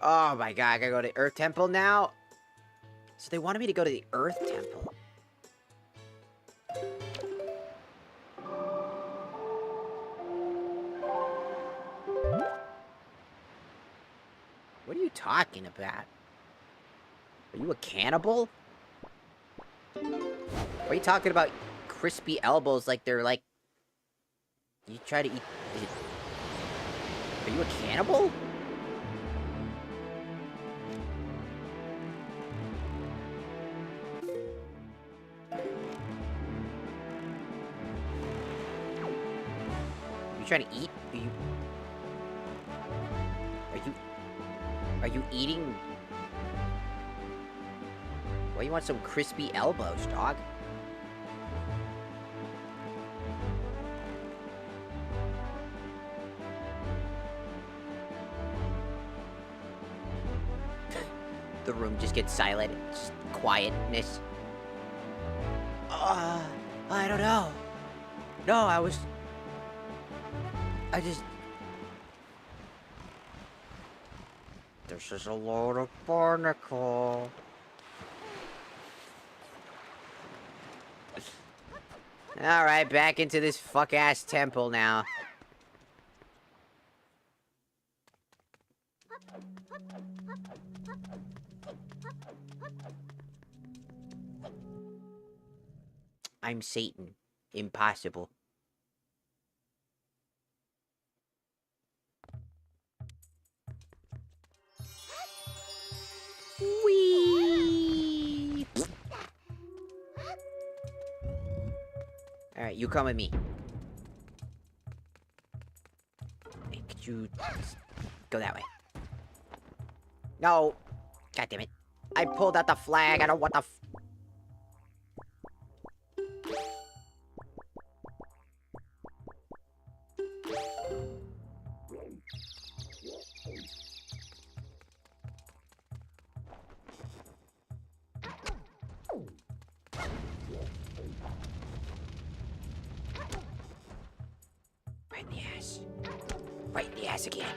Oh my god, I gotta go to the Earth Temple now? So they wanted me to go to the Earth Temple. What are you talking about? Are you a cannibal? Why are you talking about crispy elbows like they're like... You try to eat... Are you a cannibal? You trying to eat? Are you eating? Why you want some crispy elbows, dog? The room just gets silent. Just quietness. I don't know. No, I just... This is a load of barnacle. Alright, back into this fuck-ass temple now. I'm Satan. Impossible. Whee! Alright, you come with me. Hey, could you go that way? No! God damn it. I pulled out the flag. I don't want the... Right in the ass. Right in the ass again.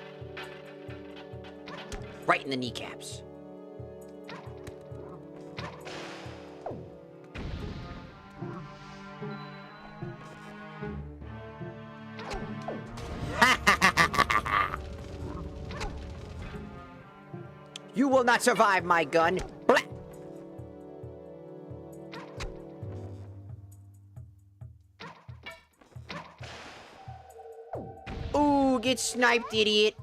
Right in the kneecaps. You will not survive my gun. Blah. Ooh, get sniped, idiot.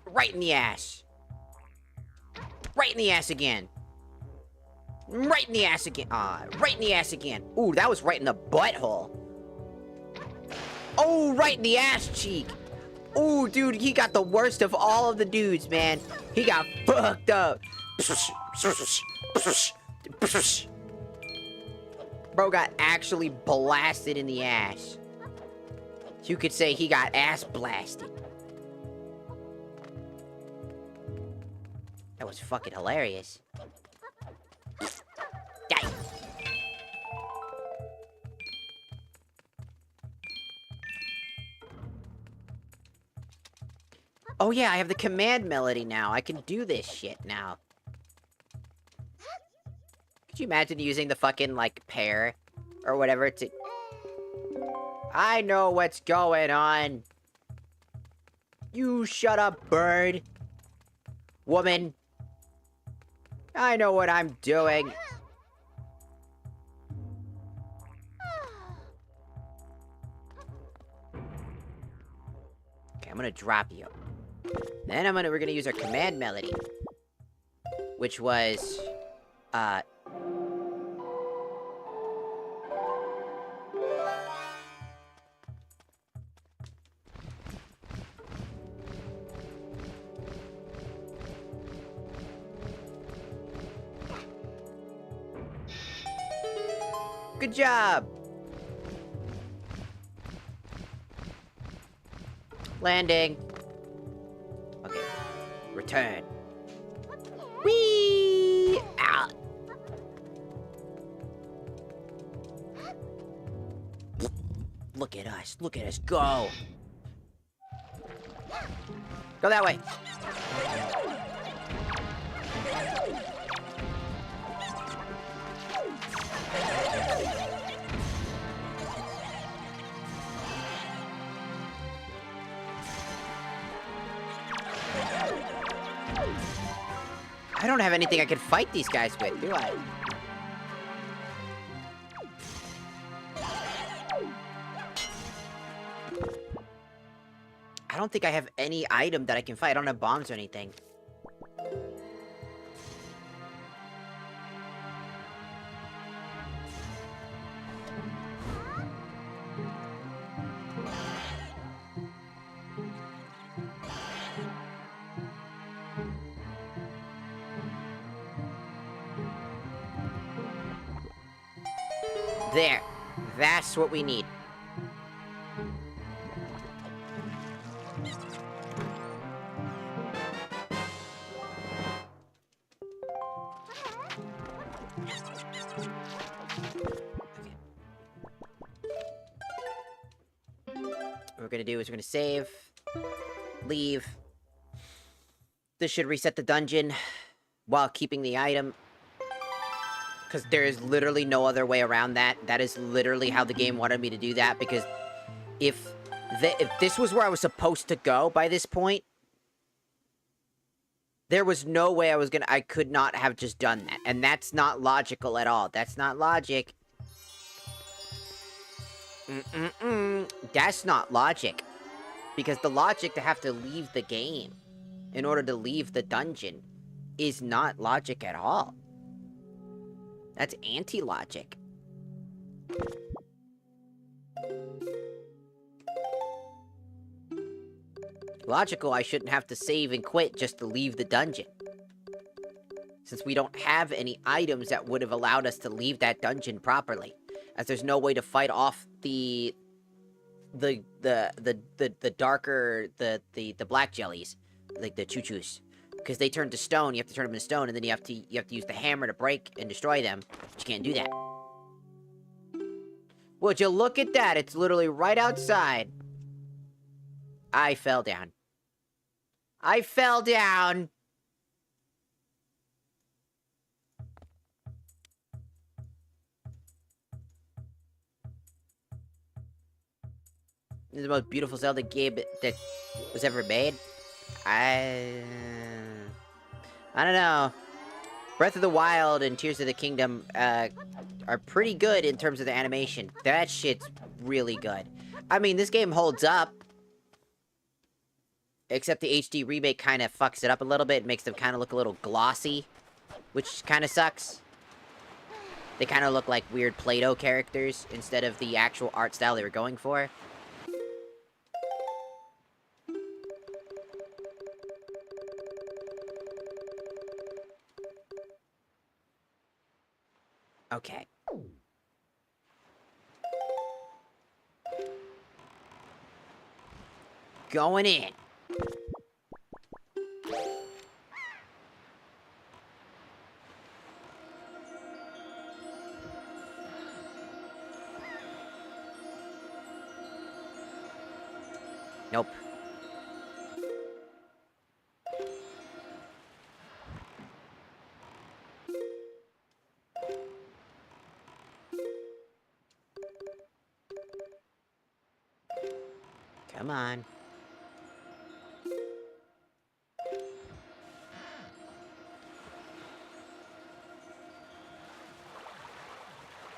Right in the ass. Right in the ass again. Right in the ass again. Right in the ass again. Ooh, that was right in the butthole. Oh, right in the ass cheek. Ooh, dude, he got the worst of all of the dudes, man. He got fucked up. Bro got actually blasted in the ass. You could say he got ass blasted. That was fucking hilarious. Die. Oh yeah, I have the command melody now. I can do this shit now. Could you imagine using the fucking, like, pear or whatever to... I know what's going on. You shut up, bird. Woman. I know what I'm doing. Okay, I'm gonna drop you. Then we're gonna use our command melody. Which was... Good job! Landing. Okay. Return. Whee! Ow. Look at us. Look at us go. Go that way. I don't have anything I can fight these guys with, do I? I don't think I have any item that I can fight. I don't have bombs or anything. There. That's what we need. What we're gonna do is we're gonna save, leave. This should reset the dungeon while keeping the item. Because there is literally no other way around that. That is literally how the game wanted me to do that. Because if this was where I was supposed to go by this point, there was no way I could not have just done that. And that's not logical at all. That's not logic. That's not logic. Because the logic to have to leave the game in order to leave the dungeon is not logic at all. That's anti-logic. Logical, I shouldn't have to save and quit just to leave the dungeon. Since we don't have any items that would have allowed us to leave that dungeon properly. As there's no way to fight off the darker, the black jellies. Like the choo-choos. Because they turn to stone, you have to turn them into stone, and then you have to use the hammer to break and destroy them. But you can't do that. Would you look at that? It's literally right outside. I fell down. I fell down! This is the most beautiful Zelda game that was ever made. I don't know. Breath of the Wild and Tears of the Kingdom are pretty good in terms of the animation. That shit's really good. I mean, this game holds up. Except the HD remake kind of fucks it up a little bit. It makes them kind of look a little glossy. Which kind of sucks. They kind of look like weird Play-Doh characters instead of the actual art style they were going for. Okay. Going in. Nope. Come on.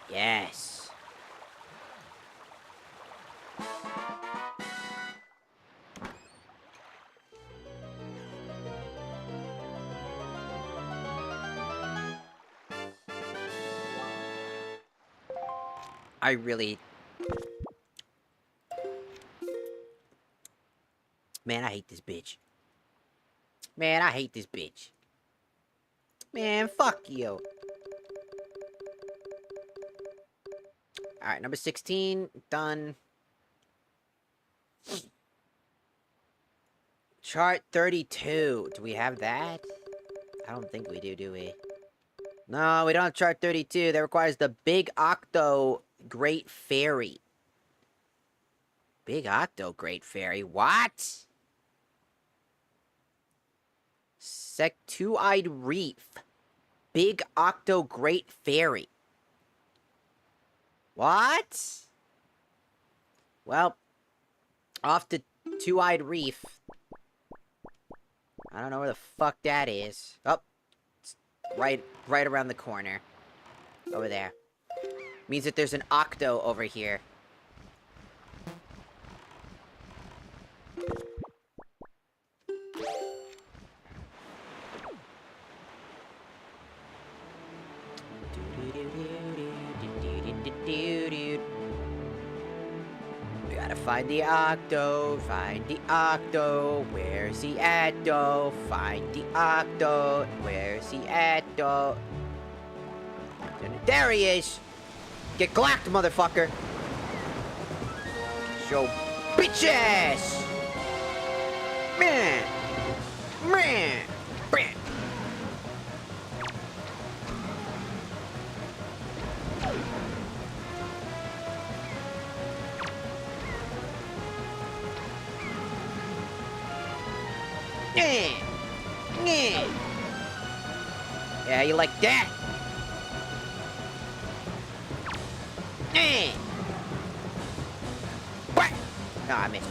Yes. I really... Man, I hate this bitch. Man, I hate this bitch. Man, fuck you. Alright, number 16. Done. Chart 32. Do we have that? I don't think we do we? No, we don't have chart 32. That requires the Big Octo Great Fairy. Big Octo Great Fairy? What? Two-Eyed Reef. Big Octo Great Fairy. What? Well, off to Two-Eyed Reef. I don't know where the fuck that is. Oh, it's right around the corner. Over there. Means that there's an Octo over here. We gotta find the Octo, find the Octo, where's he at, though? Find the Octo, where's he at, though? There he is! Get glacked, motherfucker! Show bitches! Man! Man! Man! Yeah, you like that? No, I missed.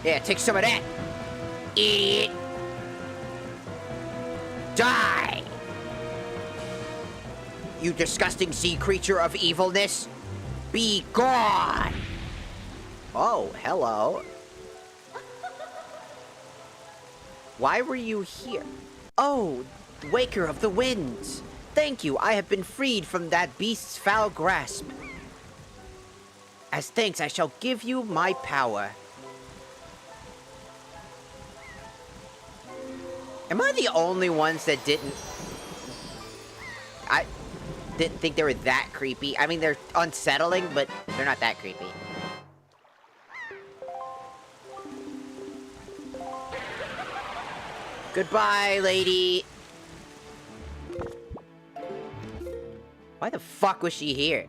Yeah, take some of that. Eat. Die. You disgusting sea creature of evilness. Be gone. Oh, hello. Why were you here? Oh, Waker of the Winds. Thank you, I have been freed from that beast's foul grasp. As thanks, I shall give you my power. Am I the only ones that didn't... I didn't think they were that creepy. I mean, they're unsettling, but they're not that creepy. Goodbye, lady. Why the fuck was she here?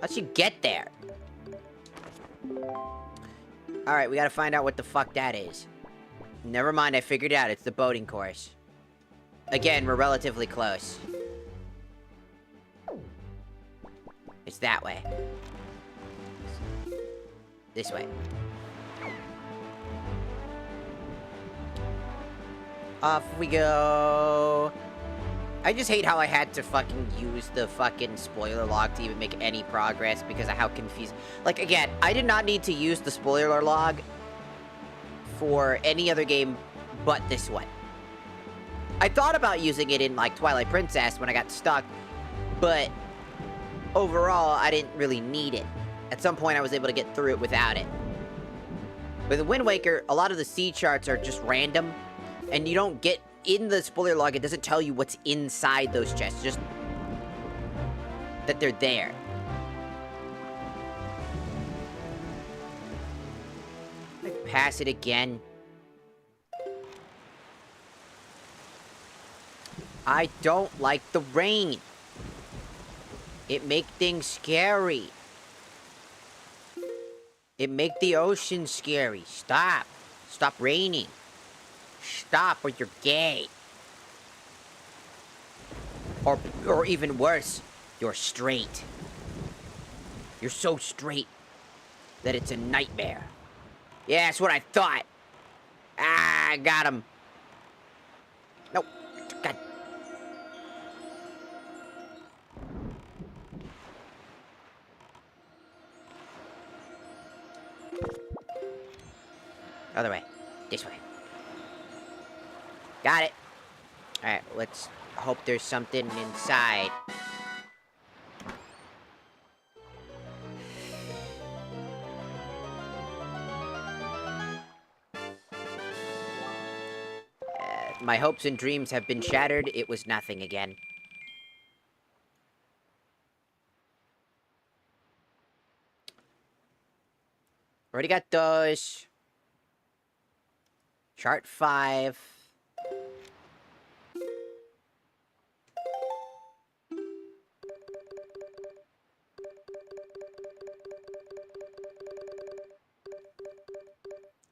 How'd she get there? Alright, we gotta find out what the fuck that is. Never mind, I figured it out. It's the boating course. Again, we're relatively close. It's that way. This way. Off we go. I just hate how I had to fucking use the fucking spoiler log to even make any progress because of how confused... Like, again, I did not need to use the spoiler log for any other game but this one. I thought about using it in, like, Twilight Princess when I got stuck, but overall, I didn't really need it. At some point, I was able to get through it without it. With the Wind Waker, a lot of the sea charts are just random, and you don't get... In the spoiler log, it doesn't tell you what's inside those chests, just that they're there. I pass it again. I don't like the rain. It make things scary. It make the ocean scary. Stop. Stop raining. Stop or you're gay. Or even worse, you're straight. You're so straight that it's a nightmare. Yeah, that's what I thought. Ah, I got him. Nope. God. Other way. This way. Got it. Alright, let's hope there's something inside. My hopes and dreams have been shattered. It was nothing again. Already got those. Chart 5.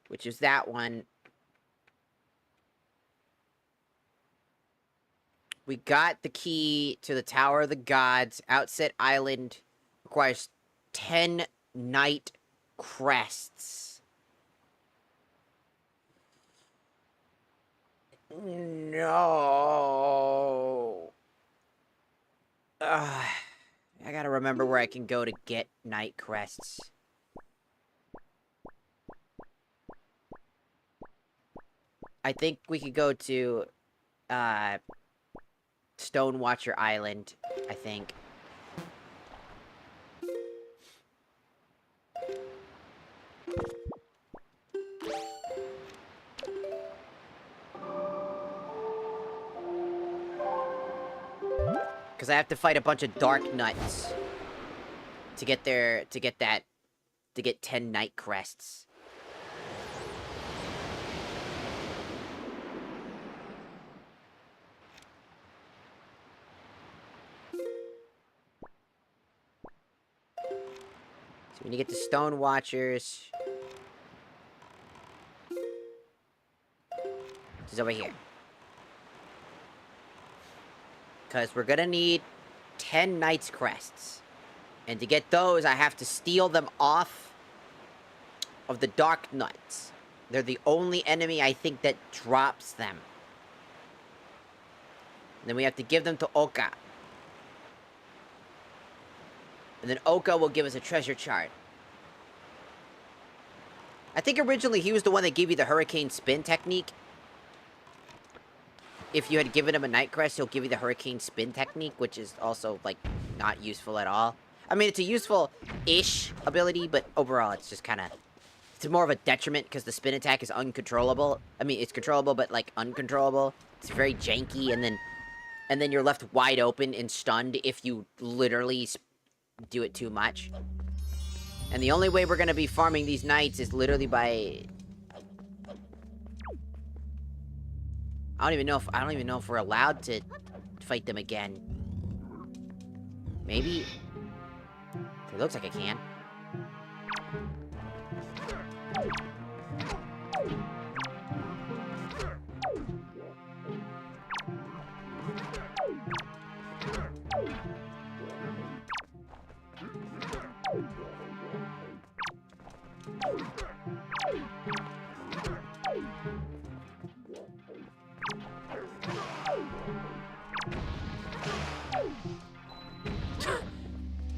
Which is that one. We got the key to the Tower of the Gods. Outset Island requires 10 night crests. No. I gotta remember where I can go to get night crests. I think we could go to, Stonewatcher Island, I think. Because I have to fight a bunch of dark nuts to get there, to get 10 night crests. So when you get the Stone Watchers, which is over here. Because we're gonna need 10 Knights Crests. And to get those, I have to steal them off of the Dark Nuts. They're the only enemy, I think, that drops them. And then we have to give them to Oka. And then Oka will give us a treasure chart. I think originally he was the one that gave you the Hurricane Spin technique. If you had given him a Night Crest, he'll give you the Hurricane Spin technique, which is also, like, not useful at all. I mean, it's a useful-ish ability, but overall it's just kind of... It's more of a detriment because the spin attack is uncontrollable. I mean, it's controllable, but, like, uncontrollable. It's very janky, and then you're left wide open and stunned if you literally do it too much. And the only way we're gonna be farming these knights is literally by... I don't even know if we're allowed to fight them again. Maybe? It looks like I can.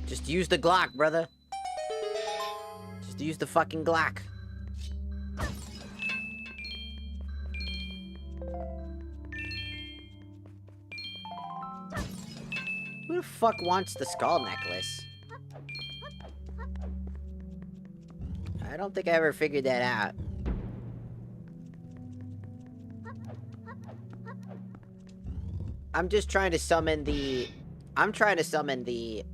Just use the Glock, brother. Just use the fucking Glock. Who the fuck wants the skull necklace? I don't think I ever figured that out. I'm just trying to summon the... I'm trying to summon the...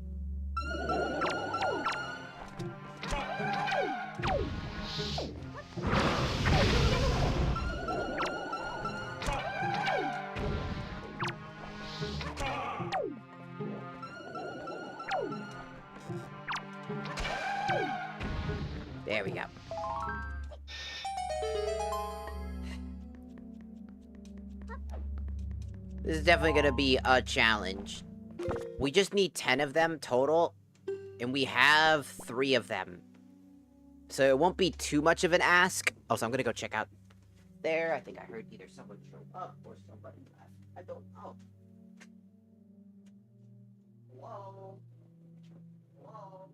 There we go. This is definitely gonna be a challenge. We just need 10 of them total. And we have 3 of them. So it won't be too much of an ask. Also, I'm gonna go check out there. I think I heard either someone show up or somebody left. I don't know. Whoa. Whoa.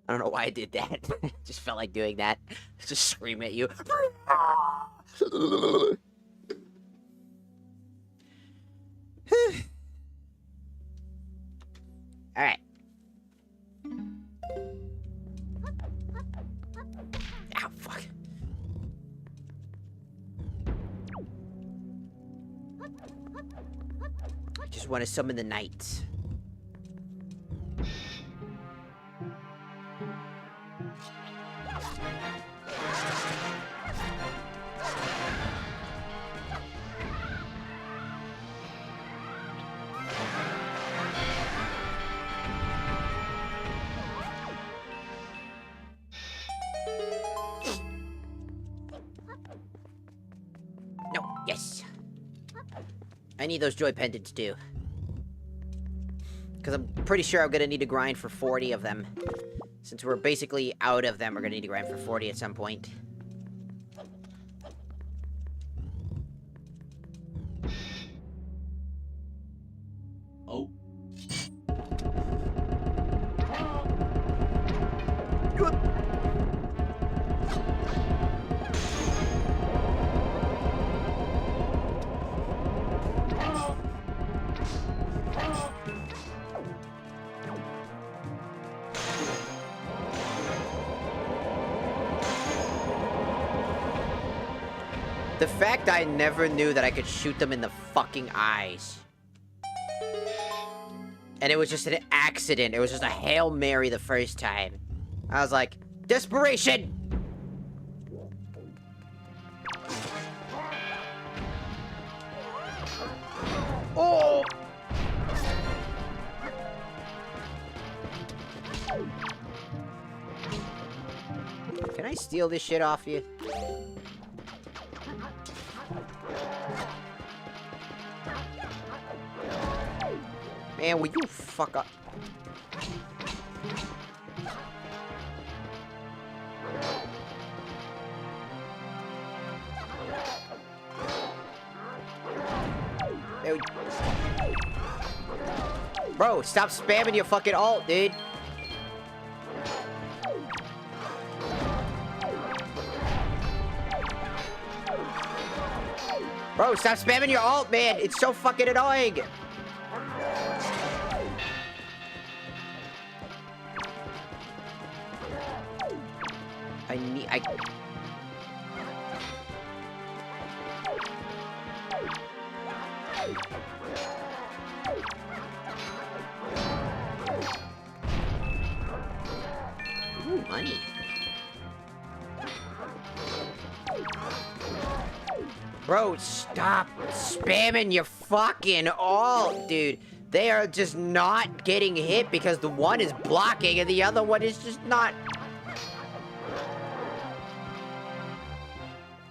I don't know why I did that. Just felt like doing that. Just scream at you. Alright. Ow, fuck. I just want to summon the knights. No, yes. I need those joy pendants too. Because I'm pretty sure I'm going to need to grind for 40 of them. Since we're basically out of them, we're going to need to grind for 40 at some point. Oh. The fact I never knew that I could shoot them in the fucking eyes. And it was just an accident. It was just a Hail Mary the first time. I was like, desperation! Oh! Can I steal this shit off you? Man, will you fuck up? Bro, stop spamming your fucking ult, dude. Bro, stop spamming your ult, man. It's so fucking annoying. I Ooh, money. Bro, stop spamming your fucking ult, dude. They are just not getting hit because the one is blocking and the other one is just not.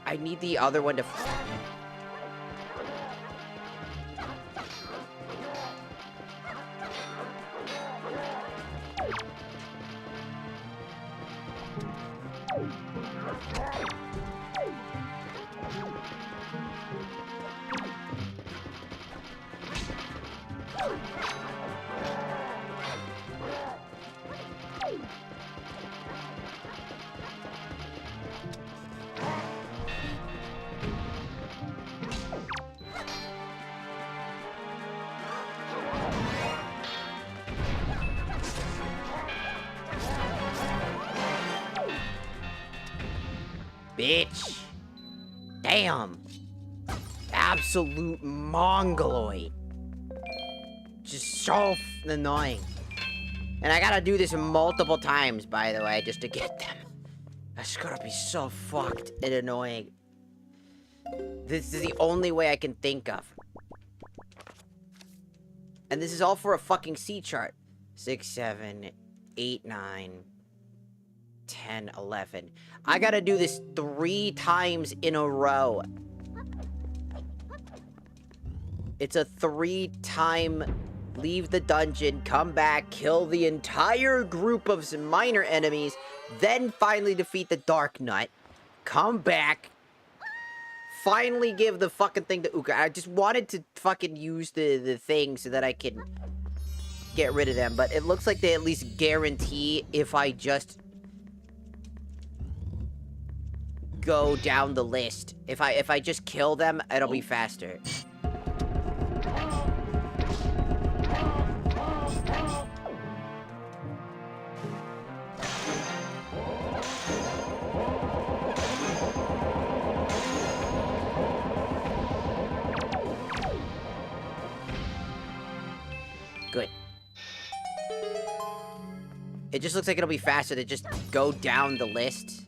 I need the other one to... Bitch. Damn. Absolute mongoloid. Just so annoying. And I gotta do this multiple times, by the way, just to get them. That's gonna be so fucked and annoying. This is the only way I can think of. And this is all for a fucking C chart. 6, 7, 8, 9, 10, 11. I gotta do this 3 times in a row. It's a 3-time leave the dungeon, come back, kill the entire group of some minor enemies, then finally defeat the Dark Knight, come back, finally give the fucking thing to Uka. I just wanted to fucking use the thing so that I can get rid of them, but it looks like they at least guarantee if I just go down the list. If I just kill them, it'll be faster. Good. It just looks like it'll be faster to just go down the list.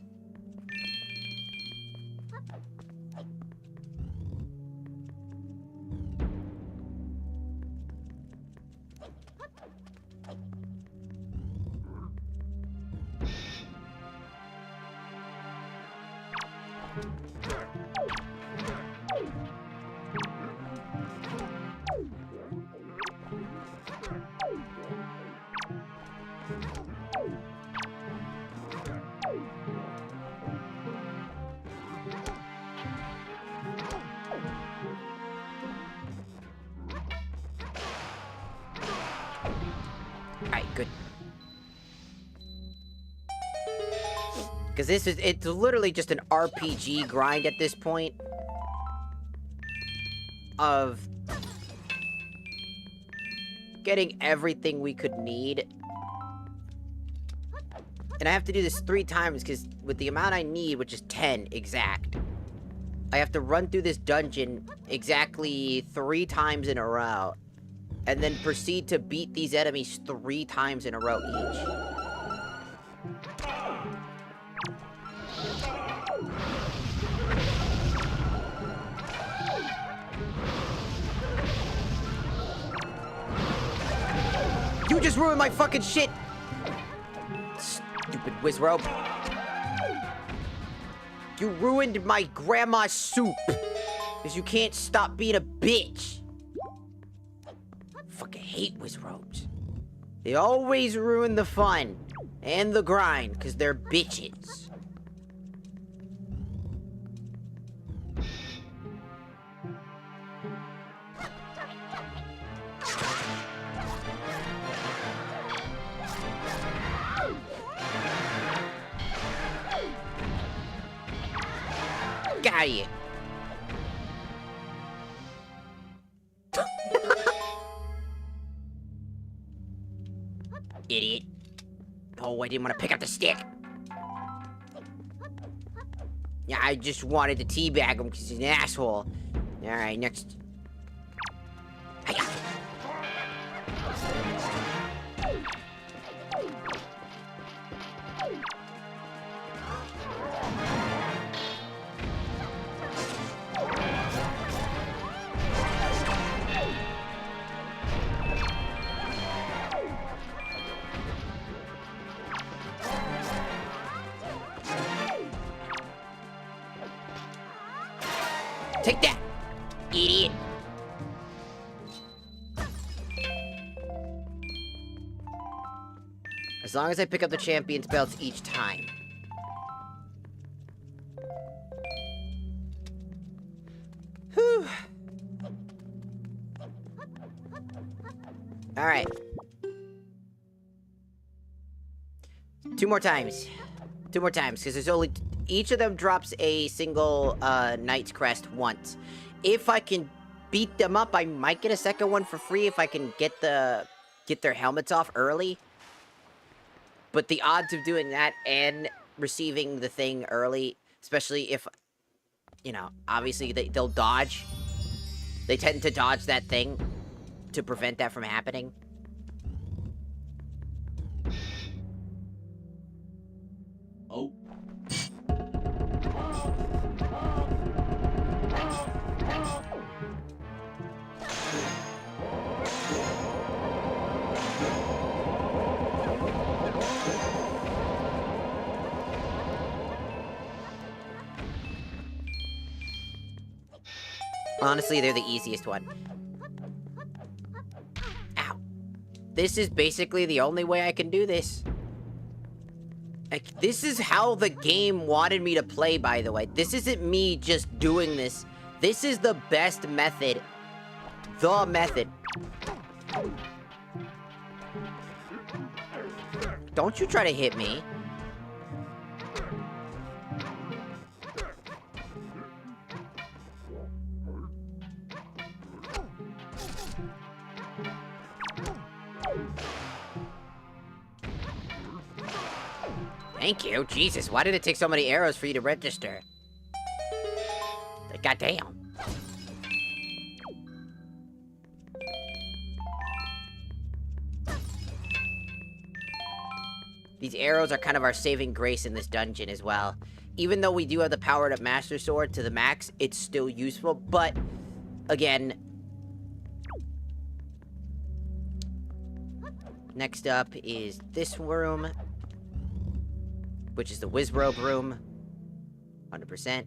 Alright, good. Because it's literally just an RPG grind at this point. Of getting everything we could need. And I have to do this 3 times, because with the amount I need, which is 10 exact, I have to run through this dungeon exactly 3 times in a row. And then proceed to beat these enemies 3 times in a row each. You just ruined my fucking shit! Stupid Wizrobe. You ruined my grandma's soup! Because you can't stop being a bitch! Fucking hate Wizrobes. They always ruin the fun and the grind because they're bitches. Got you. Idiot. Oh, I didn't want to pick up the stick. Yeah, I just wanted to teabag him because he's an asshole. Alright, next. Hiya. Take that, idiot. As long as I pick up the champion's belts each time. Whew. Alright. 2 more times. 2 more times, because there's only... Each of them drops a single, Knight's Crest once. If I can beat them up, I might get a second one for free if I can get their helmets off early. But the odds of doing that and receiving the thing early, especially if, you know, obviously they'll dodge. They tend to dodge that thing to prevent that from happening. Oh. Honestly, they're the easiest one. Ow. This is basically the only way I can do this. Like, this is how the game wanted me to play, by the way. This isn't me just doing this. This is the best method. The method. Don't you try to hit me. Thank you. Jesus, why did it take so many arrows for you to register? Goddamn. These arrows are kind of our saving grace in this dungeon as well. Even though we do have the powered up Master Sword to the max, it's still useful, but again, next up is this room, which is the Wizrobe room. 100%.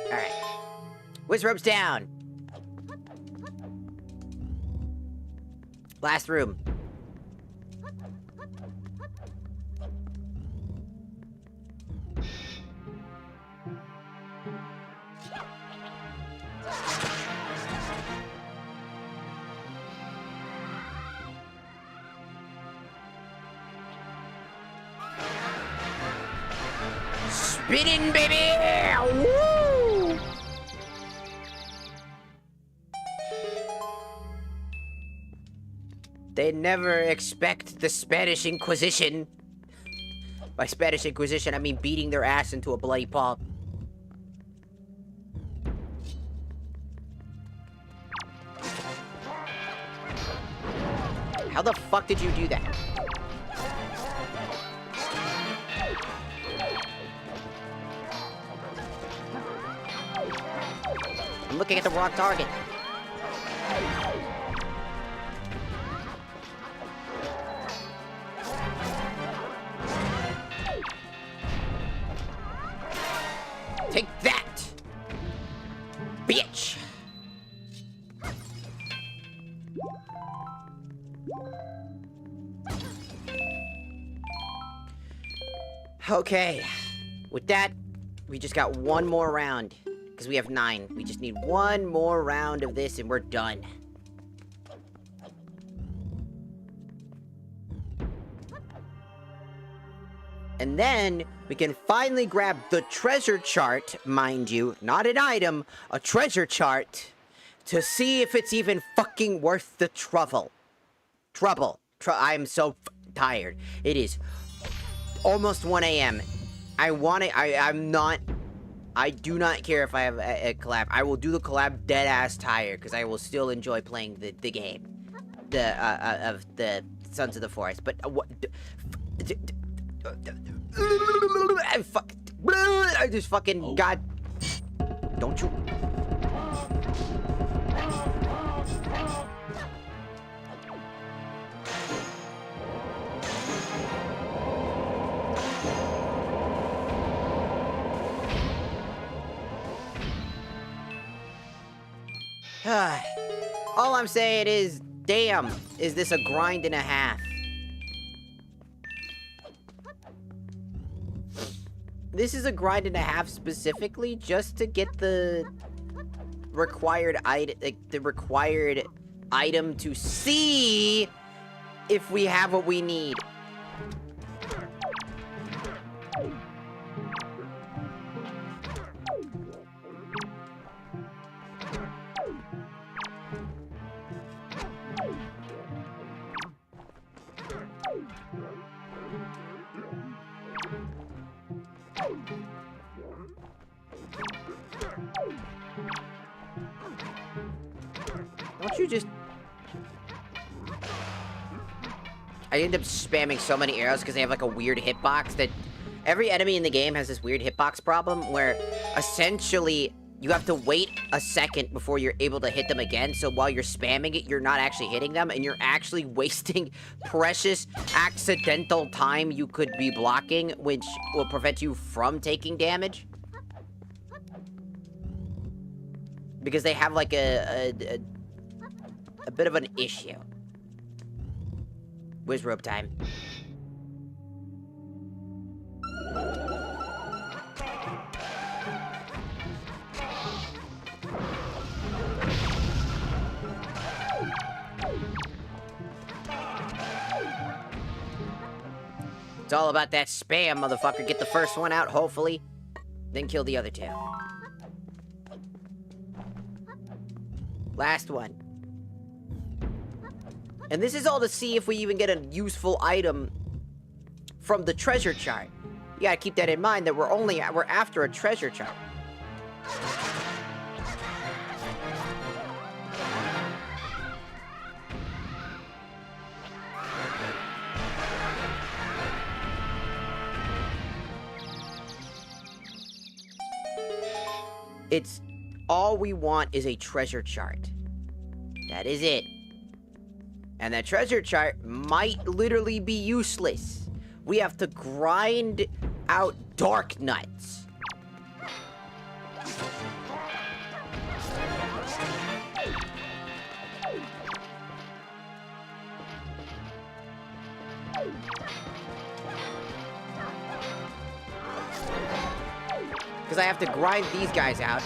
Alright. Wizrobe's down. Last room. Spinning, baby! Woo! They never expect the Spanish Inquisition. By Spanish Inquisition, I mean beating their ass into a bloody pulp. How the fuck did you do that? I'm looking at the wrong target. Take that, bitch. Okay, with that, we just got one more round. Because we have 9. We just need one more round of this and we're done. And then we can finally grab the treasure chart, mind you, not an item, a treasure chart, to see if it's even fucking worth the trouble. I'm so tired. It is almost 1 a.m. I do not care if I have a collab. I will do the collab dead ass tired because I will still enjoy playing the game, of the Sons of the Forest. But what? I just fucking God. Don't you? All I'm saying is, damn, is this a grind and a half? This is a grind and a half specifically just to get the required item to see if we have what we need. Don't you just... I end up spamming so many arrows because they have like a weird hitbox that... Every enemy in the game has this weird hitbox problem where essentially you have to wait a second before you're able to hit them again. So while you're spamming it, you're not actually hitting them and you're actually wasting precious accidental time you could be blocking, which will prevent you from taking damage. Because they have like a bit of an issue. Wizrobe time. all about that spam, motherfucker. Get the first one out, hopefully. Then kill the other two. Last one. And this is all to see if we even get a useful item from the treasure chart. You gotta keep that in mind, that we're after a treasure chart. It's all we want is a treasure chart. That is it. And that treasure chart might literally be useless. We have to grind out dark nuts. Because I have to grind these guys out.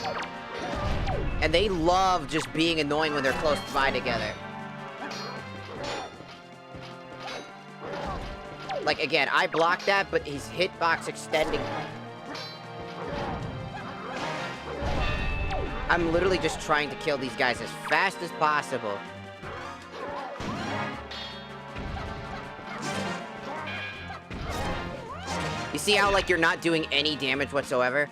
And they love just being annoying when they're close by together. Like, again, I blocked that, but his hitbox extending. I'm literally just trying to kill these guys as fast as possible. You see how, like, you're not doing any damage whatsoever?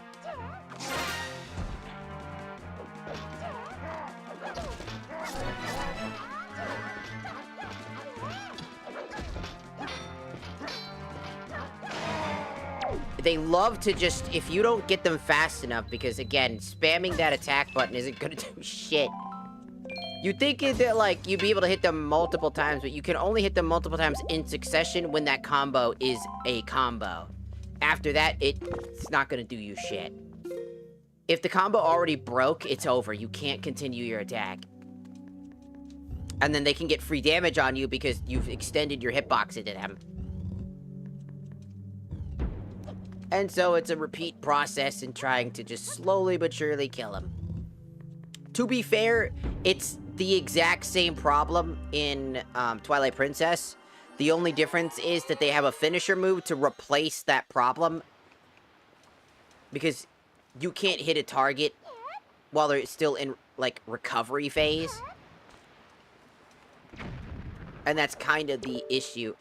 They love to just, if you don't get them fast enough, because again, spamming that attack button isn't gonna do shit. You'd think that, like, you'd be able to hit them multiple times, but you can only hit them multiple times in succession when that combo is a combo. After that, it's not gonna do you shit. If the combo already broke, it's over. You can't continue your attack. And then they can get free damage on you because you've extended your hitbox into them. And so it's a repeat process in trying to just slowly but surely kill him. To be fair, it's the exact same problem in Twilight Princess. The only difference is that they have a finisher move to replace that problem. Because you can't hit a target while they're still in, like, recovery phase. And that's kind of the issue.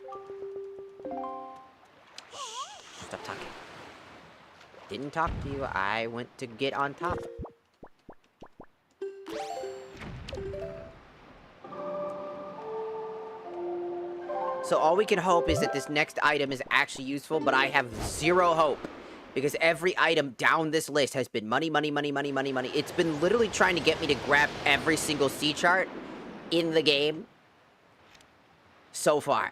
Shh, stop talking. Didn't talk to you, I went to get on top. So all we can hope is that this next item is actually useful, but I have zero hope. Because every item down this list has been money, money, money, money, money, money. It's been literally trying to get me to grab every single sea chart in the game so far.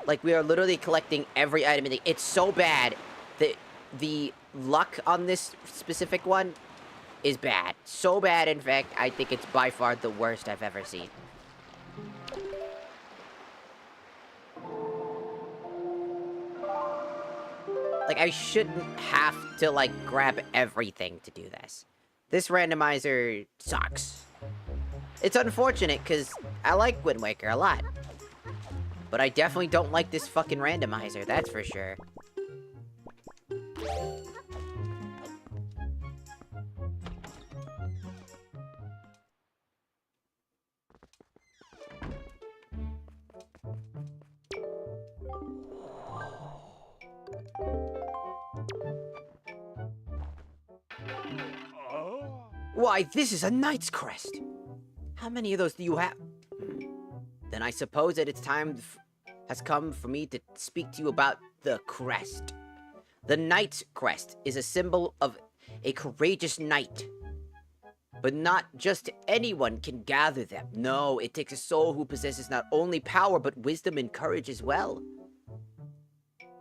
Like, we are literally collecting every item in the... It's so bad that the luck on this specific one is bad. So bad, in fact, I think it's by far the worst I've ever seen. Like, I shouldn't have to, like, grab everything to do this. This randomizer sucks. It's unfortunate, because I like Wind Waker a lot. But I definitely don't like this fucking randomizer, that's for sure. Why, this is a Knight's Crest! How many of those do you have? Then I suppose that it's time has come for me to speak to you about the crest. The Knight's Crest is a symbol of a courageous knight. But not just anyone can gather them. No, it takes a soul who possesses not only power, but wisdom and courage as well.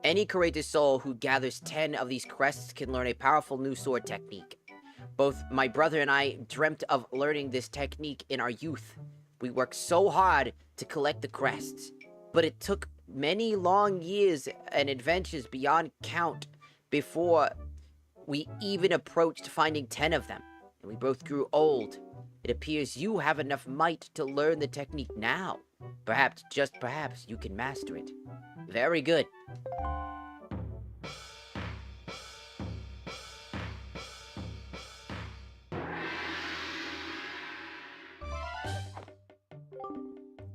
Any courageous soul who gathers 10 of these crests can learn a powerful new sword technique. Both my brother and I dreamt of learning this technique in our youth. We worked so hard to collect the crests, but it took many long years and adventures beyond count before we even approached finding 10 of them, and we both grew old. It appears you have enough might to learn the technique now. Perhaps, just perhaps, you can master it. Very good.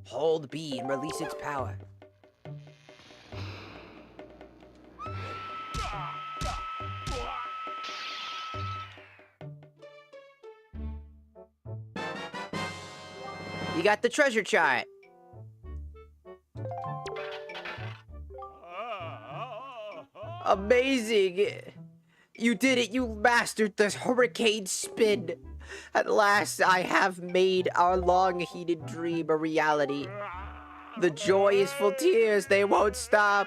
Hold B and release its power. You got the treasure chart. Amazing. You did it. You mastered the hurricane spin. At last, I have made our long-heated dream a reality. The joyful tears, they won't stop.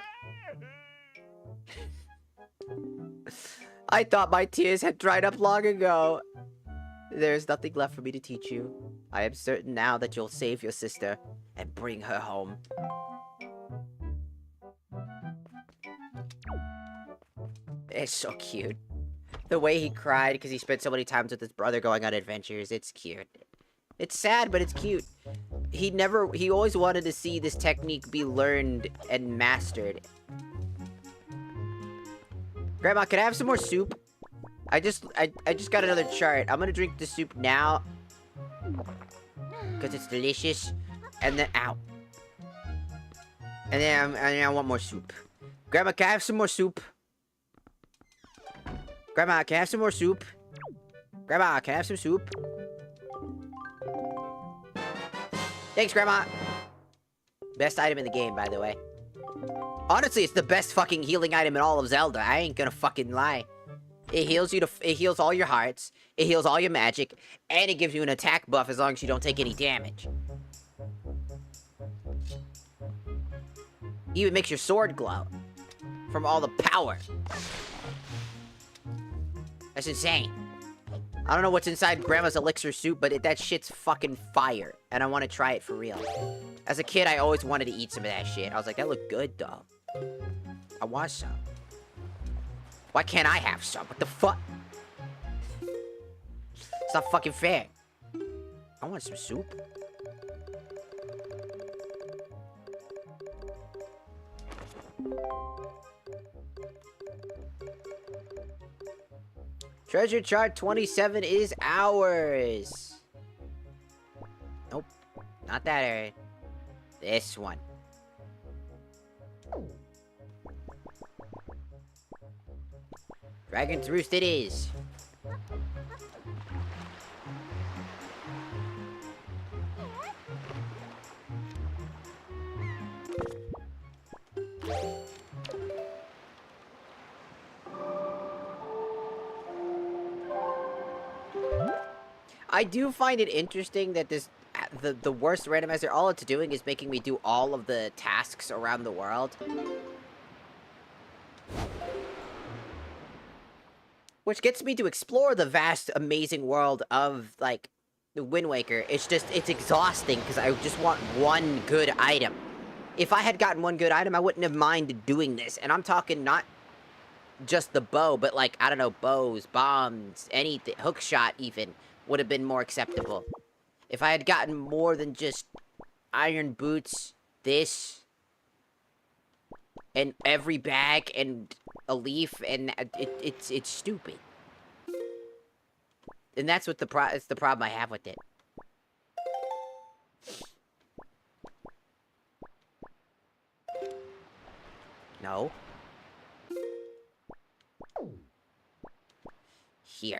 I thought my tears had dried up long ago. There's nothing left for me to teach you. I am certain now that you'll save your sister and bring her home. It's so cute. The way he cried because he spent so many times with his brother going on adventures, it's cute. It's sad, but it's cute. He always wanted to see this technique be learned and mastered. Grandma, can I have some more soup? I just got another chart. I'm gonna drink the soup now. Because it's delicious. And then, ow. And then I want more soup. Grandma, can I have some more soup? Grandma, can I have some more soup? Grandma, can I have some soup? Thanks, Grandma. Best item in the game, by the way. Honestly, it's the best fucking healing item in all of Zelda. I ain't gonna fucking lie. It heals you it heals all your hearts. It heals all your magic. And it gives you an attack buff as long as you don't take any damage. Even makes your sword glow. From all the power. That's insane. I don't know what's inside Grandma's elixir soup, but that shit's fucking fire. And I want to try it for real. As a kid, I always wanted to eat some of that shit. I was like, that looked good, though. I want some. Why can't I have some? What the fuck? It's not fucking fair. I want some soup. Treasure chart 27 is ours. Nope. Not that area. This one. Dragon's Roost it is. I do find it interesting that the worst randomizer, all it's doing is making me do all of the tasks around the world. Which gets me to explore the vast, amazing world of, like, the Wind Waker. It's exhausting because I just want one good item. If I had gotten one good item, I wouldn't have minded doing this. And I'm talking not just the bow, but, like, I don't know, bows, bombs, anything, hook shot even, would have been more acceptable. If I had gotten more than just iron boots, this, and every bag, and a leaf, and it's stupid. And that's what it's the problem I have with it. No. Here.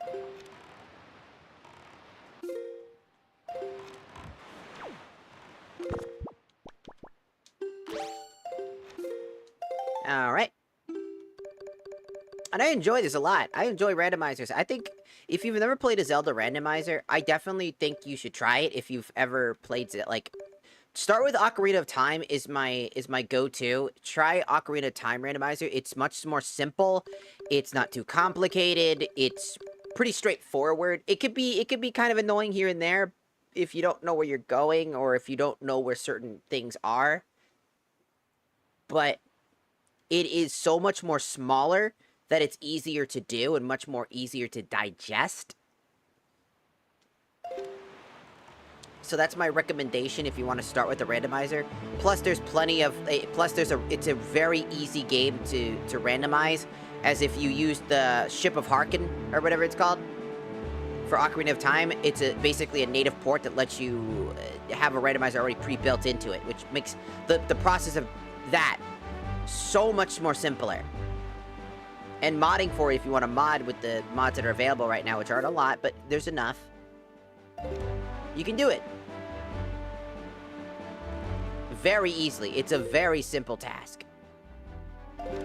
Alright. And I enjoy this a lot. I enjoy randomizers. I think if you've never played a Zelda randomizer, I definitely think you should try it if you've ever played it. Like, start with Ocarina of Time is my go-to. Try Ocarina of Time randomizer. It's much more simple. It's not too complicated. It's pretty straightforward. It could be kind of annoying here and there if you don't know where you're going or if you don't know where certain things are. But it is so much more smaller that it's easier to do and much more easier to digest. So that's my recommendation if you want to start with the randomizer. Plus, there's plenty of... it's a very easy game to randomize, as if you use the Ship of Harkin, or whatever it's called, for Ocarina of Time. It's basically a native port that lets you have a randomizer already pre-built into it, which makes the process of that so much more simpler. And modding for it, if you want to mod with the mods that are available right now, which aren't a lot, but there's enough, you can do it. Very easily. It's a very simple task. Oh,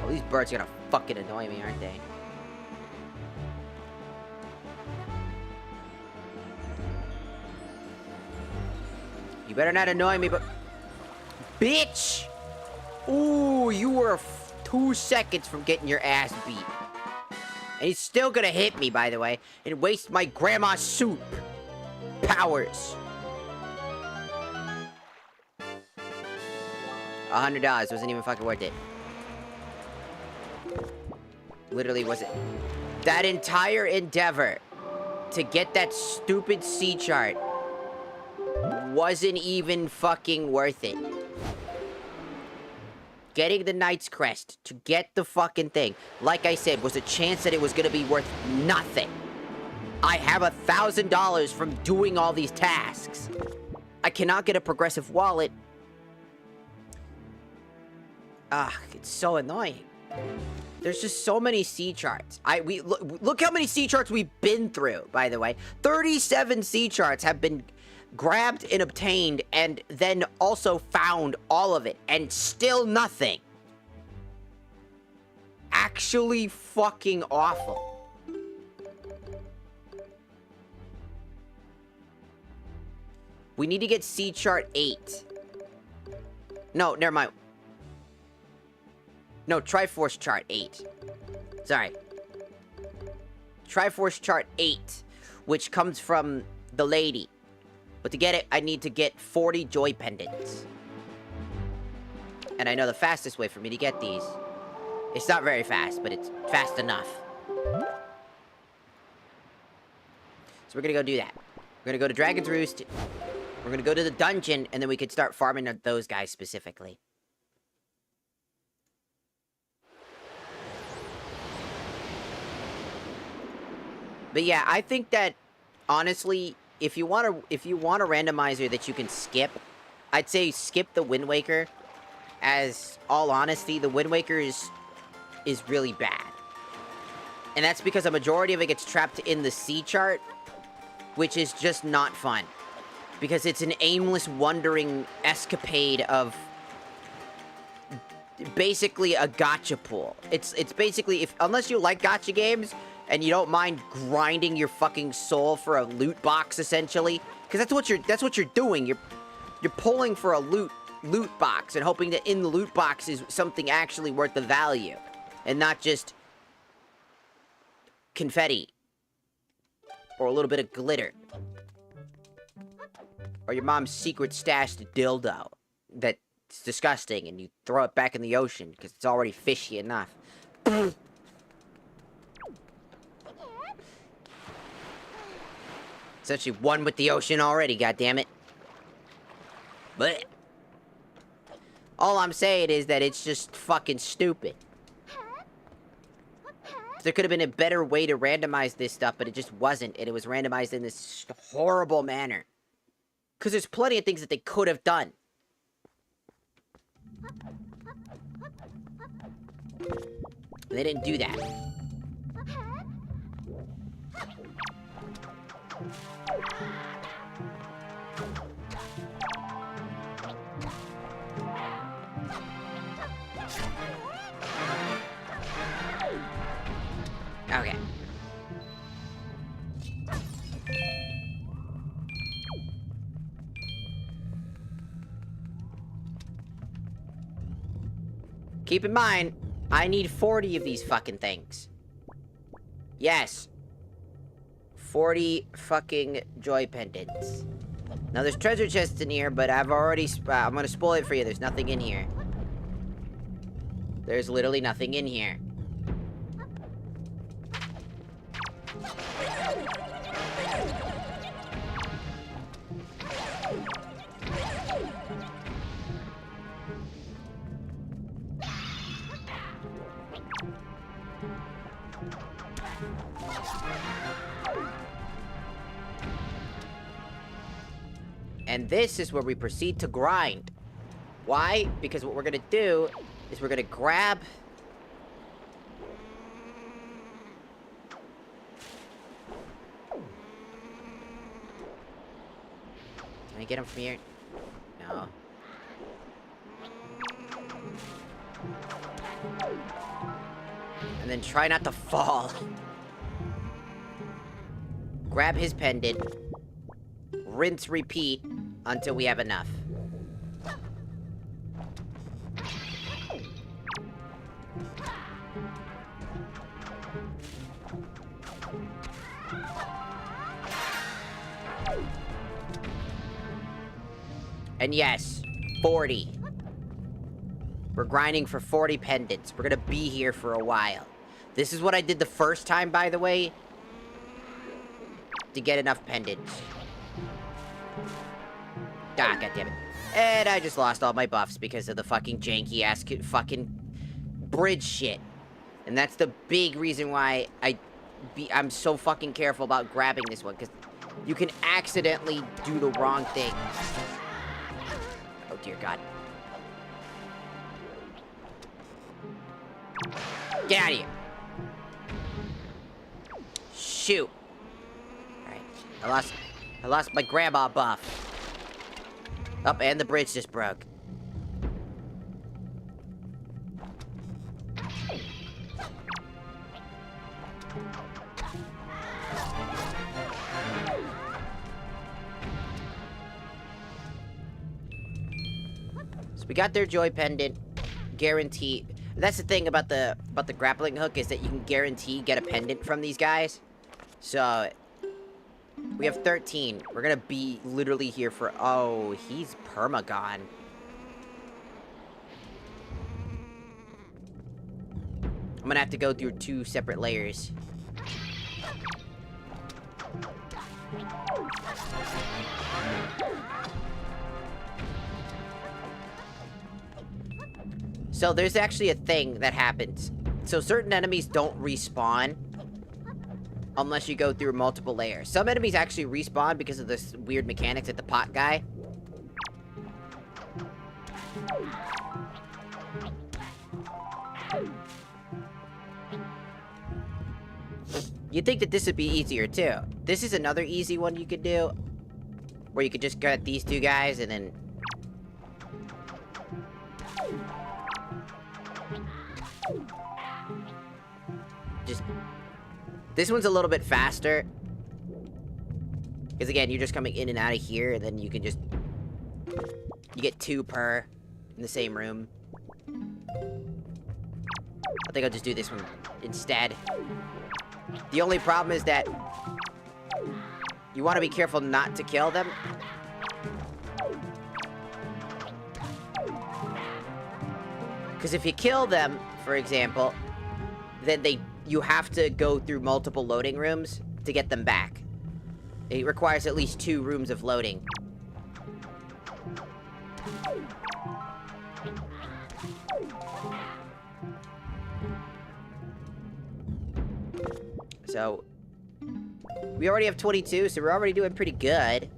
these birds are gonna fucking annoy me, aren't they? You better not annoy me, but... Bitch! Ooh, you were 2 seconds from getting your ass beat. And he's still gonna hit me, by the way, and waste my grandma's soup powers. $100 wasn't even fucking worth it. Literally wasn't. That entire endeavor to get that stupid sea chart wasn't even fucking worth it. Getting the Knight's Crest to get the fucking thing, like I said, was a chance that it was gonna be worth nothing. I have $1,000 from doing all these tasks. I cannot get a progressive wallet. It's so annoying. There's just so many sea charts. Look how many sea charts we've been through, by the way. 37 sea charts have been grabbed and obtained, and then also found all of it, and still nothing. Actually fucking awful. We need to get sea chart 8. No, never mind. No, Triforce chart 8. Sorry. Triforce chart 8, which comes from the lady. But to get it, I need to get 40 joy pendants. And I know the fastest way for me to get these. It's not very fast, but it's fast enough. So we're gonna go do that. We're gonna go to Dragon's Roost. We're gonna go to the dungeon, and then we could start farming those guys specifically. But yeah, I think that, honestly, if you want a randomizer that you can skip, I'd say skip the Wind Waker. As all honesty, the Wind Waker is really bad. And that's because a majority of it gets trapped in the sea chart, which is just not fun. Because it's an aimless, wandering escapade of basically a gacha pool. It's basically, unless you like gacha games, and you don't mind grinding your fucking soul for a loot box, essentially, because that's what you're doing. You're pulling for a loot box and hoping that in the loot box is something actually worth the value, and not just confetti or a little bit of glitter or your mom's secret stashed dildo that's disgusting, and you throw it back in the ocean because it's already fishy enough. Essentially one with the ocean already, goddammit. But all I'm saying is that it's just fucking stupid. There could have been a better way to randomize this stuff, but it just wasn't, and it was randomized in this horrible manner. Because there's plenty of things that they could have done. They didn't do that. Okay. Keep in mind, I need 40 of these fucking things. Yes. 40 fucking joy pendants. Now, there's treasure chests in here, but I've already... I'm gonna spoil it for you. There's nothing in here. There's literally nothing in here. And this is where we proceed to grind. Why? Because what we're gonna do is we're gonna grab... Can I get him from here? No. And then try not to fall. Grab his pendant. Rinse, repeat, until we have enough. And yes, 40. We're grinding for 40 pendants. We're gonna be here for a while. This is what I did the first time, by the way, to get enough pendants. Ah, goddammit. And I just lost all my buffs because of the fucking janky-ass fucking bridge shit. And that's the big reason why I'm so fucking careful about grabbing this one, because you can accidentally do the wrong thing. Oh, dear God. Get out of here. Shoot. Alright. I lost my grandma buff. Up, and the bridge just broke. So we got their joy pendant. Guarantee. That's the thing about the grappling hook, is that you can guarantee get a pendant from these guys. So we have 13. We're gonna be literally here for... Oh, he's perma-gone. I'm gonna have to go through 2 separate layers. So there's actually a thing that happens. So certain enemies don't respawn unless you go through multiple layers. Some enemies actually respawn because of this weird mechanics at the pot guy. You'd think that this would be easier too. This is another easy one you could do, where you could just get these 2 guys and then... This one's a little bit faster. Because again, you're just coming in and out of here, and then you can just... You get 2 per in the same room. I think I'll just do this one instead. The only problem is that you want to be careful not to kill them. Because if you kill them, for example, then you have to go through multiple loading rooms to get them back. It requires at least 2 rooms of loading. So, we already have 22, so we're already doing pretty good.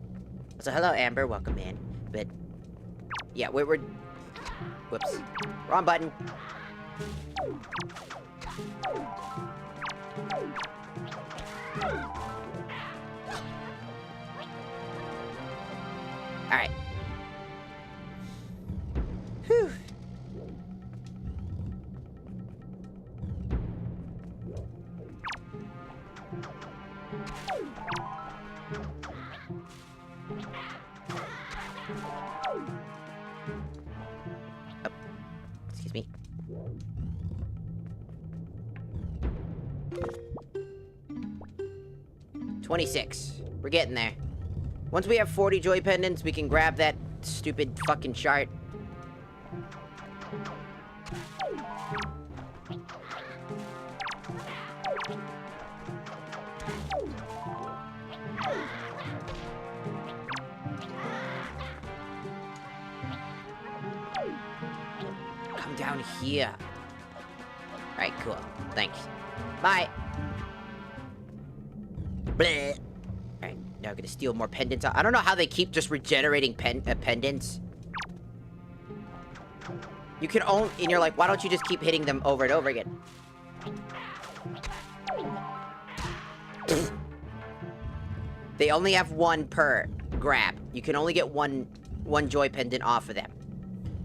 So, hello, Amber, welcome in. But, yeah, we're whoops. Wrong button. Alright. Whew. Oh. Excuse me. $26. We're getting there. Once we have 40 joy pendants, we can grab that stupid fucking chart. Come down here. Alright, cool. Thanks. Bye. Bleh. Alright. Now I'm gonna steal more pendants. I don't know how they keep just regenerating pendants. You can only, and you're like, why don't you just keep hitting them over and over again? They only have one per grab. You can only get one joy pendant off of them.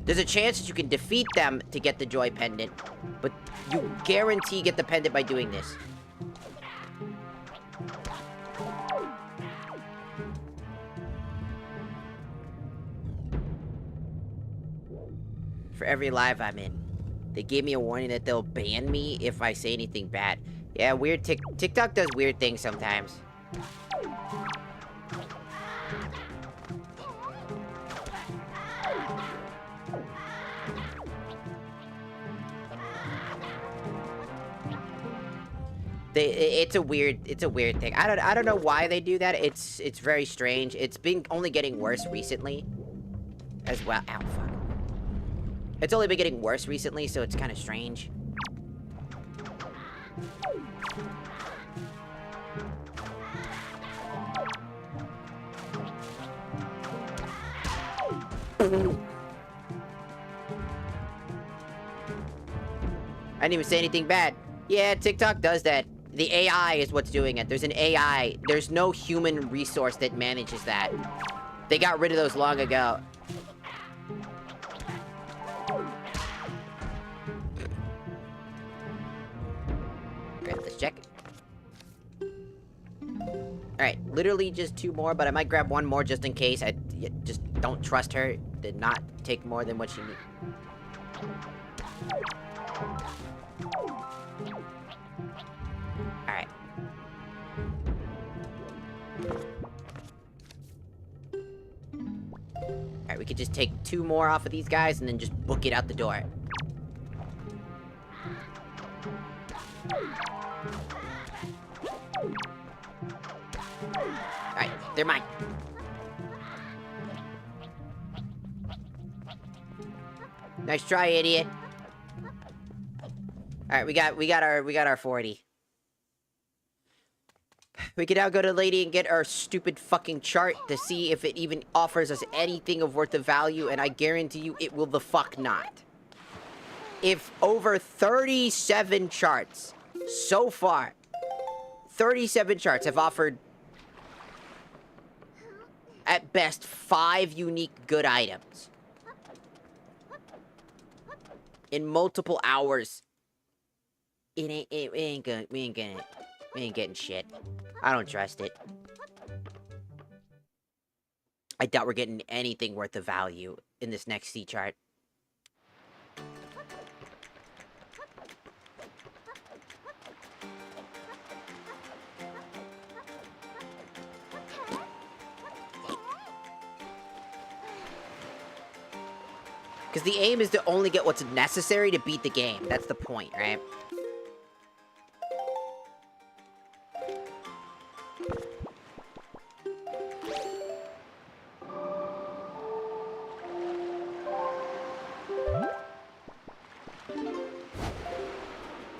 There's a chance that you can defeat them to get the joy pendant, but you guarantee get the pendant by doing this. For every live I'm in, they gave me a warning that they'll ban me if I say anything bad. Yeah, weird. TikTok does weird things sometimes. It's a weird thing. I don't know why they do that. It's very strange. It's been only getting worse recently, as well. Ow, fuck. It's only been getting worse recently, so it's kind of strange. I didn't even say anything bad. Yeah, TikTok does that. The AI is what's doing it. There's an AI. There's no human resource that manages that. They got rid of those long ago. Okay, let's check. Alright, literally just 2 more, but I might grab 1 more just in case. I just don't trust her to not take more than what she needs. Alright. Alright, we could just take 2 more off of these guys and then just book it out the door. Alright, they're mine. Nice try, idiot. Alright, we got our 40. We can now go to the lady and get our stupid fucking chart to see if it even offers us anything of worth of value, and I guarantee you it will the fuck not. If over 37 charts so far, 37 charts have offered at best 5 unique good items in multiple hours, we ain't getting shit. I don't trust it. I doubt we're getting anything worth of value in this next C chart. Because the aim is to only get what's necessary to beat the game. That's the point, right?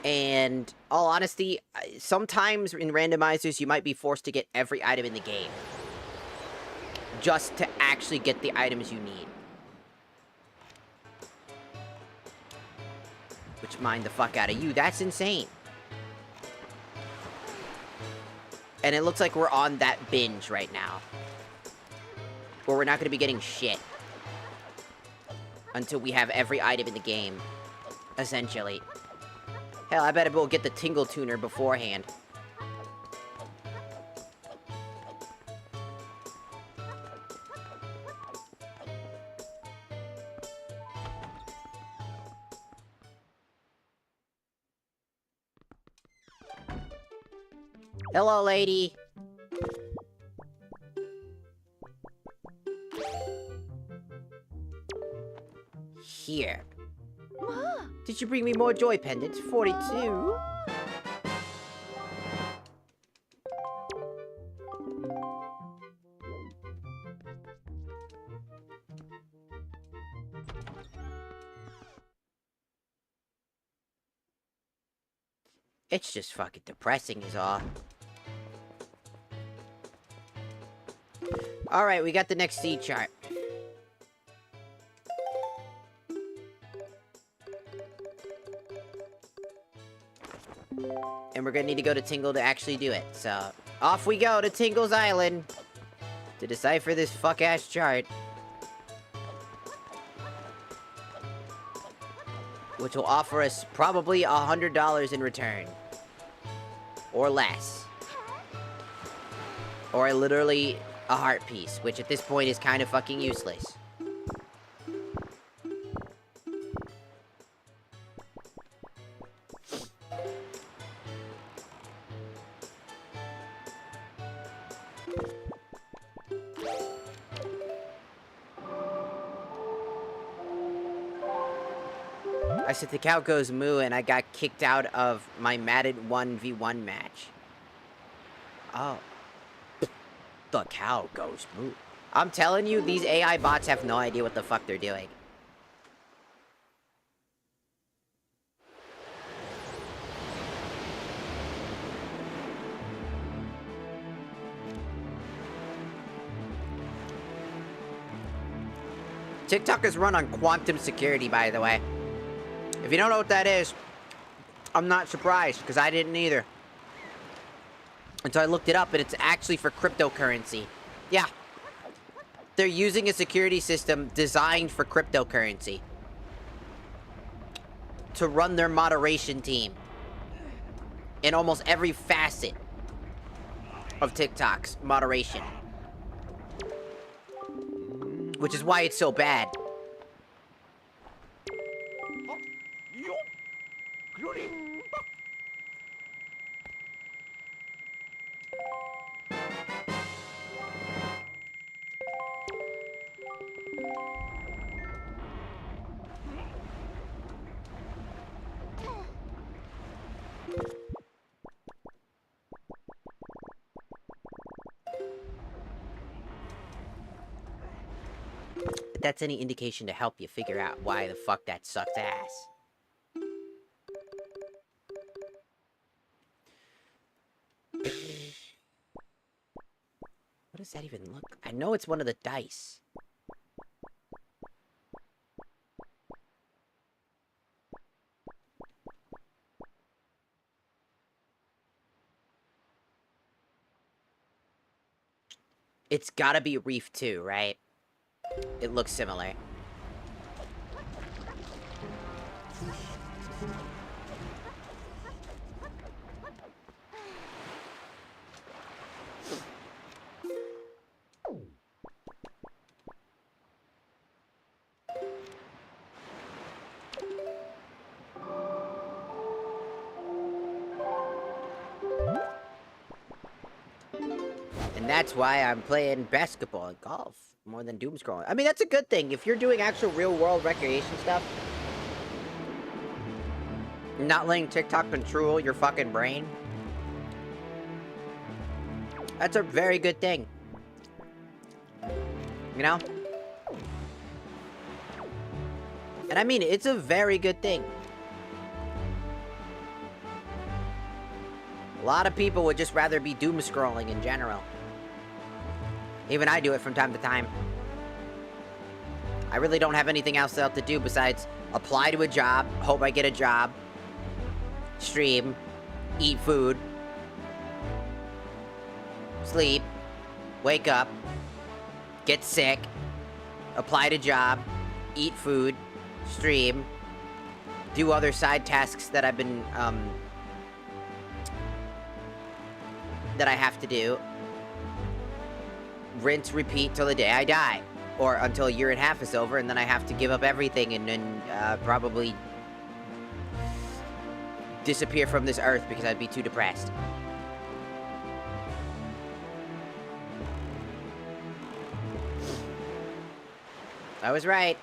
And, all honesty, sometimes in randomizers you might be forced to get every item in the game. Just to actually get the items you need. Which mind the fuck out of you. That's insane. And it looks like we're on that binge right now. Where we're not going to be getting shit. Until we have every item in the game. Essentially. Hell, I bet we'll get the Tingle Tuner beforehand. Hello, lady. Here. Did you bring me more joy pendants? 42? It's just fucking depressing is all. Alright, we got the next sea chart. And we're gonna need to go to Tingle to actually do it. So, off we go to Tingle's Island to decipher this fuck-ass chart. Which will offer us probably $100 in return. Or less. Or literally a heart piece, which at this point is kind of fucking useless. I said the cow goes moo and I got kicked out of my matted 1v1 match. Oh. The cow goes moo. I'm telling you, these AI bots have no idea what the fuck they're doing. TikTok is run on quantum security, by the way. If you don't know what that is, I'm not surprised, because I didn't either. Until I looked it up, and it's actually for cryptocurrency. Yeah. They're using a security system designed for cryptocurrency. To run their moderation team. In almost every facet of TikTok's moderation. Which is why it's so bad. If that's any indication to help you figure out why the fuck that sucks ass. What does that even look? I know it's one of the dice. It's gotta be Reef 2, right? It looks similar. And that's why I'm playing basketball and golf more than doom scrolling. I mean, that's a good thing. If you're doing actual real-world recreation stuff, not letting TikTok control your fucking brain, that's a very good thing. You know? And I mean, it's a very good thing. A lot of people would just rather be doom scrolling in general. Even I do it from time to time. I really don't have anything else to do besides apply to a job, hope I get a job, stream, eat food, sleep, wake up, get sick, apply to job, eat food, stream, do other side tasks that I've been, that I have to do. Rinse, repeat till the day I die. Or until a year and a half is over, and then I have to give up everything and then probably disappear from this earth because I'd be too depressed. I was right.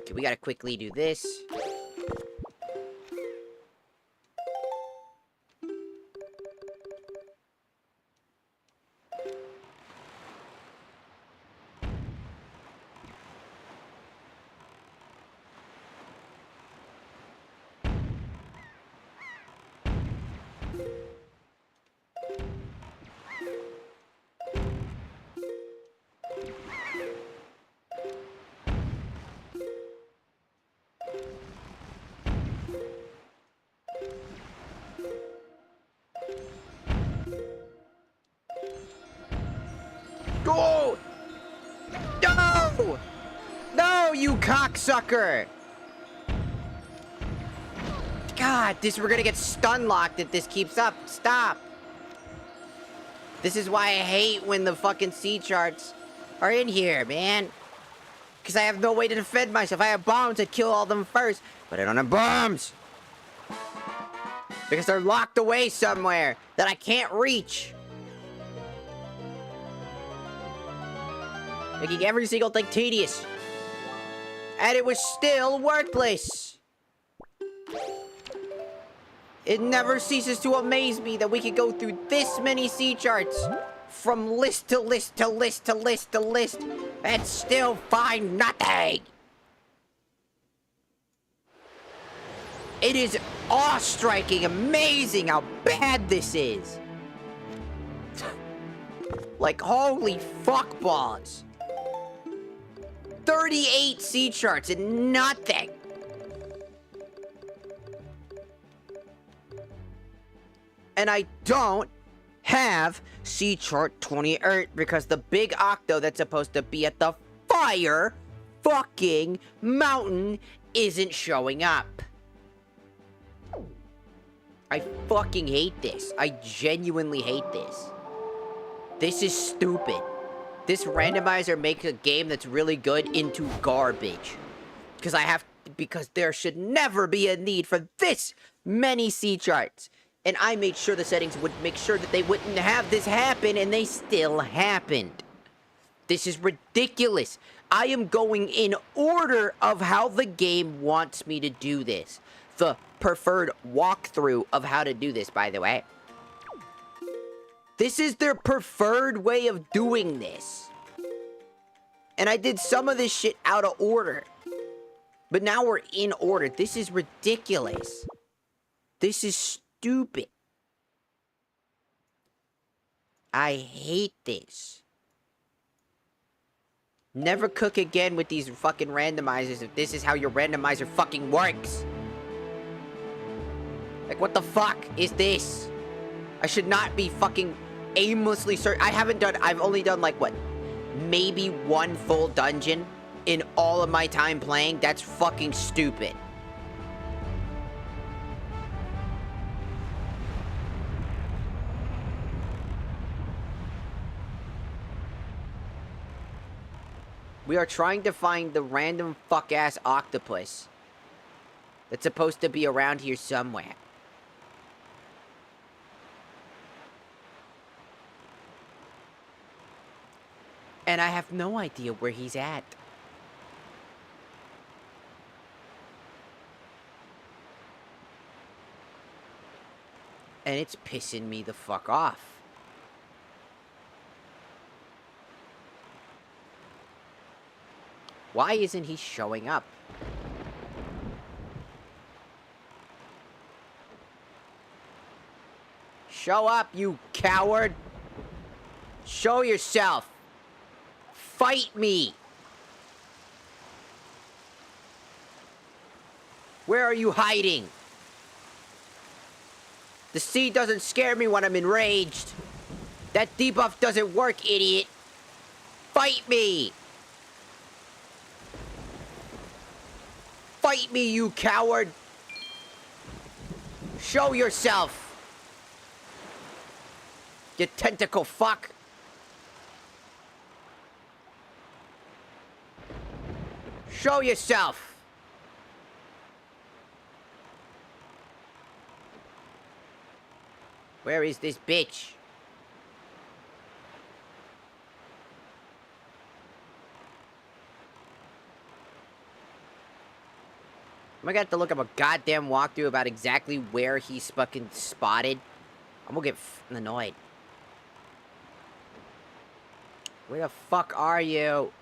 Okay, we gotta quickly do this. Go! No! No, you cocksucker! God, we're gonna get stun locked if this keeps up. Stop! This is why I hate when the fucking sea charts are in here, man. Because I have no way to defend myself. I have bombs that kill all of them first, but I don't have bombs. Because they're locked away somewhere that I can't reach. Making every single thing tedious. And it was still worthless. It never ceases to amaze me that we could go through this many sea charts. From list to list to list to list to list. And still find nothing. It is awe-striking, amazing how bad this is. Like, holy fuck balls. 38 sea charts and nothing. And I don't have sea chart 28 because the big octo that's supposed to be at the fire fucking mountain isn't showing up. I fucking hate this. I genuinely hate this. This is stupid. This randomizer makes a game that's really good into garbage. Because there should never be a need for this many sea charts. And I made sure the settings would make sure that they wouldn't have this happen, and they still happened. This is ridiculous. I am going in order of how the game wants me to do this. The preferred walkthrough of how to do this, by the way. This is their preferred way of doing this. And I did some of this shit out of order. But now we're in order. This is ridiculous. This is stupid. I hate this. Never cook again with these fucking randomizers if this is how your randomizer fucking works. Like, what the fuck is this? I should not be fucking aimlessly search. I've only done like, what? Maybe one full dungeon in all of my time playing. That's fucking stupid. We are trying to find the random fuck-ass octopus that's supposed to be around here somewhere. And I have no idea where he's at. And it's pissing me the fuck off. Why isn't he showing up? Show up, you coward! Show yourself! Fight me! Where are you hiding? The sea doesn't scare me when I'm enraged. That debuff doesn't work, idiot. Fight me! Fight me, you coward! Show yourself! You tentacle fuck! Show yourself! Where is this bitch? I'm gonna have to look up a goddamn walkthrough about exactly where he's fucking spotted. I'm gonna get annoyed. Where the fuck are you?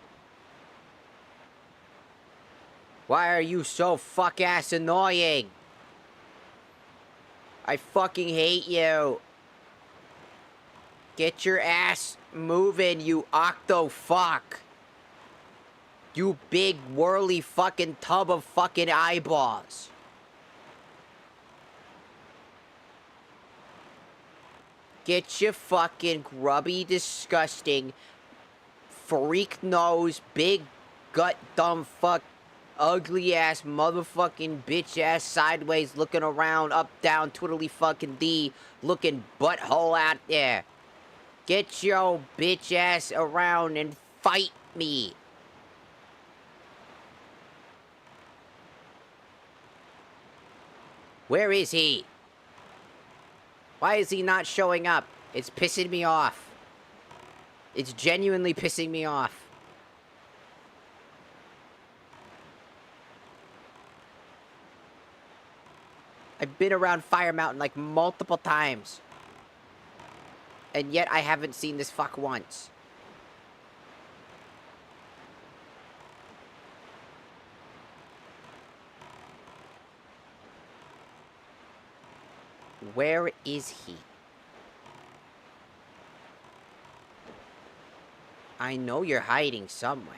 Why are you so fuck-ass annoying? I fucking hate you. Get your ass moving, you octo fuck. You big whirly fucking tub of fucking eyeballs. Get your fucking grubby, disgusting, freak nose, big gut, dumb fuck, ugly ass, motherfucking bitch ass, sideways looking around, up, down, twiddly fucking D, looking butthole out there. Get your bitch ass around and fight me. Where is he? Why is he not showing up? It's pissing me off. It's genuinely pissing me off. I've been around Fire Mountain like multiple times. And yet I haven't seen this fuck once. Where is he? I know you're hiding somewhere.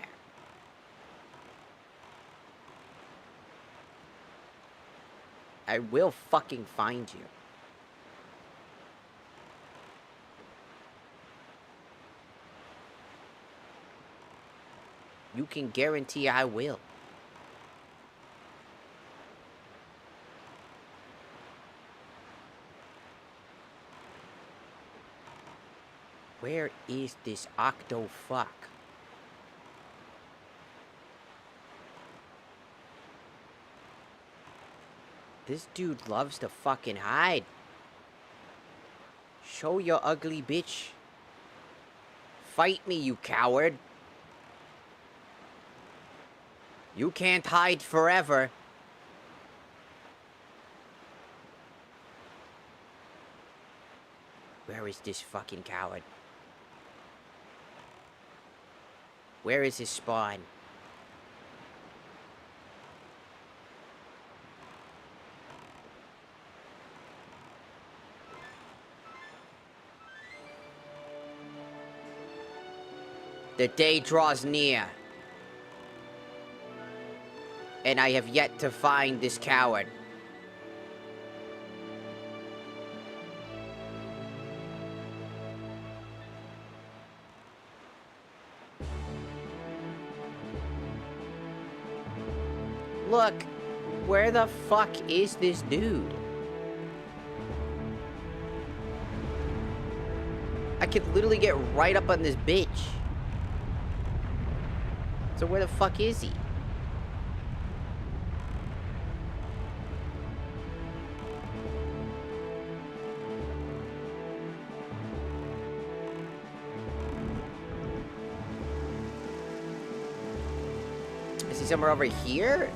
I will fucking find you. You can guarantee I will. Where is this octo fuck? This dude loves to fucking hide. Show your ugly bitch. Fight me, you coward. You can't hide forever. Where is this fucking coward? Where is his spawn? The day draws near. And I have yet to find this coward. Look, where the fuck is this dude? I could literally get right up on this bitch. So where the fuck is he? Is he somewhere over here?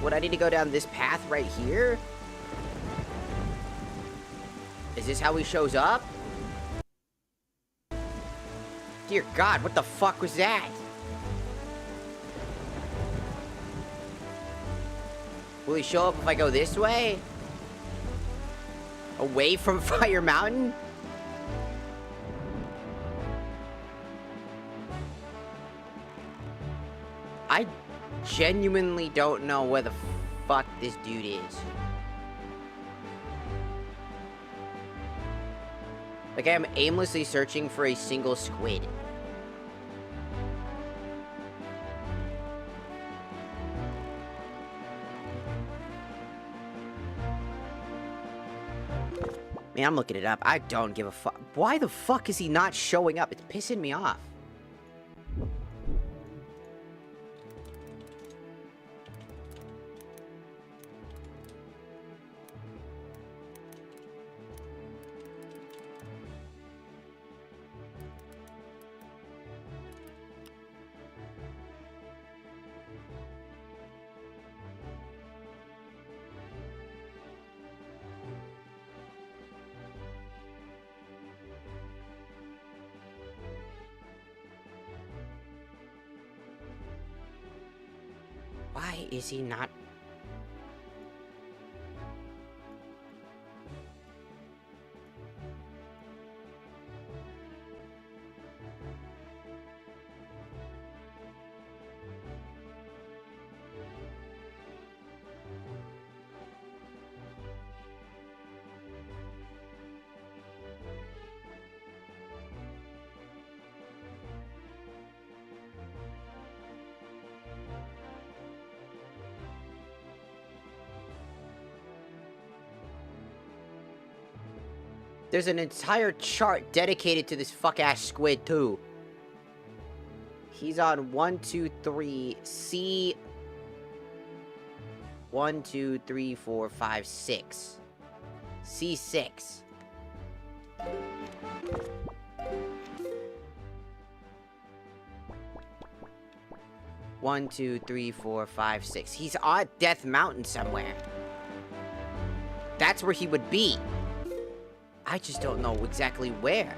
Would I need to go down this path right here? Is this how he shows up? Dear God, what the fuck was that? Will he show up if I go this way? Away from Fire Mountain? I genuinely don't know where the fuck this dude is. Like, I'm aimlessly searching for a single squid. Man, I'm looking it up. I don't give a fuck. Why the fuck is he not showing up? It's pissing me off. Why is he not... There's an entire chart dedicated to this fuck-ass squid, too. He's on 1, 2, 3, C... 1, 2, 3, 4, 5, 6. C6. One, 2, 3, 4, 5, 6. He's on Death Mountain somewhere. That's where he would be. I just don't know exactly where.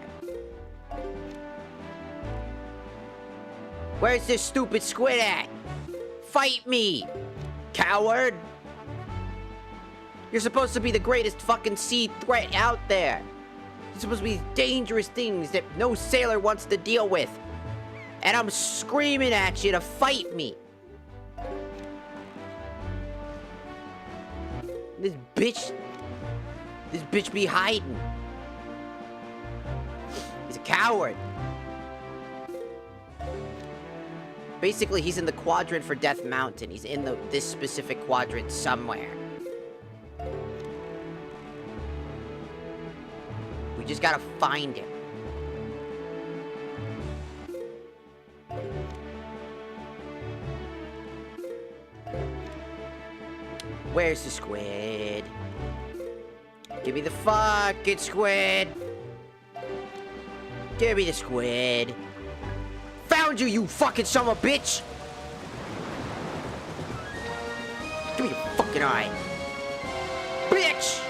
Where's this stupid squid at? Fight me, coward! You're supposed to be the greatest fucking sea threat out there. You're supposed to be dangerous things that no sailor wants to deal with. And I'm screaming at you to fight me. This bitch be hiding. He's a coward. Basically, he's in the quadrant for Death Mountain. He's in this specific quadrant somewhere. We just gotta find him. Where's the squid? Give me the fucking squid! Give me the squid! Found you, you fucking son of a bitch! Give me your fucking eye! Bitch!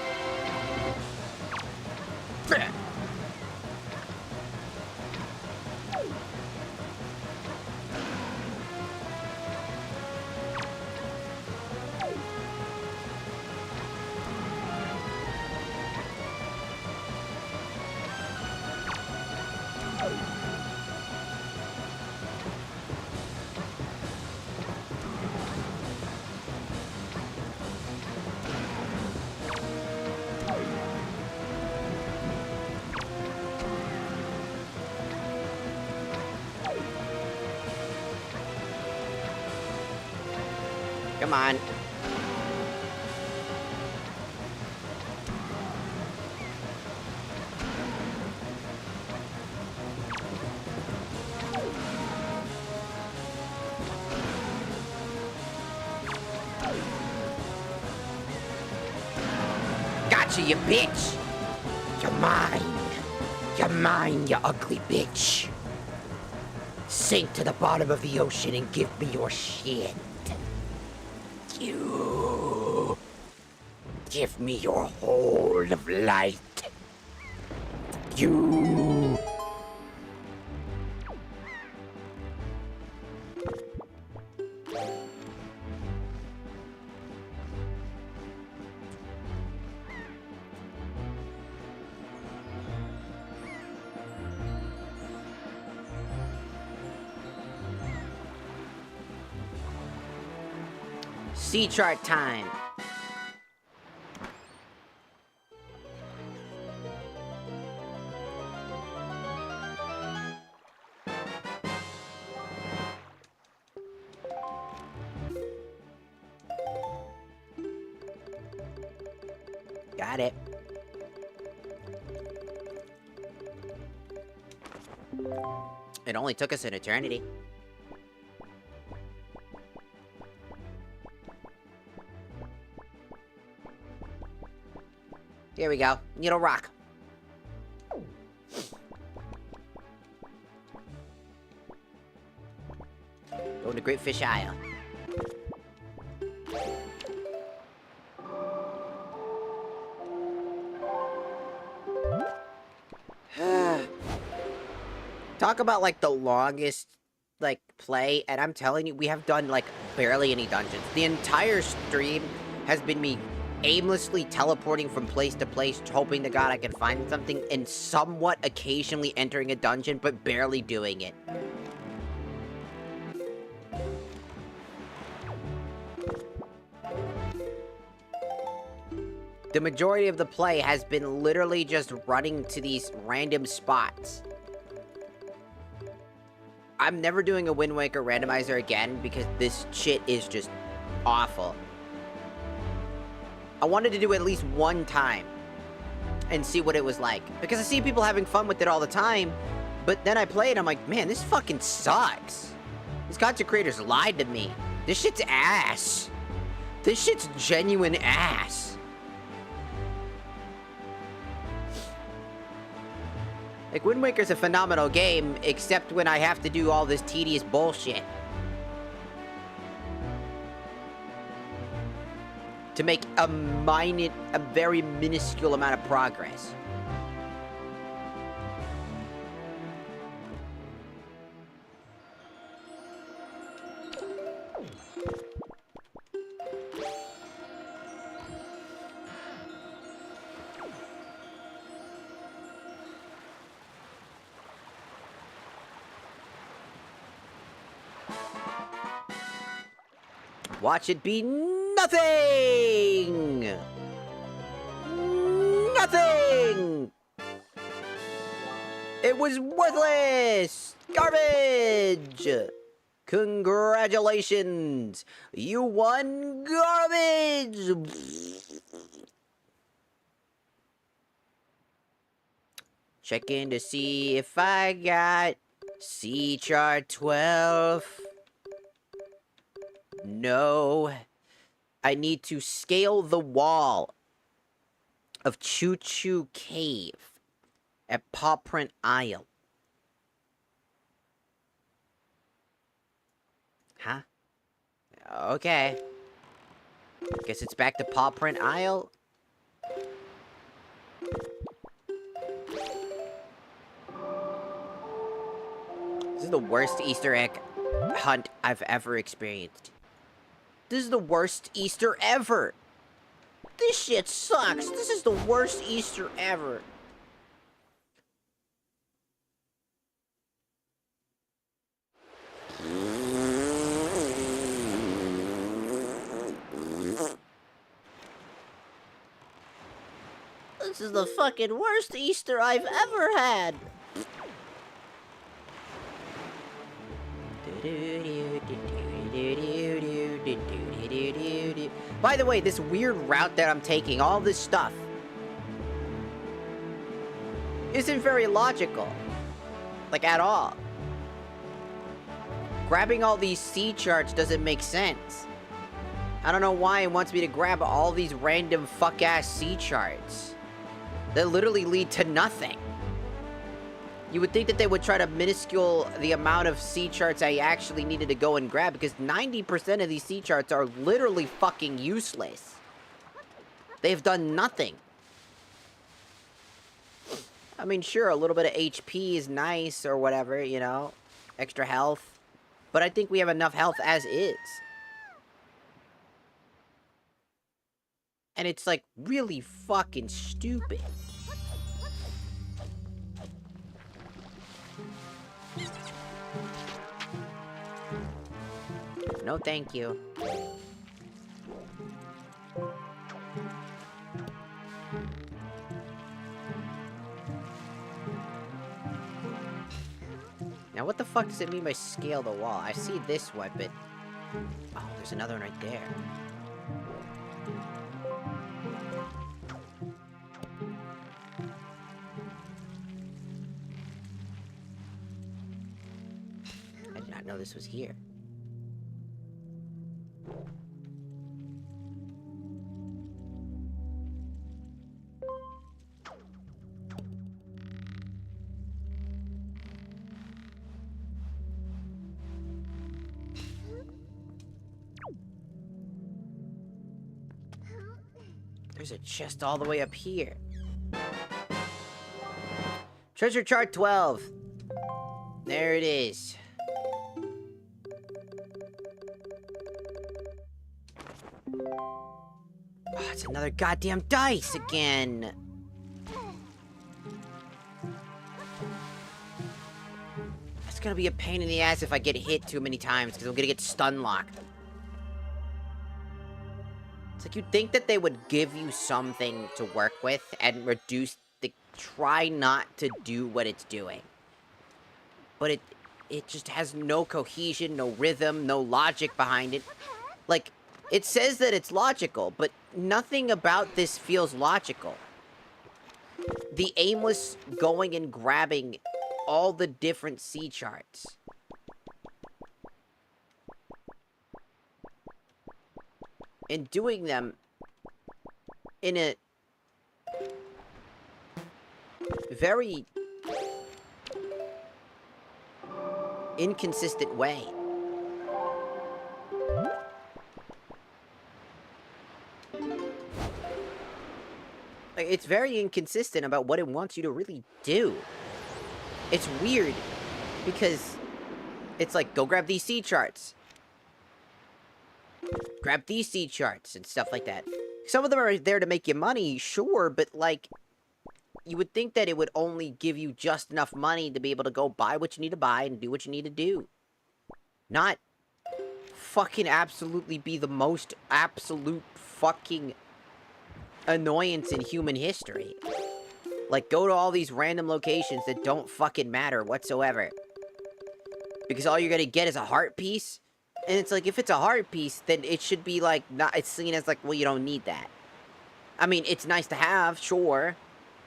Come on. Gotcha, you bitch! You're mine. You're mine, you ugly bitch. Sink to the bottom of the ocean and give me your shit. You give me your hold of light. You. Sea chart time. Got it. It only took us an eternity. Here we go. Needle rock. Going to Great Fish Isle. Talk about, like, the longest, like, play, and I'm telling you, we have done, like, barely any dungeons. The entire stream has been me aimlessly teleporting from place to place, hoping to God I can find something, and somewhat occasionally entering a dungeon, but barely doing it. The majority of the play has been literally just running to these random spots. I'm never doing a Wind Waker randomizer again because this shit is just awful. I wanted to do it at least one time. and see what it was like. Because I see people having fun with it all the time, but then I play it, I'm like, man, this fucking sucks. These content creators lied to me. This shit's ass. This shit's genuine ass. Like, Wind Waker's a phenomenal game, except when I have to do all this tedious bullshit to make a very minuscule amount of progress. Watch it be nothing! Nothing! It was worthless! Garbage! Congratulations! You won garbage! Check in to see if I got C chart 12. No. I need to scale the wall of Choo Choo Cave at Paw Print Isle. Huh? Okay. Guess it's back to Paw Print Isle. This is the worst Easter egg hunt I've ever experienced. This is the worst Easter ever. This shit sucks. This is the worst Easter ever. This is the fucking worst Easter I've ever had. By the way, this weird route that I'm taking, all this stuff, isn't very logical. Like, at all. Grabbing all these C charts doesn't make sense. I don't know why it wants me to grab all these random fuck-ass C charts that literally lead to nothing. You would think that they would try to minuscule the amount of C charts I actually needed to go and grab, because 90% of these C charts are literally fucking useless. They've done nothing. I mean, sure, a little bit of HP is nice or whatever, you know, extra health. But I think we have enough health as is. And it's like really fucking stupid. No, thank you. Now, what the fuck does it mean by scale the wall? I see this one, but... Oh, there's another one right there. I did not know this was here. There's a chest all the way up here. Treasure chart 12. There it is. Oh, it's another goddamn dice again. It's gonna be a pain in the ass if I get hit too many times, because I'm gonna get stun locked. It's like, you'd think that they would give you something to work with and reduce the... Try not to do what it's doing. But it just has no cohesion, no rhythm, no logic behind it. Like, it says that it's logical, but nothing about this feels logical. the aimless going and grabbing all the different sea charts. And doing them in a very inconsistent way. Like, it's very inconsistent about what it wants you to really do. It's weird, because it's like, go grab these sea charts. Grab these sea charts and stuff like that. Some of them are there to make you money, sure, but like, you would think that it would only give you just enough money to be able to go buy what you need to buy and do what you need to do. Not fucking absolutely be the most absolute fucking annoyance in human history. Like, go to all these random locations that don't fucking matter whatsoever. Because all you're gonna get is a heart piece. And it's like, if it's a heart piece, then it should be like, not, it's seen as like, well, you don't need that. I mean, it's nice to have, sure.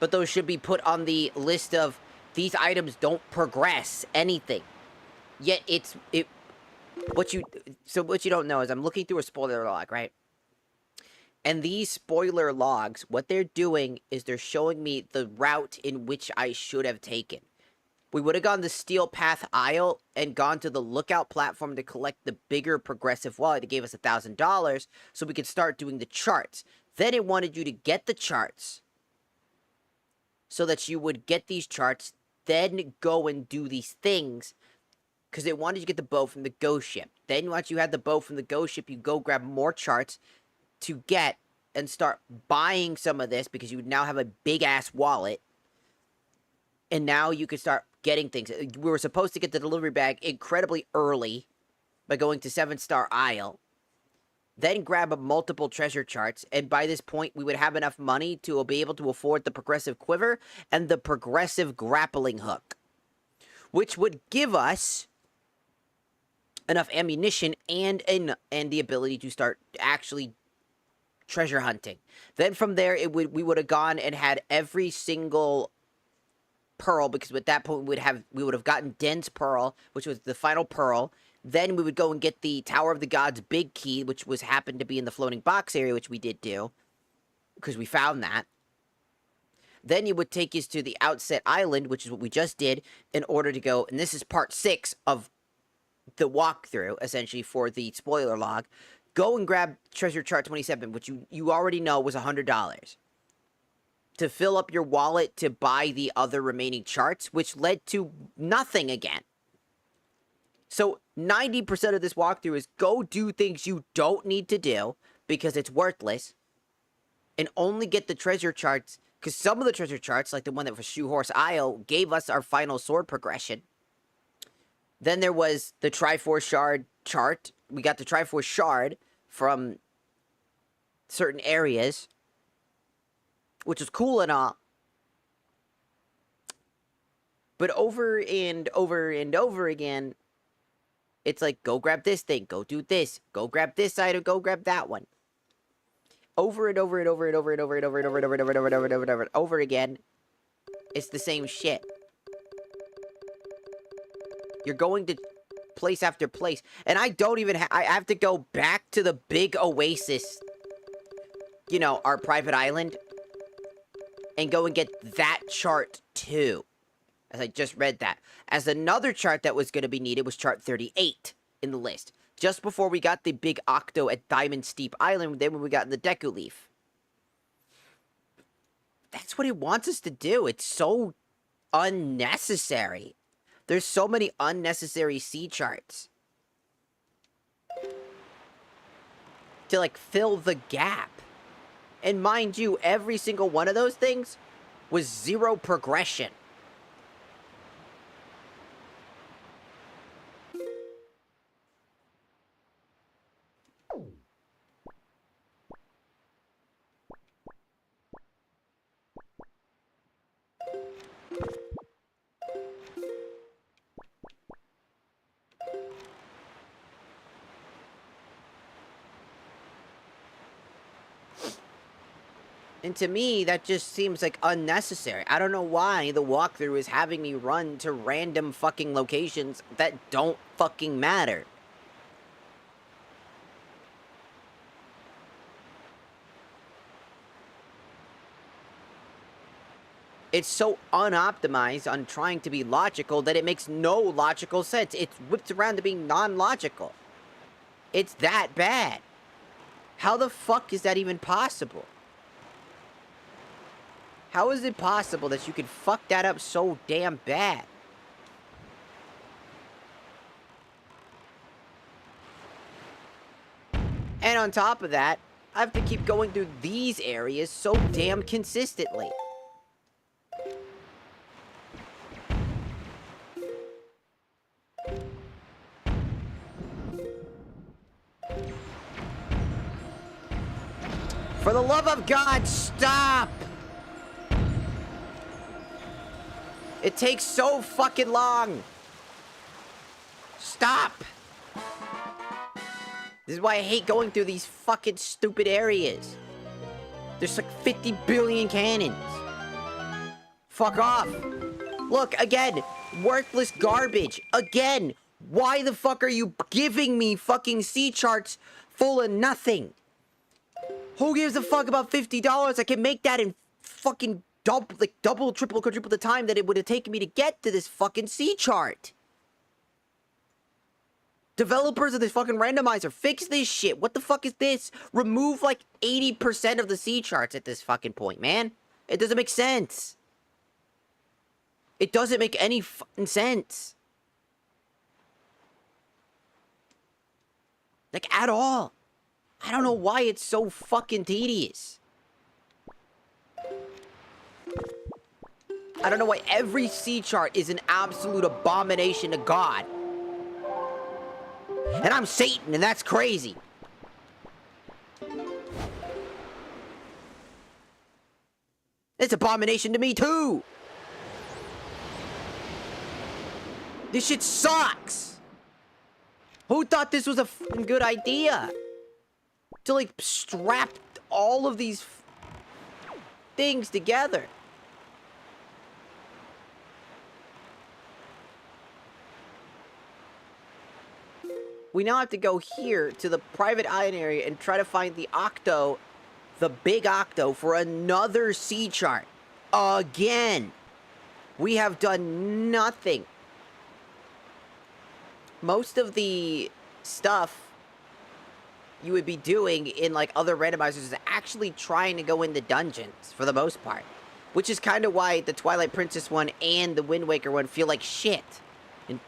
But those should be put on the list of, these items don't progress anything. Yet what you don't know is, I'm looking through a spoiler log, right? And these spoiler logs, what they're doing is they're showing me the route in which I should have taken. We would have gone the Steel Path Isle and gone to the lookout platform to collect the bigger progressive wallet. It gave us $1,000 so we could start doing the charts. Then it wanted you to get the charts so that you would get these charts, then go and do these things, because it wanted you to get the bow from the ghost ship. Then once you had the bow from the ghost ship, you go grab more charts to get and start buying some of this, because you would now have a big-ass wallet. And now you could start getting things. We were supposed to get the delivery bag incredibly early by going to 7-Star Isle. Then grab multiple treasure charts. And by this point, we would have enough money to be able to afford the progressive quiver and the progressive grappling hook, which would give us enough ammunition and the ability to start actually treasure hunting. Then from there, we would have gone and had every single pearl, because at that point we would have gotten Den's pearl, which was the final pearl. Then we would go and get the Tower of the Gods big key, which happened to be in the floating box area, which we did do, because we found that. Then it would take us to the Outset Island, which is what we just did, in order to go, and this is part 6 of the walkthrough, essentially, for the spoiler log. Go and grab treasure chart 27, which you already know was $100. To fill up your wallet to buy the other remaining charts, which led to nothing again. So 90% of this walkthrough is go do things you don't need to do, because it's worthless, and only get the treasure charts, because some of the treasure charts, like the one that was Shoehorse Isle, gave us our final sword progression. Then there was the Triforce Shard chart. We got the Triforce Shard from certain areas, which was cool and all. But over and over and over again, it's like, go grab this thing, go do this, go grab this item, go grab that one. Over and over and over and over and over and over and over and over and over and over and over and over and over and over again, it's the same shit. You're going to place after place, and I don't even I have to go back to the big oasis, you know, our private island, and go and get that chart too, as I just read that. As another chart that was going to be needed was chart 38 in the list, just before we got the big octo at Diamond Steep Island, then when we got in the Deku Leaf. That's what it wants us to do. It's so unnecessary. There's so many unnecessary sea charts to, like, fill the gap. And mind you, every single one of those things was 0 progression. And to me, that just seems like unnecessary. I don't know why the walkthrough is having me run to random fucking locations that don't fucking matter. It's so unoptimized on trying to be logical that it makes no logical sense. It's whipped around to being non-logical. It's that bad. How the fuck is that even possible? How is it possible that you could fuck that up so damn bad? And on top of that, I have to keep going through these areas so damn consistently. For the love of God, stop! It takes so fucking long. Stop! This is why I hate going through these fucking stupid areas. There's like 50 billion cannons. Fuck off. Look, again, worthless garbage. Again, why the fuck are you giving me fucking sea charts full of nothing? Who gives a fuck about $50? I can make that in fucking double, triple, quadruple the time that it would have taken me to get to this fucking sea chart. Developers of this fucking randomizer, fix this shit. What the fuck is this? Remove like 80% of the sea charts at this fucking point, man. It doesn't make sense. It doesn't make any fucking sense. Like, at all. I don't know why it's so fucking tedious. I don't know why every sea chart is an absolute abomination to God. And I'm Satan, and that's crazy. It's abomination to me, too. This shit sucks. Who thought this was a fucking good idea? To, like, strap all of these things together. We now have to go here to the private island area and try to find the octo, the big octo, for another sea chart. Again. We have done nothing. Most of the stuff you would be doing in, like, other randomizers is actually trying to go into dungeons, for the most part. Which is kind of why the Twilight Princess one and the Wind Waker one feel like shit. And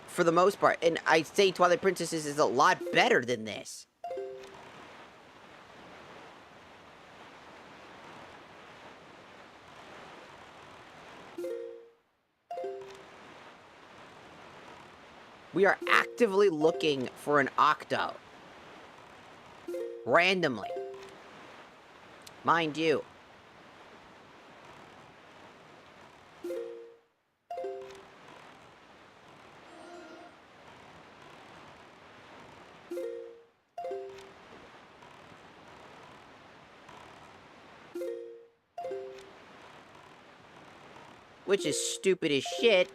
for the most part. And I say Twilight Princess is a lot better than this. We are actively looking for an octo. Randomly. Mind you. Which is stupid as shit.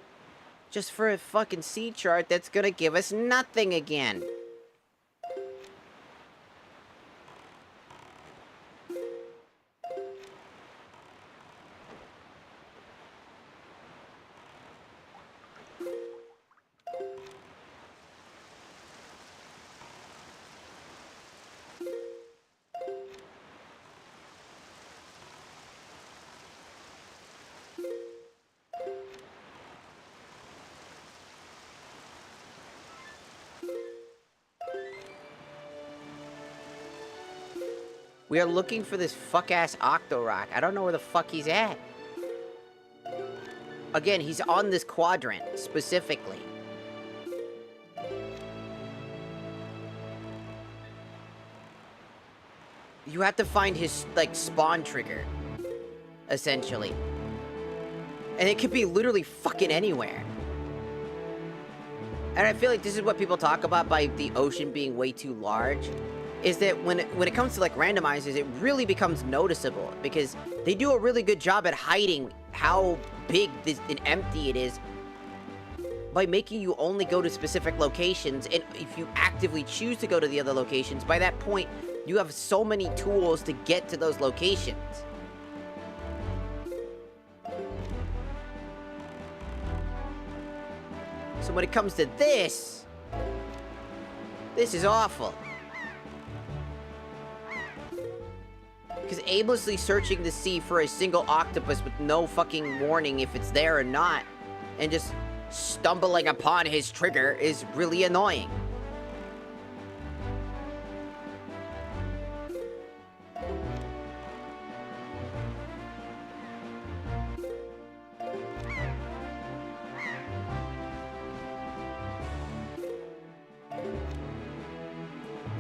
Just for a fucking sea chart that's gonna give us nothing again. We are looking for this fuck-ass Octorok. I don't know where the fuck he's at. Again, he's on this quadrant, specifically. You have to find his, like, spawn trigger. Essentially. And it could be literally fucking anywhere. And I feel like this is what people talk about by the ocean being way too large. is that when it comes to like randomizers, it really becomes noticeable because they do a really good job at hiding how big this and empty it is by making you only go to specific locations. And if you actively choose to go to the other locations, by that point, you have so many tools to get to those locations. So when it comes to this is awful. Because aimlessly searching the sea for a single octopus with no fucking warning if it's there or not, and just stumbling upon his trigger is really annoying.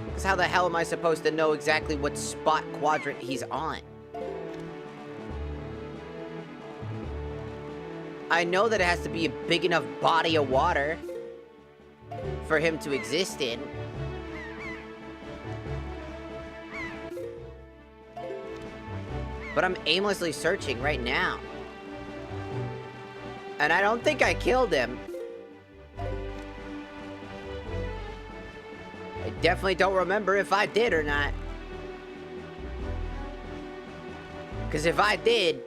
Because how the hell am I supposed to know exactly what spot quadrant he's on? I know that it has to be a big enough body of water for him to exist in. But I'm aimlessly searching right now. And I don't think I killed him. I definitely don't remember if I did or not. Because if I did...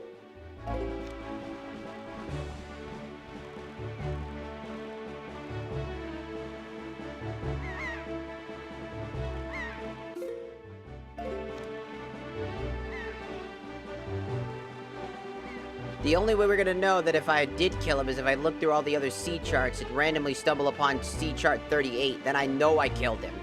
The only way we're gonna know that if I did kill him is if I look through all the other sea charts and randomly stumble upon sea chart 38, then I know I killed him.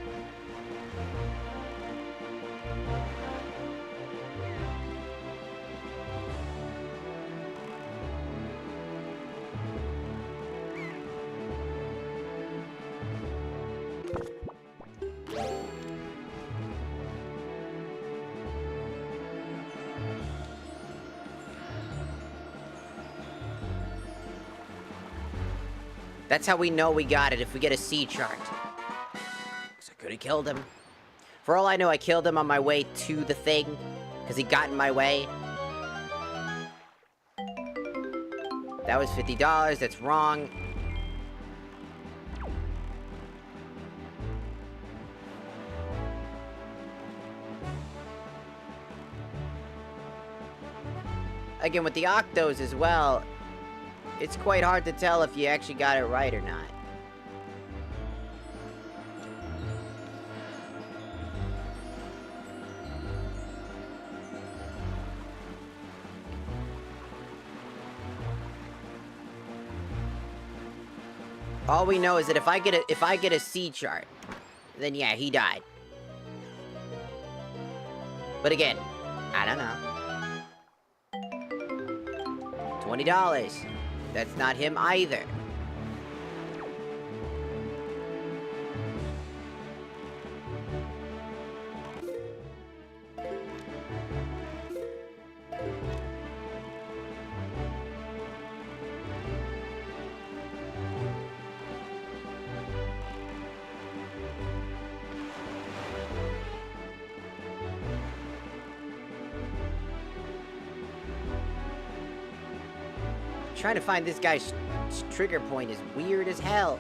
That's how we know we got it, if we get a sea chart. Because I could have killed him. For all I know, I killed him on my way to the thing, because he got in my way. That was $50, that's wrong. Again, with the octos as well, it's quite hard to tell if you actually got it right or not. All we know is that if I get a C chart, then yeah, he died. But again, I don't know. $20. That's not him either. Trying to find this guy's trigger point is weird as hell.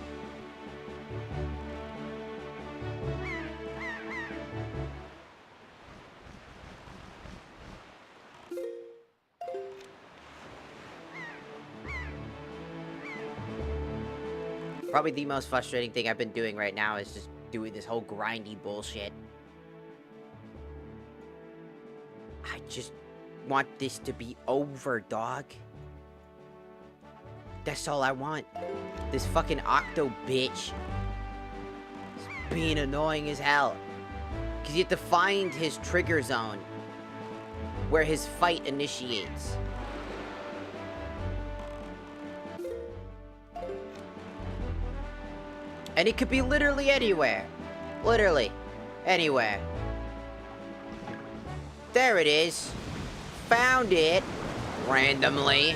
Probably the most frustrating thing I've been doing right now is just doing this whole grindy bullshit. I just want this to be over, dog. That's all I want. This fucking octo bitch is being annoying as hell. Because you have to find his trigger zone where his fight initiates. And it could be literally anywhere. Literally anywhere. There it is. Found it. Randomly.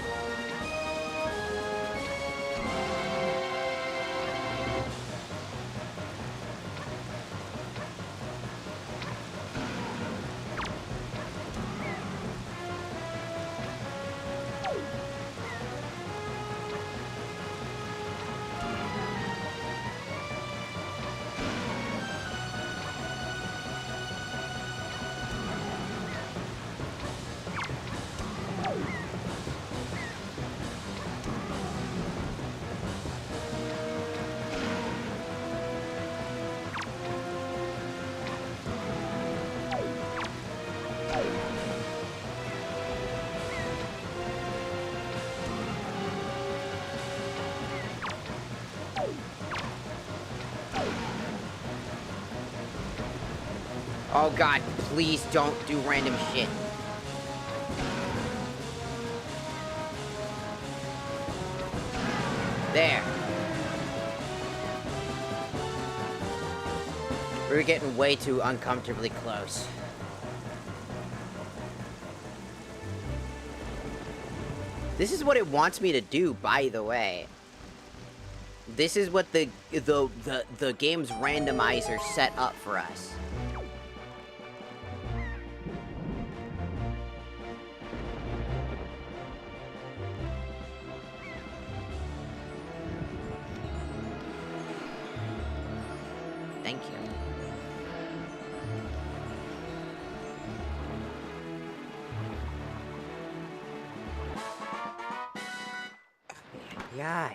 Oh god, please don't do random shit. There. We're getting way too uncomfortably close. This is what it wants me to do, by the way. This is what the game's randomizer set up for us. Thank you. Yeah.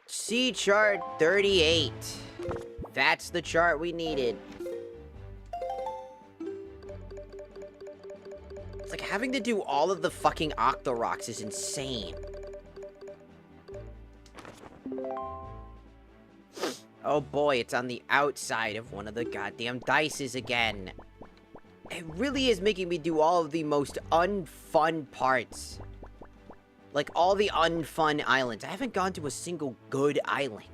C chart 38. That's the chart we needed. It's like having to do all of the fucking Octorocks is insane. Oh boy, it's on the outside of one of the goddamn dices again. It really is making me do all of the most unfun parts. Like, all the unfun islands. I haven't gone to a single good island.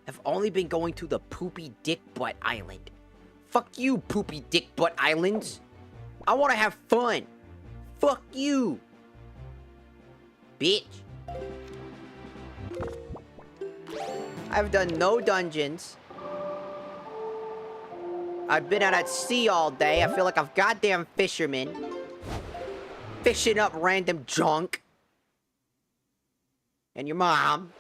I've only been going to the Poopy Dick Butt Island. Fuck you, Poopy Dick Butt Islands. I want to have fun. Fuck you. Bitch. I've done no dungeons. I've been out at sea all day. I feel like a goddamn fisherman. Fishing up random junk. And your mom.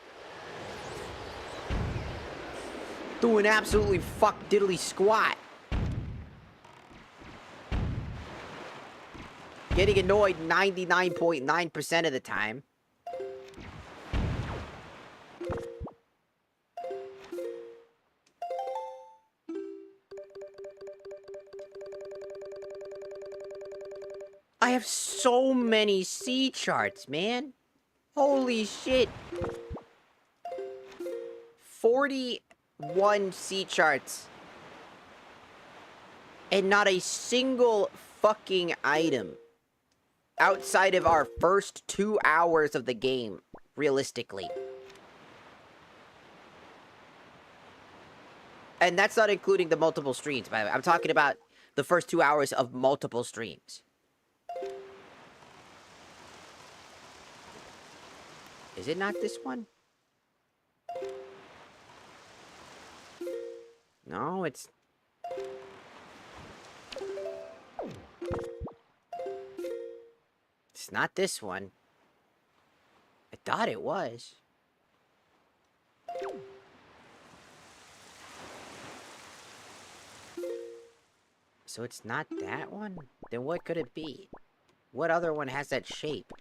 Doing absolutely fuck diddly squat. Getting annoyed 99.9% of the time. I have so many sea charts, man. Holy shit. 41 sea charts. And not a single fucking item. Outside of our first 2 hours of the game, realistically. And that's not including the multiple streams, by the way. I'm talking about the first 2 hours of multiple streams. Is it not this one? No, it's... It's not this one. I thought it was. So it's not that one? Then what could it be? What other one has that shape?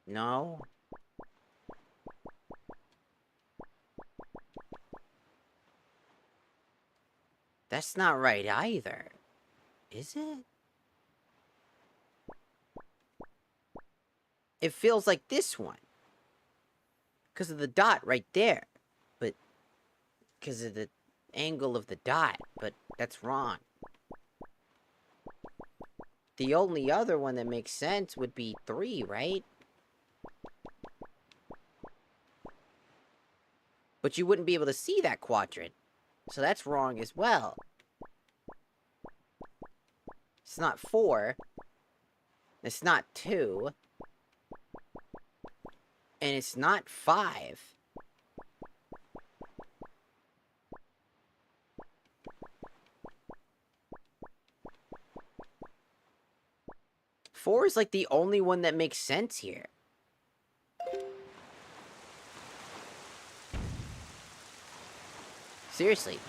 No. That's not right either. Is it? It feels like this one. Because of the dot right there. But because of the angle of the dot. But that's wrong. The only other one that makes sense would be 3, right? But you wouldn't be able to see that quadrant. So that's wrong as well. It's not 4. It's not 2. And it's not 5. Four is like the only one that makes sense here. Seriously.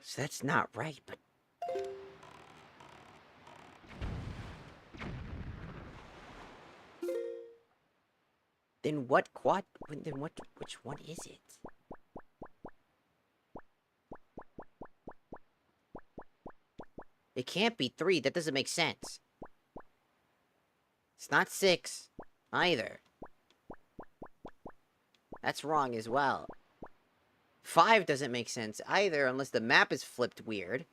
So that's not right, but... Then what which one is it? It can't be 3, that doesn't make sense. It's not 6, either. That's wrong as well. 5 doesn't make sense either, unless the map is flipped weird.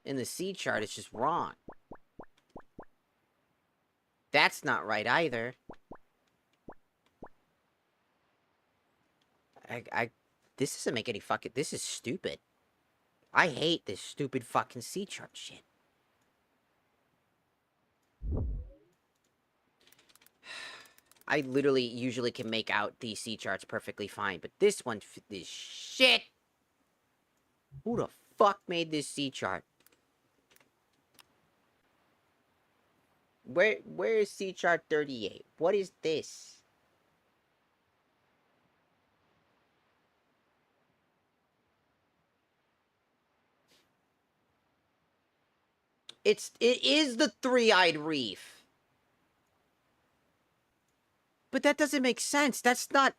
In the C chart, it's just wrong. That's not right either. This doesn't make any fucking... This is stupid. I hate this stupid fucking C chart shit. I literally usually can make out these C charts perfectly fine, but this one is shit. Who the fuck made this C chart? Where is C chart 38? What is this? It is the three-eyed reef. But that doesn't make sense. That's not...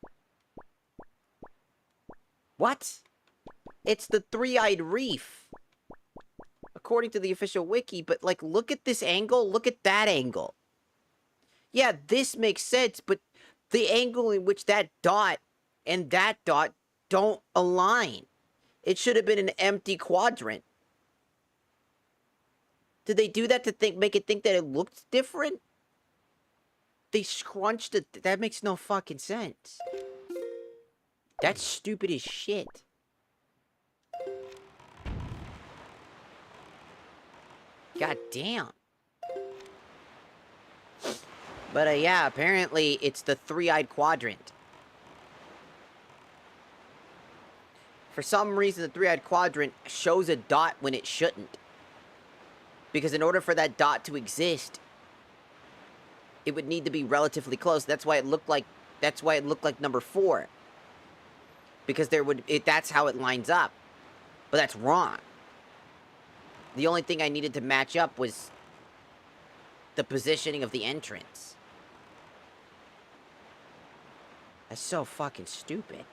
What? It's the three-eyed reef. According to the official wiki, but, like, look at this angle, look at that angle. Yeah, this makes sense, but the angle in which that dot and that dot don't align. It should have been an empty quadrant. Did they do that to make it think that it looked different? They scrunched it. That makes no fucking sense. That's stupid as shit. God damn. But, yeah, apparently it's the three-eyed quadrant. For some reason, the three-eyed quadrant shows a dot when it shouldn't. Because in order for that dot to exist, it would need to be relatively close. That's why it looked like number 4. Because that's how it lines up. But that's wrong. The only thing I needed to match up was the positioning of the entrance. That's so fucking stupid.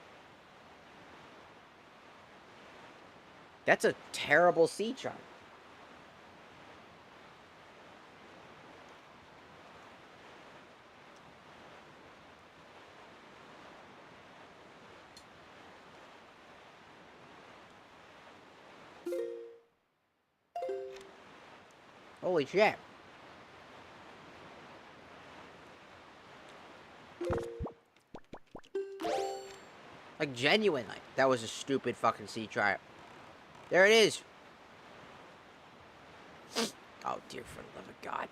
That's a terrible C chart. Holy shit. Like, genuinely, that was a stupid fucking C chart. There it is. Oh, dear, for the love of God.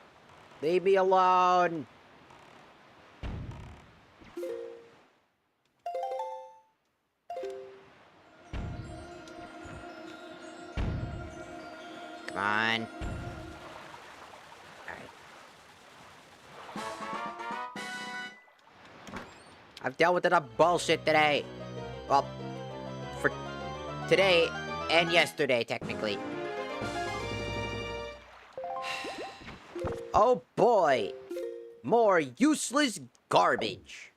Leave me alone. Come on. I've dealt with enough bullshit today. Well, for today and yesterday, technically. Oh boy. More useless garbage.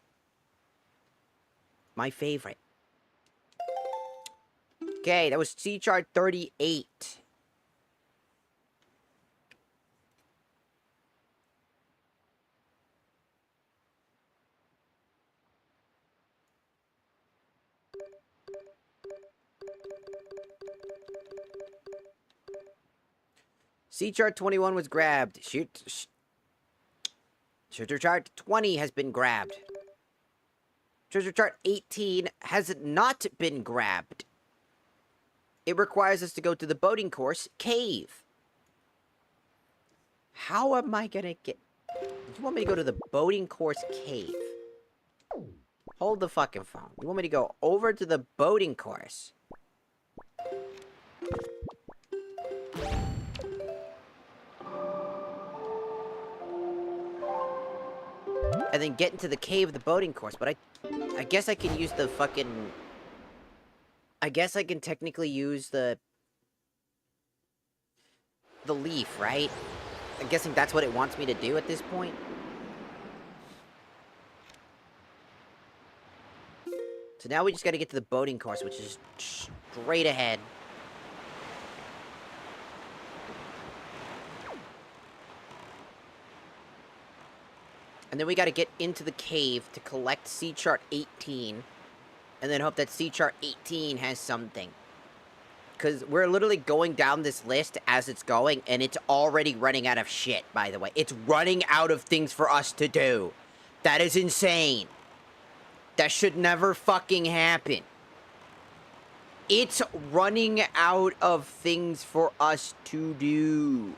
My favorite. Okay, that was C chart 38. C chart 21 was grabbed. Treasure chart 20 has been grabbed. Treasure chart 18 has not been grabbed. It requires us to go to the boating course cave. How am I gonna get... You want me to go to the boating course cave? Hold the fucking phone. You want me to go over to the boating course? And then get into the cave of the boating course, but I guess I can use the fucking I guess I can technically use the leaf, right? I'm guessing that's what it wants me to do at this point. So now we just gotta get to the boating course, which is straight ahead. And then we gotta get into the cave to collect sea chart 18. And then hope that sea chart 18 has something. Because we're literally going down this list as it's going, and it's already running out of shit, by the way. It's running out of things for us to do. That is insane. That should never fucking happen. It's running out of things for us to do.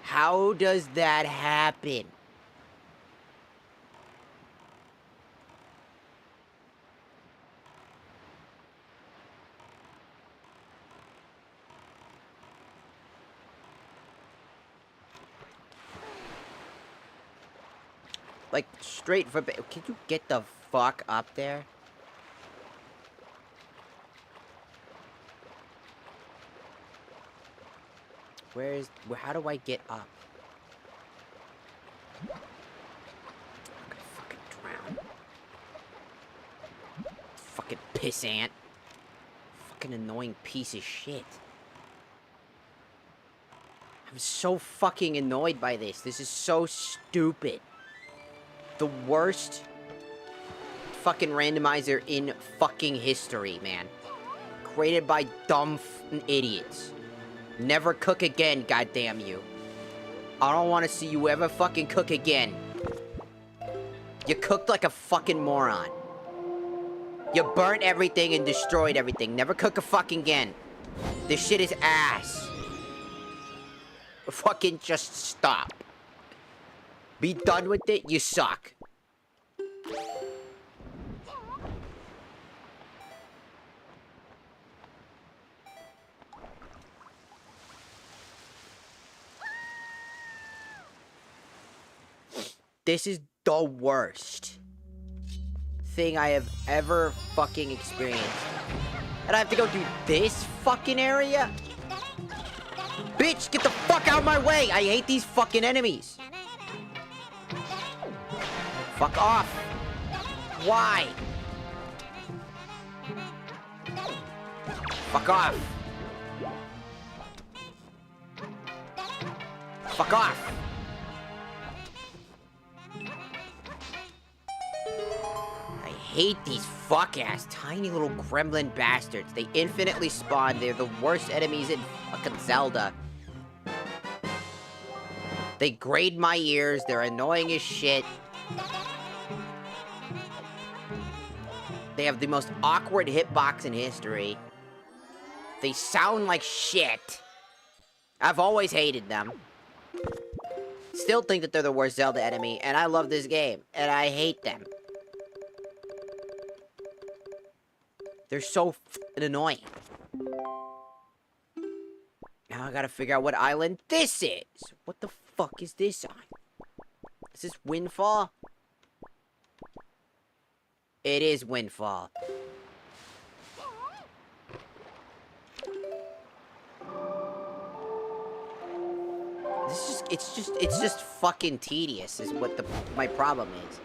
How does that happen? Like, straight for... Can you get the fuck up there? How do I get up? I'm gonna fucking drown. Fucking pissant. Fucking annoying piece of shit. I'm so fucking annoyed by this. This is so stupid. The worst fucking randomizer in fucking history, man. Created by dumb idiots. Never cook again, goddamn you. I don't want to see you ever fucking cook again. You cooked like a fucking moron. You burnt everything and destroyed everything. Never cook a fucking again. This shit is ass. Fucking just stop. Be done with it, you suck. This is the worst thing I have ever fucking experienced. And I have to go through this fucking area? Bitch, get the fuck out of my way! I hate these fucking enemies. Fuck off. Why? Fuck off. Fuck off. I hate these fuck-ass tiny little gremlin bastards. They infinitely spawn. They're the worst enemies in fucking Zelda. They grate my ears. They're annoying as shit. They have the most awkward hitbox in history. They sound like shit. I've always hated them. Still think that they're the worst Zelda enemy, and I love this game, and I hate them. They're so f***ing annoying. Now I gotta figure out what island this is. What the fuck is this on? Is this Windfall? It is Windfall. It's just fucking tedious is what my problem is.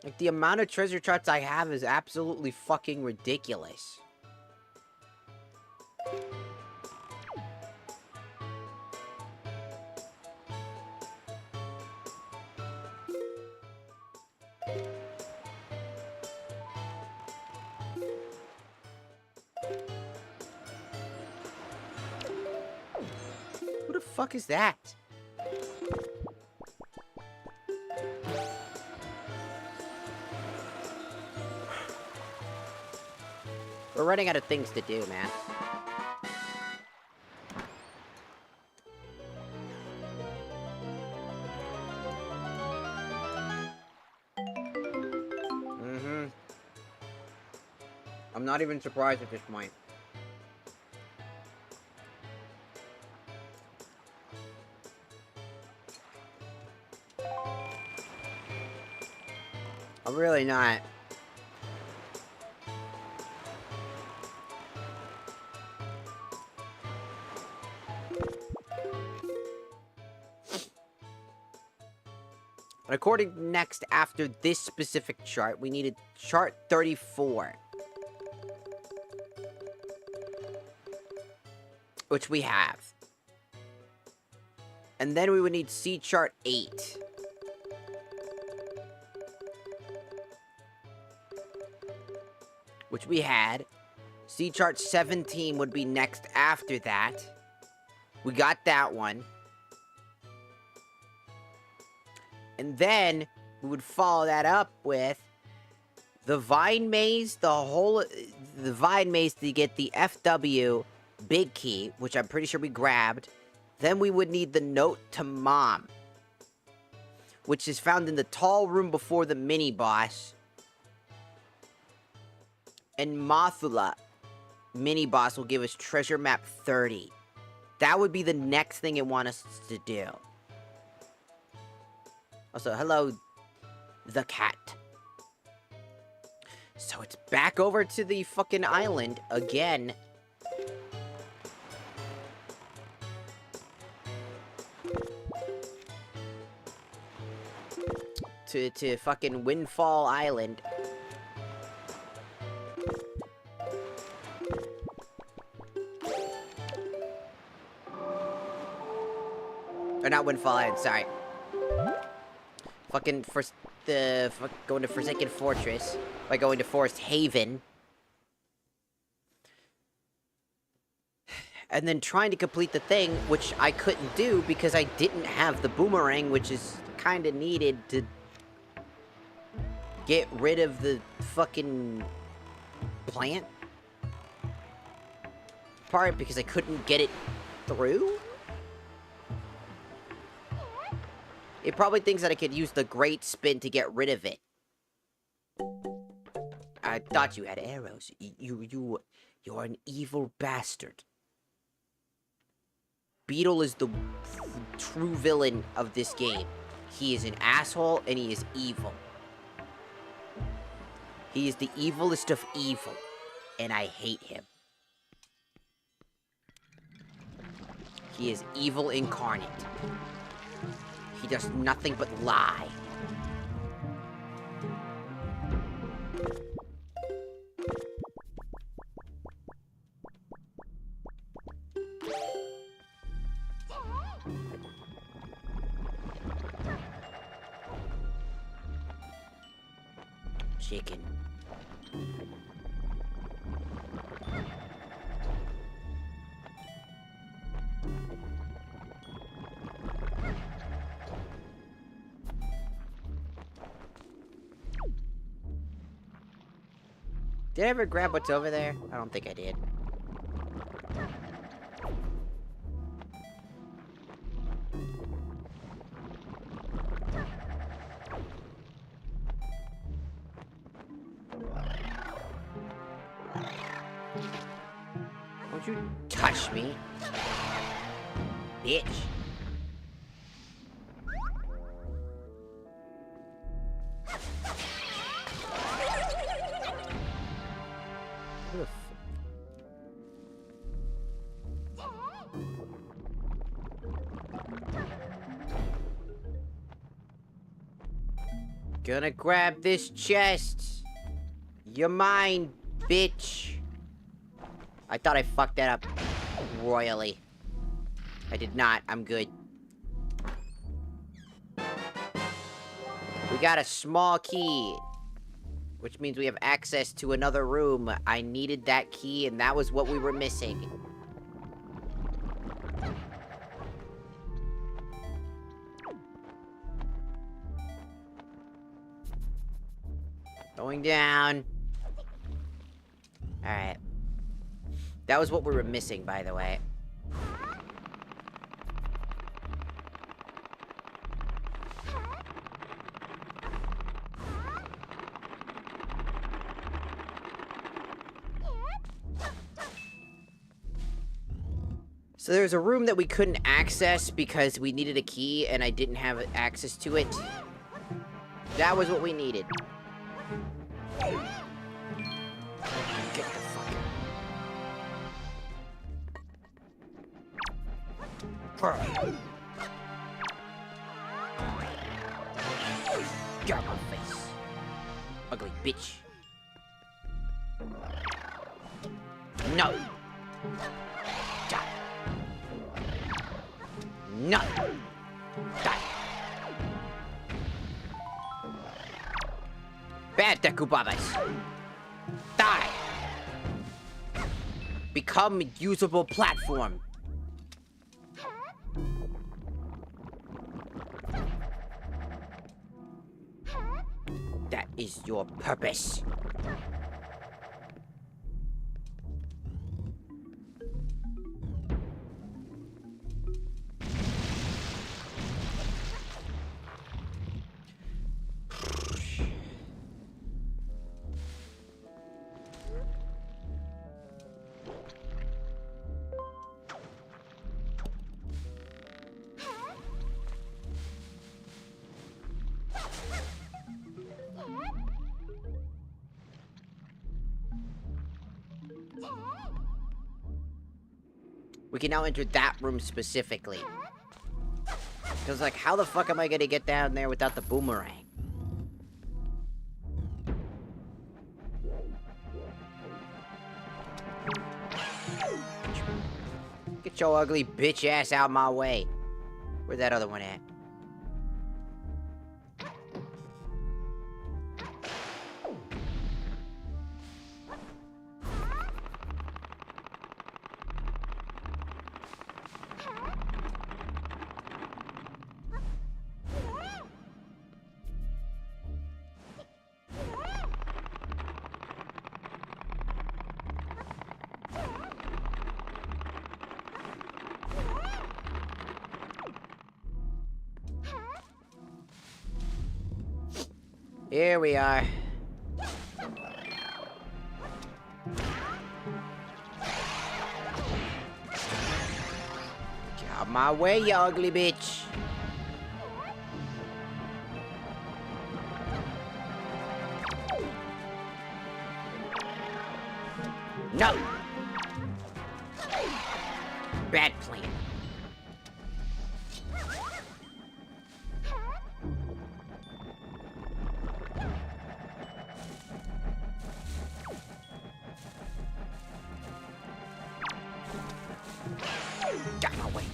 Like, the amount of treasure charts I have is absolutely fucking ridiculous. Who the fuck is that? We're running out of things to do, man. I'm not even surprised at this point. I'm really not. But according next after this specific chart, we needed chart 34. Which we have. And then we would need C chart 8. Which we had. C chart 17 would be next after that. We got that one. And then we would follow that up with the Vine Maze, the Vine Maze to get the FW big key, which I'm pretty sure we grabbed. Then we would need the note to Mom, which is found in the tall room before the mini boss. And Mothula mini boss will give us treasure map 30. That would be the next thing it wants us to do. Also, hello, the cat. So it's back over to the fucking island again. To fucking Windfall Island. Or not Windfall Island, sorry. Fucking going to Forsaken Fortress by going to Forest Haven. And then trying to complete the thing, which I couldn't do because I didn't have the boomerang, which is kind of needed to get rid of the fucking plant part because I couldn't get it through. It probably thinks that I could use the great spin to get rid of it. I thought you had arrows. You're an evil bastard. Beetle is the true villain of this game. He is an asshole and he is evil. He is the evilest of evil, and I hate him. He is evil incarnate. He does nothing but lie. Chicken. Did I ever grab what's over there? I don't think I did. Don't you touch me, bitch. Gonna grab this chest. You're mine, bitch. I thought I fucked that up royally. I did not. I'm good. We got a small key, which means we have access to another room. I needed that key, and that was what we were missing. Going down. Alright. That was what we were missing, by the way. So there's a room that we couldn't access because we needed a key and I didn't have access to it. That was what we needed. Get the fuck out. Get out of my face. Ugly bitch. No. Die. No. Die. Bad Dekubabas. Die. Become a usable platform. That is your purpose. We can now enter that room specifically. Because, like, how the fuck am I gonna get down there without the boomerang? Get your ugly bitch ass out my way. Where's that other one at? Here we are. Get out my way, you ugly bitch. No. Bad plan. Get my way.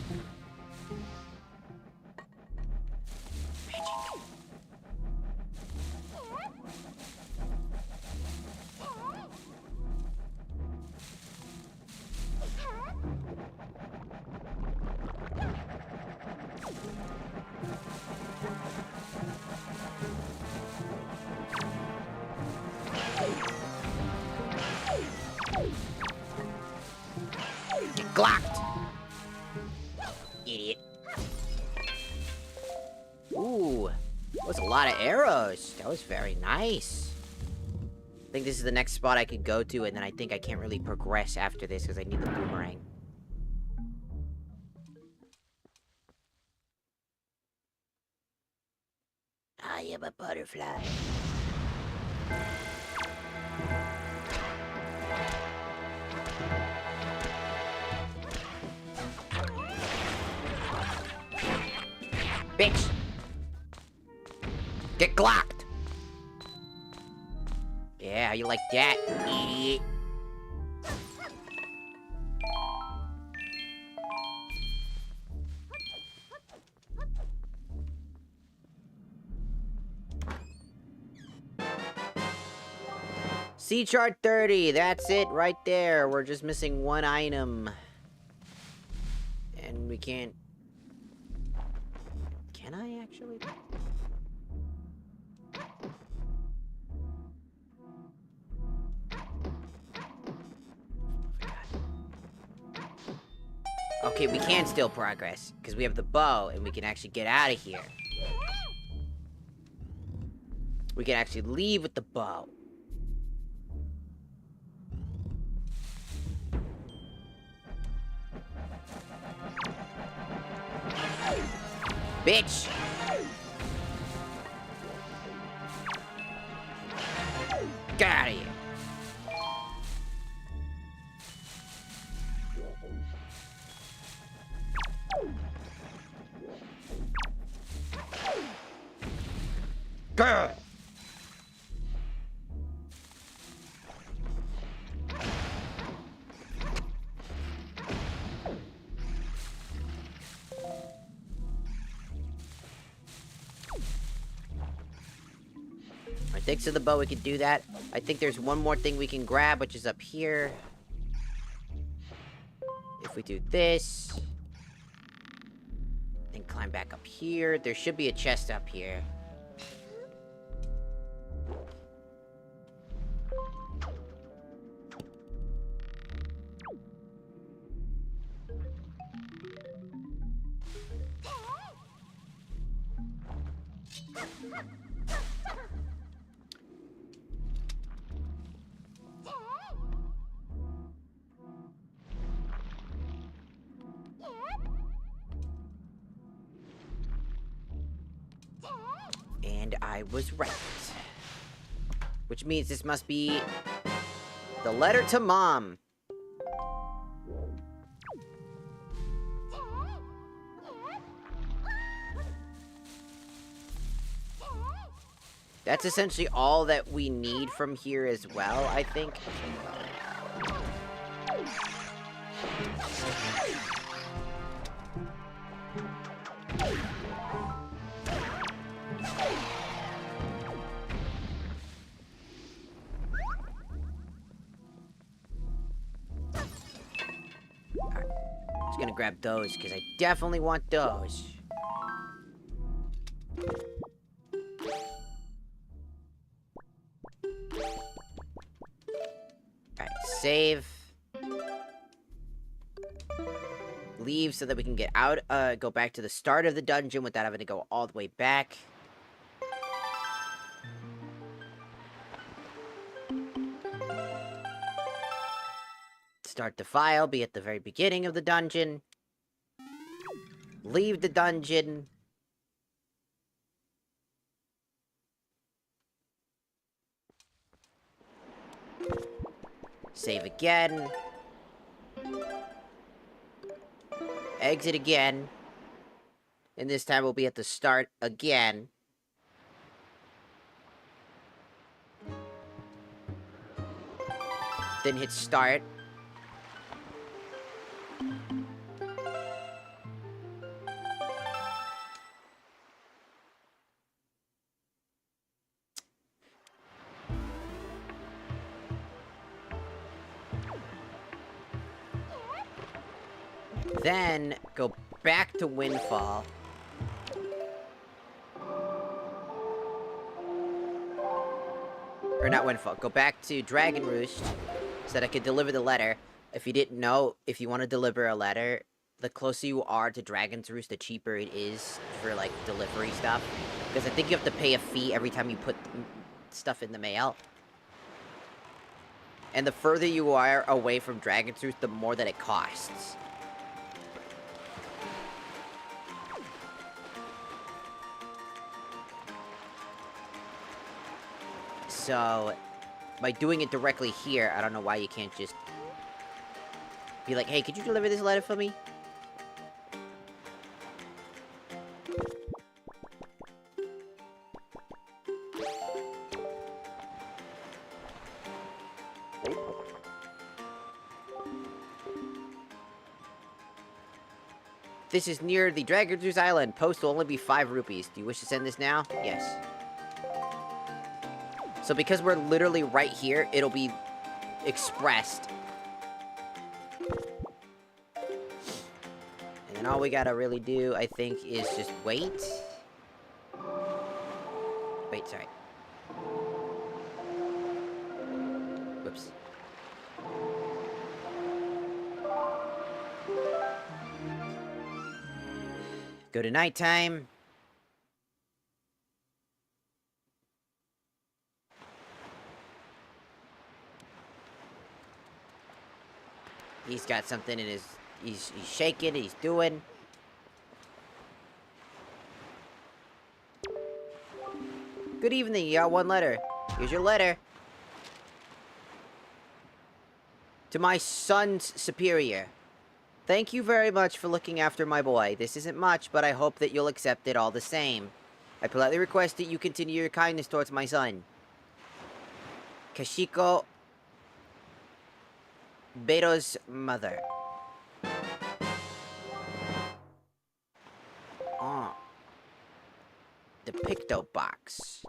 Magic. Get glocked. Idiot. Ooh, that was a lot of arrows. That was very nice. I think this is the next spot I could go to, and then I think I can't really progress after this because I need the boomerang. I am a butterfly. Bitch! Get glocked! Yeah, how you like that, idiot? C chart 30, that's it right there. We're just missing one item. And we can't... Can I actually? Okay, we can still progress, because we have the bow, and we can actually get out of here. We can actually leave with the bow. Bitch! Get out of here! Grr! Alright, thanks to the bow, we can do that. I think there's one more thing we can grab, which is up here. If we do this... then climb back up here. There should be a chest up here. And I was right. Which means this must be the letter to Mom. That's essentially all that we need from here as well, I think. Alright. Just gonna grab those, because I definitely want those. Alright, save. Leave so that we can get out, go back to the start of the dungeon without having to go all the way back. Start the file, be at the very beginning of the dungeon. Leave the dungeon. Save again. Exit again. And this time we'll be at the start again. Then hit start. Then, go back to Windfall. Or not Windfall, go back to Dragon Roost, so that I could deliver the letter. If you didn't know, if you want to deliver a letter, the closer you are to Dragon's Roost, the cheaper it is for, like, delivery stuff. Because I think you have to pay a fee every time you put stuff in the mail. And the further you are away from Dragon's Roost, the more that it costs. So, by doing it directly here, I don't know why you can't just be like, hey, could you deliver this letter for me? This is near the Dragon's Roost Island. Post will only be 5 rupees. Do you wish to send this now? Yes. So because we're literally right here, it'll be expressed. And then all we gotta really do, I think, is just wait. Wait, sorry. Whoops. Go to nighttime. He's got something in his... He's shaking, he's doing. Good evening, you got one letter. Here's your letter. To my son's superior. Thank you very much for looking after my boy. This isn't much, but I hope that you'll accept it all the same. I politely request that you continue your kindness towards my son. Kashiko Beeto's mother. Oh. The Picto Box.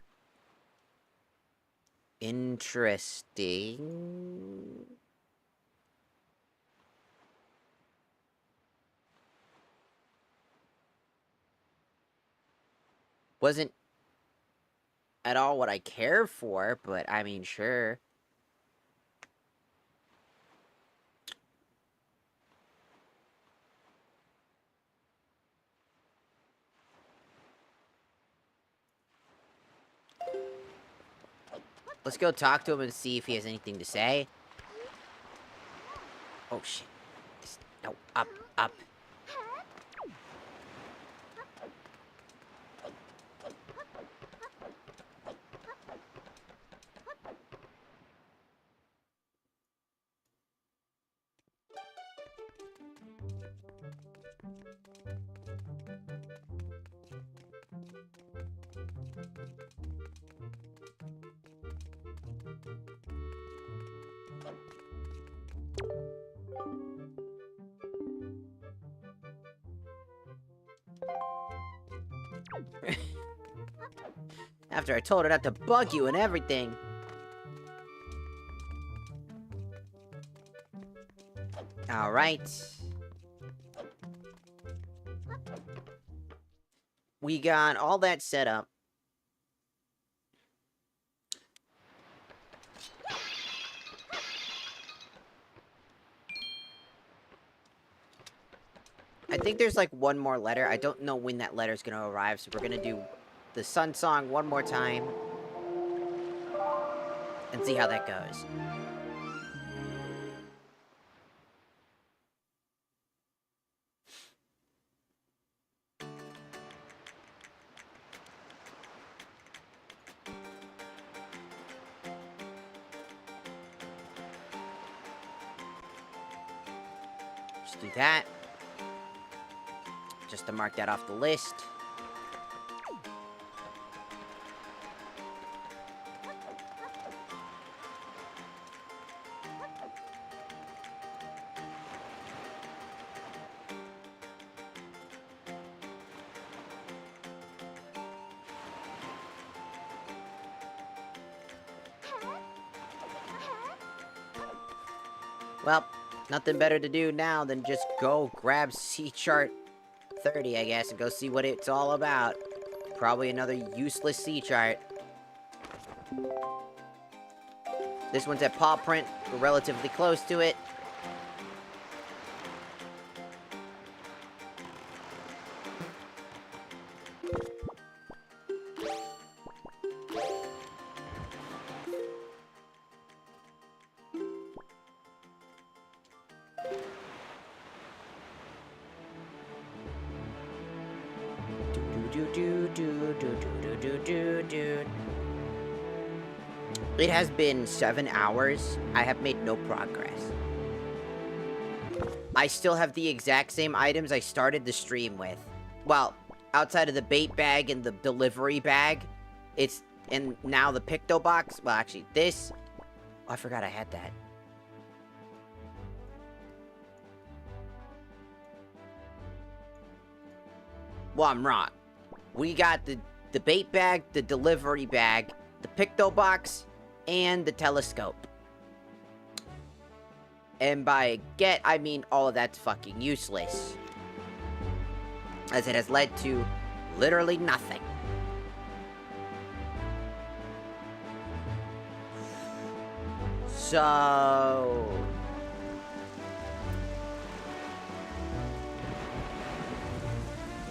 Interesting. Wasn't at all what I care for, but I mean, sure. Let's go talk to him and see if he has anything to say. Oh, shit. No, up, up. After I told her not to bug you and everything. Alright. We got all that set up. I think there's like one more letter. I don't know when that letter's gonna arrive, so we're gonna do the Sun Song one more time. And see how that goes. Just do that. Just to mark that off the list. Well, nothing better to do now than just go grab C chart 30, I guess, and go see what it's all about. Probably another useless C chart. This one's at paw print. We're relatively close to it. It has been 7 hours. I have made no progress. I still have the exact same items I started the stream with. Well, outside of the bait bag and the delivery bag, and now the Picto Box. Well, actually, this. Oh, I forgot I had that. Well, I'm wrong. We got the bait bag, the delivery bag, the Picto Box, and the telescope. And by get, I mean all of that's fucking useless. As it has led to literally nothing. So...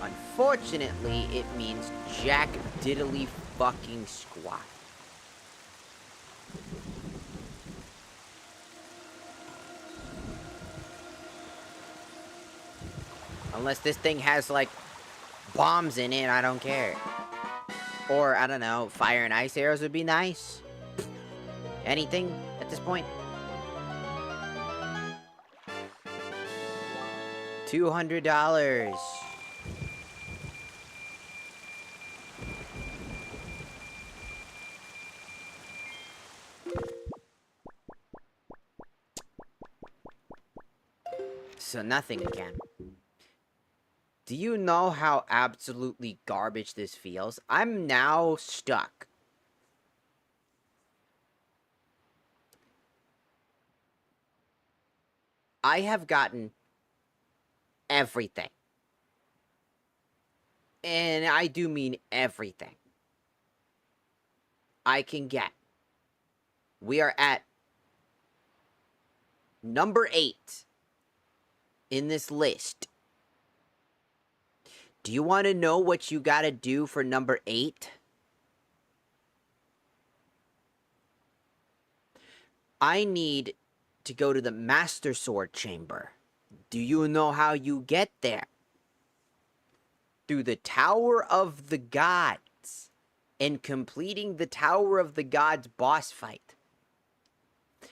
unfortunately, it means jack diddly fucking squat. Unless this thing has, like, bombs in it, I don't care. Or, I don't know, fire and ice arrows would be nice. Anything at this point? $200. So nothing again. Do you know how absolutely garbage this feels? I'm now stuck. I have gotten everything. And I do mean everything I can get. We are at number 8 in this list. Do you want to know what you gotta do for number 8? I need to go to the Master Sword Chamber. Do you know how you get there? Through the Tower of the Gods and completing the Tower of the Gods boss fight.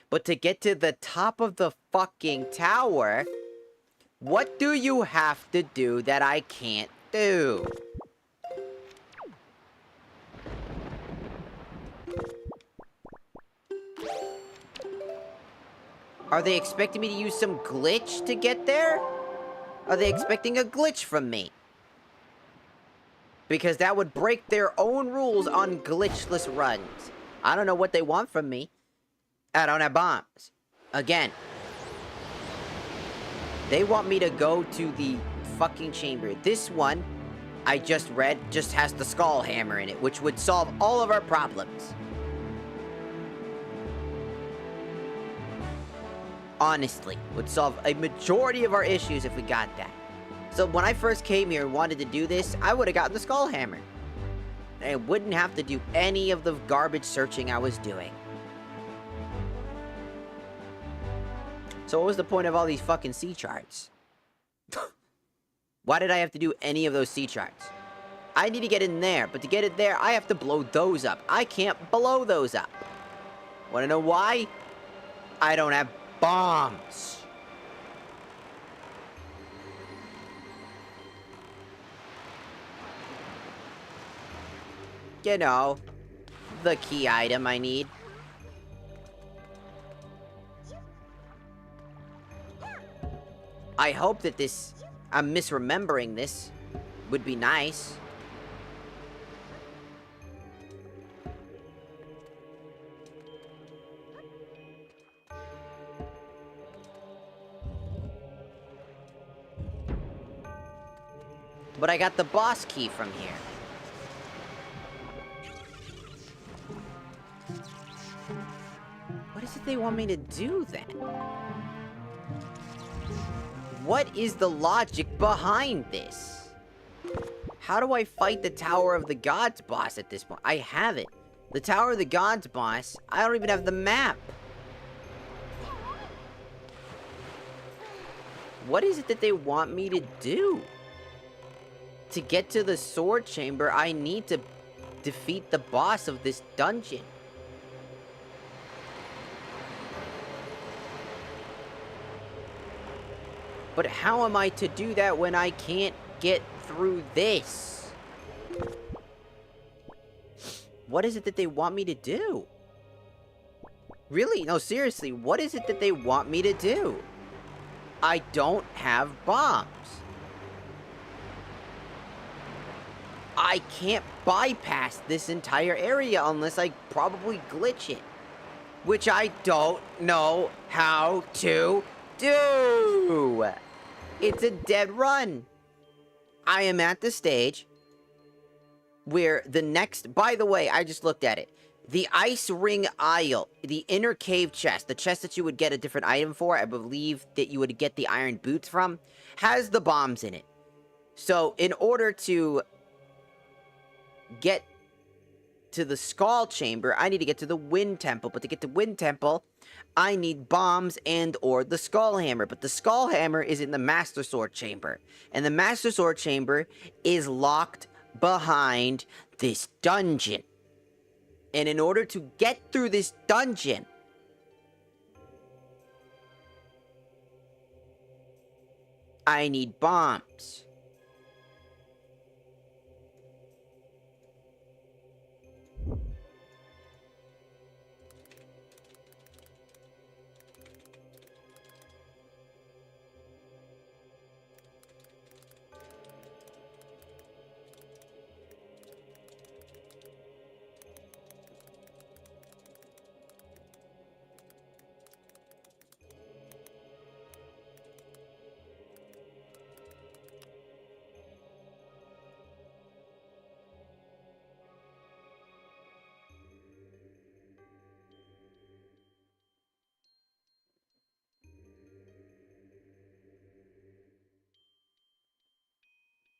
But to get to the top of the fucking tower, what do you have to do that I can't do? Are they expecting me to use some glitch to get there? Are they expecting a glitch from me? Because that would break their own rules on glitchless runs. I don't know what they want from me. I don't have bombs. Again. They want me to go to the fucking chamber. This one, I just read, just has the skull hammer in it, which would solve all of our problems. Honestly, would solve a majority of our issues if we got that. So when I first came here and wanted to do this, I would have gotten the skull hammer. I wouldn't have to do any of the garbage searching I was doing. So what was the point of all these fucking sea charts? Why did I have to do any of those sea charts? I need to get in there, but to get it there, I have to blow those up. I can't blow those up. Wanna know why? I don't have bombs. You know, the key item I need. I hope that this, I'm misremembering this, would be nice. But I got the boss key from here. What is it they want me to do then? What is the logic behind this? How do I fight the Tower of the Gods boss at this point? I have it. The Tower of the Gods boss, I don't even have the map. What is it that they want me to do? To get to the sword chamber, I need to defeat the boss of this dungeon. But how am I to do that when I can't get through this? What is it that they want me to do? Really? No, seriously, what is it that they want me to do? I don't have bombs. I can't bypass this entire area unless I probably glitch it. Which I don't know how to do. It's a dead run. I am at the stage where the next, by the way, I just looked at it. The Ice Ring Isle, the inner cave chest, the chest that you would get a different item for, I believe that you would get the iron boots from, has the bombs in it. So in order to get to the Skull Chamber, I need to get to the Wind Temple. But to get to Wind Temple, I need bombs and or the Skull Hammer. But the Skull Hammer is in the Master Sword Chamber. And the Master Sword Chamber is locked behind this dungeon. And in order to get through this dungeon, I need bombs.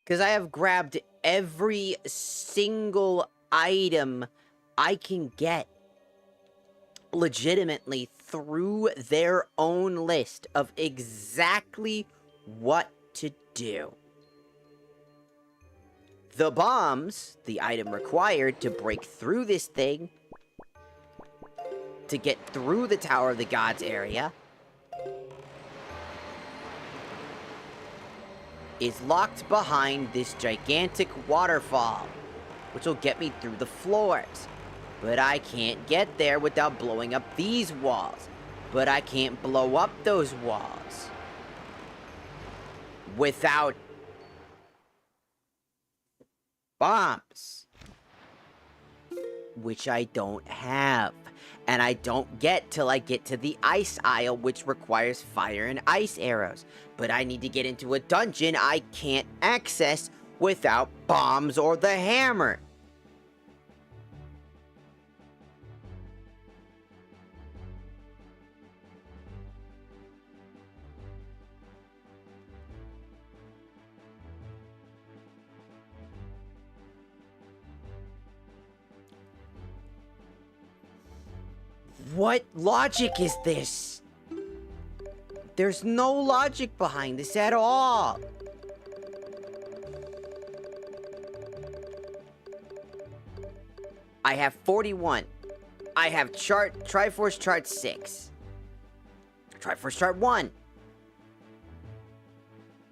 Because I have grabbed every single item I can get legitimately through their own list of exactly what to do. The bombs, the item required to break through this thing, to get through the Tower of the Gods area, is locked behind this gigantic waterfall, which will get me through the floors. But I can't get there without blowing up these walls. But I can't blow up those walls without bombs, which I don't have. And I don't get till I get to the ice aisle, which requires fire and ice arrows. But I need to get into a dungeon I can't access without bombs or the hammer. What logic is this? There's no logic behind this at all. I have 41. I have Triforce chart 6. Triforce chart 1.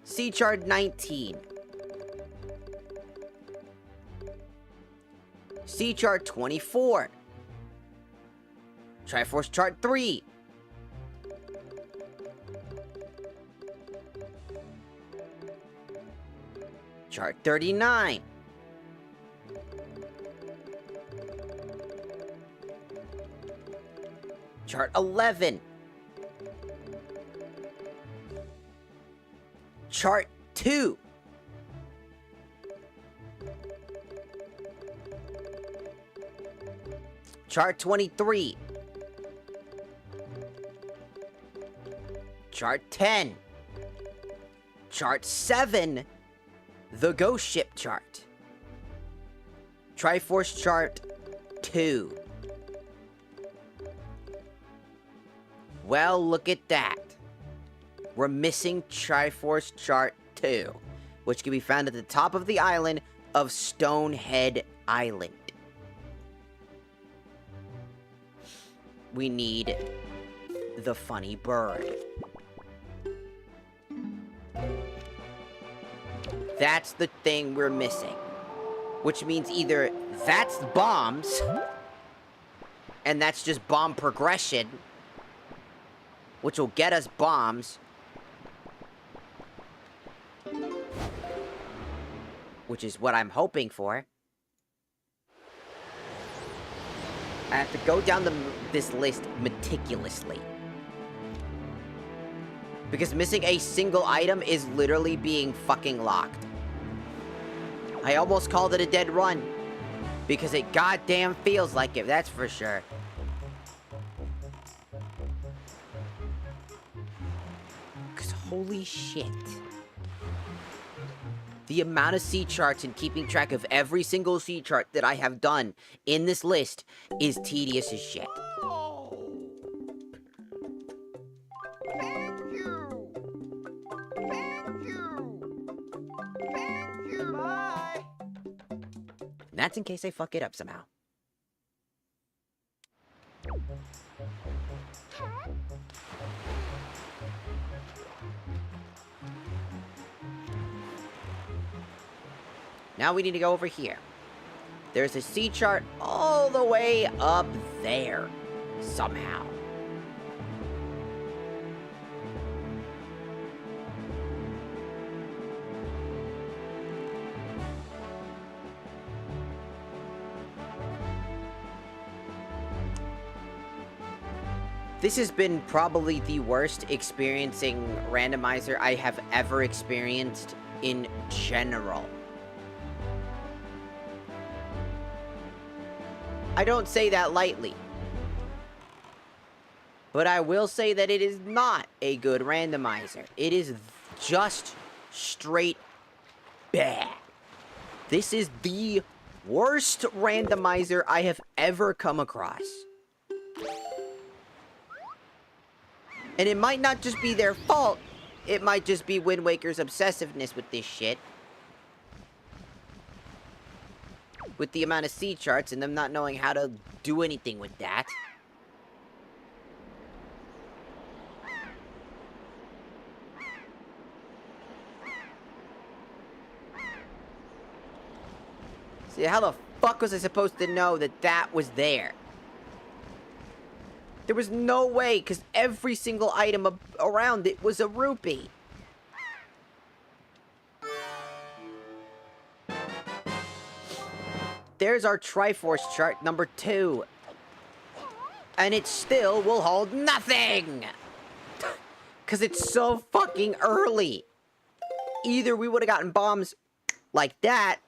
C chart 19. C chart 24. Triforce chart 3. Chart 39. Chart 11. Chart 2. Chart 23. Chart 10. Chart 7. The Ghost Ship chart. Triforce chart 2. Well, look at that. We're missing Triforce chart 2, which can be found at the top of the island of Stonehead Island. We need the funny bird. That's the thing we're missing. Which means either that's bombs, and that's just bomb progression, which will get us bombs, which is what I'm hoping for. I have to go down this list meticulously. Because missing a single item is literally being fucking locked. I almost called it a dead run. Because it goddamn feels like it, that's for sure. Because holy shit. The amount of sea charts and keeping track of every single sea chart that I have done in this list is tedious as shit. Oh. Thank you. Thank you. Thank you. Bye. that's in case I fuck it up somehow. Now we need to go over here. There's a sea chart all the way up there. Somehow. This has been probably the worst experiencing randomizer I have ever experienced in general. I don't say that lightly. But I will say that it is not a good randomizer. It is just straight bad. This is the worst randomizer I have ever come across. And it might not just be their fault. It might just be Wind Waker's obsessiveness with this shit. With the amount of sea charts and them not knowing how to do anything with that. See, how the fuck was I supposed to know that that was there? There was no way, because every single item around it was a rupee. There's our Triforce chart number 2. And it still will hold nothing! Because it's so fucking early. Either we would have gotten bombs like that,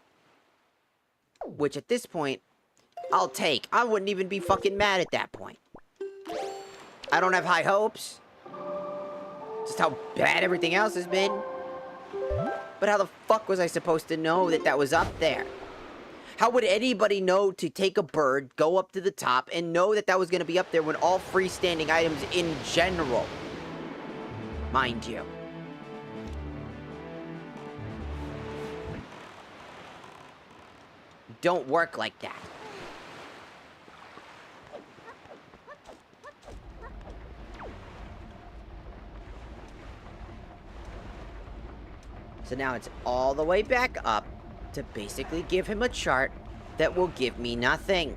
which at this point, I'll take. I wouldn't even be fucking mad at that point. I don't have high hopes. Just how bad everything else has been. But how the fuck was I supposed to know that that was up there? How would anybody know to take a bird, go up to the top, and know that that was going to be up there when all freestanding items in general, mind you, don't work like that? So now it's all the way back up to basically give him a chart that will give me nothing.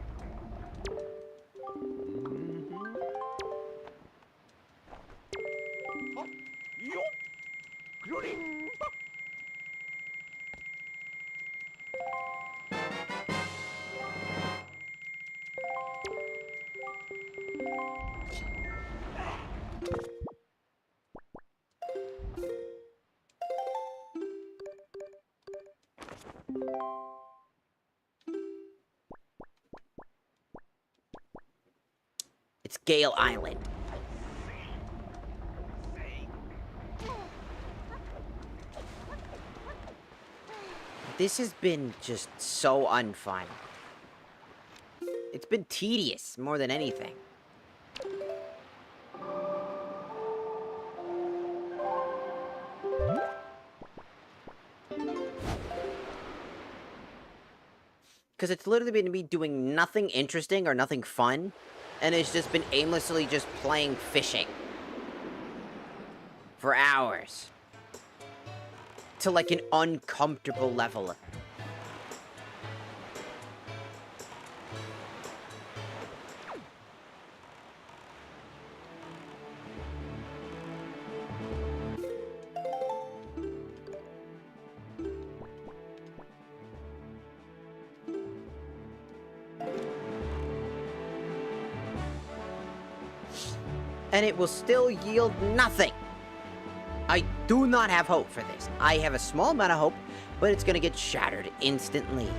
It's Gale Island. This has been just so unfun. It's been tedious more than anything. Because it's literally been me doing nothing interesting or nothing fun. And it's just been aimlessly just playing fishing. For hours. To like an uncomfortable level. And it will still yield nothing. I do not have hope for this. I have a small amount of hope, but it's gonna get shattered instantly.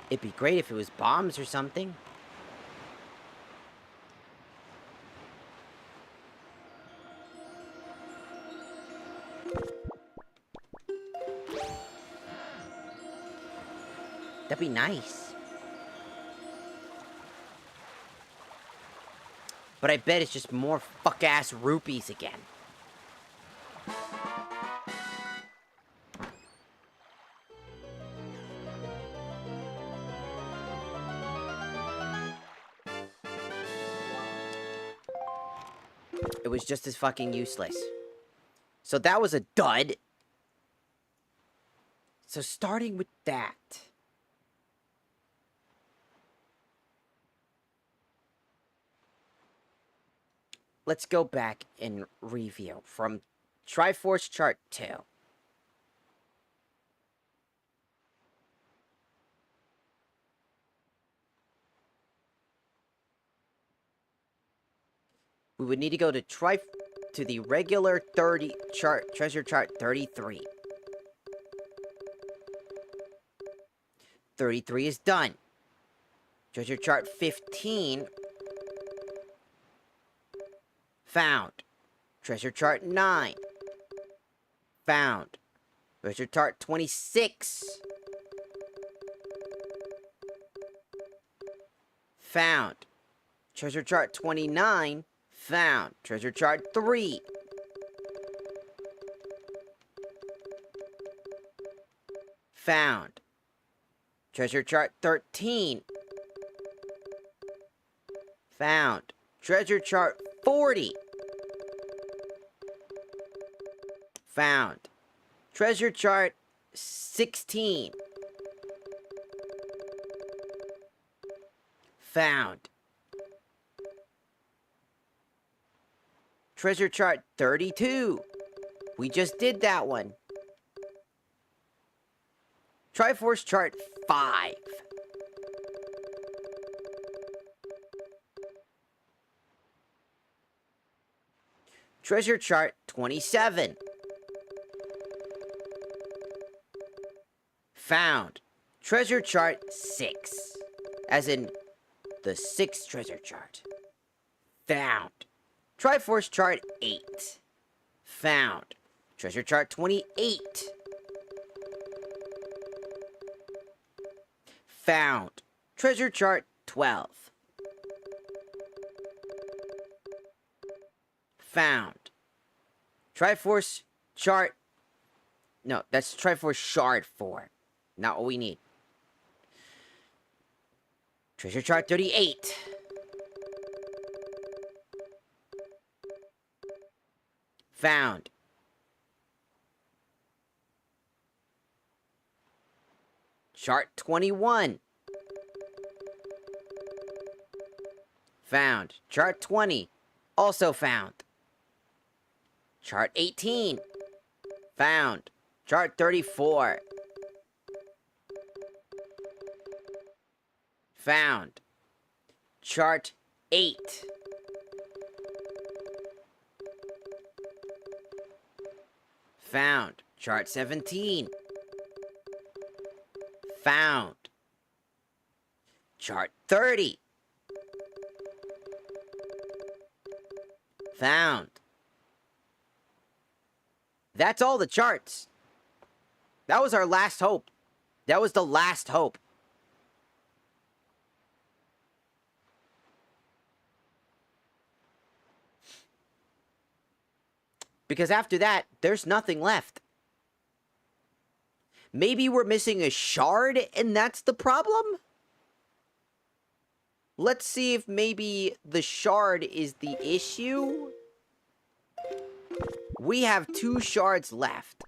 It'd be great if it was bombs or something. That'd be nice. But I bet it's just more fuck-ass rupees again. It was just as fucking useless. So that was a dud. So starting with that. Let's go back and review from Triforce Chart 2. We would need to go to the regular 30 chart, treasure chart 33. 33 is done. Treasure chart 15 found. Treasure chart 9 found. Treasure chart 26 found. Treasure chart 29 found. Treasure chart 3 found. Treasure chart 13 found. Treasure chart 40 found. Treasure chart 16 found. Treasure chart 32. We just did that one. Triforce chart 5. Treasure chart 27. Found. Treasure chart 6. As in, the 6th treasure chart. Found. Triforce chart 8. Found. Treasure chart 28. Found. Treasure chart 12. Found. Triforce chart... No, that's Triforce shard 4. Not what we need. Treasure chart 38. Found. Chart 21. Found. Chart 20. Also found. Chart 18. Found. Chart 34. Found. Chart 8. Found. Chart 17. Found. Chart 30. Found. That's all the charts. That was our last hope. That was the last hope. Because after that, there's nothing left. Maybe we're missing a shard and that's the problem? Let's see if maybe the shard is the issue. We have 2 shards left.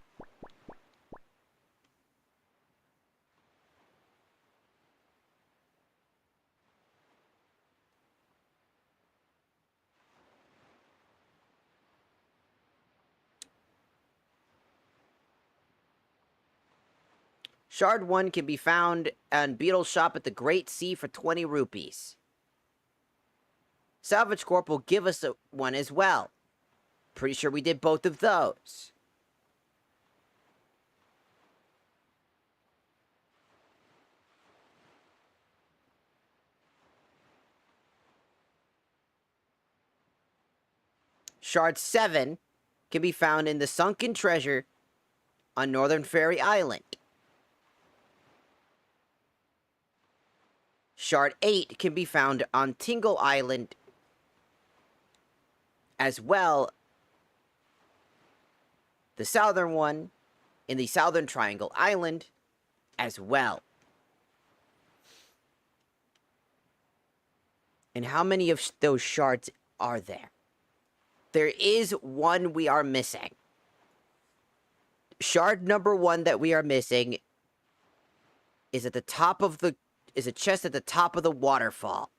Shard 1 can be found on Beetle shop at the Great Sea for 20 rupees. Salvage Corp will give us one as well. Pretty sure we did both of those. Shard 7 can be found in the Sunken Treasure on Northern Fairy Island. Shard 8 can be found on Tingle Island as well. The southern one in the Southern Triangle Island as well. And how many of those shards are there? There is one we are missing. Shard number 1 that we are missing is at the top of the... is a chest at the top of the waterfall.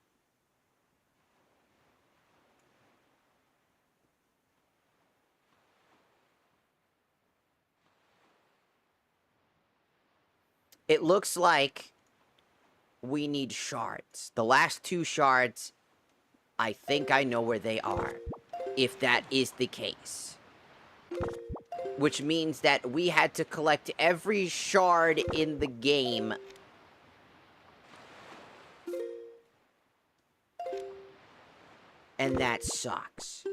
It looks like we need shards. The last 2 shards, I think I know where they are. If that is the case. Which means that we had to collect every shard in the game. And that sucks.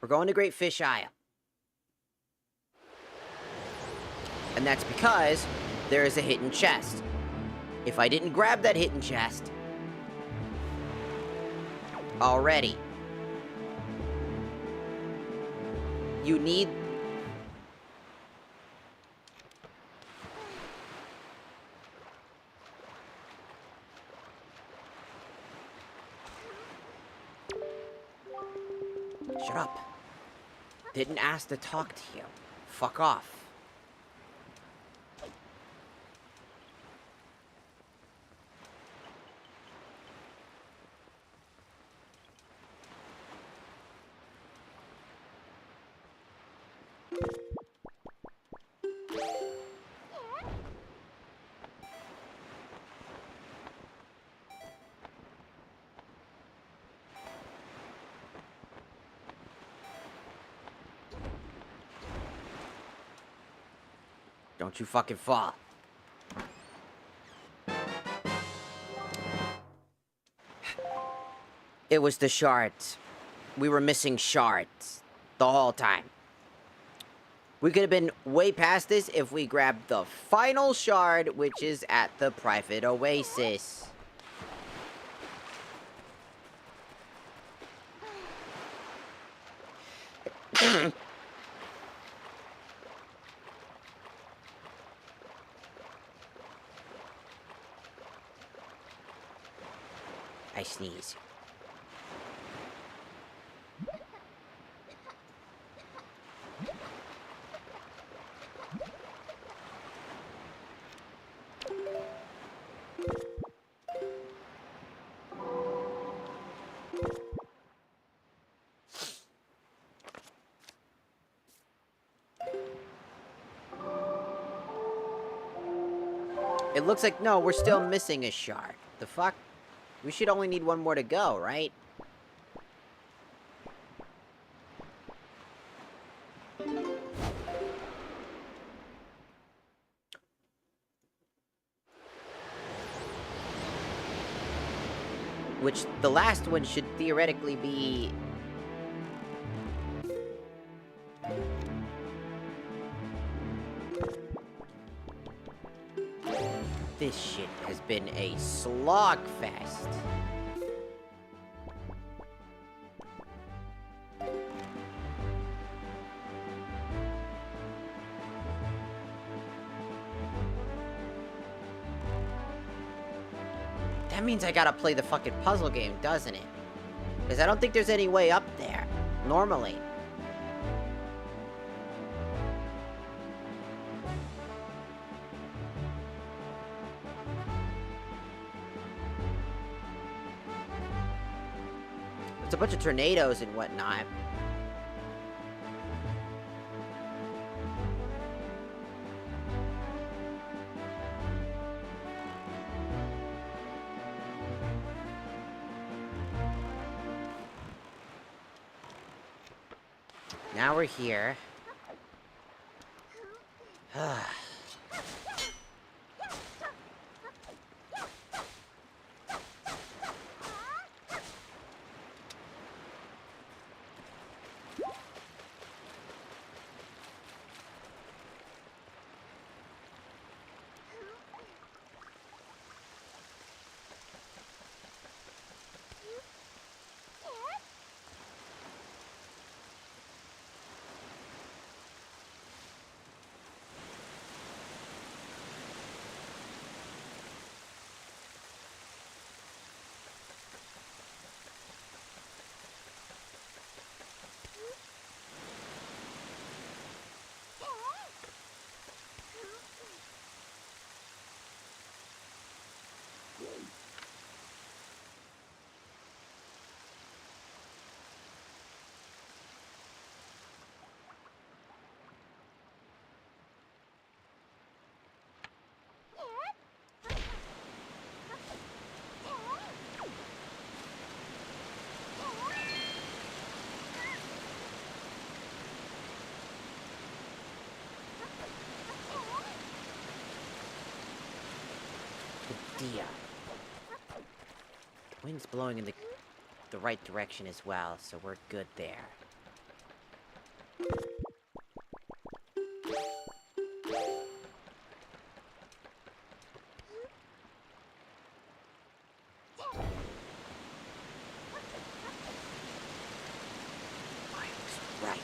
We're going to Great Fish Isle. And that's because there is a hidden chest. If I didn't grab that hidden chest already, you need... Shut up. Didn't ask to talk to you. Fuck off. Don't you fucking fall. It was the shards. We were missing shards the whole time. We could have been way past this if we grabbed the final shard, which is at the private oasis. I sneeze. It looks like, no, we're still missing a shard. The fuck? We should only need one more to go, right? Which, the last one should theoretically be... This shit has been a slogfest. That means I gotta play the fucking puzzle game, doesn't it? Because I don't think there's any way up there, normally. It's a bunch of tornadoes and whatnot. Now we're here. Good deal. The wind's blowing in the right direction as well, so we're good there. I was right.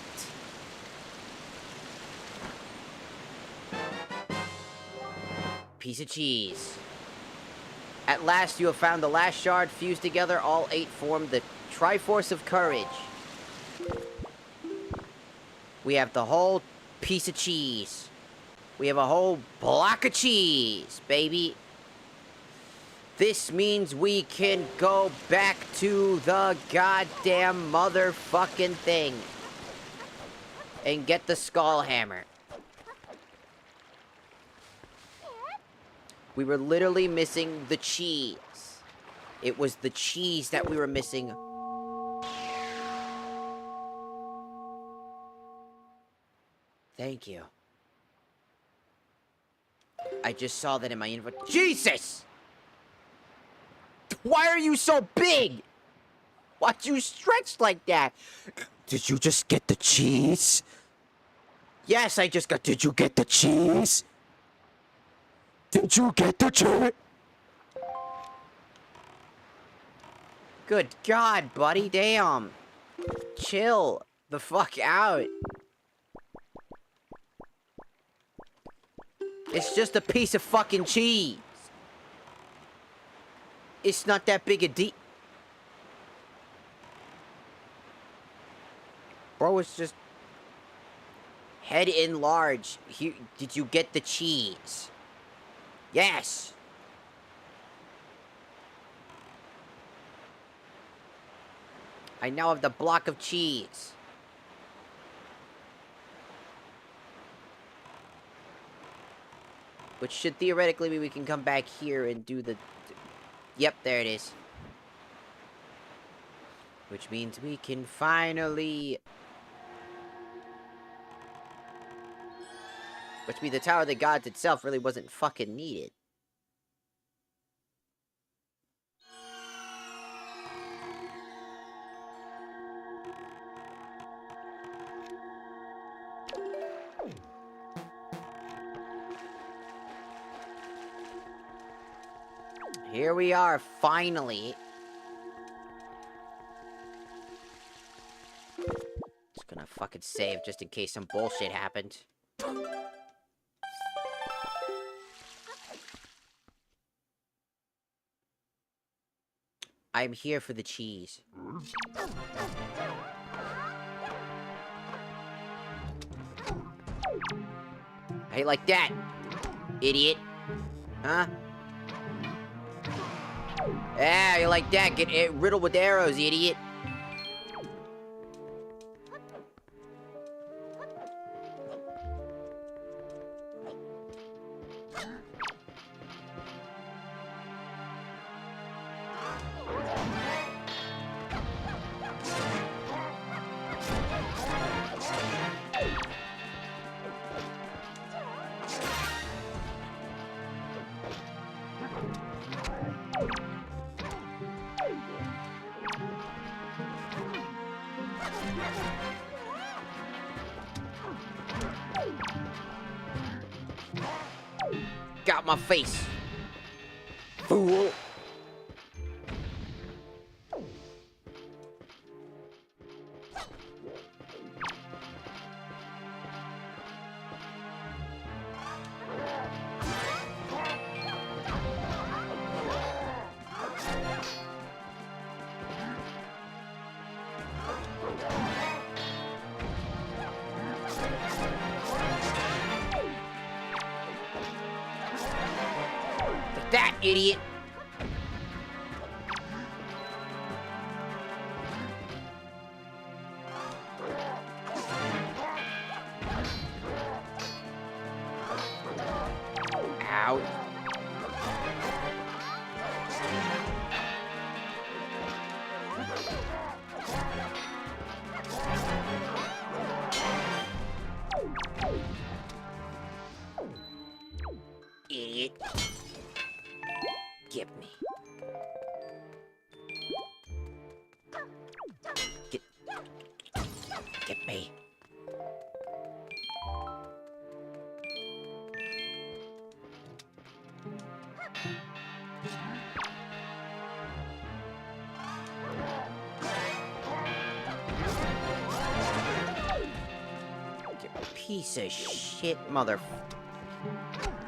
Piece of cheese. At last you have found the last shard. Fused together, all 8 form the Triforce of Courage. We have the whole piece of cheese. We have a whole block of cheese, baby. This means we can go back to the goddamn motherfucking thing. And get the skull hammer. We were literally missing the cheese. It was the cheese that we were missing. Thank you. I just saw that in my info. Jesus! Why are you so big? Why'd you stretch like that? Did you just get the cheese? Yes, I just got. Did you get the cheese? Did you get the cheese? Good God, buddy, damn. Chill the fuck out. It's just a piece of fucking cheese. It's not that big a deal. Bro, it's just... head enlarged. Here, did you get the cheese? Yes! I now have the block of cheese. Which should theoretically mean we can come back here and do the... Yep, there it is. Which means we can finally... Which means the Tower of the Gods itself really wasn't fucking needed. Here we are, finally. Just gonna fucking save just in case some bullshit happened. I'm here for the cheese. How you like that, idiot? Huh? Yeah, you like that? Get it riddled with arrows, idiot. Got my face. Fool. That idiot. Ow. Idiot. Get me. Get me. You piece of shit, mother.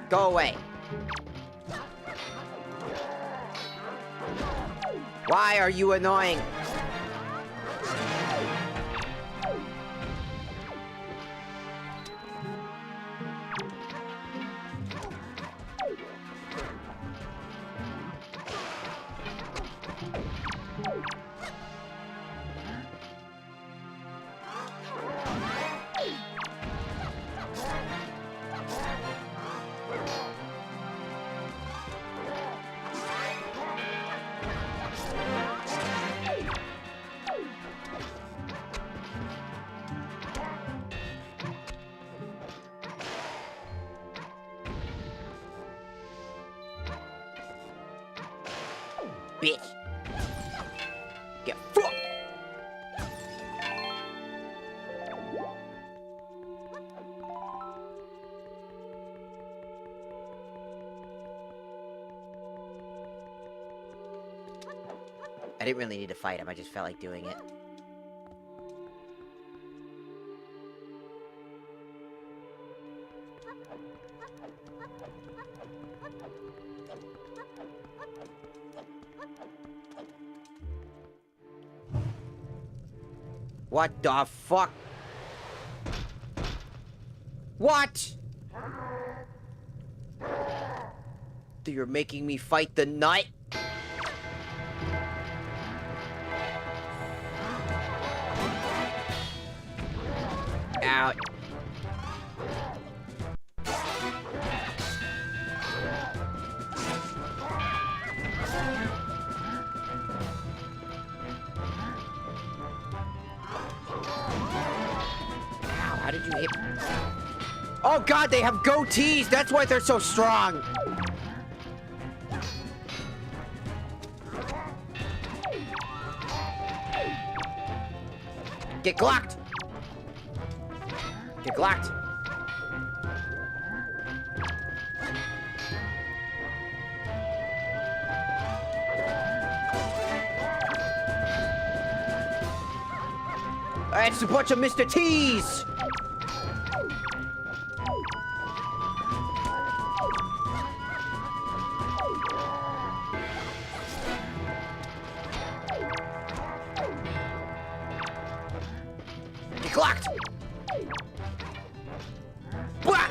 Go away. Why are you annoying? Bitch. Get fucked. I didn't really need to fight him, I just felt like doing it. What the fuck? What? You're making me fight the nut? Out. How did you hit? Oh god, they have goatees! That's why they're so strong! Get glocked! Get glocked! It's a bunch of Mr. T's! Get glocked! Blah!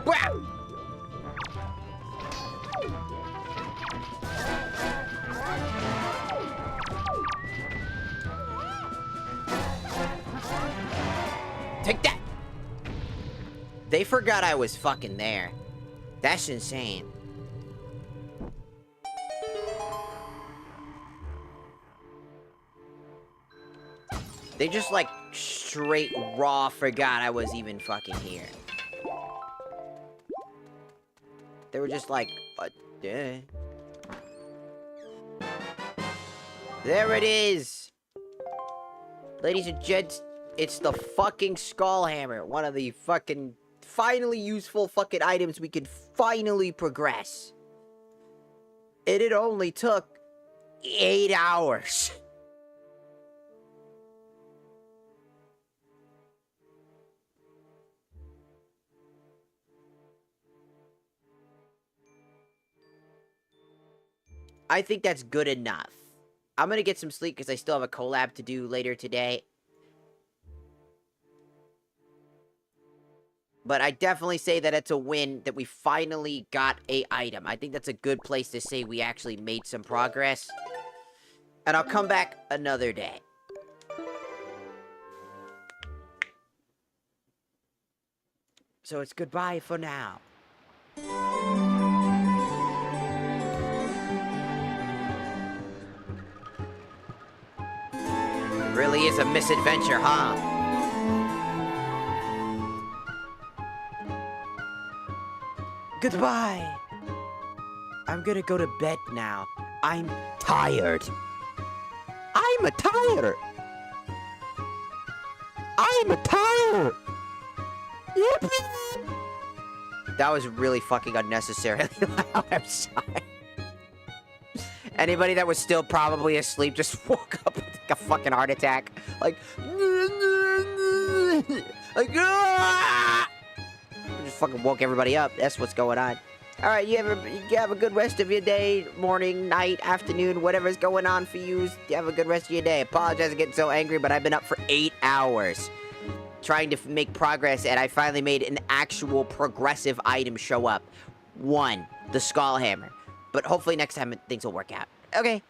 Blah! Take that! They forgot I was fucking there. That's insane. They just, like, straight raw forgot I was even fucking here. They were just like, There it is! Ladies and gents, it's the fucking skull hammer. One of the fucking finally useful fucking items we can finally progress. It only took 8 hours. I think that's good enough. I'm gonna get some sleep because I still have a collab to do later today. But I definitely say that it's a win that we finally got a item. I think that's a good place to say we actually made some progress. And I'll come back another day. So it's goodbye for now. Really is a misadventure, huh? Goodbye. I'm gonna go to bed now. I'm tired. I'm a tired. I'm a tired. Yippee! That was really fucking unnecessarily loud. I'm sorry. Anybody that was still probably asleep just woke up with like a fucking heart attack. Like, just fucking woke everybody up. That's what's going on. All right, you have a good rest of your day, morning, night, afternoon, whatever's going on for you. You have a good rest of your day. Apologize for getting so angry, but I've been up for 8 hours trying to make progress, and I finally made an actual progressive item show up. 1, the skull hammer. But hopefully next time things will work out. Okay.